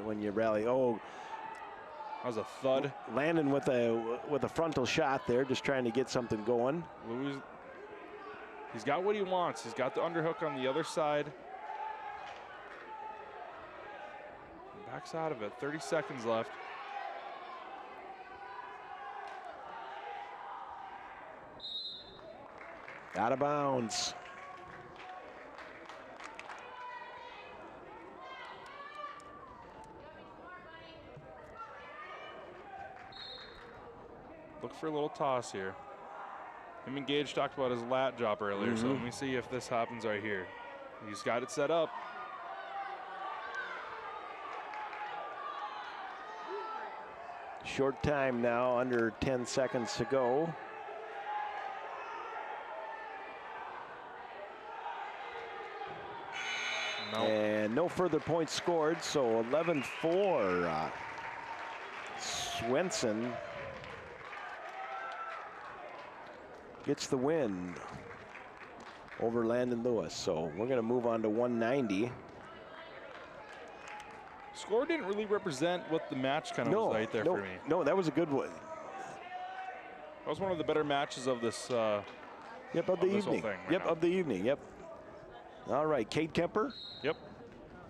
when you rally. Oh, that was a thud. Landon with a frontal shot there, just trying to get something going. Louis, he's got what he wants. He's got the underhook on the other side. Backs out of it. 30 seconds left. Out of bounds. Look for a little toss here. Him and Gage talked about his lat drop earlier, so let me see if this happens right here. He's got it set up. Short time now, under 10 seconds to go. And no further points scored, so 11-4. Swenson gets the win over Landon Lewis. So we're going to move on to 190. Score didn't really represent what the match kind of was right there for me. No, that was a good one. That was one of the better matches of this. Yep, of the evening. Yep, of the evening. Yep. All right, Kate Kemper. Yep.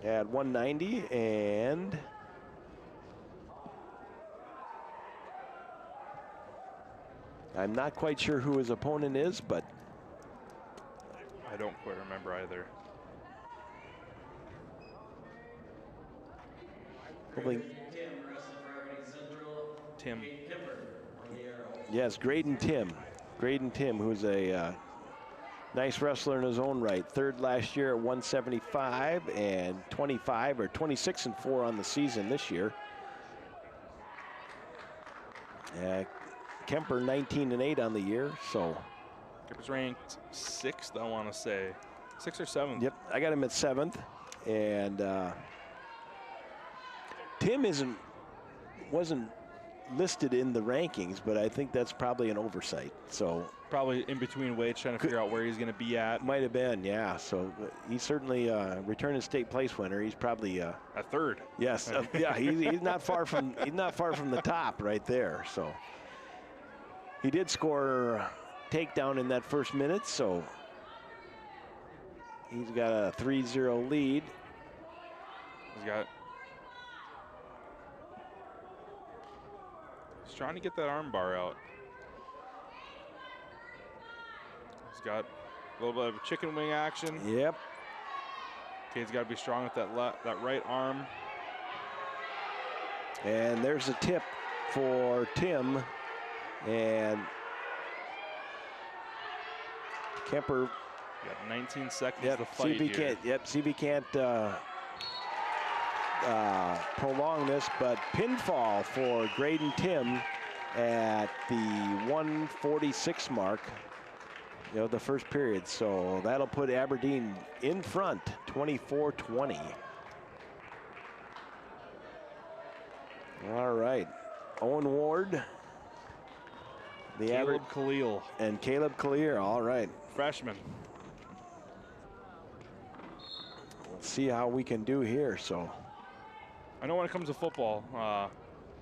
At 190, and I'm not quite sure who his opponent is, but I don't quite remember either. hopefully. Tim. Yes, Graydon Tim. Graydon Tim, who's a nice wrestler in his own right. Third last year at 175 and 25 or 26-4 on the season this year. Kemper 19-8 on the year, so. Kemper's ranked 6th, I want to say. 6th or 7th. Yep, I got him at 7th, and Tim wasn't listed in the rankings, but I think that's probably an oversight. So probably in between weights, trying to figure out where he's going to be at. Might have been, yeah. So he's certainly returning state place winner. He's probably a third. Yes, yeah. He's not far from the top right there. So he did score takedown in that first minute. So he's got a 3-0 lead. He's trying to get that arm bar out. He's got a little bit of chicken wing action. Yep. Okay, he's got to be strong with that right arm. And there's a tip for Tim. And Kemper. Got 19 seconds to fight see if he here. see if he can't prolong this, but pinfall for Graydon Tim at the 146 mark, the first period. So that'll put Aberdeen in front, 24-20. All right, Owen Ward. Caleb Khalil. And Caleb Khalil, all right. Freshman. Let's see how we can do here, so. I know when it comes to football,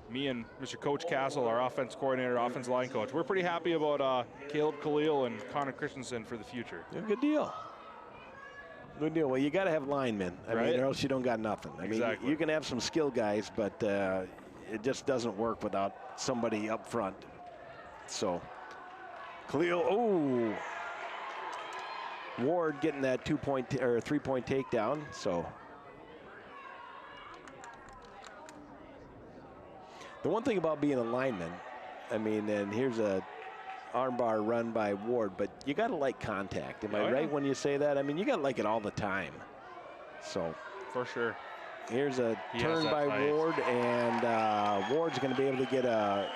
me and Mr. Coach Castle, our offense coordinator, offense line coach, we're pretty happy about Caleb Khalil and Connor Christensen for the future. Yeah, good deal. Good deal. Well, you got to have linemen. I mean, or else you don't got nothing. I mean, you can have some skill guys, but it just doesn't work without somebody up front. So, Khalil, Ward getting that 2-point or 3-point takedown. So, the one thing about being a lineman, I mean, and here's a armbar run by Ward, but you got to like contact. Am I right when you say that? I mean, you got to like it all the time. So, for sure. Here's a turn by Ward, and Ward's going to be able to get a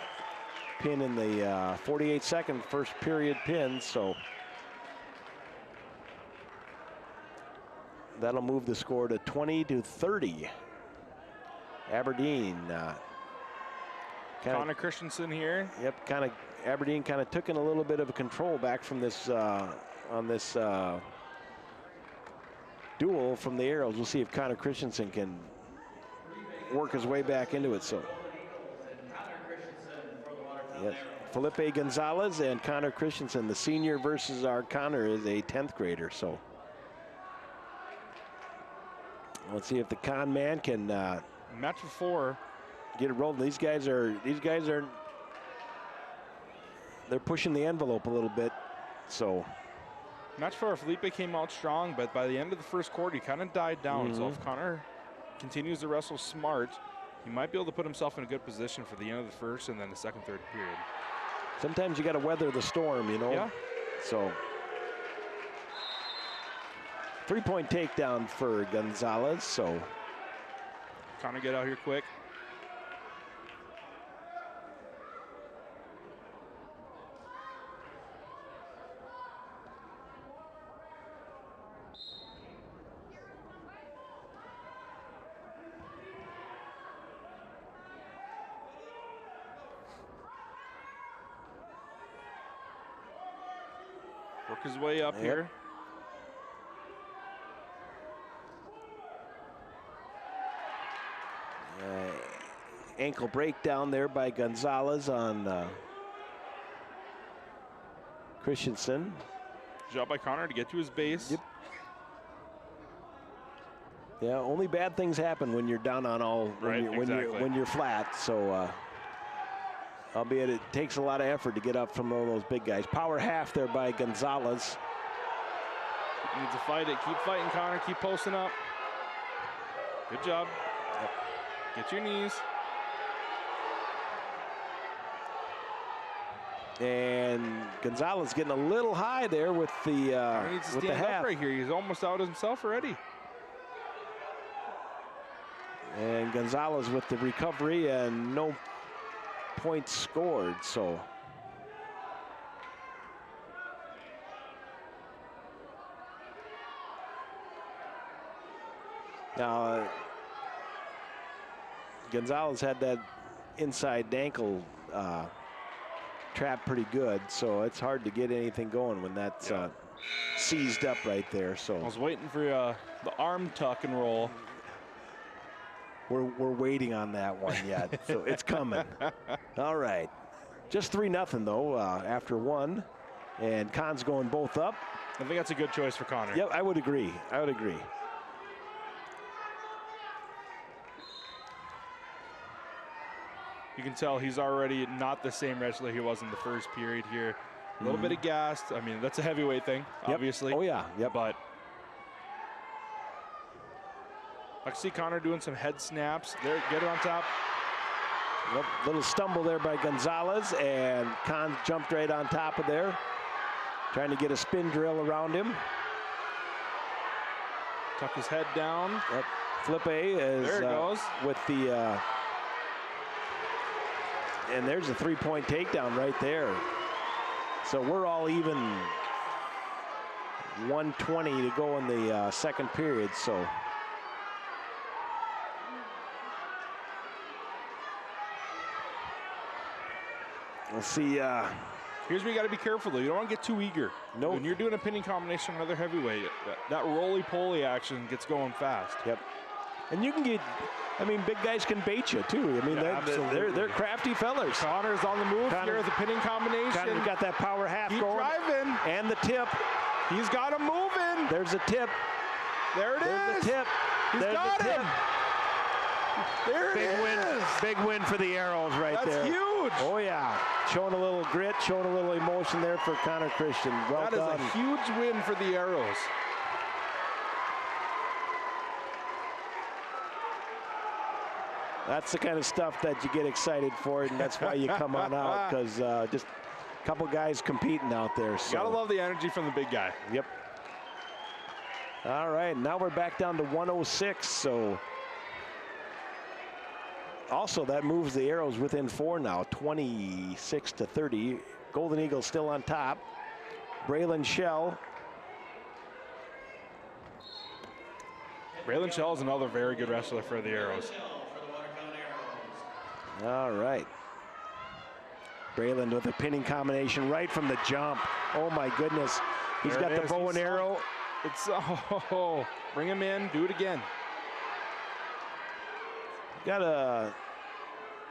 pin in the 48-second first period pin. So that'll move the score to 20-30. Aberdeen. Connor Christensen here. Yep, Aberdeen kind of took in a little bit of a control back from this on this duel from the Arrows. We'll see if Connor Christensen can work his way back into it. So, yes, Felipe Gonzalez and Connor Christensen, the senior versus our Connor is a 10th grader. So, let's see if the con man can match before. Get it rolling. These guys are they're pushing the envelope a little bit. So match for Felipe came out strong, but by the end of the first quarter, he kind of died down. So if Connor continues to wrestle smart, he might be able to put himself in a good position for the end of the first and then the second, third period. Sometimes you got to weather the storm, Yeah. So 3-point takedown for Gonzalez. So Connor, get out here quick. work his way up here. Ankle breakdown there by Gonzalez on Christensen. Job by Connor to get to his base. Yep. Yeah, only bad things happen when you're down on all, when you're flat. So, albeit it takes a lot of effort to get up from all those big guys. Power half there by Gonzalez. Needs to fight it. Keep fighting, Connor. Keep posting up. Good job. Yep. Get your knees. And Gonzalez getting a little high there with the He needs to with the stand half. up right here. He's almost out himself already. And Gonzalez with the recovery and no points scored. So now Gonzalez had that inside ankle trap pretty good, so it's hard to get anything going when that's seized up right there. So I was waiting for the arm tuck and roll. we're waiting on that one yet, so it's coming. All right, just 3-0 though after one, and Kahn's going both up. I think that's a good choice for Connor. Yep, I would agree. I would agree. You can tell he's already not the same wrestler he was in the first period here. A little bit of gassed. I mean, that's a heavyweight thing, obviously. Oh yeah, yep. But I can see Connor doing some head snaps. There, get it on top. Yep, little stumble there by Gonzalez, and Kahn jumped right on top of there, trying to get a spin drill around him. Tuck his head down. Yep. Flip A is there it goes. With the and there's a 3-point takedown right there. So we're all even. 1:20 to go in the second period. So we'll see. Here's where you got to be careful, though. You don't want to get too eager. Nope. When you're doing a pinning combination on another heavyweight, that roly-poly action gets going fast. Yep. And you can get, I mean, big guys can bait you, too. I mean, they're crafty fellers. Connor's on the move here with the pinning combination. Connor's got that power half Keep going. driving. And the tip. He's got him moving. There's a tip. There it There's is. the tip. He's got the tip. him. There it is. Big win for the Arrows right there. That's huge. Oh, yeah. Showing a little grit, showing a little emotion there for Connor Christian. Well done. That is a huge win for the Arrows. That's the kind of stuff that you get excited for, and that's why you come on out, because just a couple guys competing out there. So. Gotta love the energy from the big guy. Yep. All right, now we're back down to 106. So also that moves the Arrows within 4 now, 26-30. Golden Eagles still on top. Braylon Shell. Braylon Shell is another very good wrestler for the Arrows. All right. Braylon with a pinning combination right from the jump. Oh my goodness. He's got the bow and arrow. It's, oh, bring him in, do it again. Got a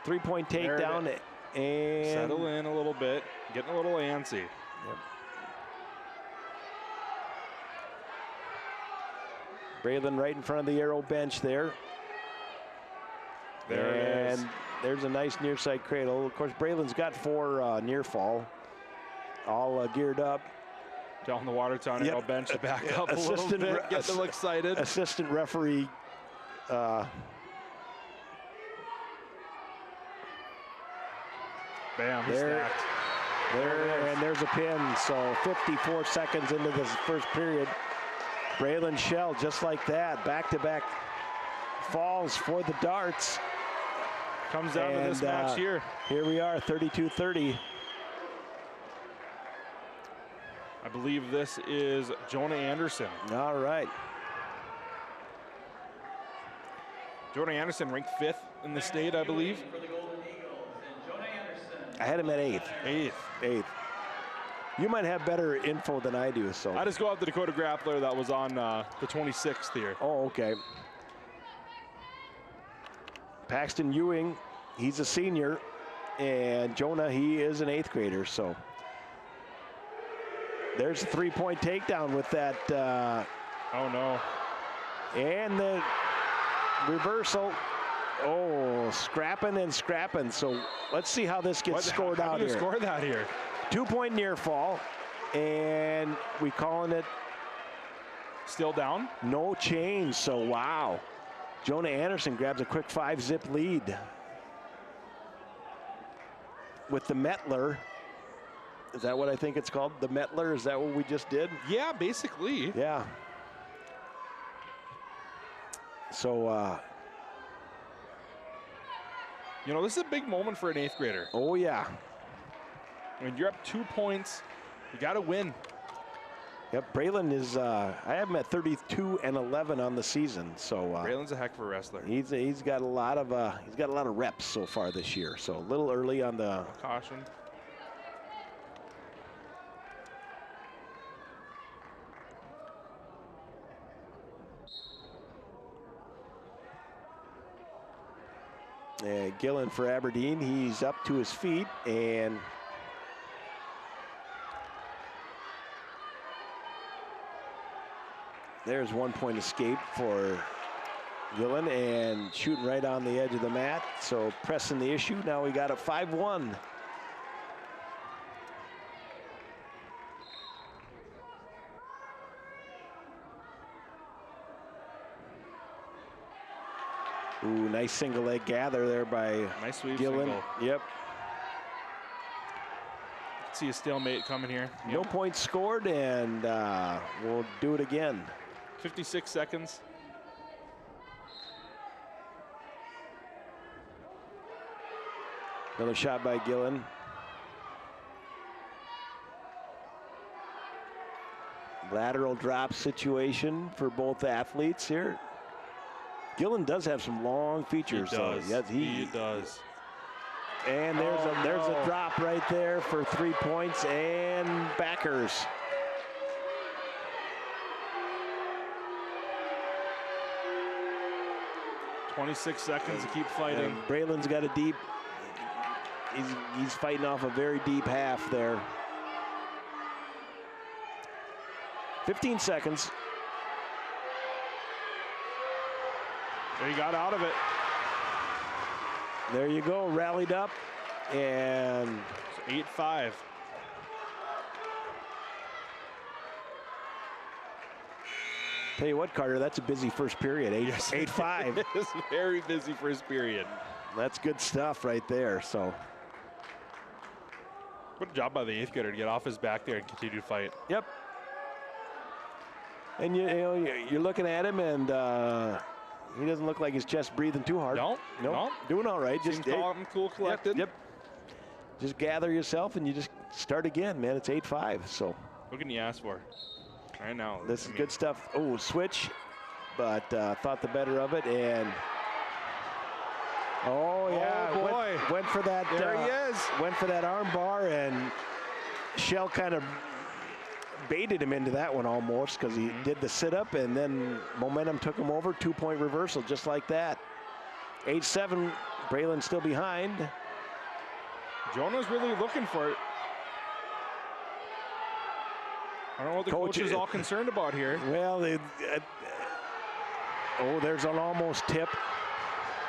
3-point takedown and settle in a little bit, getting a little antsy. Yep. Braylon right in front of the Arrow bench there. There it is. There's a nice near side cradle. Of course, Braylon's got 4 near fall, all geared up. Telling the Watertown Arrow bench to back up a little bit, get a little excited. Assistant referee. Bam, he's stacked. And there's a pin. So 54 seconds into this first period. Braylon Shell, just like that, back-to-back falls for the darts. Comes down to this match here. Here we are, 32-30. I believe this is Jonah Anderson. All right. Jonah Anderson ranked 5th in the state, I believe. I had him at 8th. 8th. You might have better info than I do, so. I just go off the Dakota Grappler that was on the 26th here. Oh, okay. Paxton Ewing, he's a senior, and Jonah, he is an 8th grader, so. There's a 3-point takedown with that. Oh, no. And the reversal. Oh, scrapping and scrapping. So let's see how this gets scored out here. How do you score that here? 2-point near fall, and we calling it still down? No change, so wow. Jonah Anderson grabs a quick 5-zip lead with the Mettler. Is that what I think it's called? The Mettler, is that what we just did? Yeah, basically. Yeah. So, you know, this is a big moment for an 8th grader. oh yeah. I mean, you're up 2 points. You got to win. Yep, Braylon is, I have him at 32-11 on the season, so. Braylon's a heck of a wrestler. He's got a lot of reps so far this year, so a little early on the. Caution. Gillen for Aberdeen, he's up to his feet, and there's 1-point escape for Gillen, and shooting right on the edge of the mat, so pressing the issue. Now we got a 5-1. Ooh, nice single leg gather there by nice sweep Gillen. single. Yep. See a stalemate coming here. Yep. No points scored, and we'll do it again. 56 seconds. Another shot by Gillen. Lateral drop situation for both athletes here. Gillen does have some long features. He does. So, yes, he does. And there's a drop right there for 3 points and backers. $26 seconds to keep fighting. And Braylon's got a deep. He's fighting off a very deep half there. 15 seconds. He got out of it. There you go, rallied up, and 8-5. Tell you what, Carter, that's a busy first period. 8-5. It is very busy first period. That's good stuff right there. So, good job by the 8th grader to get off his back there and continue to fight. Yep. And you're looking at him, and he doesn't look like his chest breathing too hard. No, doing all right. Just calm, cool, collected. Yep. Just gather yourself, and you just start again, man. It's 8-5. So, what can you ask for? Right now. This is good stuff. Oh, switch, but thought the better of it, and oh yeah, oh boy, went for that. There he is. Went for that arm bar, and Shell kind of baited him into that one almost, because he did the sit up, and then momentum took him over. 2-point reversal, just like that. 8-7. Braylon still behind. Jonah's really looking for it. I don't know what the coach is all concerned about here. Well, there's an almost tip.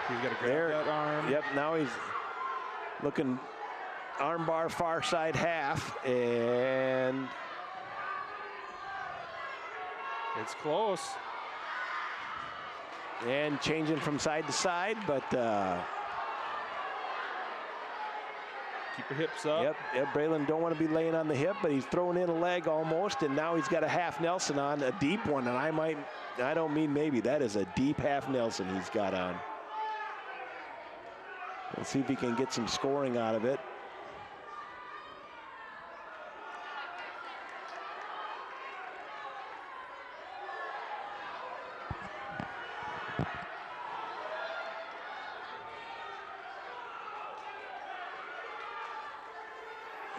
He's got to grab that arm. Yep, now he's looking arm bar far side half, and it's close. And changing from side to side, but keep your hips up. Yep, Braylon don't want to be laying on the hip, but he's throwing in a leg almost, and now he's got a half Nelson on, a deep one, and I don't mean maybe, that is a deep half Nelson he's got on. Let's see if he can get some scoring out of it.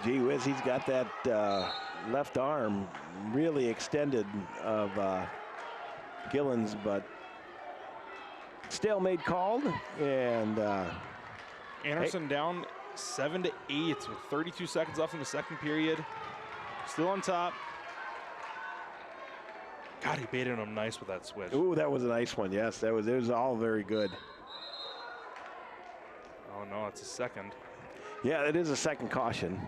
Gee whiz, he's got that left arm really extended of Gillen's, but stalemate called, and Anderson down 7-8 with 32 seconds left in the second period. Still on top. God, he baited him nice with that switch. ooh, that was a nice one. Yes, it was all very good. Oh no, it's a second. Yeah, it is a second caution.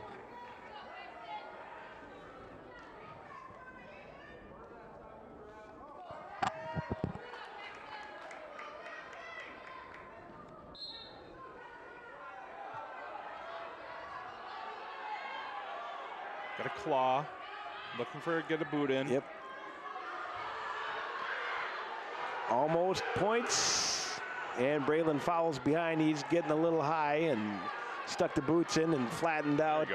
Got a claw. Looking for get a boot in. Yep. Almost points, and Braylon fouls behind. He's getting a little high and stuck the boots in and flattened out.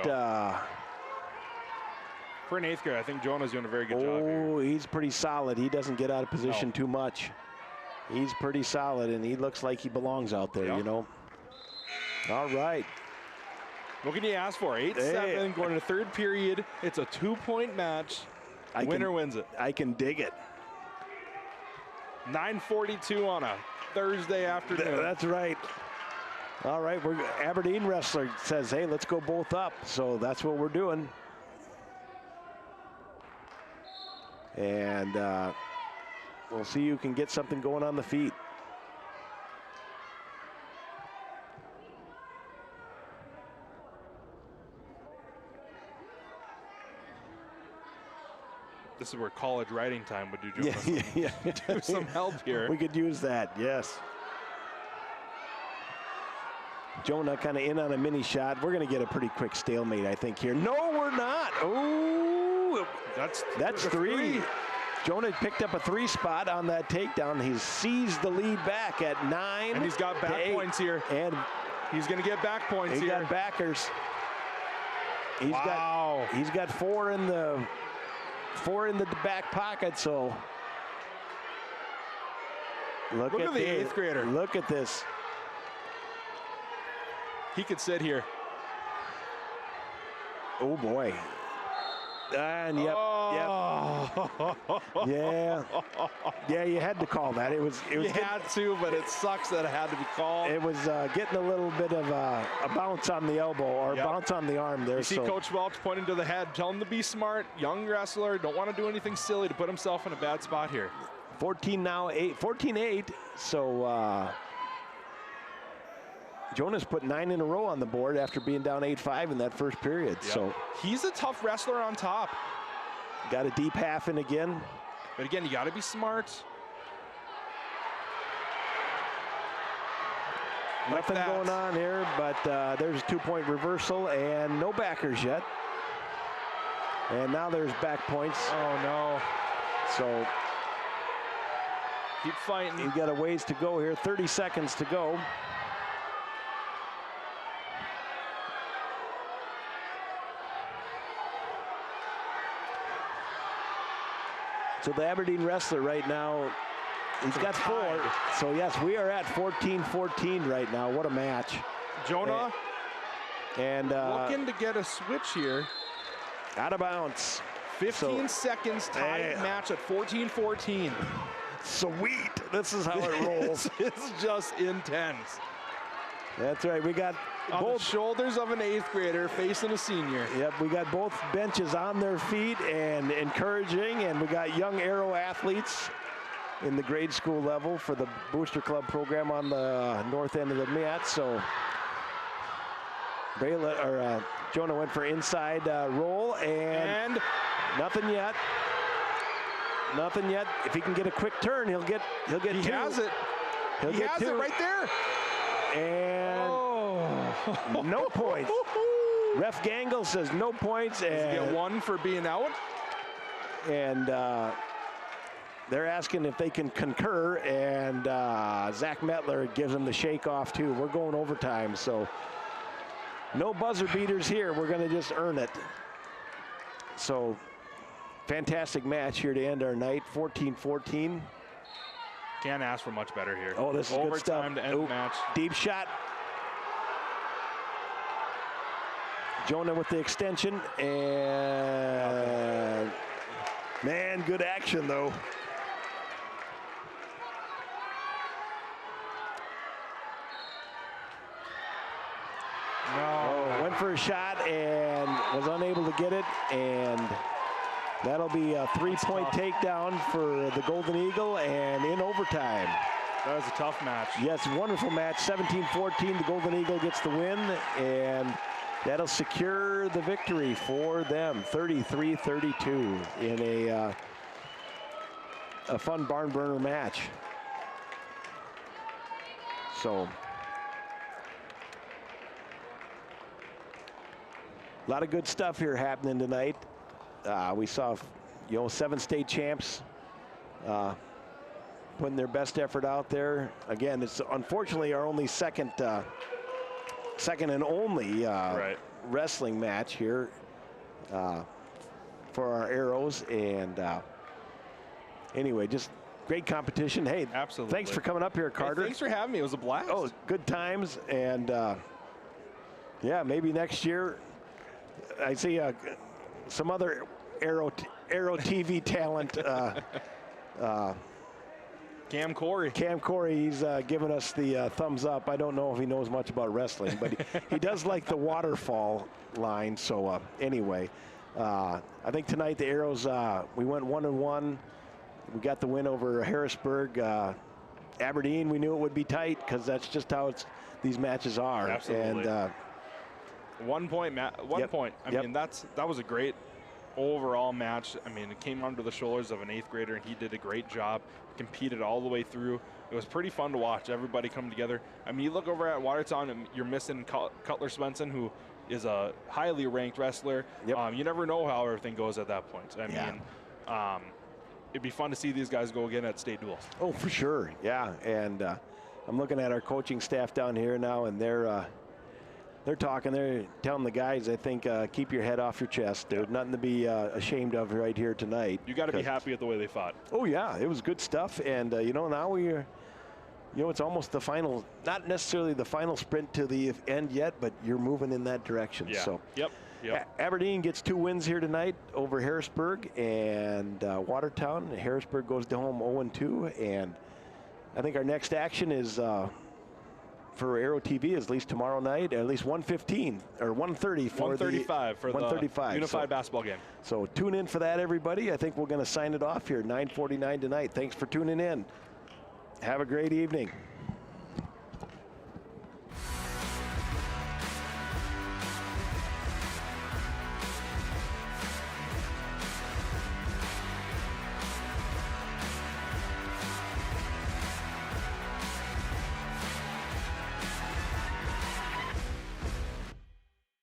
For an 8th grader, I think Jonah's doing a very good job here. Oh, he's pretty solid. He doesn't get out of position No. too much. He's pretty solid, and he looks like he belongs out there, Yep. you know. All right. What can you ask for? 8-7 going into third period. It's a 2-point match. Winner wins it. I can dig it. 9:42 on a Thursday afternoon. That's right. All right, Aberdeen wrestler says, hey, let's go both up. So that's what we're doing. And we'll see who can get something going on the feet. This is where college writing time would do Jonah Yeah. do some help here. We could use that, yes. Jonah kind of in on a mini shot. We're going to get a pretty quick stalemate, I think, here. No, we're not. Oh, that's three. Jonah picked up a 3 spot on that takedown. He's seized the lead back at 9. And he's got back points here. And he's going to get back points he's here. got backers. He's got 4 in the back pocket. So look at the 8th grader. Look at this. He could sit here. Oh boy. And yep. Yeah, you had to call that. It was You had to, but it sucks that it had to be called. It was getting a little bit of a bounce on the elbow or Yep. bounce on the arm there. You see Coach Welch pointing to the head, telling him to be smart, young wrestler, don't want to do anything silly to put himself in a bad spot here. 14-8. So Jonah's put 9 in a row on the board after being down 8-5 in that first period. Yep. So he's a tough wrestler on top. got a deep half in again. But again, you got to be smart. Nothing going on here, but there's a 2-point reversal and no backers yet. And now there's back points. Oh no. So keep fighting. You've got a ways to go here, 30 seconds to go. So the Aberdeen wrestler right now, he's got 4. So yes, we are at 14-14 right now. What a match. Jonah and looking to get a switch here. Out of bounds. 15 seconds, tied match at 14-14. Sweet. This is how it rolls. It's just intense. That's right. We got on both the shoulders of an 8th grader facing a senior. Yep, we got both benches on their feet and encouraging, and we got young Aero athletes in the grade school level for the Booster Club program on the north end of the mat. So Jonah went for inside roll and nothing yet. Nothing yet. If he can get a quick turn, he'll get 2. He has it. He has it right there. And no points. Ref Gangle says no points. And does he get 1 for being out? And they're asking if they can concur, and Zach Metler gives them the shake off too. We're going overtime, so no buzzer beaters here. We're going to just earn it. So fantastic match here to end our night, 14-14. Can't ask for much better here. Oh, this is good stuff. Overtime to end the match. Deep shot. Jonah with the extension, and man, good action though. No. Went for a shot and was unable to get it, and that'll be a three-point takedown for the Golden Eagle, and in overtime. That was a tough match. Yes, wonderful match. 17-14, the Golden Eagle gets the win, and that'll secure the victory for them, 33-32 in a fun barn burner match. So, a lot of good stuff here happening tonight. We saw, 7 state champs putting their best effort out there. Again, it's unfortunately our only second and only wrestling match here for our Arrows. And anyway, just great competition. Hey, absolutely. Thanks for coming up here, Carter. Hey, thanks for having me. It was a blast. Oh, good times. And yeah, maybe next year. I see some other Arrow TV talent. Cam Corey. Cam Corey, he's given us the thumbs up. I don't know if he knows much about wrestling, but he does like the waterfall line. So anyway, I think tonight the Arrows, we went 1-1. We got the win over Harrisburg. Aberdeen, we knew it would be tight because that's just how these matches are. Absolutely. And 1 point. I mean, that was a great overall match. I mean, it came under the shoulders of an 8th grader, and he did a great job. Competed all the way through. It was pretty fun to watch everybody come together. I mean, you look over at Watertown, and you're missing Cutler Svensson, who is a highly ranked wrestler. Yep. You never know how everything goes at that point. I mean, it'd be fun to see these guys go again at state duels. Oh, for sure. Yeah, and I'm looking at our coaching staff down here now, and they're talking. They're telling the guys, I think, keep your head off your chest. There's nothing to be ashamed of right here tonight. You got to be happy with the way they fought. Oh yeah, it was good stuff. And now we're, it's almost the final, not necessarily the final sprint to the end yet, but you're moving in that direction. Yeah. So. Yep. Aberdeen gets 2 wins here tonight over Harrisburg and Watertown. Harrisburg goes to home 0-2, and I think our next action is. For Arrow TV is at least tomorrow night, at least 1:15 or 1:30 for 1:35 for the 1:35 unified basketball game. So tune in for that, everybody. I think we're going to sign it off here, 9:49 tonight. Thanks for tuning in. Have a great evening.